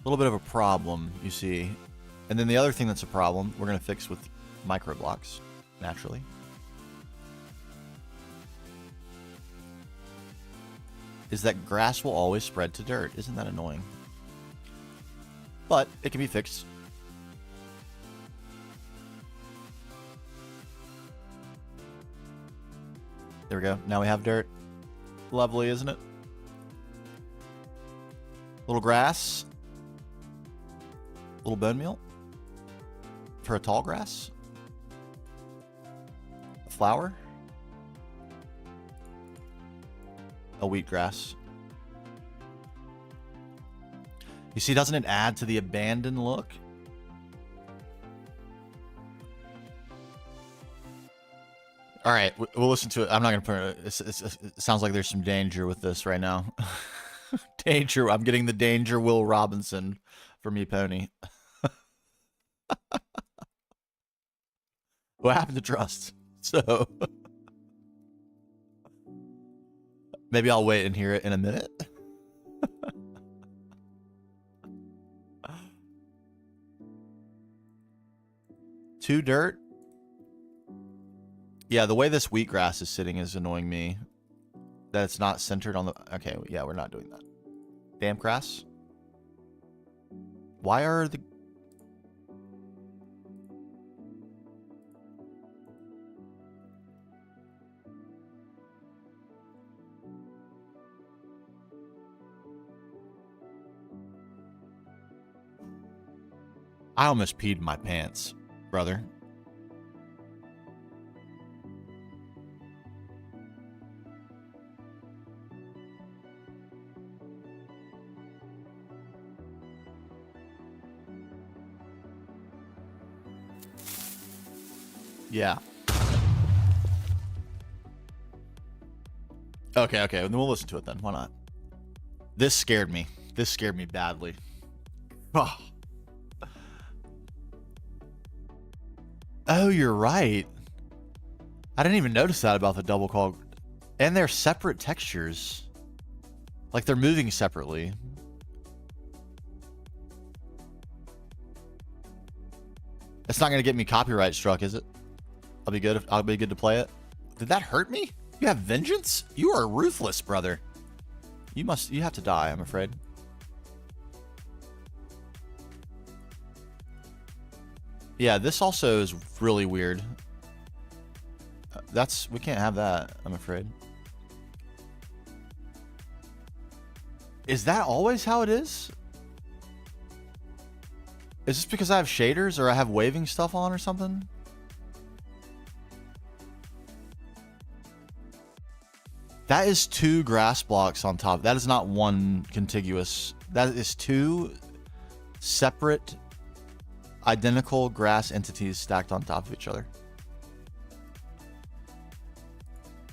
A little bit of a problem, you see. And then the other thing that's a problem, we're going to fix with micro blocks, naturally. Is that grass will always spread to dirt. Isn't that annoying? But it can be fixed. There we go. Now we have dirt. Lovely, isn't it? Little grass. Little bone meal. For a tall grass. A flower. A wheatgrass. You see, doesn't it add to the abandoned look? All right, we'll listen to it. I'm not going to put it. It sounds like there's some danger with this right now. Danger. I'm getting the danger Will Robinson from Me Pony. What happened to trust? So... Maybe I'll wait and hear it in a minute. Too dirt? Yeah, the way this wheatgrass is sitting is annoying me. That it's not centered on the... Okay, yeah, we're not doing that. Damp grass? Why are the... I almost peed my pants, brother. Yeah. Okay, okay. Then we'll listen to it then. Why not? This scared me. This scared me badly. Oh. Oh, you're right. I didn't even notice that about the double call. And they're separate textures. Like they're moving separately. It's not going to get me copyright struck, is it? I'll be good. I'll be good to play it. Did that hurt me? You have vengeance? You are ruthless, brother. You have to die, I'm afraid. Yeah, this also is really weird. We can't have that, I'm afraid. Is that always how it is? Is this because I have shaders or I have waving stuff on or something? That is 2 grass blocks on top. That is not one contiguous. That is 2 separate, identical grass entities stacked on top of each other.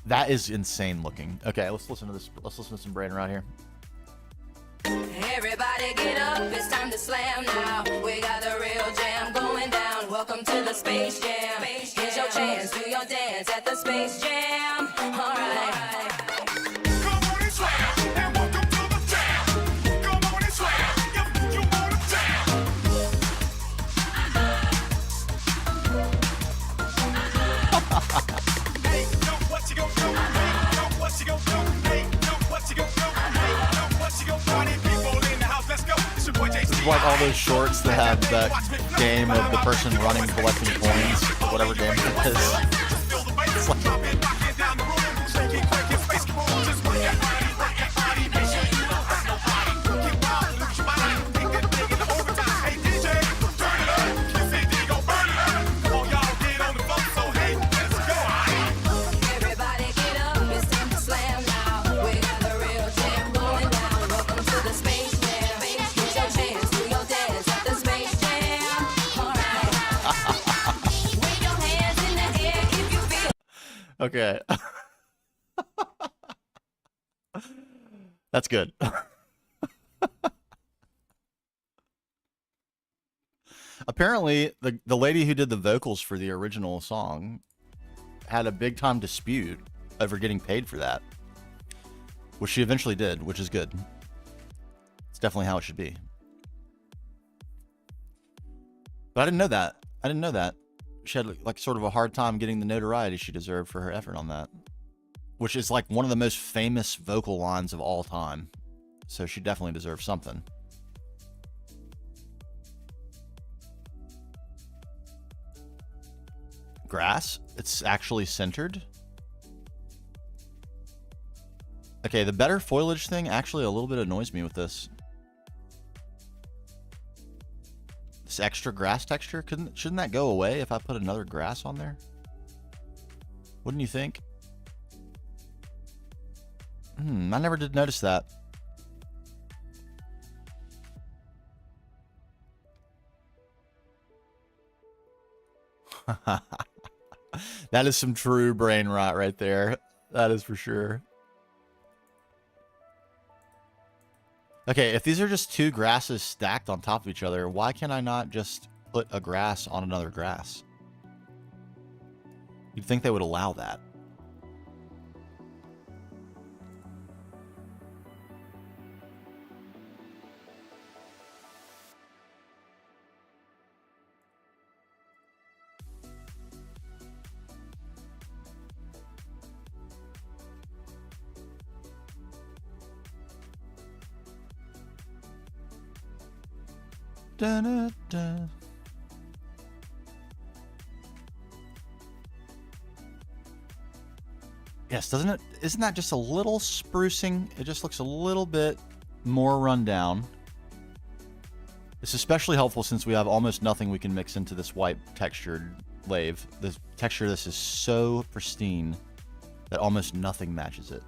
That is insane looking. Okay, let's listen to this. Let's listen to some brain right here. Everybody get up, it's time to slam now. We got the real jam going down. Welcome to the Space Jam. Here's your chance, do your dance at the Space Jam. Alright. This is like all those shorts that have that game of the person running collecting coins, or whatever game it is. It's like... Okay. That's good. Apparently, the lady who did the vocals for the original song had a big time dispute over getting paid for that, which she eventually did, which is good. It's definitely how it should be. But I didn't know that. I didn't know that. She had like sort of a hard time getting the notoriety she deserved for her effort on that, which is like one of the most famous vocal lines of all time. So she definitely deserves something. Grass? It's actually centered? Okay, the better foliage thing actually a little bit annoys me with this. This extra grass texture, shouldn't that go away if I put another grass on there? Wouldn't you think? I never did notice that. That is some true brain rot right there. That is for sure. Okay, if these are just 2 grasses stacked on top of each other, why can I not just put a grass on another grass? You'd think they would allow that. Da-da-da. Yes, doesn't it? Isn't that just a little sprucing? It just looks a little bit more run down. It's especially helpful since we have almost nothing we can mix into this white textured lave. The texture of this is so pristine that almost nothing matches it.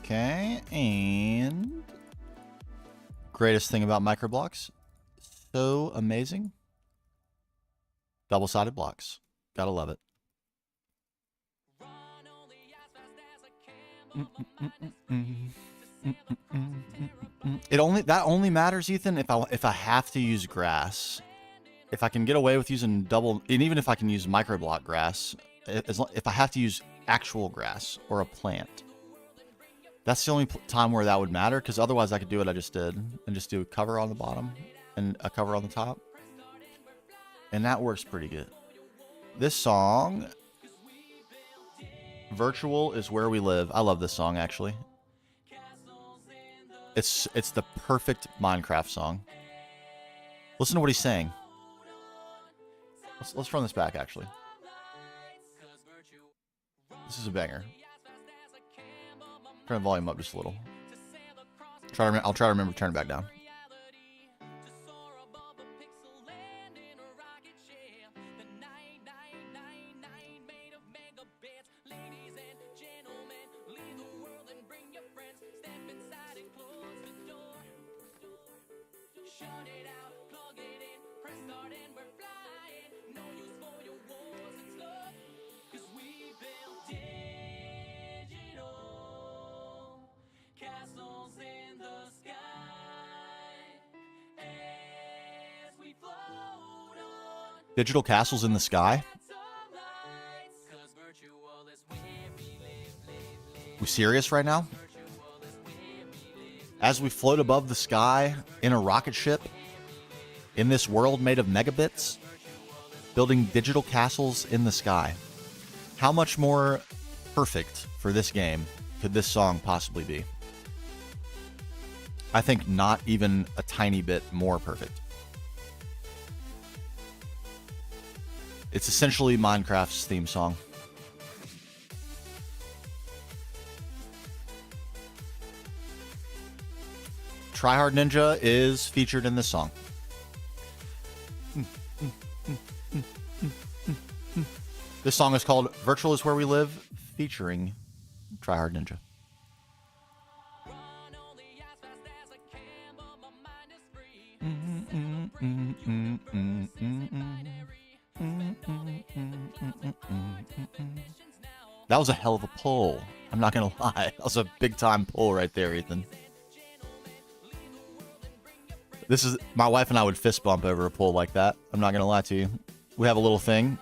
Okay, and greatest thing about microblocks, so amazing. Double-sided blocks, gotta love it. That only matters, Ethan, if I have to use grass. If I can get away with using double, and even if I can use microblock grass, if I have to use actual grass or a plant. That's the only time where that would matter, because otherwise I could do what I just did and just do a cover on the bottom and a cover on the top. And that works pretty good. This song, Virtual is Where We Live. I love this song, actually. It's the perfect Minecraft song. Listen to what he's saying. Let's run this back, actually. This is a banger. Turn the volume up just a little. I'll try to remember to turn it back down. Digital castles in the sky? We serious right now? As we float above the sky in a rocket ship in this world made of megabits, building digital castles in the sky. How much more perfect for this game could this song possibly be? I think not even a tiny bit more perfect. It's essentially Minecraft's theme song. Tryhard Ninja is featured in this song. This song is called Virtual is Where We Live, featuring Tryhard Ninja. That was a hell of a pull. I'm not gonna lie. That was a big time pull right there, Ethan. This is my wife and I would fist bump over a pull like that. I'm not gonna lie to you. We have a little thing.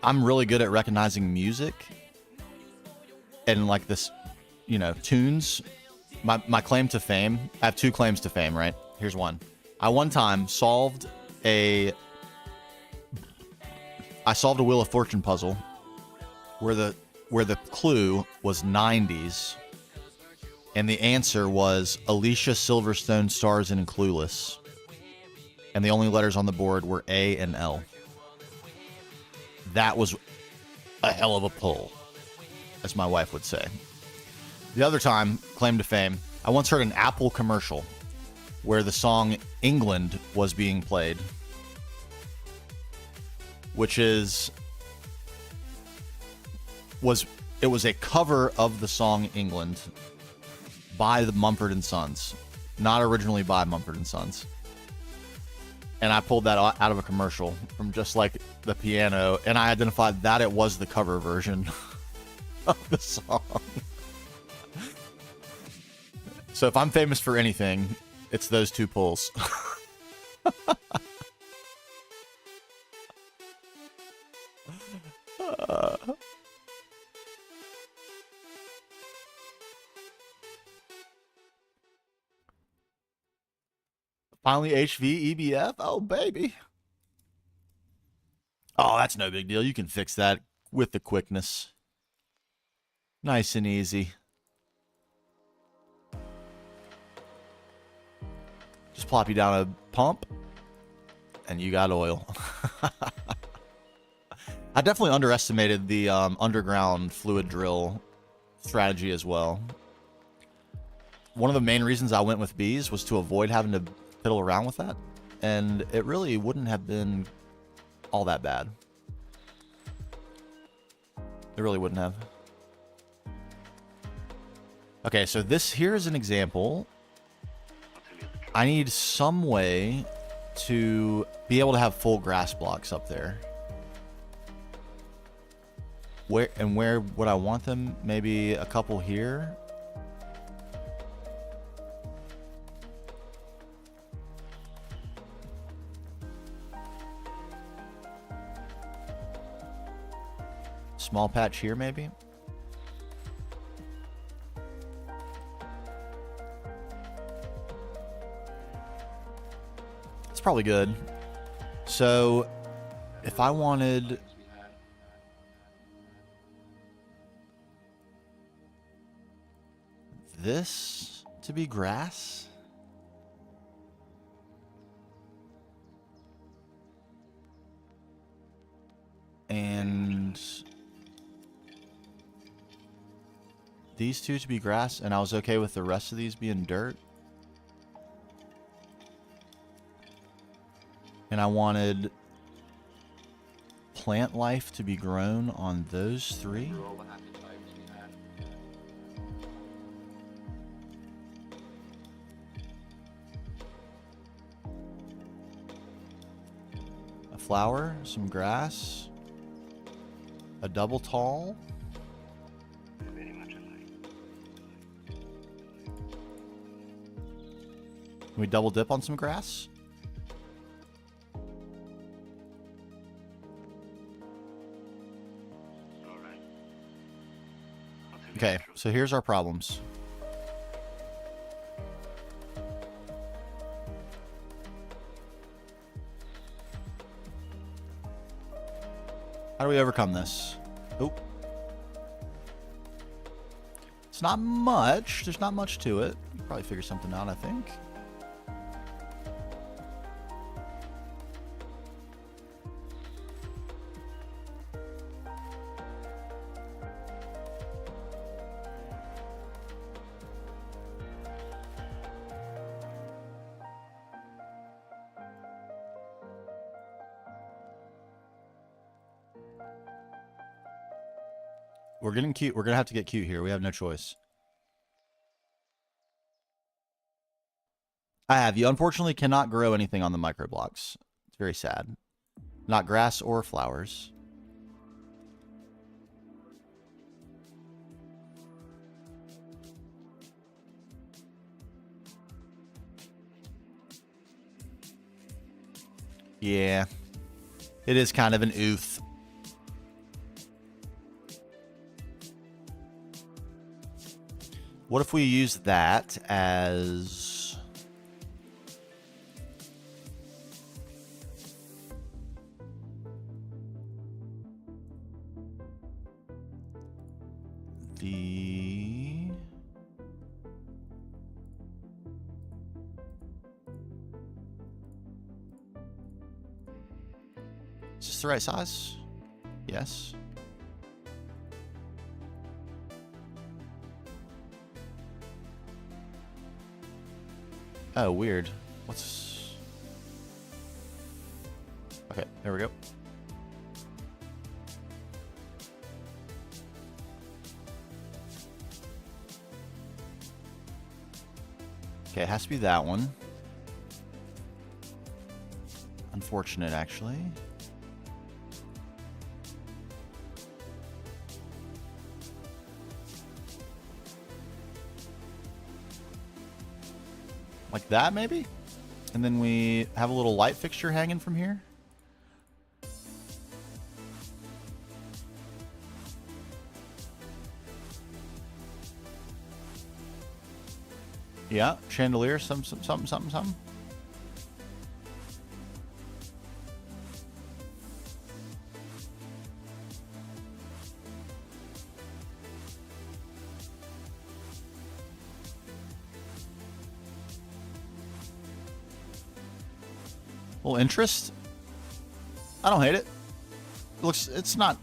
I'm really good at recognizing music and like this, tunes. My claim to fame. I have two claims to fame, right? Here's one. I one time solved a Wheel of Fortune puzzle where the clue was 90s and the answer was Alicia Silverstone stars in Clueless. And the only letters on the board were A and L. That was a hell of a pull, as my wife would say. The other time, claim to fame, I once heard an Apple commercial where the song England was being played, which was a cover of the song England by the Mumford & Sons, not originally by Mumford & Sons. And I pulled that out of a commercial from just like the piano, and I identified that it was the cover version of the song. So if I'm famous for anything, it's those two pulls. Finally HV EBF. Oh, baby. Oh, that's no big deal. You can fix that with the quickness. Nice and easy. Just plop you down a pump, and you got oil. I definitely underestimated the underground fluid drill strategy as well. One of the main reasons I went with bees was to avoid having to fiddle around with that, and it really wouldn't have been all that bad. It really wouldn't have. Okay, so this here is an example. I need some way to be able to have full grass blocks up there. Where would I want them? Maybe a couple here. Small patch here, maybe. It's probably good. So, if I wanted this to be grass, and these two to be grass, and I was okay with the rest of these being dirt, and I wanted plant life to be grown on those three. A flower, some grass, a double tall. Can we double dip on some grass? Okay, so here's our problems. How do we overcome this? Oh. It's not much. There's not much to it. We can probably figure something out, I think. We're getting cute. We're going to have to get cute here. We have no choice. I have. You unfortunately cannot grow anything on the micro blocks. It's very sad. Not grass or flowers. Yeah. It is kind of an oof. What if we use that as the Is this the right size? Yes. Oh, weird. What's... Okay, there we go. Okay, it has to be that one. Unfortunate, actually. Like that, maybe? And then we have a little light fixture hanging from here. Yeah, chandelier, something. little interest. I don't hate it. It's not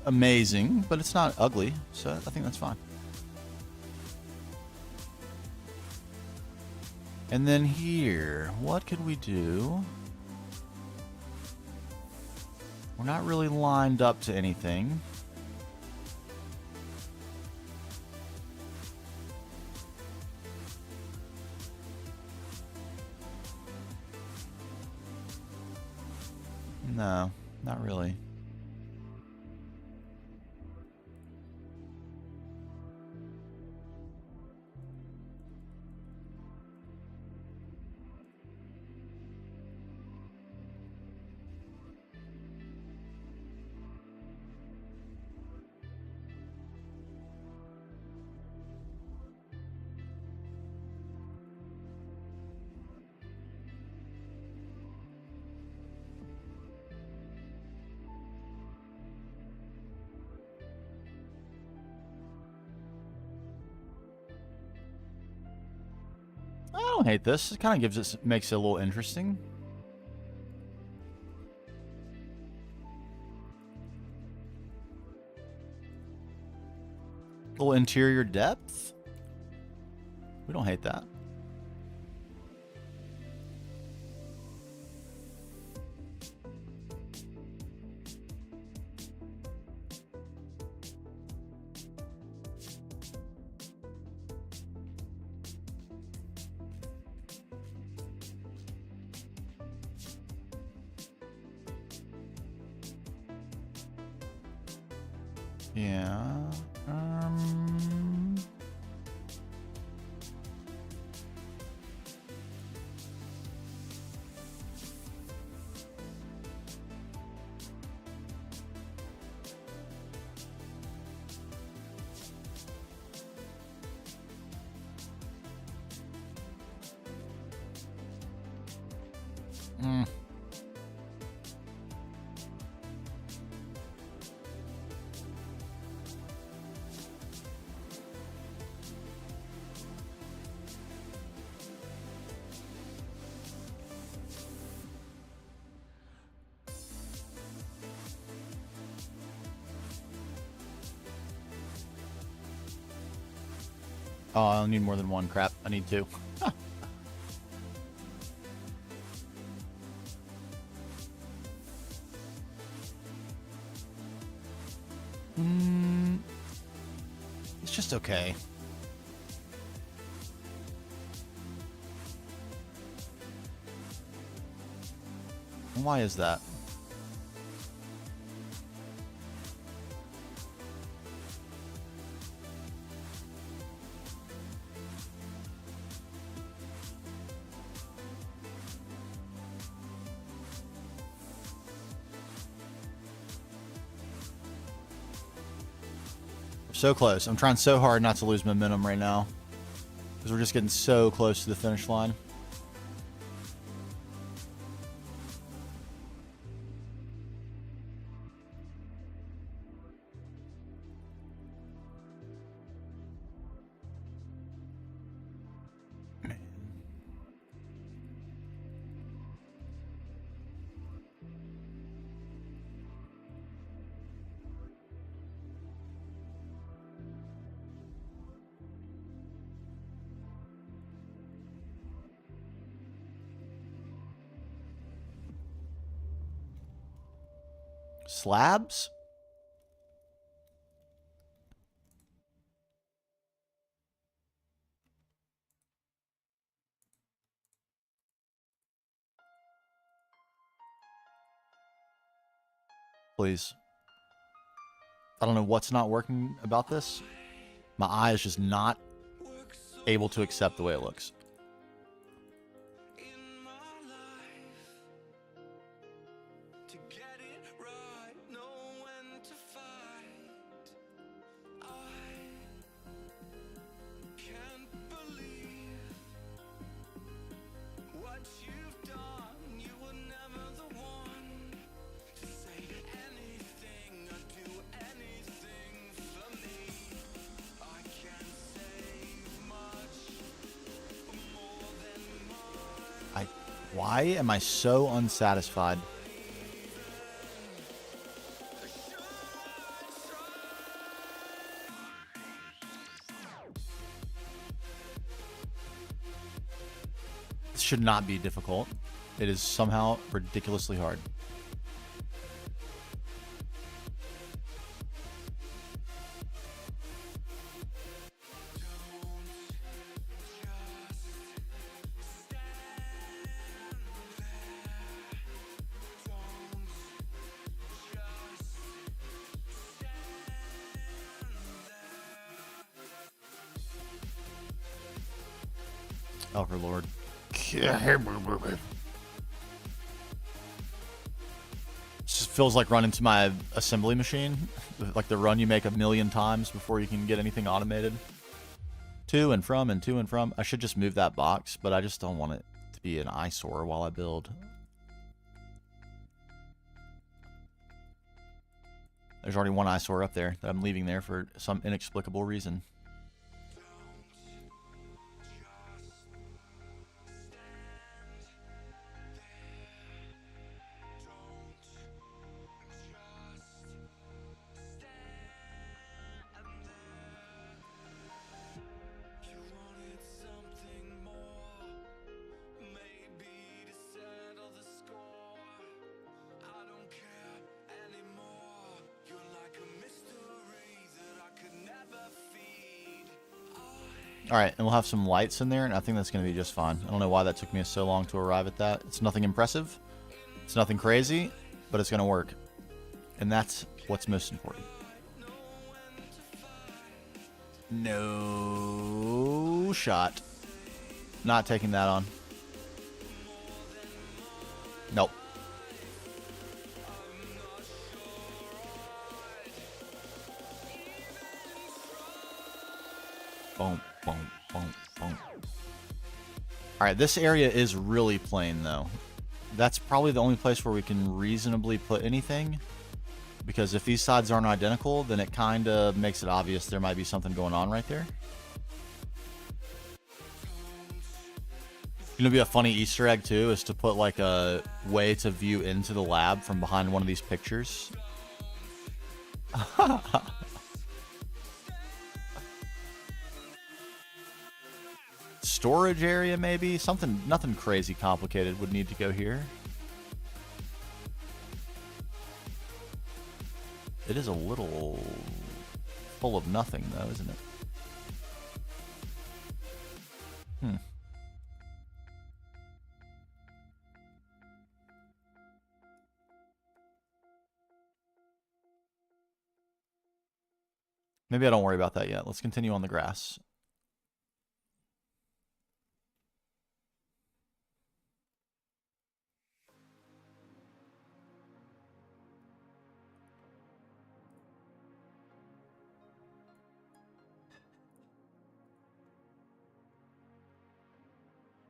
amazing, but it's not ugly, so I think that's fine. And then here, what could we do? We're not really lined up to anything. No, not really. I don't hate this. It kind of makes it a little interesting. A little interior depth. We don't hate that. Yeah. Oh, I need more than one. Crap. I need two. It's just okay. Why is that? So close. I'm trying so hard not to lose momentum right now, because we're just getting so close to the finish line. Slabs? Please. I don't know what's not working about this. My eye is just not able to accept the way it looks. Why am I so unsatisfied? This should not be difficult. It is somehow ridiculously hard. Oh, for Lord. Just feels like running to my assembly machine. Like the run you make 1,000,000 times before you can get anything automated. To and from and to and from. I should just move that box, but I just don't want it to be an eyesore while I build. There's already one eyesore up there that I'm leaving there for some inexplicable reason. All right, and we'll have some lights in there, and I think that's going to be just fine. I don't know why that took me so long to arrive at that. It's nothing impressive. It's nothing crazy, but it's going to work. And that's what's most important. No shot. Not taking that on. Nope. Boom, boom, boom, boom. Alright, this area is really plain, though. That's probably the only place where we can reasonably put anything. Because if these sides aren't identical, then it kind of makes it obvious there might be something going on right there. You know, be a funny Easter egg, too, is to put, like, a way to view into the lab from behind one of these pictures. Storage area, maybe? Something, nothing crazy complicated would need to go here. It is a little full of nothing, though, isn't it? Maybe I don't worry about that yet. Let's continue on the grass.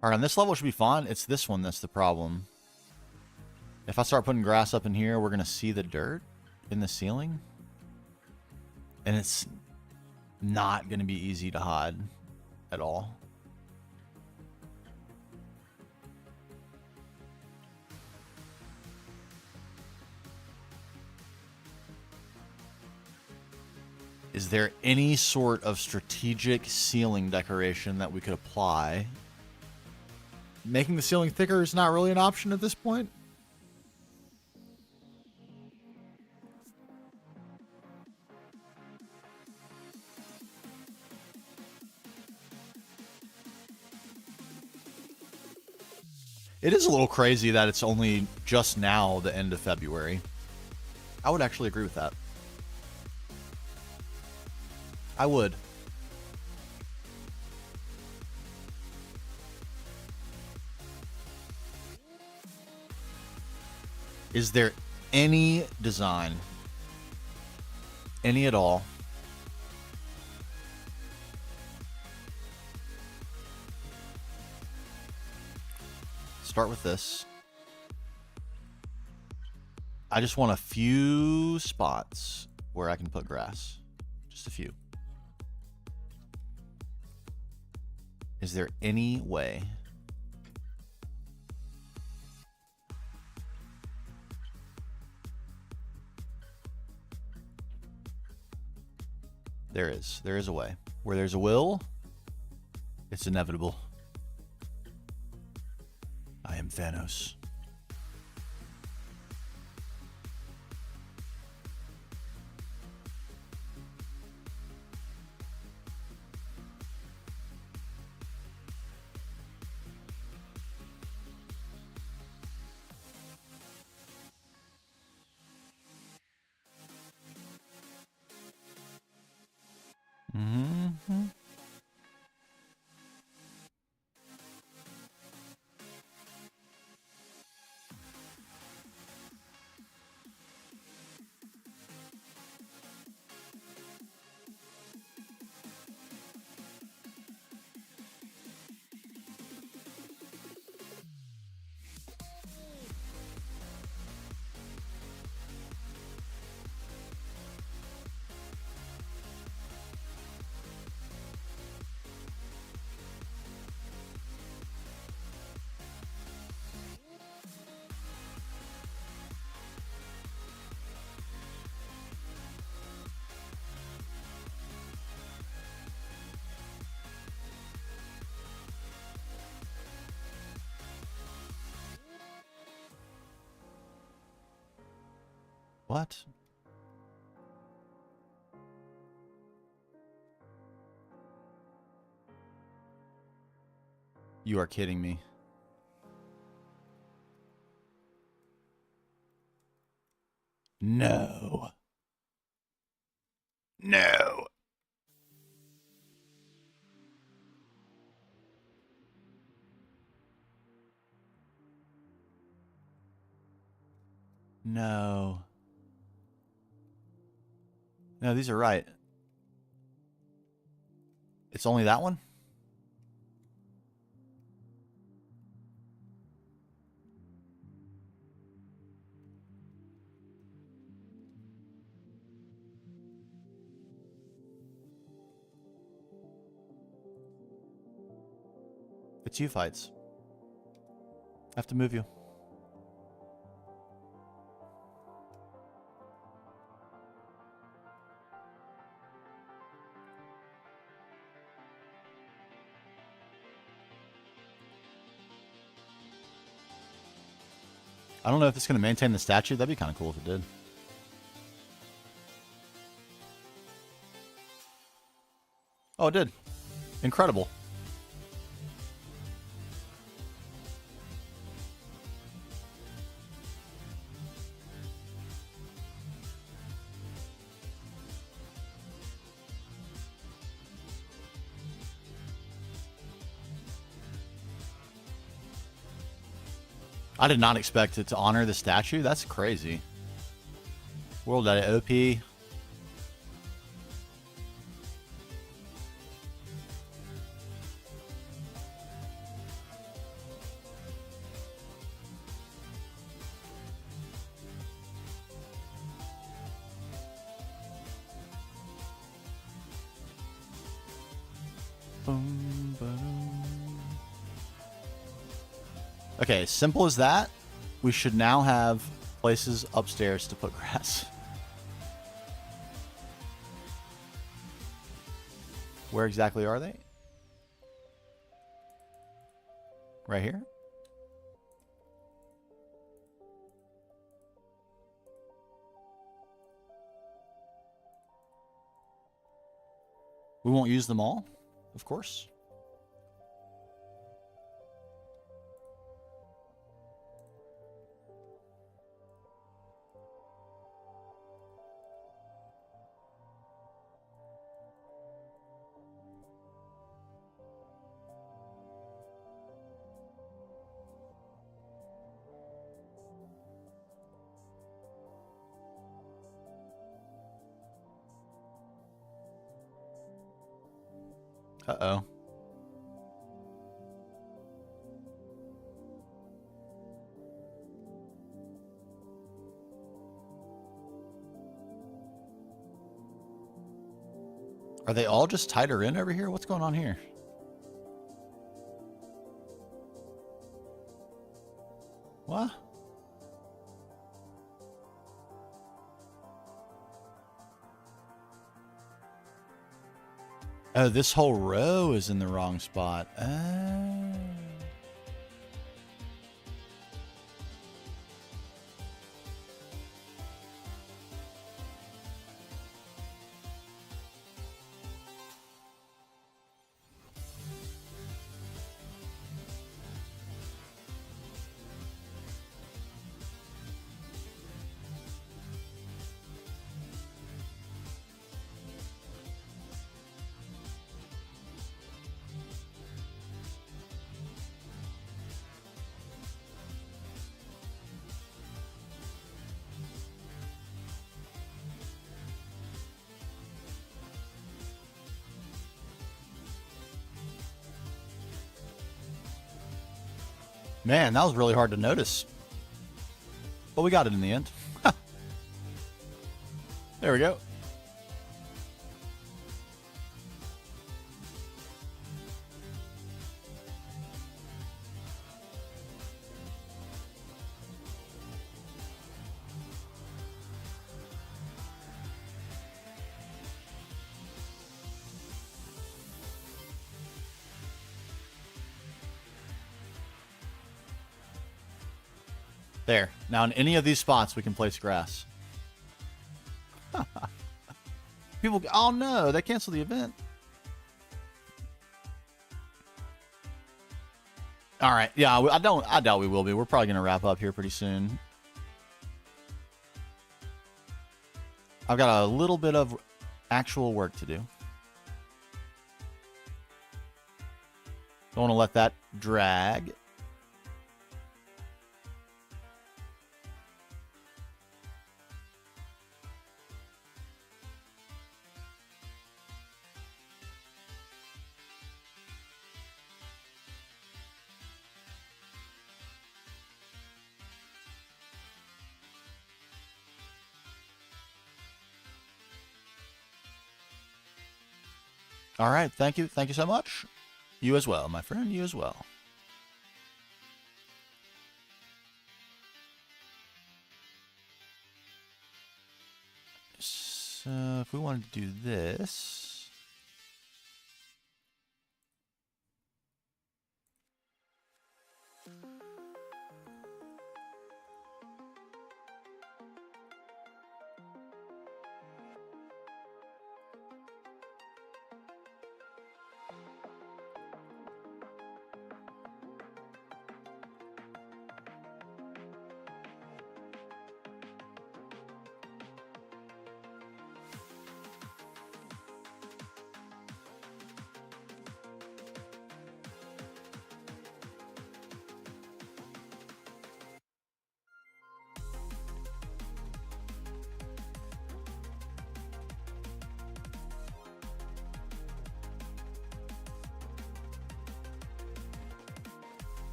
Alright, on this level should be fine. It's this one that's the problem. If I start putting grass up in here, we're going to see the dirt in the ceiling. And it's not going to be easy to hide at all. Is there any sort of strategic ceiling decoration that we could apply? Making the ceiling thicker is not really an option at this point. It is a little crazy that it's only just now the end of February. I would actually agree with that. I would. Is there any design, any at all, start with this. I just want a few spots where I can put grass. Just a few. Is there any way There is. There is a way. Where there's a will, it's inevitable. I am Thanos. Mm-hmm. What? You are kidding me. No. No. No. No, these are right. It's only that one? It's you fights. I have to move you. I don't know if it's going to maintain the statue. That'd be kind of cool if it did. Oh, it did. Incredible. I did not expect it to honor the statue. That's crazy. World at OP. Okay, simple as that. We should now have places upstairs to put grass. Where exactly are they? Right here? We won't use them all, of course. Uh-oh. Are they all just tighter in over here? What's going on here? What? Oh, this whole row is in the wrong spot. Oh. Man, that was really hard to notice. But we got it in the end. There we go. There. Now in any of these spots, we can place grass. People, oh no, they canceled the event. All right. Yeah, I doubt we will be. We're probably going to wrap up here pretty soon. I've got a little bit of actual work to do. Don't want to let that drag. All right. Thank you. Thank you so much. You as well, my friend. You as well. So if we wanted to do this.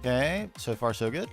Okay, so far so good.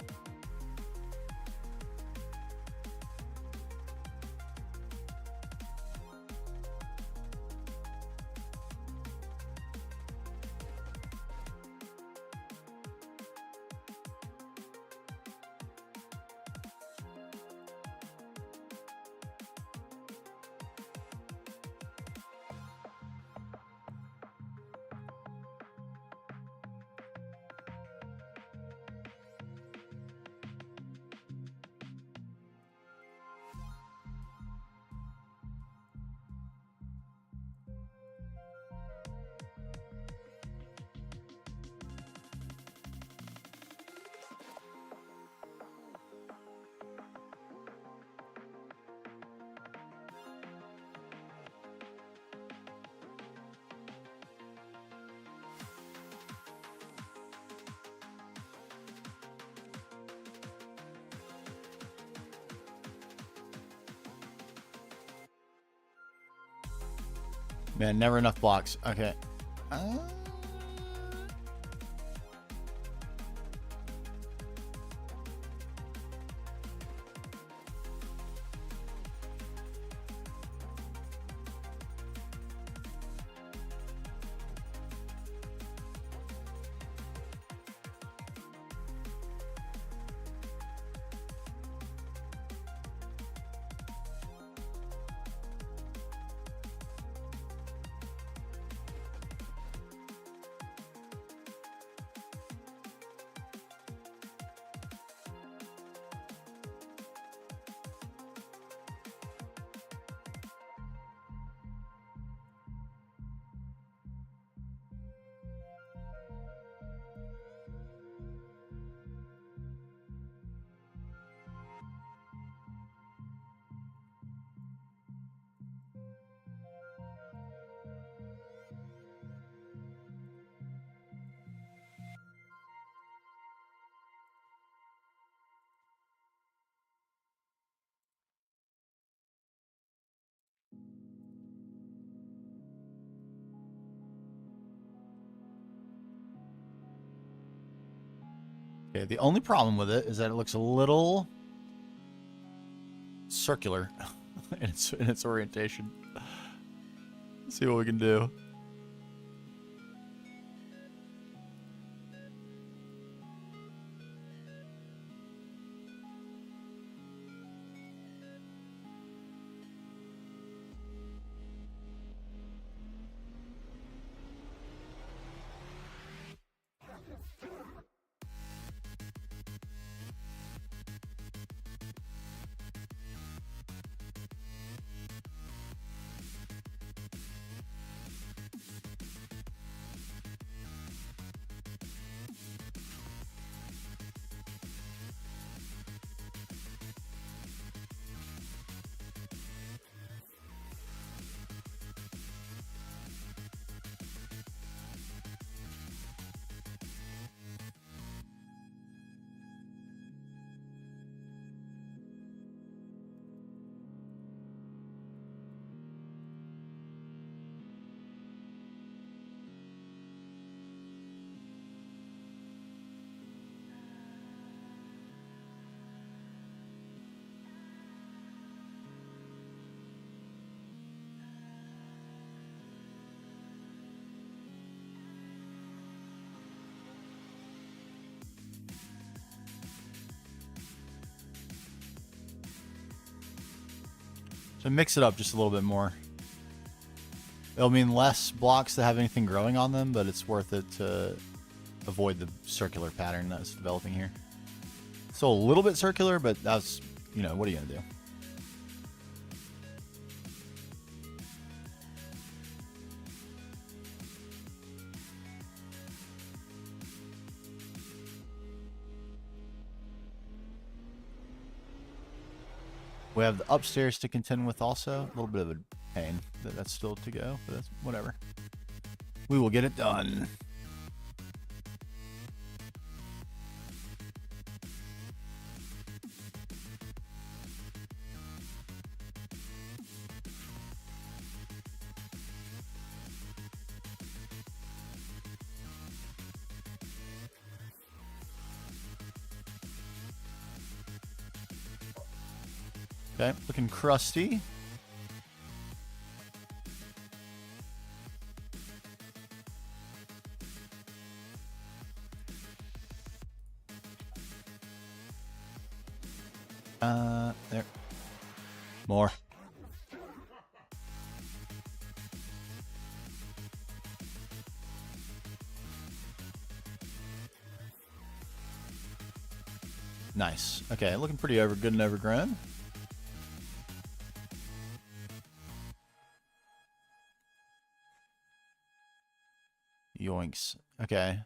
Man, never enough blocks. Okay. Okay, the only problem with it is that it looks a little circular in its orientation. Let's see what we can do. So mix it up just a little bit more. It'll mean less blocks that have anything growing on them, but it's worth it to avoid the circular pattern that's developing here. So a little bit circular, but that's, you know, what are you gonna do? We have the upstairs to contend with also. A little bit of a pain that that's still to go, but that's whatever. We will get it done. Okay, looking crusty. There. More. Nice. Okay, looking pretty good and overgrown. Yoinks. Okay.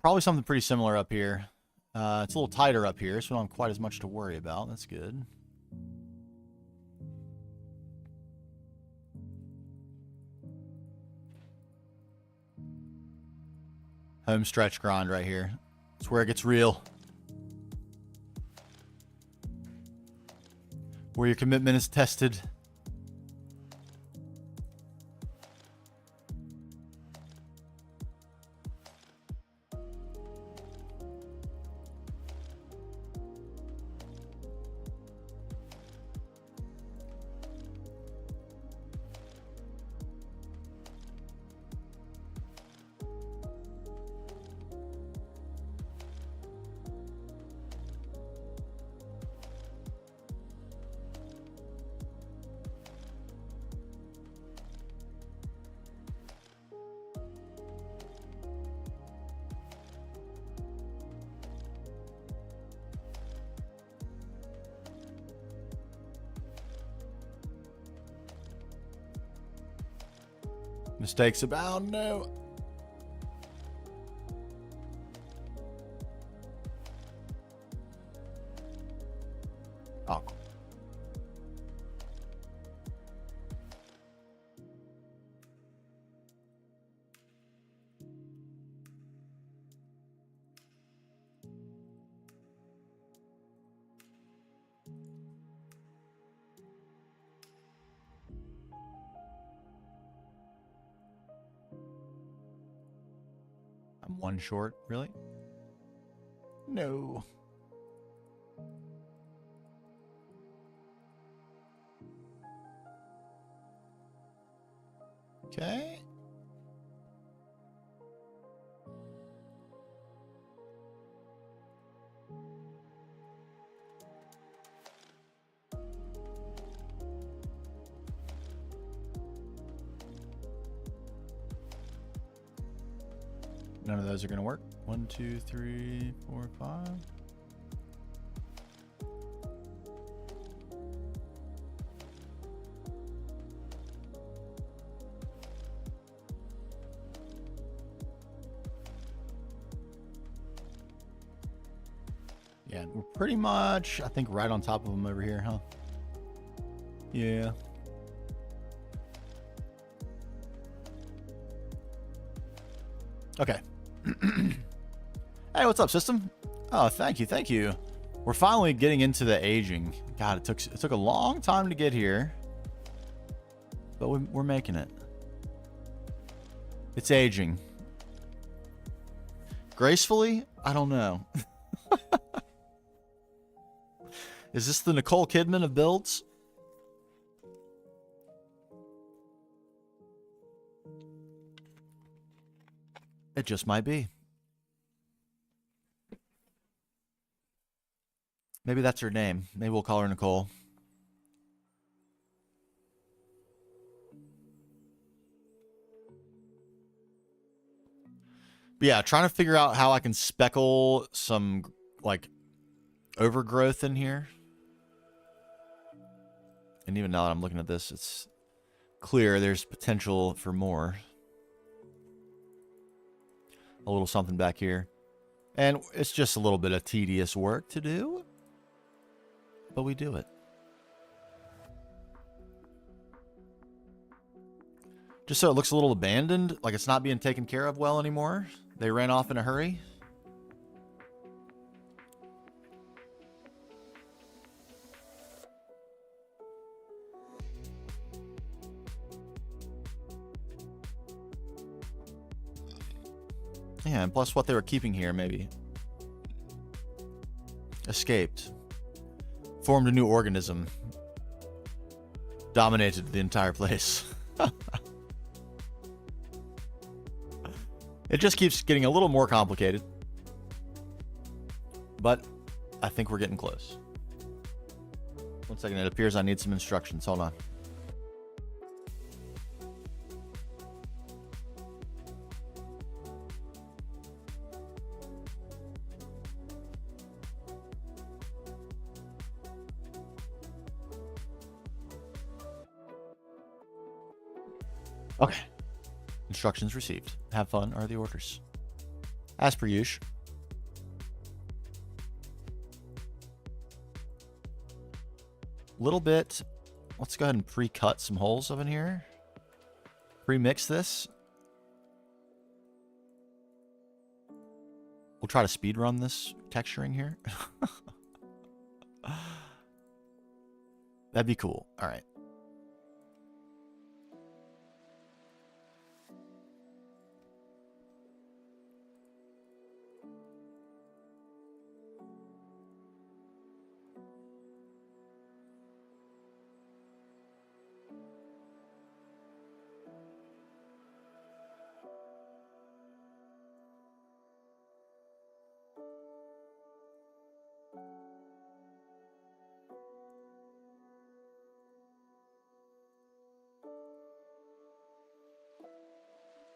Probably something pretty similar up here. It's a little tighter up here, so I don't have quite as much to worry about. That's good. Home stretch grind right here. It's where it gets real. Where your commitment is tested. Mistakes abound. No. Oh. I'm one short. Really? No. Okay. None of those are going to work. 1, 2, 3, 4, 5. Yeah, we're pretty much, I think, right on top of them over here, huh? Yeah. Okay. Hey, what's up, system? Oh, thank you, thank you. We're finally getting into the aging. God, it took a long time to get here, but we're making it. It's aging. Gracefully? I don't know. Is this the Nicole Kidman of builds? It just might be. Maybe that's her name. Maybe we'll call her Nicole. But yeah, trying to figure out how I can speckle some, like, overgrowth in here. And even now that I'm looking at this, it's clear there's potential for more. A little something back here. And it's just a little bit of tedious work to do. But we do it. Just so it looks a little abandoned, like it's not being taken care of well anymore. They ran off in a hurry. Yeah, and plus what they were keeping here, maybe. Escaped. Formed a new organism. Dominated the entire place. It just keeps getting a little more complicated. But I think we're getting close. One second, it appears I need some instructions. Hold on. Okay. Instructions received. Have fun are the orders. As per usual. Little bit. Let's go ahead and pre-cut some holes up in here. Pre-mix this. We'll try to speed run this texturing here. That'd be cool. All right.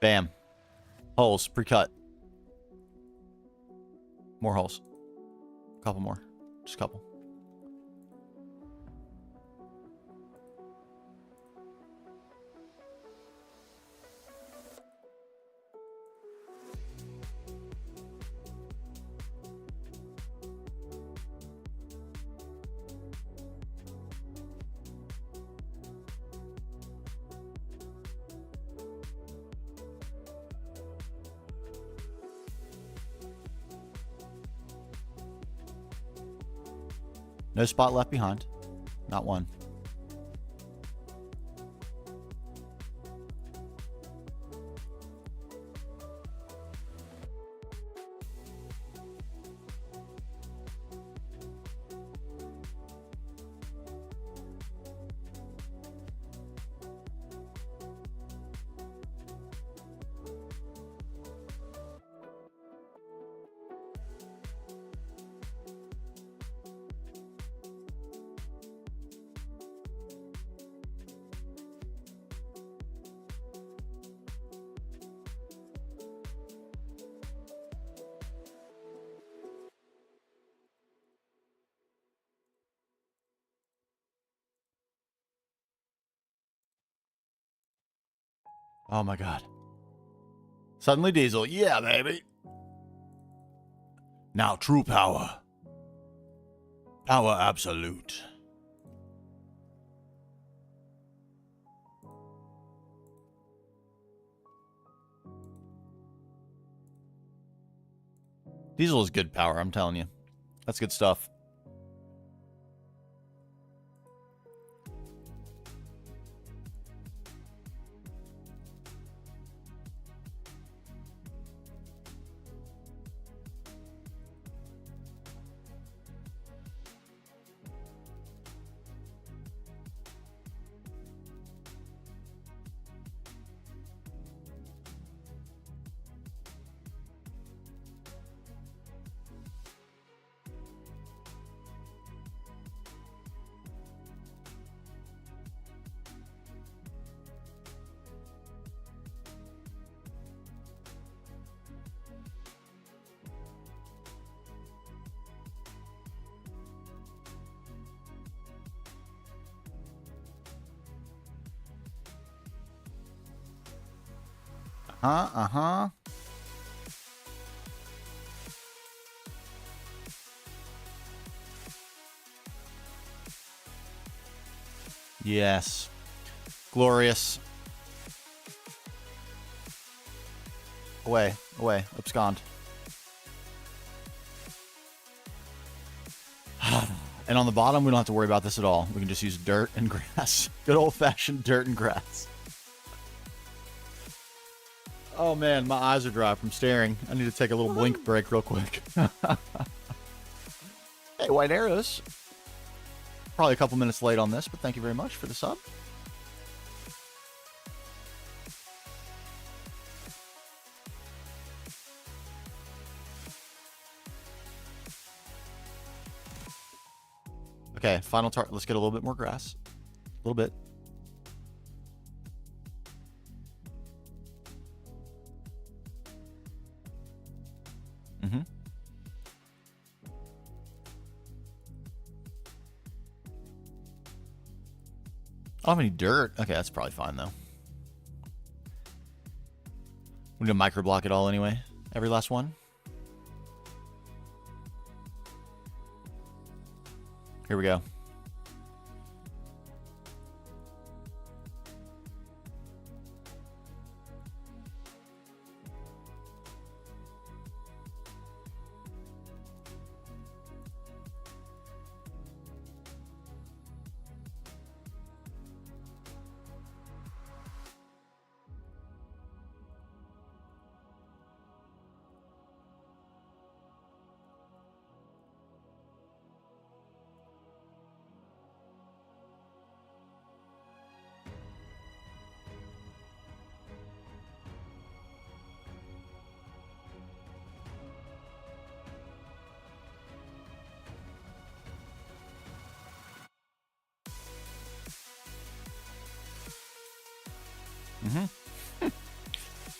Bam. Holes, pre-cut. More holes. A couple more. Just a couple. No spot left behind. Not one. Oh my god. Suddenly diesel. Yeah, baby. Now true power. Power absolute. Diesel is good power, I'm telling you. That's good stuff. Uh-huh. Yes. Glorious. Away, away, abscond. And on the bottom, we don't have to worry about this at all. We can just use dirt and grass. Good old-fashioned dirt and grass. Oh man, my eyes are dry from staring. I need to take a little blink break real quick. Hey, White Arrows. Probably a couple minutes late on this, but thank you very much for the sub. Okay, final target. Let's get a little bit more grass. A little bit. Mm-hmm. I don't have any dirt. Okay, that's probably fine, though. We're going to microblock it all anyway. Every last one. Here we go.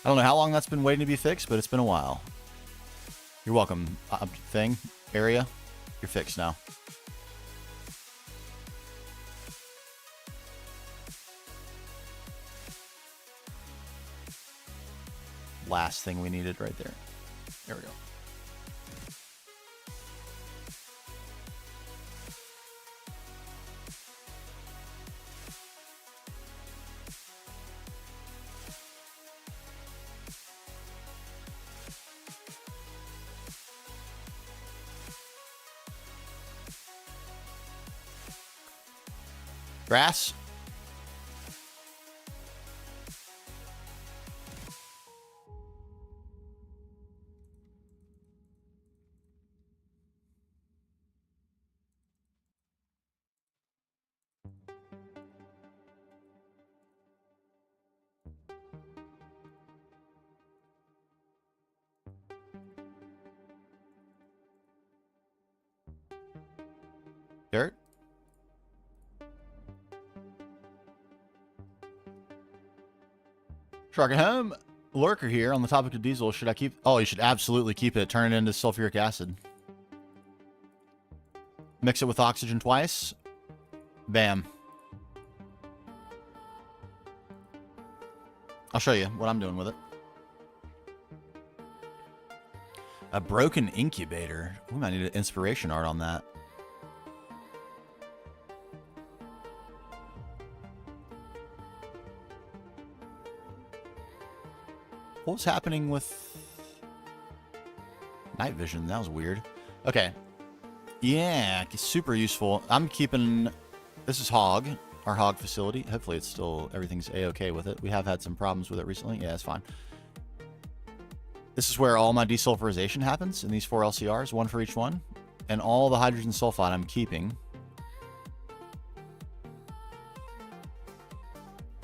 I don't know how long that's been waiting to be fixed, but it's been a while. You're welcome, thing, area. You're fixed now. Last thing we needed right there. There we go. Grass. Dirt. Trucking home. Lurker here on the topic of diesel. Should I keep... Oh, you should absolutely keep it. Turn it into sulfuric acid. Mix it with oxygen twice. Bam. I'll show you what I'm doing with it. A broken incubator. We might need an inspiration art on that. What was happening with night vision? That was weird. Okay. Yeah, super useful. I'm keeping... This is Hog, our Hog facility. Hopefully it's still... Everything's A-okay with it. We have had some problems with it recently. Yeah, it's fine. This is where all my desulfurization happens in these 4 LCRs, one for each one. And all the hydrogen sulfide I'm keeping.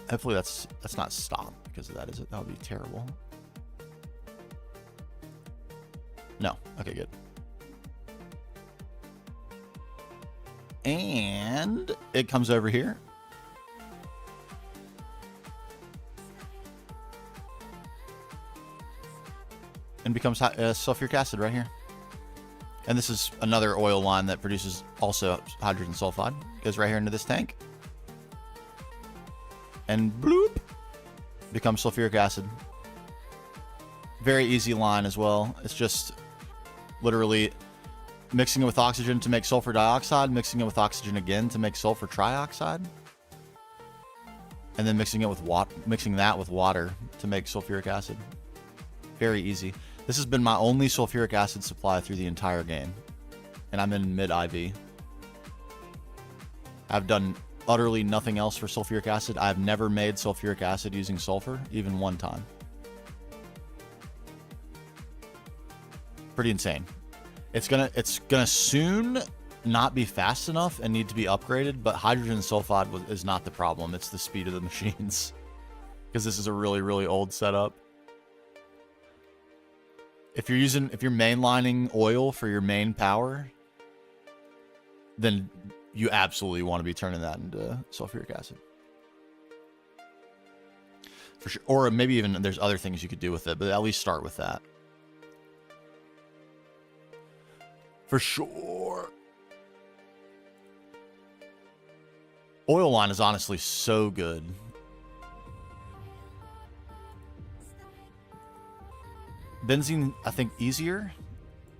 Hopefully that's not stopped because of that, is it? That would be terrible. No. Okay, good. And it comes over here. And becomes sulfuric acid right here. And this is another oil line that produces also hydrogen sulfide. Goes right here into this tank. And bloop. Becomes sulfuric acid. Very easy line as well. It's just literally mixing it with oxygen to make sulfur dioxide, mixing it with oxygen again to make sulfur trioxide, and then mixing it with mixing that with water to make sulfuric acid. Very easy. This has been my only sulfuric acid supply through the entire game, and I'm in mid IV. I've done utterly nothing else for sulfuric acid. I've never made sulfuric acid using sulfur, even one time. Pretty insane. It's gonna soon not be fast enough and need to be upgraded, but hydrogen sulfide is not the problem. It's the speed of the machines, because this is a really, really old setup. If you're mainlining oil for your main power, then you absolutely want to be turning that into sulfuric acid. For sure. Or maybe even there's other things you could do with it, but at least start with that. For sure. Oil line is honestly so good. Benzene, I think, easier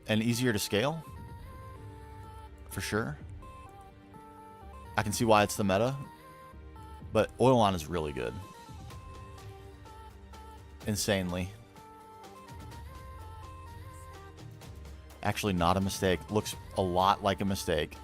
and easier to scale. For sure. I can see why it's the meta. But oil line is really good. Insanely. Actually not a mistake. Looks a lot like a mistake.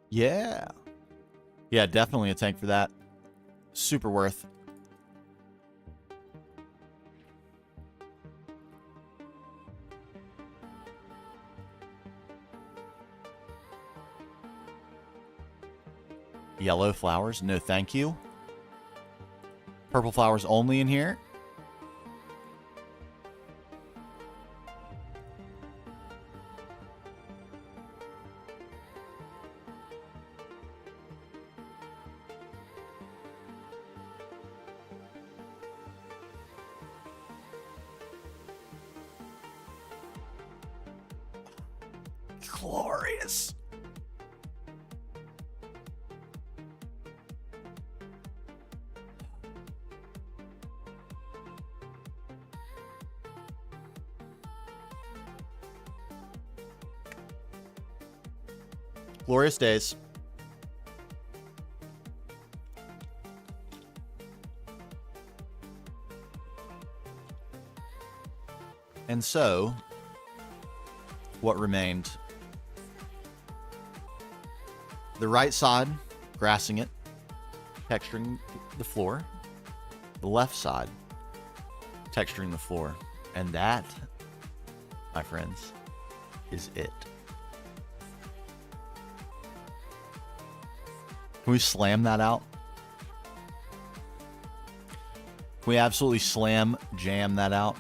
Yeah. Yeah, definitely a tank for that. Super worth. Yellow flowers? No, thank you. Purple flowers only in here. Glorious. Glorious days. And so, what remained? The right side, grassing it, texturing the floor. The left side, texturing the floor. And that, my friends, is it. Can we slam that out? Can we absolutely slam jam that out?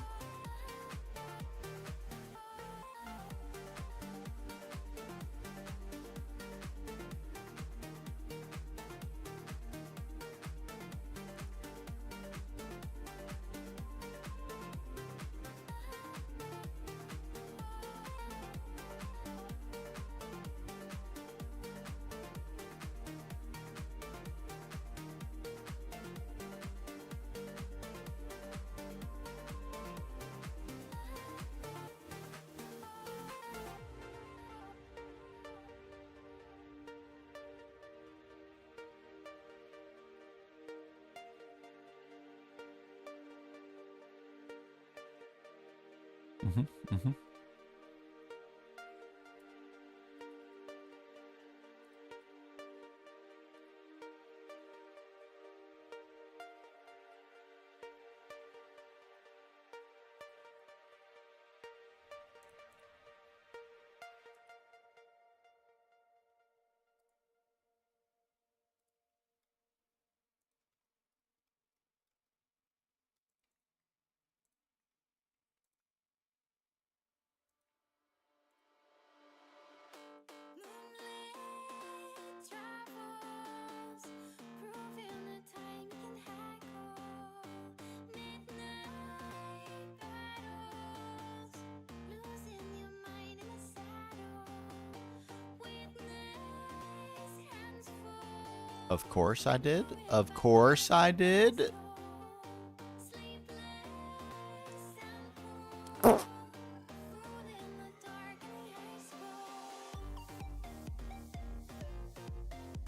Of course I did. Of course I did.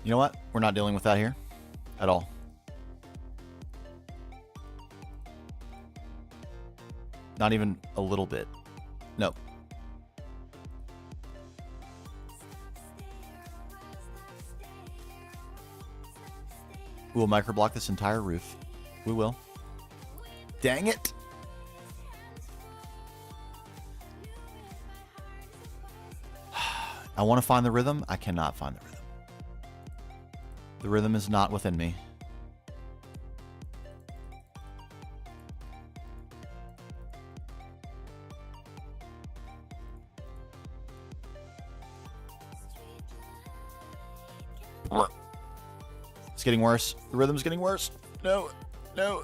You know what? We're not dealing with that here at all. Not even a little bit. No. We'll microblock this entire roof. We will. Dang it! I want to find the rhythm. I cannot find the rhythm. The rhythm is not within me. It's getting worse. The rhythm's getting worse. No. No.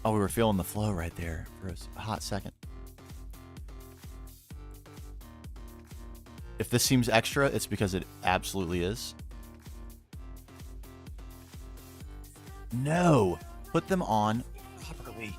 Oh, we were feeling the flow right there for a hot second. If this seems extra, it's because it absolutely is. No! Put them on properly.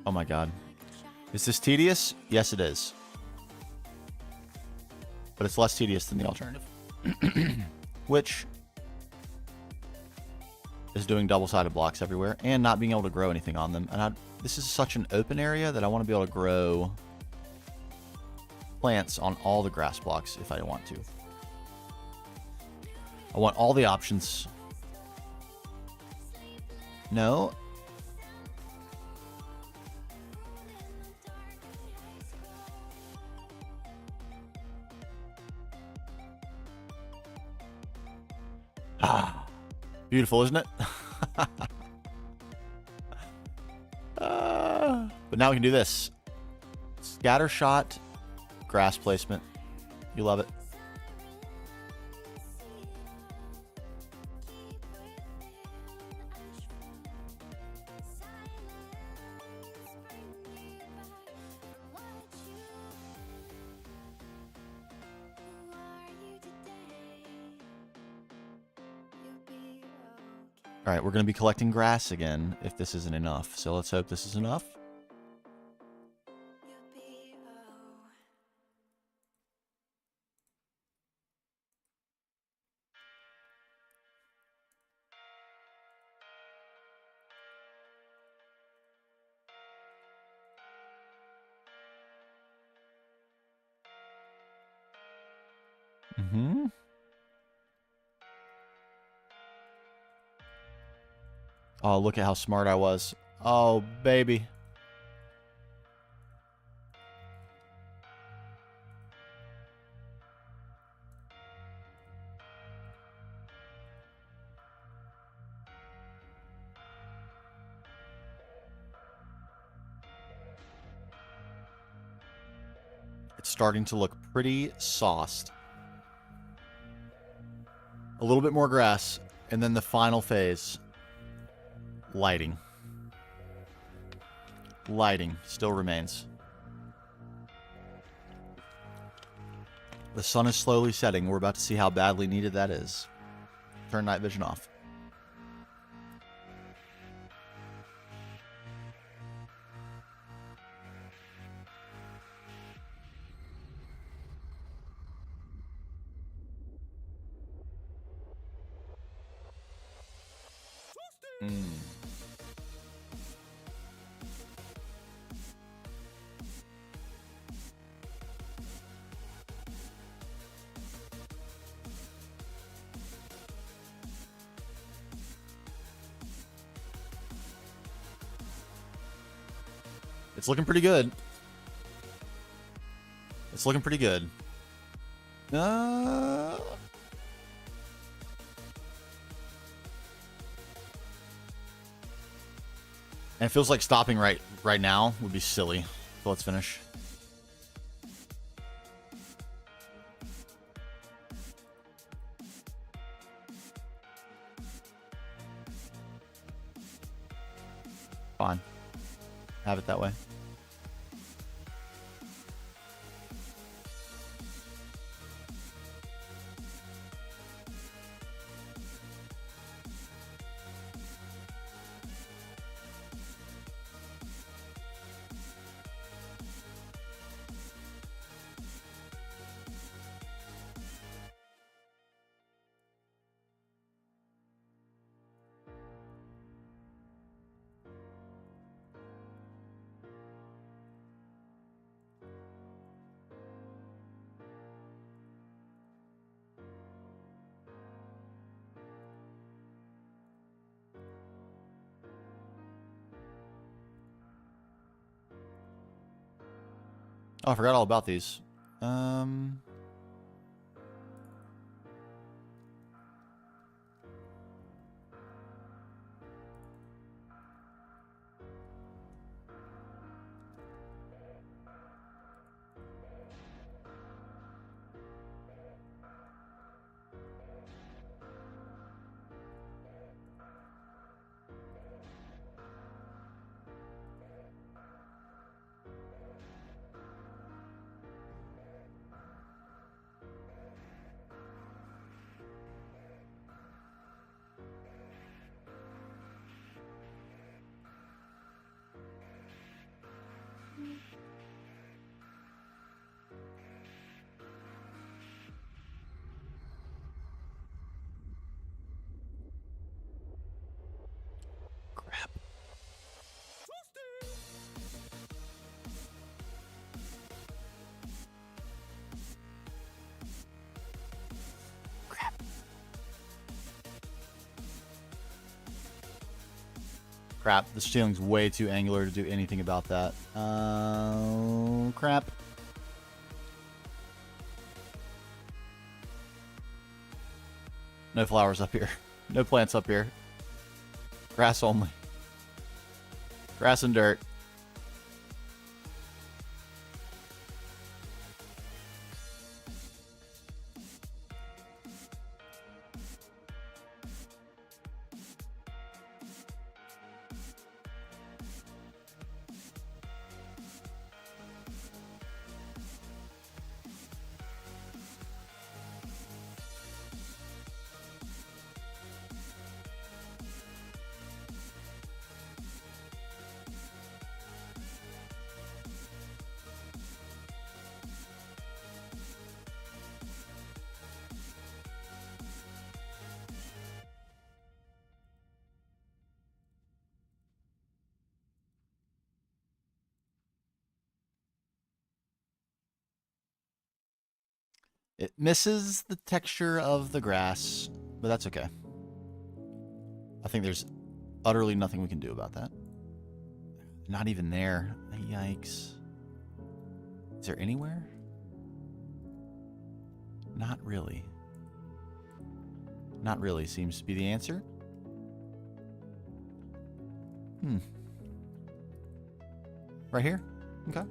Oh my god. Is this tedious? Yes, it is. But it's less tedious than the alternative. Which is doing double-sided blocks everywhere and not being able to grow anything on them. And this is such an open area that I want to be able to grow plants on all the grass blocks if I want to. I want all the options. No. Ah, beautiful, isn't it? But now we can do this. Scatter shot, grass placement. You love it. All right, we're going to be collecting grass again if this isn't enough. So let's hope this is enough. Mm-hmm. Oh, look at how smart I was. Oh, baby. starting to look pretty sauced. A little bit more grass, and then the final phase. Lighting. Lighting still remains. The sun is slowly setting. We're about to see how badly needed that is. Turn night vision off. It's looking pretty good. It's looking pretty good. And it feels like stopping right now would be silly. So let's finish. Fine. Have it that way. Oh, I forgot all about these. Crap. Crap. Crap. This ceiling's way too angular to do anything about that. Crap. No flowers up here. No plants up here. Grass only. Grass and dirt. It misses the texture of the grass, but that's okay. I think there's utterly nothing we can do about that. Not even there. Yikes. Is there anywhere? Not really. Not really seems to be the answer. Right here? Okay.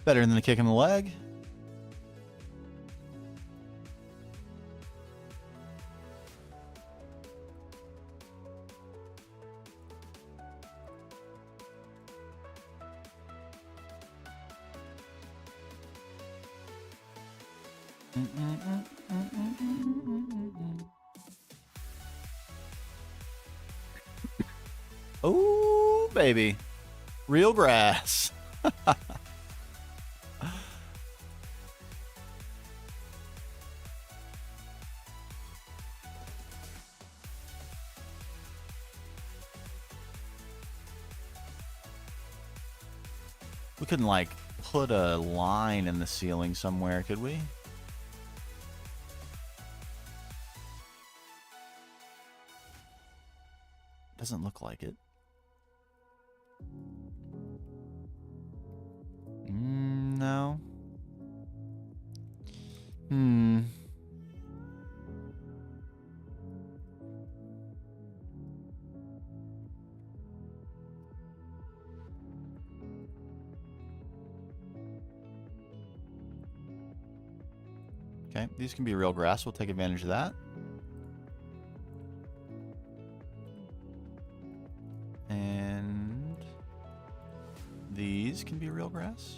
Better than the kick in the leg. Oh, baby. Real grass. We couldn't, like, put a line in the ceiling somewhere, could we? Doesn't look like it. No. Okay, these can be real grass. We'll take advantage of that. And these can be real grass.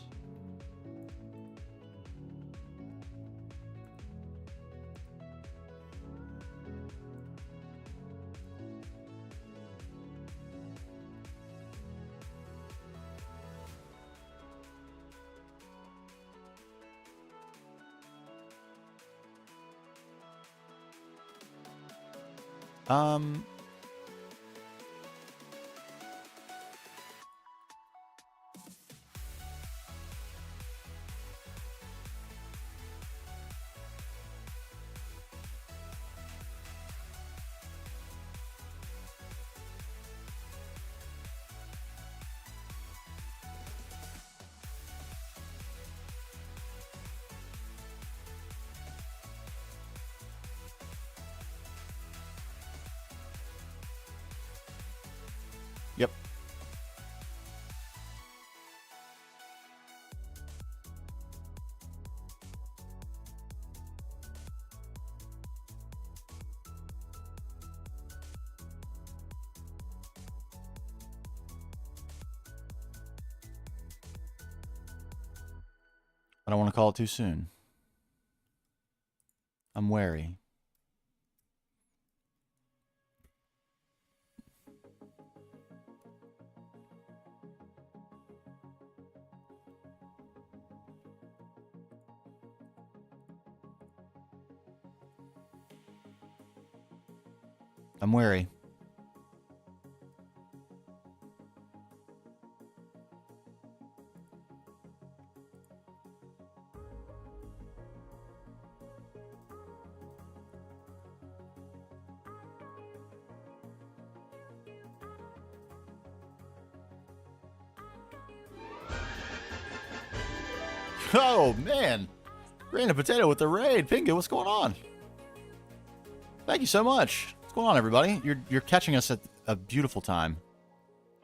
Yep. I don't want to call it too soon. I'm wary. I'm wary. Oh, man. Grain of potato with the raid. Pingu, what's going on? Thank you so much. What's going on, everybody? You're catching us at a beautiful time.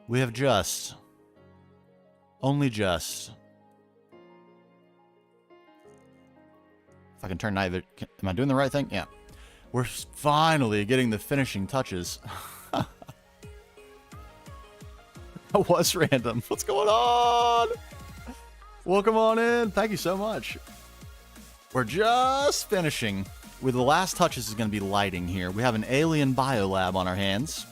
We have just, only just. If I can turn night vision, am I doing the right thing? Yeah. We're finally getting the finishing touches. That was random. What's going on? Welcome on in. Thank you so much. We're just finishing. With the last touches is going to be lighting here. We have an alien biolab on our hands.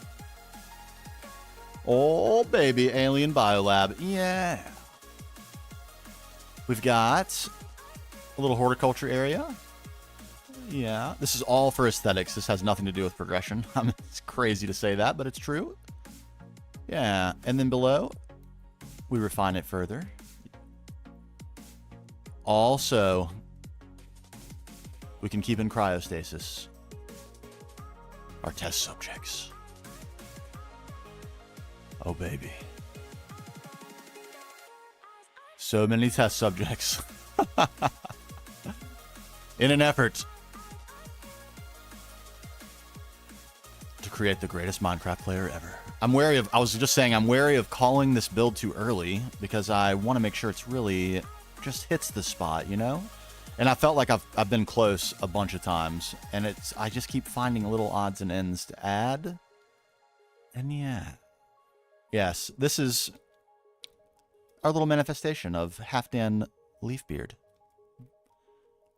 Oh, baby, alien biolab. Yeah. We've got a little horticulture area. Yeah. This is all for aesthetics. This has nothing to do with progression. I mean, it's crazy to say that, but it's true. Yeah. And then below, we refine it further. Also, we can keep in cryostasis our test subjects. Oh, baby. So many test subjects. In an effort to create the greatest Minecraft player ever. I'm wary of, I was just saying, I'm wary of calling this build too early because I want to make sure it's really just hits the spot, you know? And I felt like I've been close a bunch of times, and I just keep finding little odds and ends to add. And yeah. Yes, this is our little manifestation of Halfdan Leafbeard.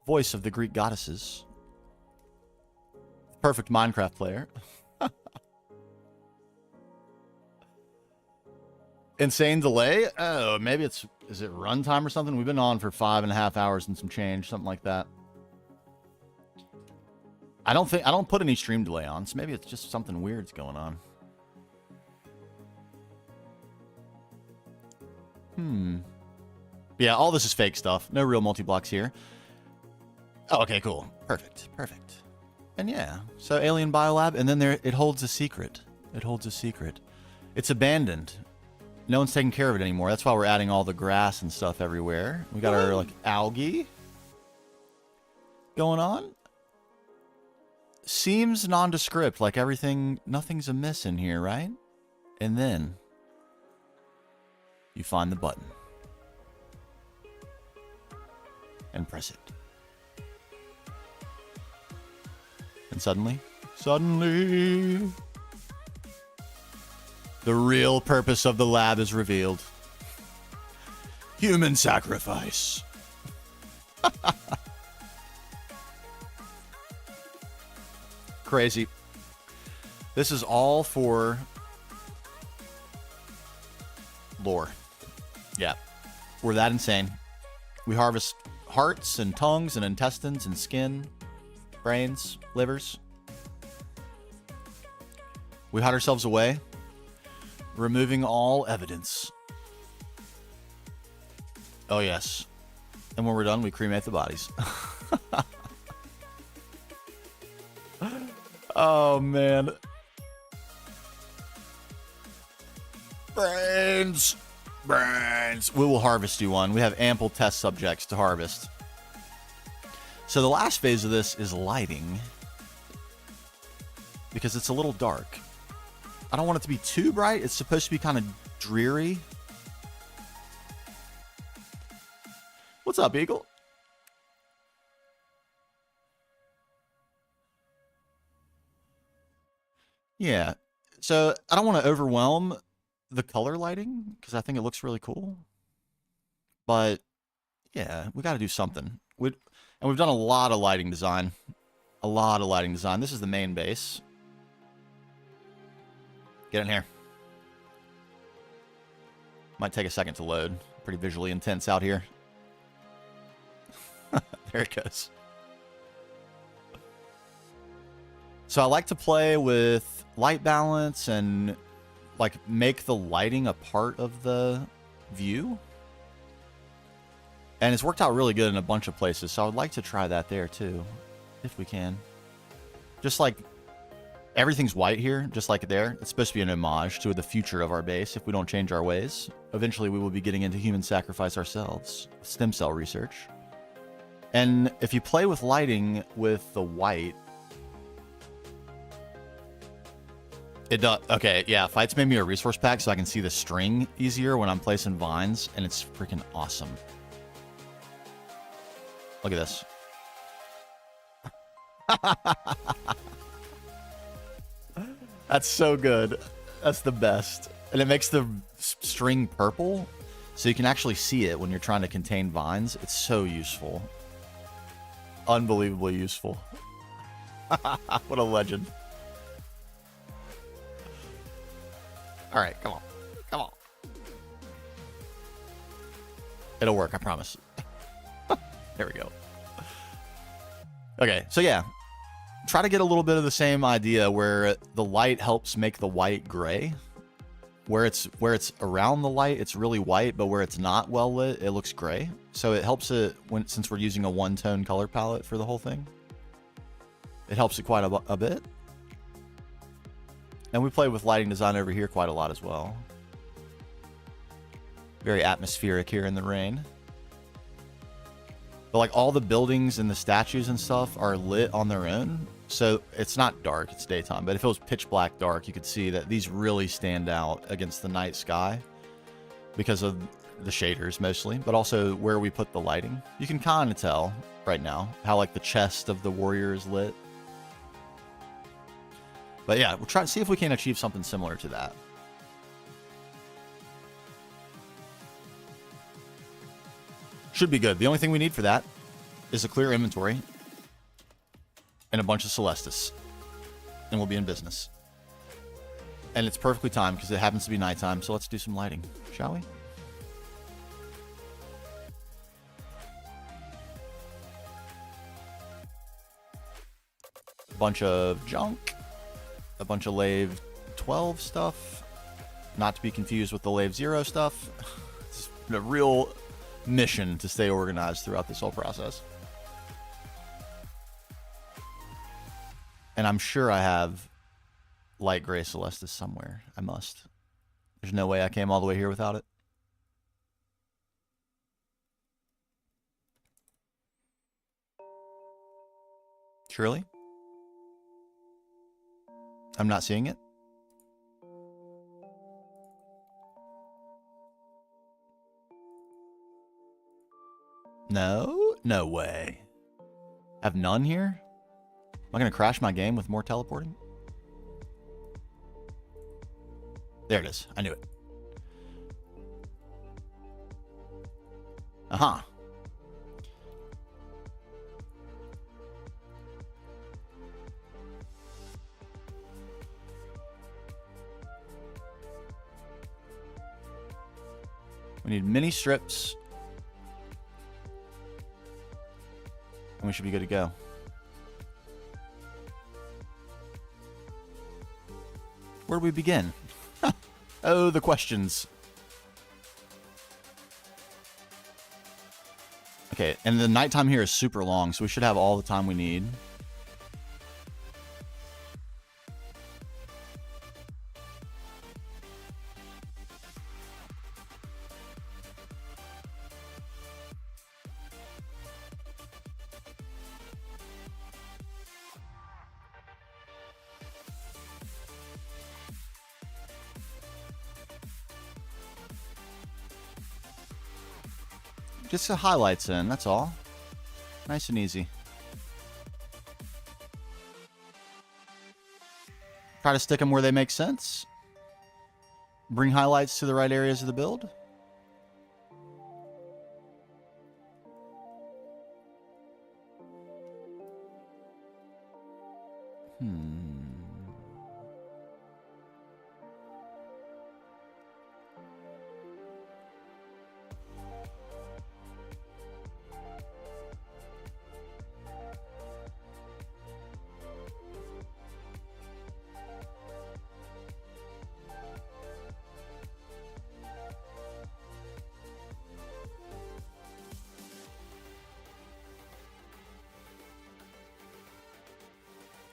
Voice of the Greek goddesses. Perfect Minecraft player. Insane delay? Oh, maybe is it runtime or something? We've been on for 5.5 hours and some change, something like that. I don't put any stream delay on, so maybe it's just something weird's going on. Yeah, all this is fake stuff. No real multi-blocks here. Oh, okay, cool. Perfect. Perfect. And yeah, so Alien Biolab, and then it holds a secret. It holds a secret. It's abandoned. No one's taking care of it anymore. That's why we're adding all the grass and stuff everywhere. We got our, like, algae going on. Seems nondescript, like nothing's amiss in here, right? And then you find the button. And press it. And suddenly, the real purpose of the lab is revealed. Human sacrifice. Crazy. This is all for lore. Yeah. We're that insane. We harvest hearts and tongues and intestines and skin, brains, livers. We hide ourselves away, removing all evidence. Oh, yes. And when we're done, we cremate the bodies. Oh, man. Brains. Brains. We will harvest you one. We have ample test subjects to harvest. So the last phase of this is lighting. Because it's a little dark. I don't want it to be too bright. It's supposed to be kind of dreary. What's up, Eagle? Yeah. So I don't want to overwhelm the color lighting because I think it looks really cool. But yeah, we got to do something. And we've done a lot of lighting design. A lot of lighting design. This is the main base. Get in here. Might take a second to load. Pretty visually intense out here. There it goes. So I like to play with light balance and like make the lighting a part of the view. And it's worked out really good in a bunch of places. So I would like to try that there too, if we can. Just like everything's white here, just like there. It's supposed to be an homage to the future of our base if we don't change our ways. Eventually we will be getting into human sacrifice ourselves. Stem cell research. And if you play with lighting with the white, it does. Okay, yeah, Fights made me a resource pack so I can see the string easier when I'm placing vines, and it's freaking awesome. Look at this. That's so good. That's the best. And it makes the string purple, so you can actually see it when you're trying to contain vines. It's so useful. Unbelievably useful. What a legend. All right, come on. Come on. It'll work, I promise. There we go. Okay, so yeah. Try to get a little bit of the same idea where the light helps make the white gray. Where it's around the light, it's really white, but where it's not well lit, it looks gray. So it helps it since we're using a one-tone color palette for the whole thing. It helps it quite a bit. And we play with lighting design over here quite a lot as well. Very atmospheric here in the rain. But like all the buildings and the statues and stuff are lit on their own. So it's not dark, it's daytime. But if it was pitch black dark, you could see that these really stand out against the night sky. Because of the shaders mostly, but also where we put the lighting. You can kind of tell right now how like the chest of the warrior is lit. But yeah, we'll try to see if we can achieve something similar to that. Should be good. The only thing we need for that is a clear inventory and a bunch of Celestis. And we'll be in business. And it's perfectly timed because it happens to be nighttime, so let's do some lighting, shall we? A bunch of junk. A bunch of Lave 12 stuff. Not to be confused with the Lave 0 stuff. It's a real mission to stay organized throughout this whole process. And I'm sure I have light gray Celestis somewhere. I must. There's no way I came all the way here without it. Surely? I'm not seeing it. No? No way. I have none here? Am I going to crash my game with more teleporting? There it is. I knew it. Uh-huh. We need mini strips. And we should be good to go. Where do we begin? Oh, the questions. Okay, and the nighttime here is super long, so we should have all the time we need. Just the highlights in, that's all. Nice and easy. Try to stick them where they make sense. Bring highlights to the right areas of the build.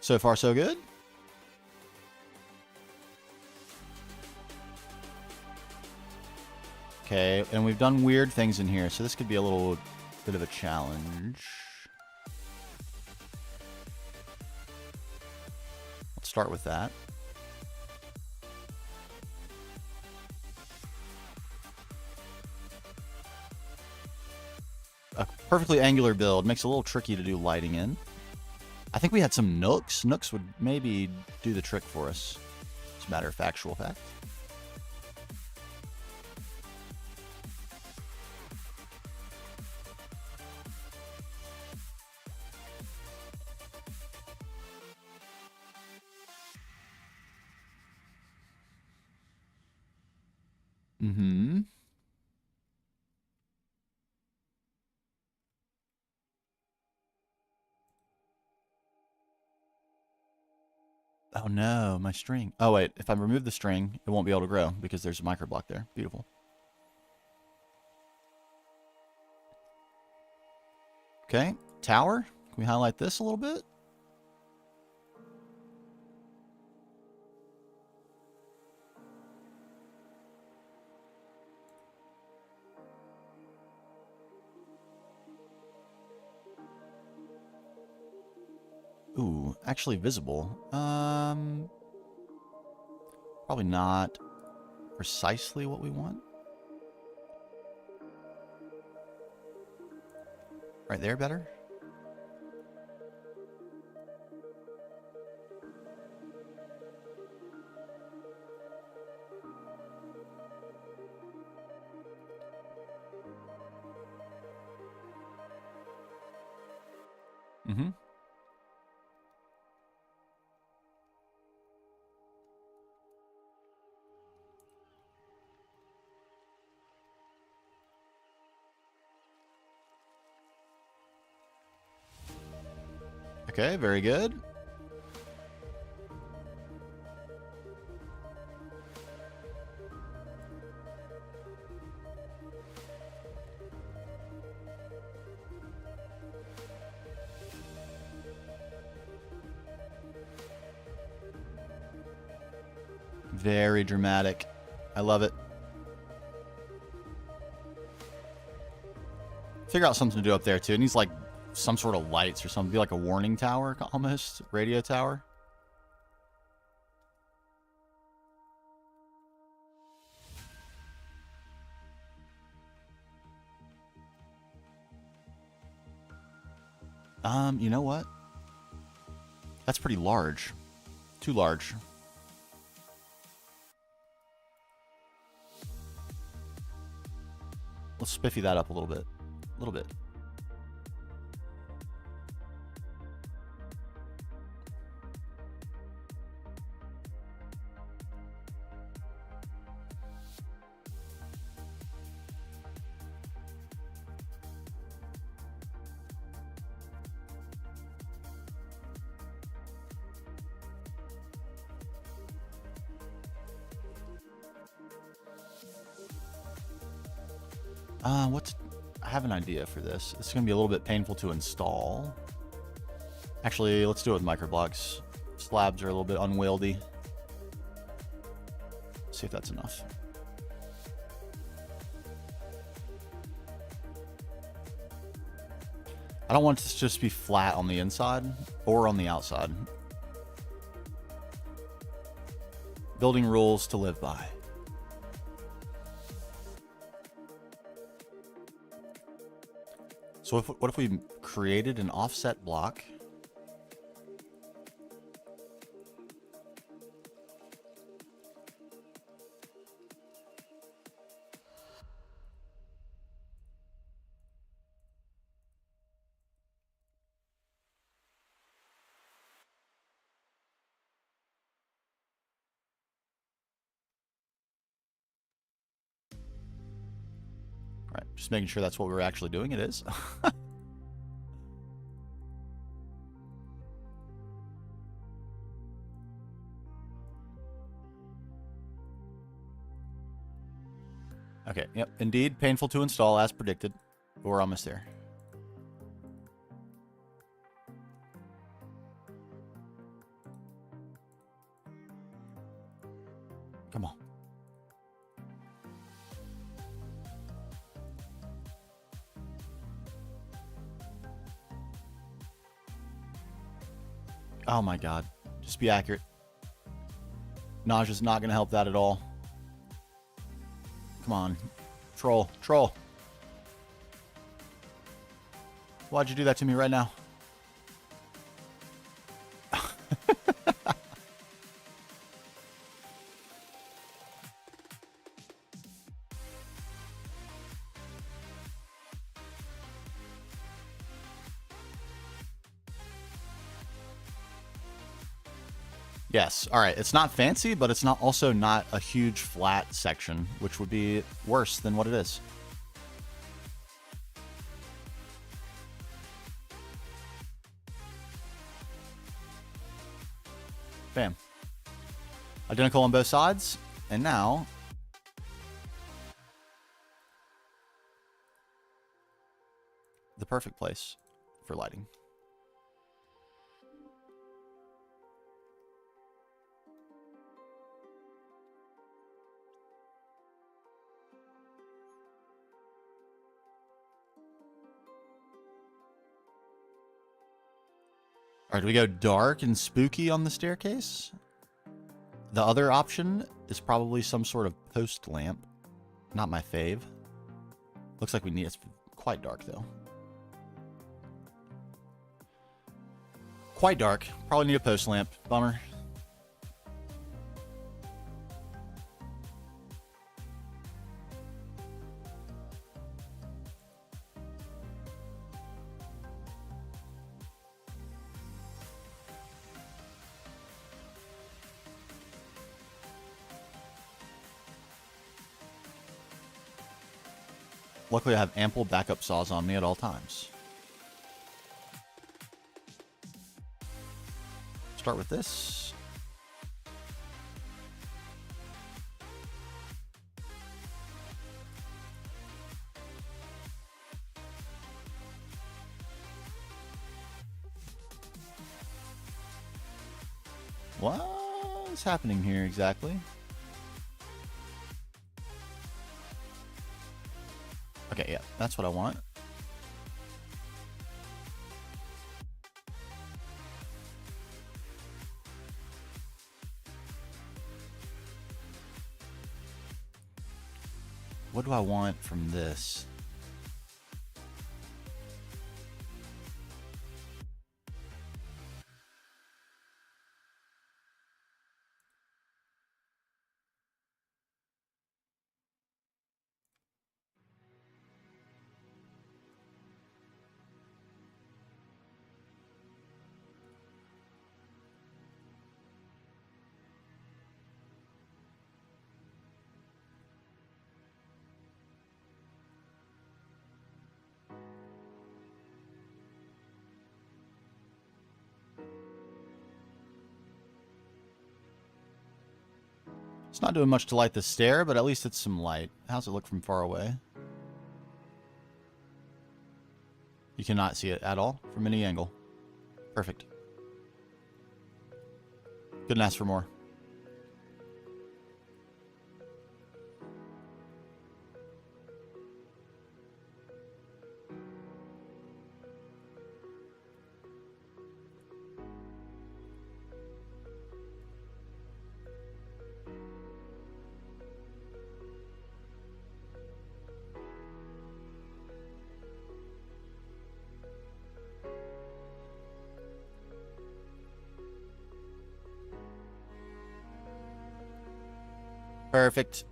So far, so good. Okay, and we've done weird things in here, so this could be a little bit of a challenge. Let's start with that. A perfectly angular build makes it a little tricky to do lighting in. I think we had some nooks. Nooks would maybe do the trick for us. It's a matter of factual fact. Mm-hmm. Oh no, my string. Oh wait, if I remove the string, it won't be able to grow because there's a microblock there. Beautiful. Okay, tower. Can we highlight this a little bit? Ooh, actually visible. Probably not precisely what we want. Right there better? Mm-hmm. Okay, very good. Very dramatic. I love it. Figure out something to do up there, too. It needs, like, some sort of lights or something. Be like a warning tower, almost. Radio tower. You know what? That's pretty large. Too large. Let's spiffy that up a little bit. A little bit. I have an idea for this. It's going to be a little bit painful to install. Actually, let's do it with microblocks. Slabs are a little bit unwieldy. See if that's enough. I don't want this to just be flat on the inside or on the outside. Building rules to live by. So what if we created an offset block? All right, just making sure that's what we're actually doing. It is. Okay, yep, indeed, painful to install as predicted. We're almost there. Come on. Oh my god. Just be accurate. Nausea's not going to help that at all. Come on. Troll. Troll. Why'd you do that to me right now? Yes. All right. It's not fancy, but it's not also not a huge flat section, which would be worse than what it is. Bam. Identical on both sides. And now the perfect place for lighting. All right, do we go dark and spooky on the staircase? The other option is probably some sort of post lamp. Not my fave. Looks like we need it's quite dark though. Quite dark. Probably need a post lamp. Bummer. Luckily, I have ample backup saws on me at all times. Start with this. What's happening here exactly? Okay, yeah, that's what I want. What do I want from this? It's not doing much to light the stair, but at least it's some light. How's it look from far away? You cannot see it at all from any angle. Perfect. Couldn't ask for more. Perfect.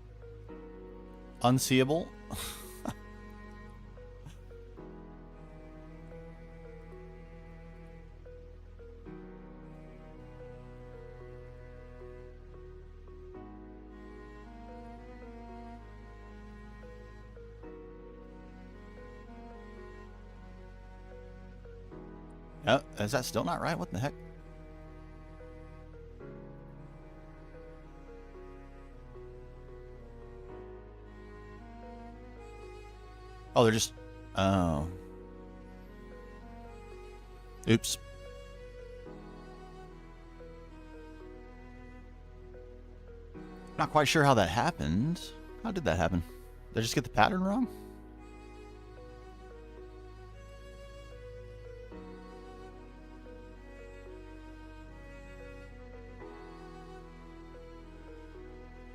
Unseeable. Oh, is that still not right? What the heck? Oh, they're just... Oh. Oops. Not quite sure how that happened. How did that happen? Did I just get the pattern wrong?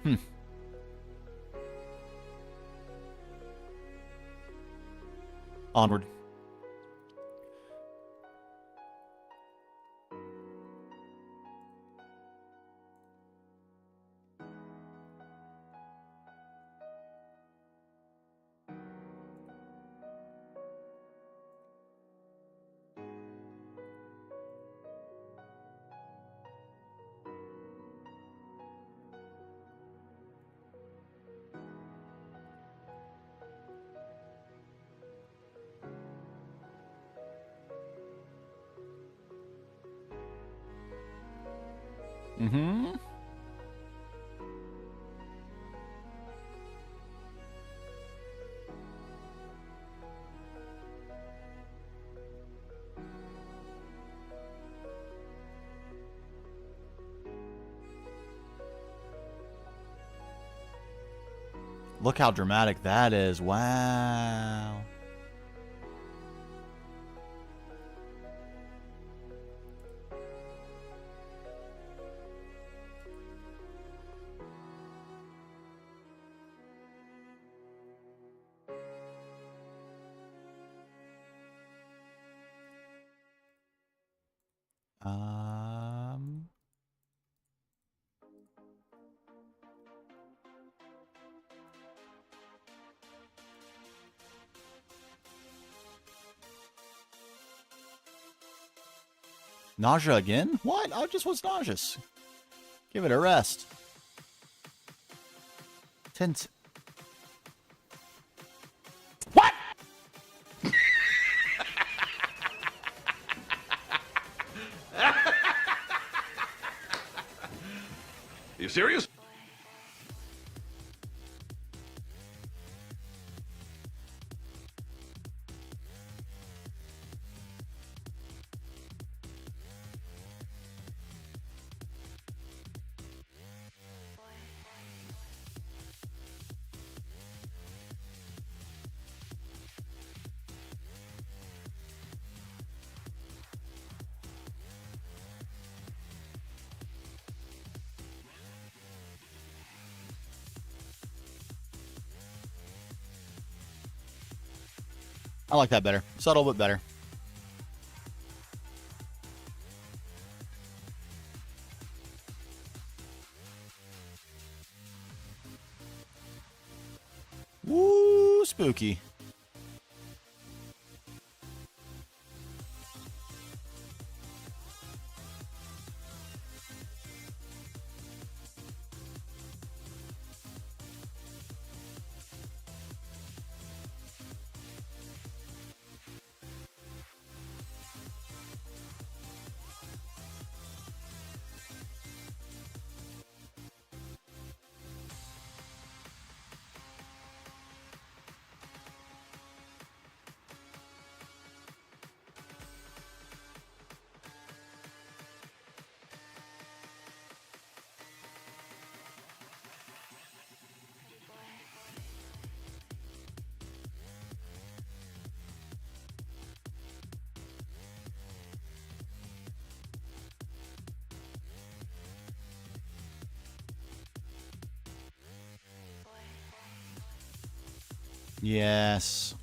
Hmm. Onward. Mm-hmm. Look how dramatic that is. Wow. Nausea again? What? I just was nauseous. Give it a rest. Tint. What? You serious? I like that better. Subtle, but better. Woo, spooky. Yes.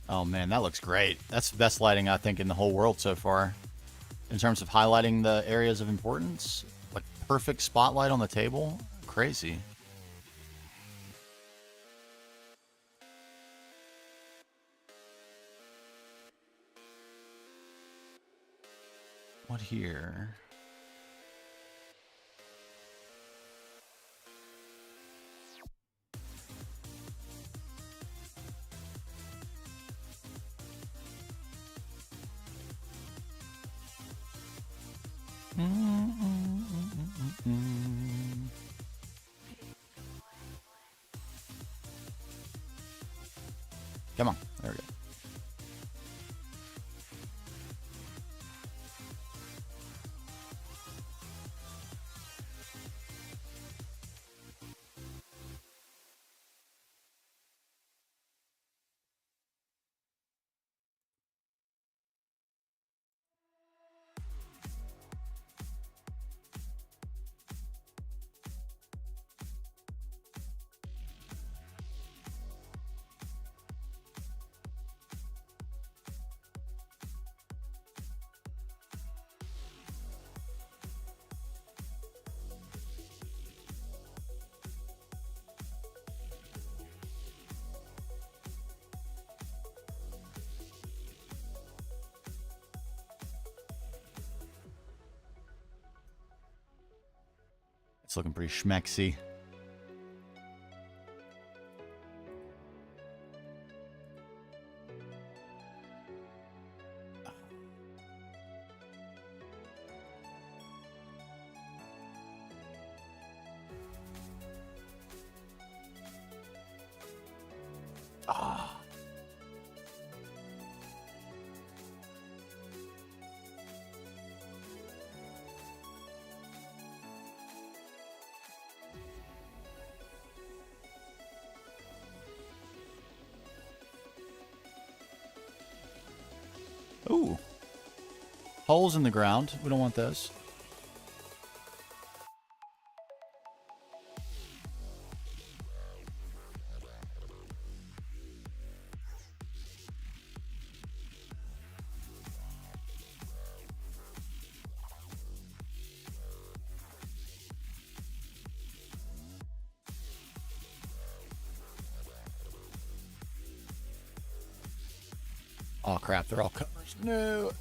Oh man, that looks great. That's the best lighting I think in the whole world so far. In terms of highlighting the areas of importance. Like perfect spotlight on the table. Crazy. What here? Come on. There we go. It's looking pretty schmexy. Ooh. Holes in the ground. We don't want those. Oh crap, they're all covers. No.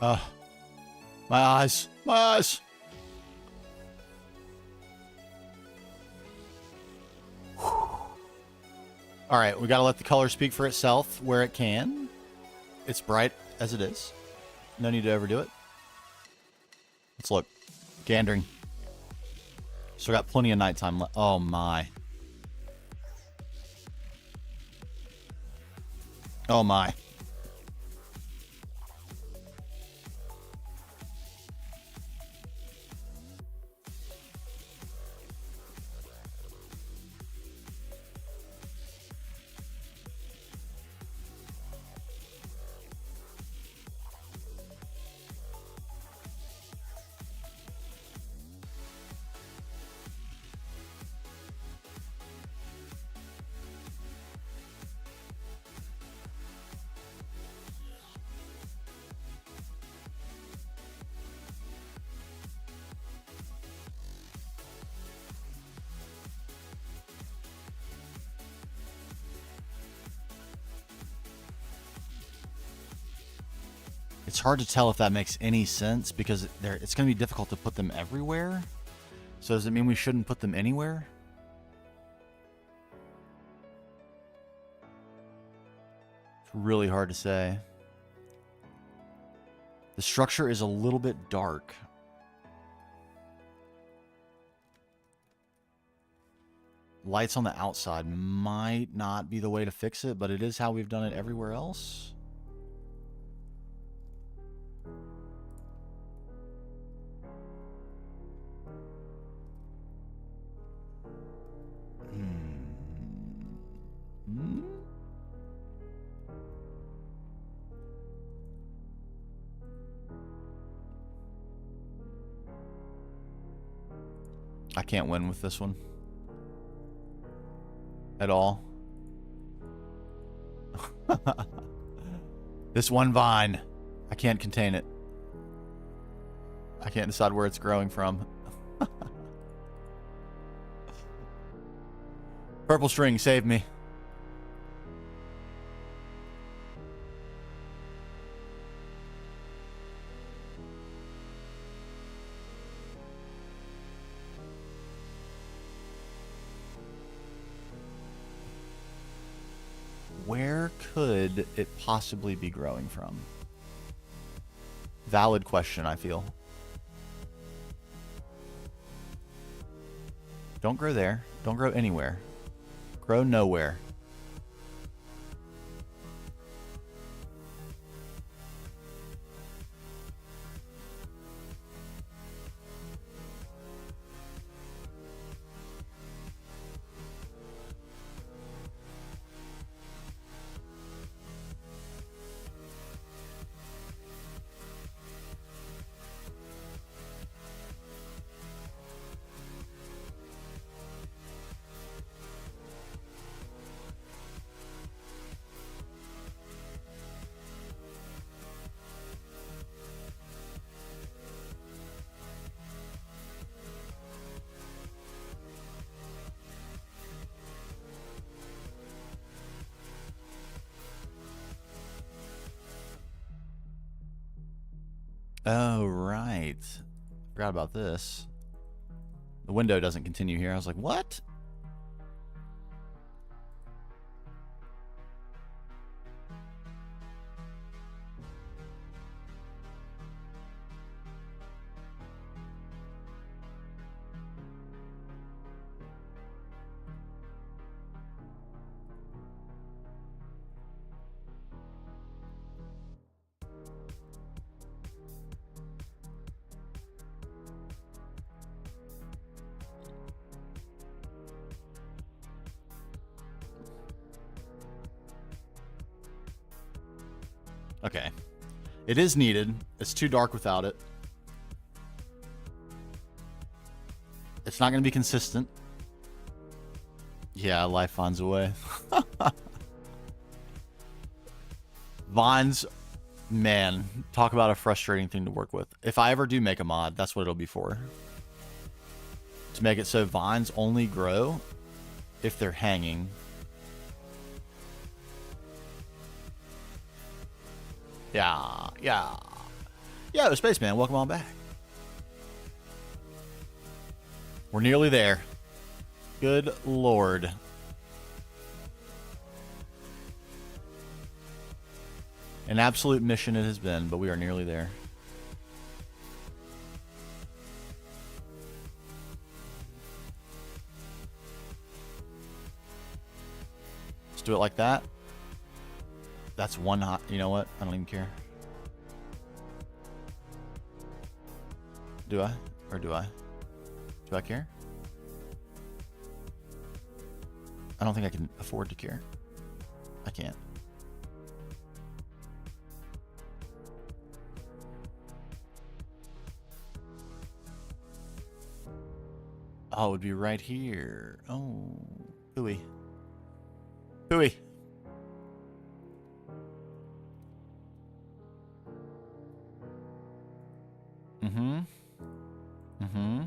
My eyes. My eyes. All right, we got to let the color speak for itself where it can. It's bright as it is. No need to overdo it. Let's look. Gandering. So we got plenty of nighttime left. Oh, my. Oh, my. It's hard to tell if that makes any sense because it's going to be difficult to put them everywhere. So does it mean we shouldn't put them anywhere? It's really hard to say. The structure is a little bit dark. Lights on the outside might not be the way to fix it, but it is how we've done it everywhere else. I can't win with this one. At all. This one vine. I can't contain it. I can't decide where it's growing from. Purple string, save me. Where could it possibly be growing from? Valid question, I feel. Don't grow there. Don't grow anywhere. Grow nowhere. Oh, right. Forgot about this. The window doesn't continue here. I was like, what? Okay. It is needed. It's too dark without it. It's not going to be consistent. Yeah, life finds a way. Vines, man, talk about a frustrating thing to work with. If I ever do make a mod, that's what it'll be for. To make it so vines only grow if they're hanging. Yeah. Yo, Spaceman, welcome on back. We're nearly there. Good lord. An absolute mission it has been, but we are nearly there. Let's do it like that. That's one hot. You know what? I don't even care. Do I? Or do I? Do I care? I don't think I can afford to care. I can't. Oh, it would be right here. Oh, hooey. Hooey. Mm-hmm. Mm-hmm.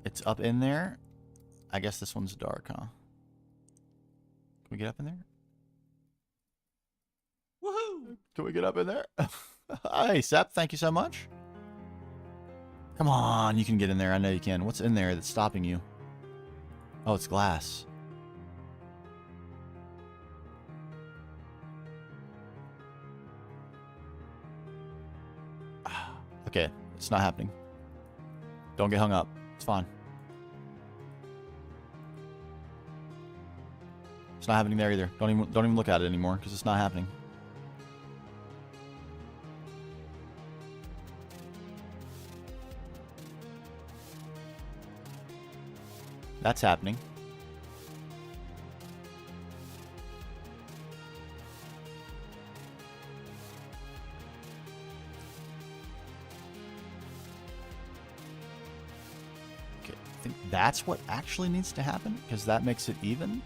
It's up in there. I guess this one's dark, huh? Can we get up in there? Woohoo! Can we get up in there? Hey, Sep, thank you so much. Come on, you can get in there. I know you can. What's in there that's stopping you? Oh, it's glass. Okay, it's not happening. Don't get hung up. It's fine. It's not happening there either. Don't even look at it anymore because it's not happening. That's happening. Okay, I think that's what actually needs to happen because that makes it even.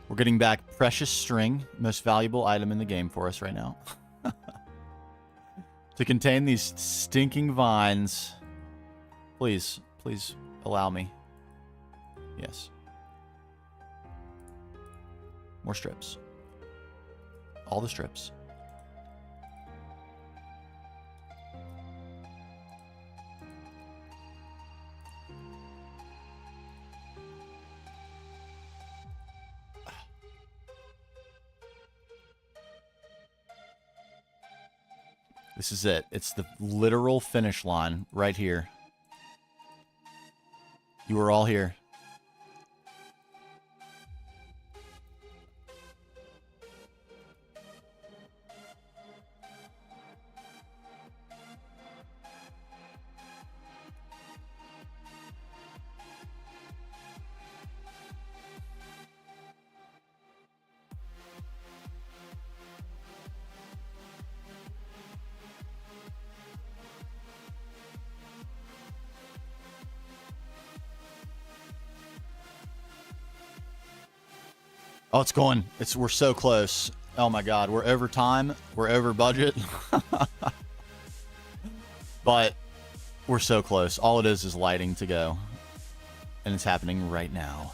We're getting back precious string, most valuable item in the game for us right now. To contain these stinking vines. Please, please allow me. Yes. More strips. All the strips. This is it. It's the literal finish line right here. You were all here. Oh, it's going. We're so close. Oh my God, we're over time. We're over budget. But we're so close. All it is lighting to go. And it's happening right now.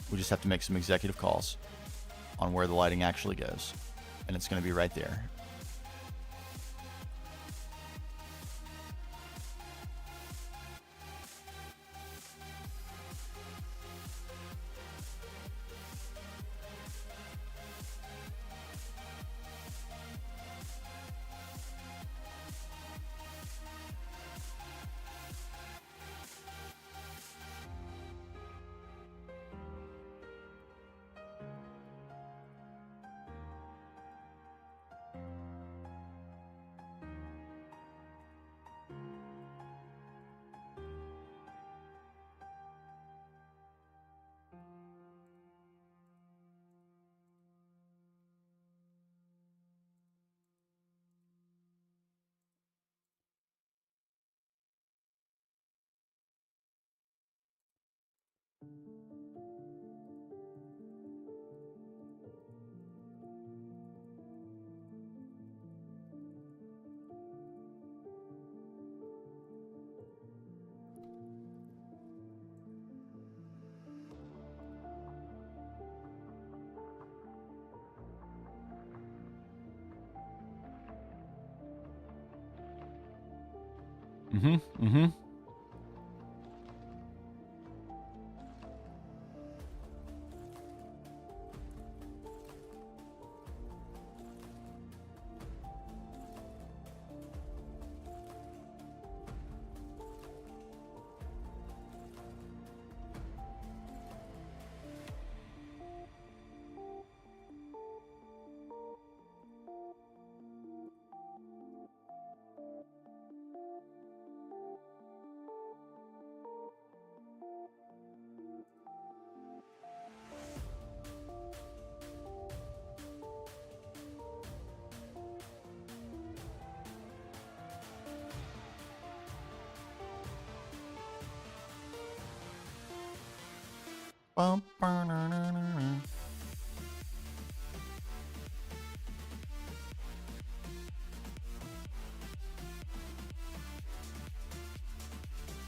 We just have to make some executive calls on where the lighting actually goes. And it's going to be right there.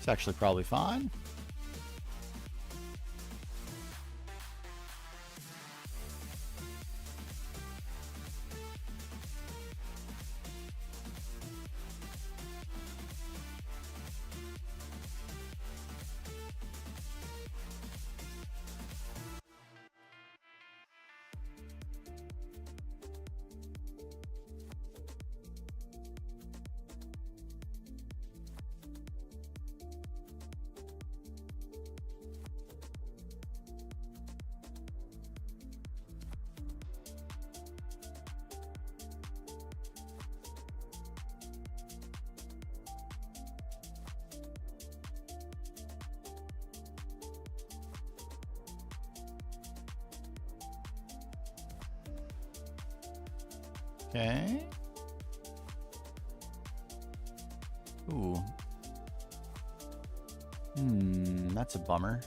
It's actually probably fine. Okay. Ooh. That's a bummer.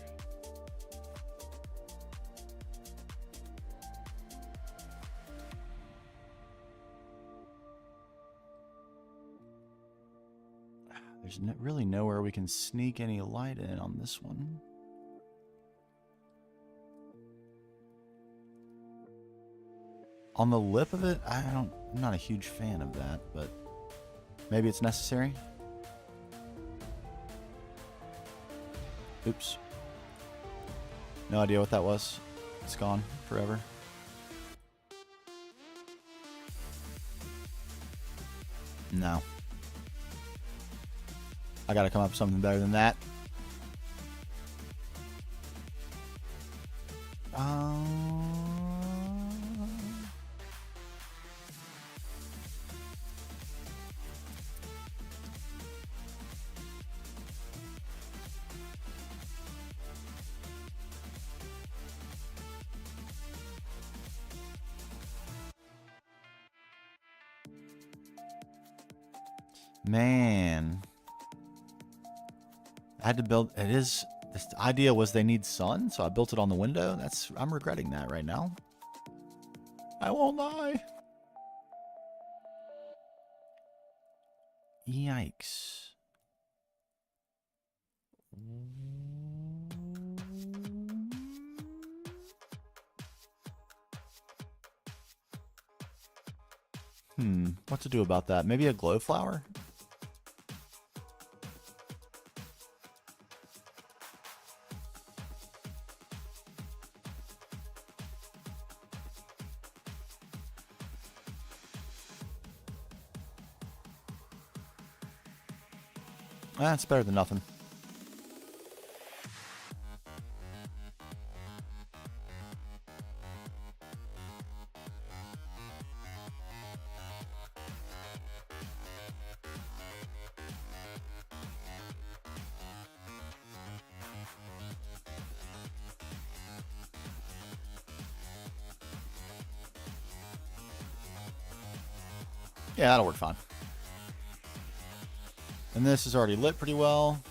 There's really nowhere we can sneak any light in on this one. On the lip of it, I'm not a huge fan of that, but maybe it's necessary. Oops. No idea what that was. It's gone forever. No. I gotta come up with something better than that. Man. I had to build, this idea was they need sun, so I built it on the window. I'm regretting that right now. I won't lie. Yikes. What to do about that? Maybe a glow flower? That's better than nothing. Yeah, that'll work fine. And this is already lit pretty well.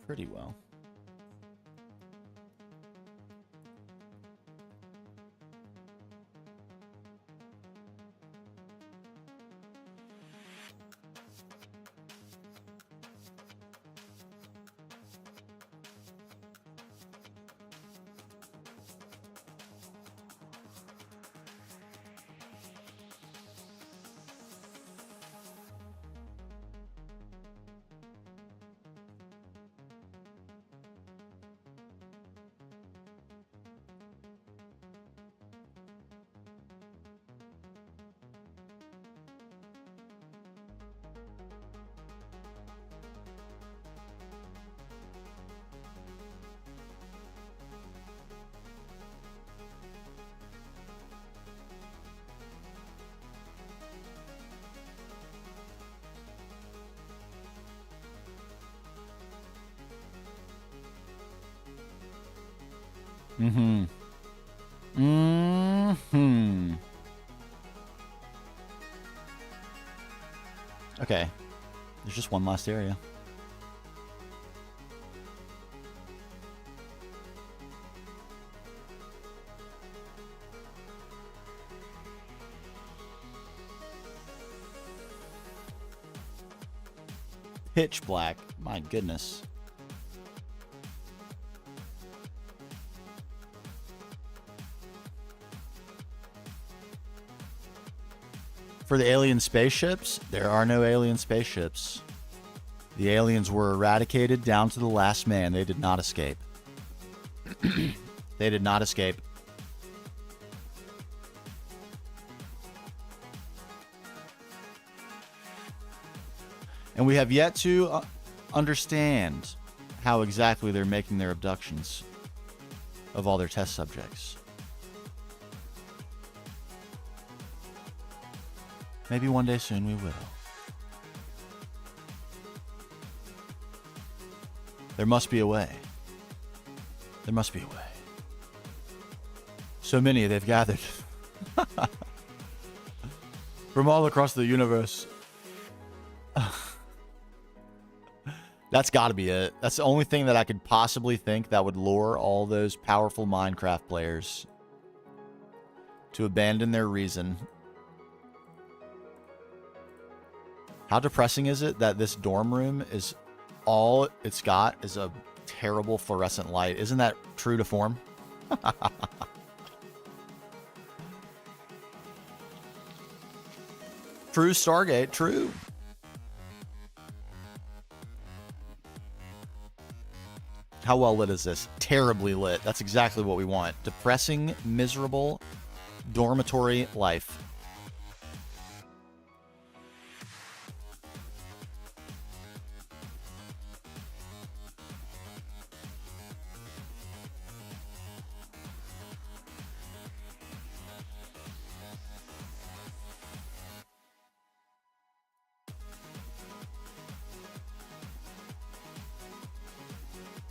Pretty well. Mm-hmm. Mm-hmm. Okay. There's just one last area. Pitch black. My goodness. For the alien spaceships, there are no alien spaceships. The aliens were eradicated down to the last man. They did not escape. They did not escape. And we have yet to understand how exactly they're making their abductions of all their test subjects. Maybe one day soon we will. There must be a way. There must be a way. So many they've gathered from all across the universe. That's got to be it. That's the only thing that I could possibly think that would lure all those powerful Minecraft players to abandon their reason. How depressing is it that this dorm room is all it's got is a terrible fluorescent light? Isn't that true to form? True, Stargate, true. How well lit is this? Terribly lit. That's exactly what we want. Depressing, miserable, dormitory life.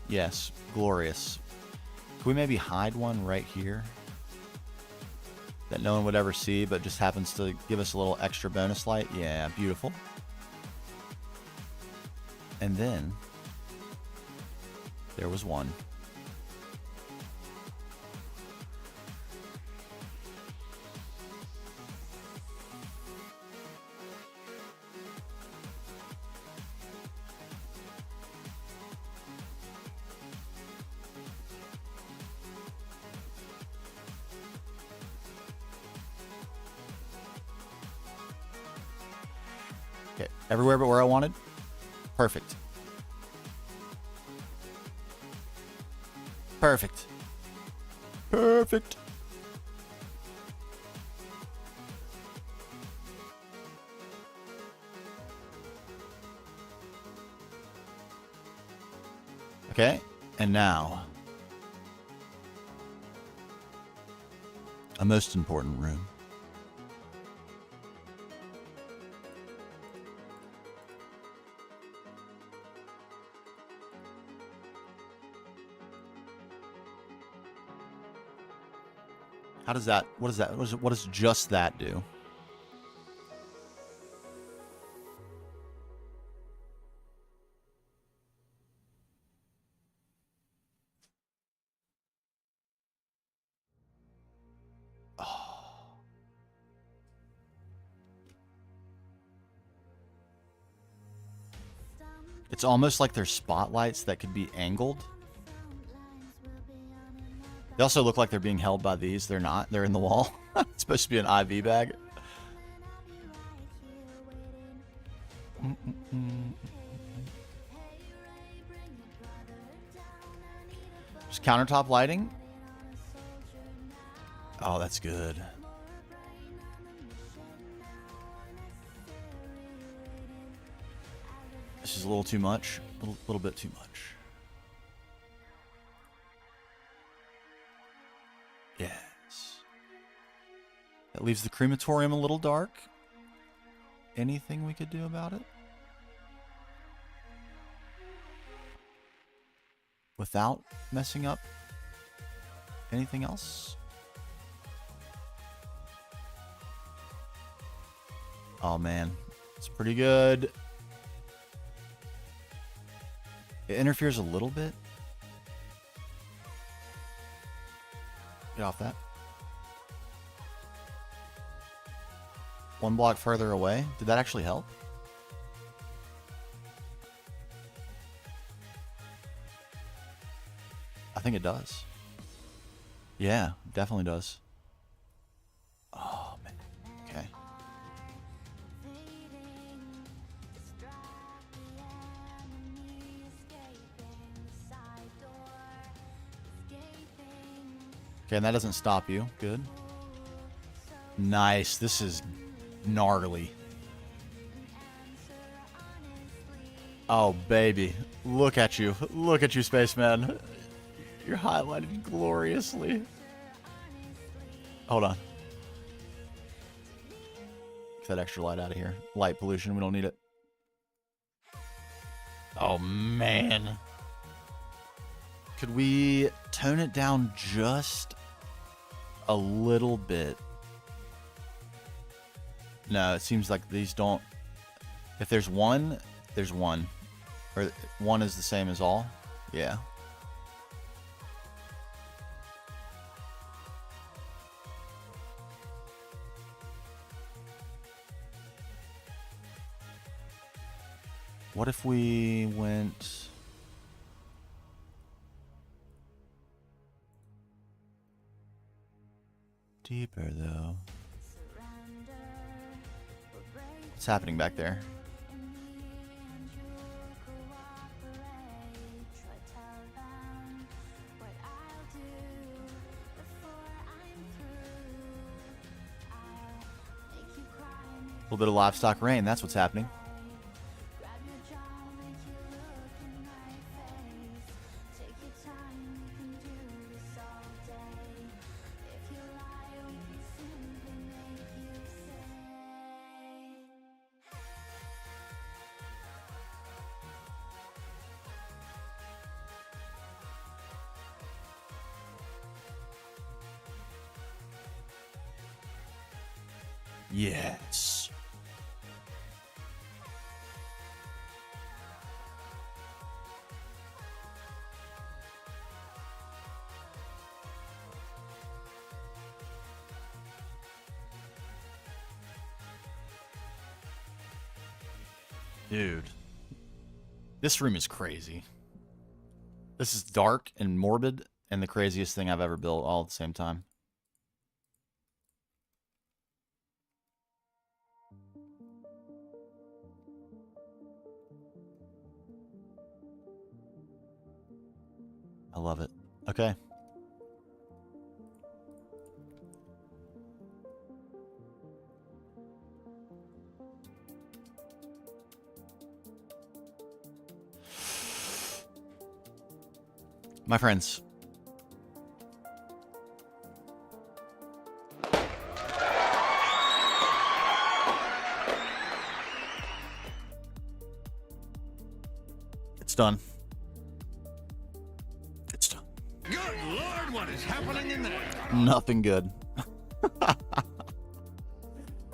Yes, glorious. Can we maybe hide one right here that no one would ever see, but just happens to give us a little extra bonus light? Yeah, beautiful. And then there was one. Okay, everywhere but where I wanted. Perfect. Perfect. Perfect. Okay, and now a most important room. How does that, what is that, what does just that do? Oh. It's almost like they're spotlights that could be angled. They also look like they're being held by these. They're not. They're in the wall. It's supposed to be an IV bag. Just countertop lighting. Oh, that's good. This is a little too much. A little bit too much. Yes. That leaves the crematorium a little dark. Anything we could do about it? Without messing up anything else? Oh man, it's pretty good. It interferes a little bit. Get off that. One block further away. Did that actually help? I think it does. Yeah, definitely does. Oh, man. Okay. Okay, and that doesn't stop you. Good. Nice. This is gnarly. Oh, baby. Look at you. Look at you, spaceman. You're highlighted gloriously. Hold on. Get that extra light out of here. Light pollution. We don't need it. Oh, man. Could we tone it down just a little bit? No, it seems like these don't. If there's one, there's one. Or one is the same as all. Yeah. What if we went... deeper, though? What's happening back there? A little bit of livestock rain, that's what's happening. Yes. Dude. This room is crazy. This is dark and morbid and the craziest thing I've ever built all at the same time. I love it. Okay. My friends. It's done. It's done. Good Lord, what is happening in there? Nothing good.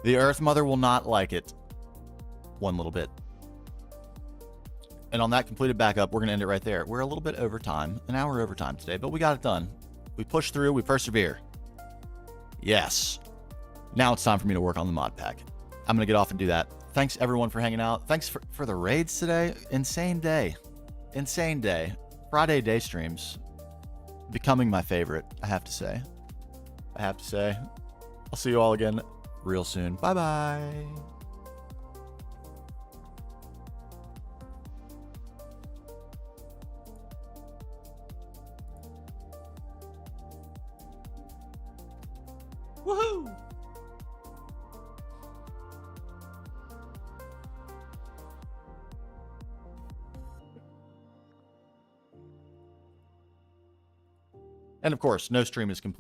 The Earth Mother will not like it. One little bit. And on that completed backup, we're going to end it right there. We're a little bit over time. An hour over time today, but we got it done. We push through. We persevere. Yes. Now it's time for me to work on the mod pack. I'm going to get off and do that. Thanks, everyone, for hanging out. Thanks for the raids today. Insane day. Insane day. Friday day streams. Becoming my favorite, I have to say. I'll see you all again real soon. Bye-bye. Woohoo! And of course, no stream is complete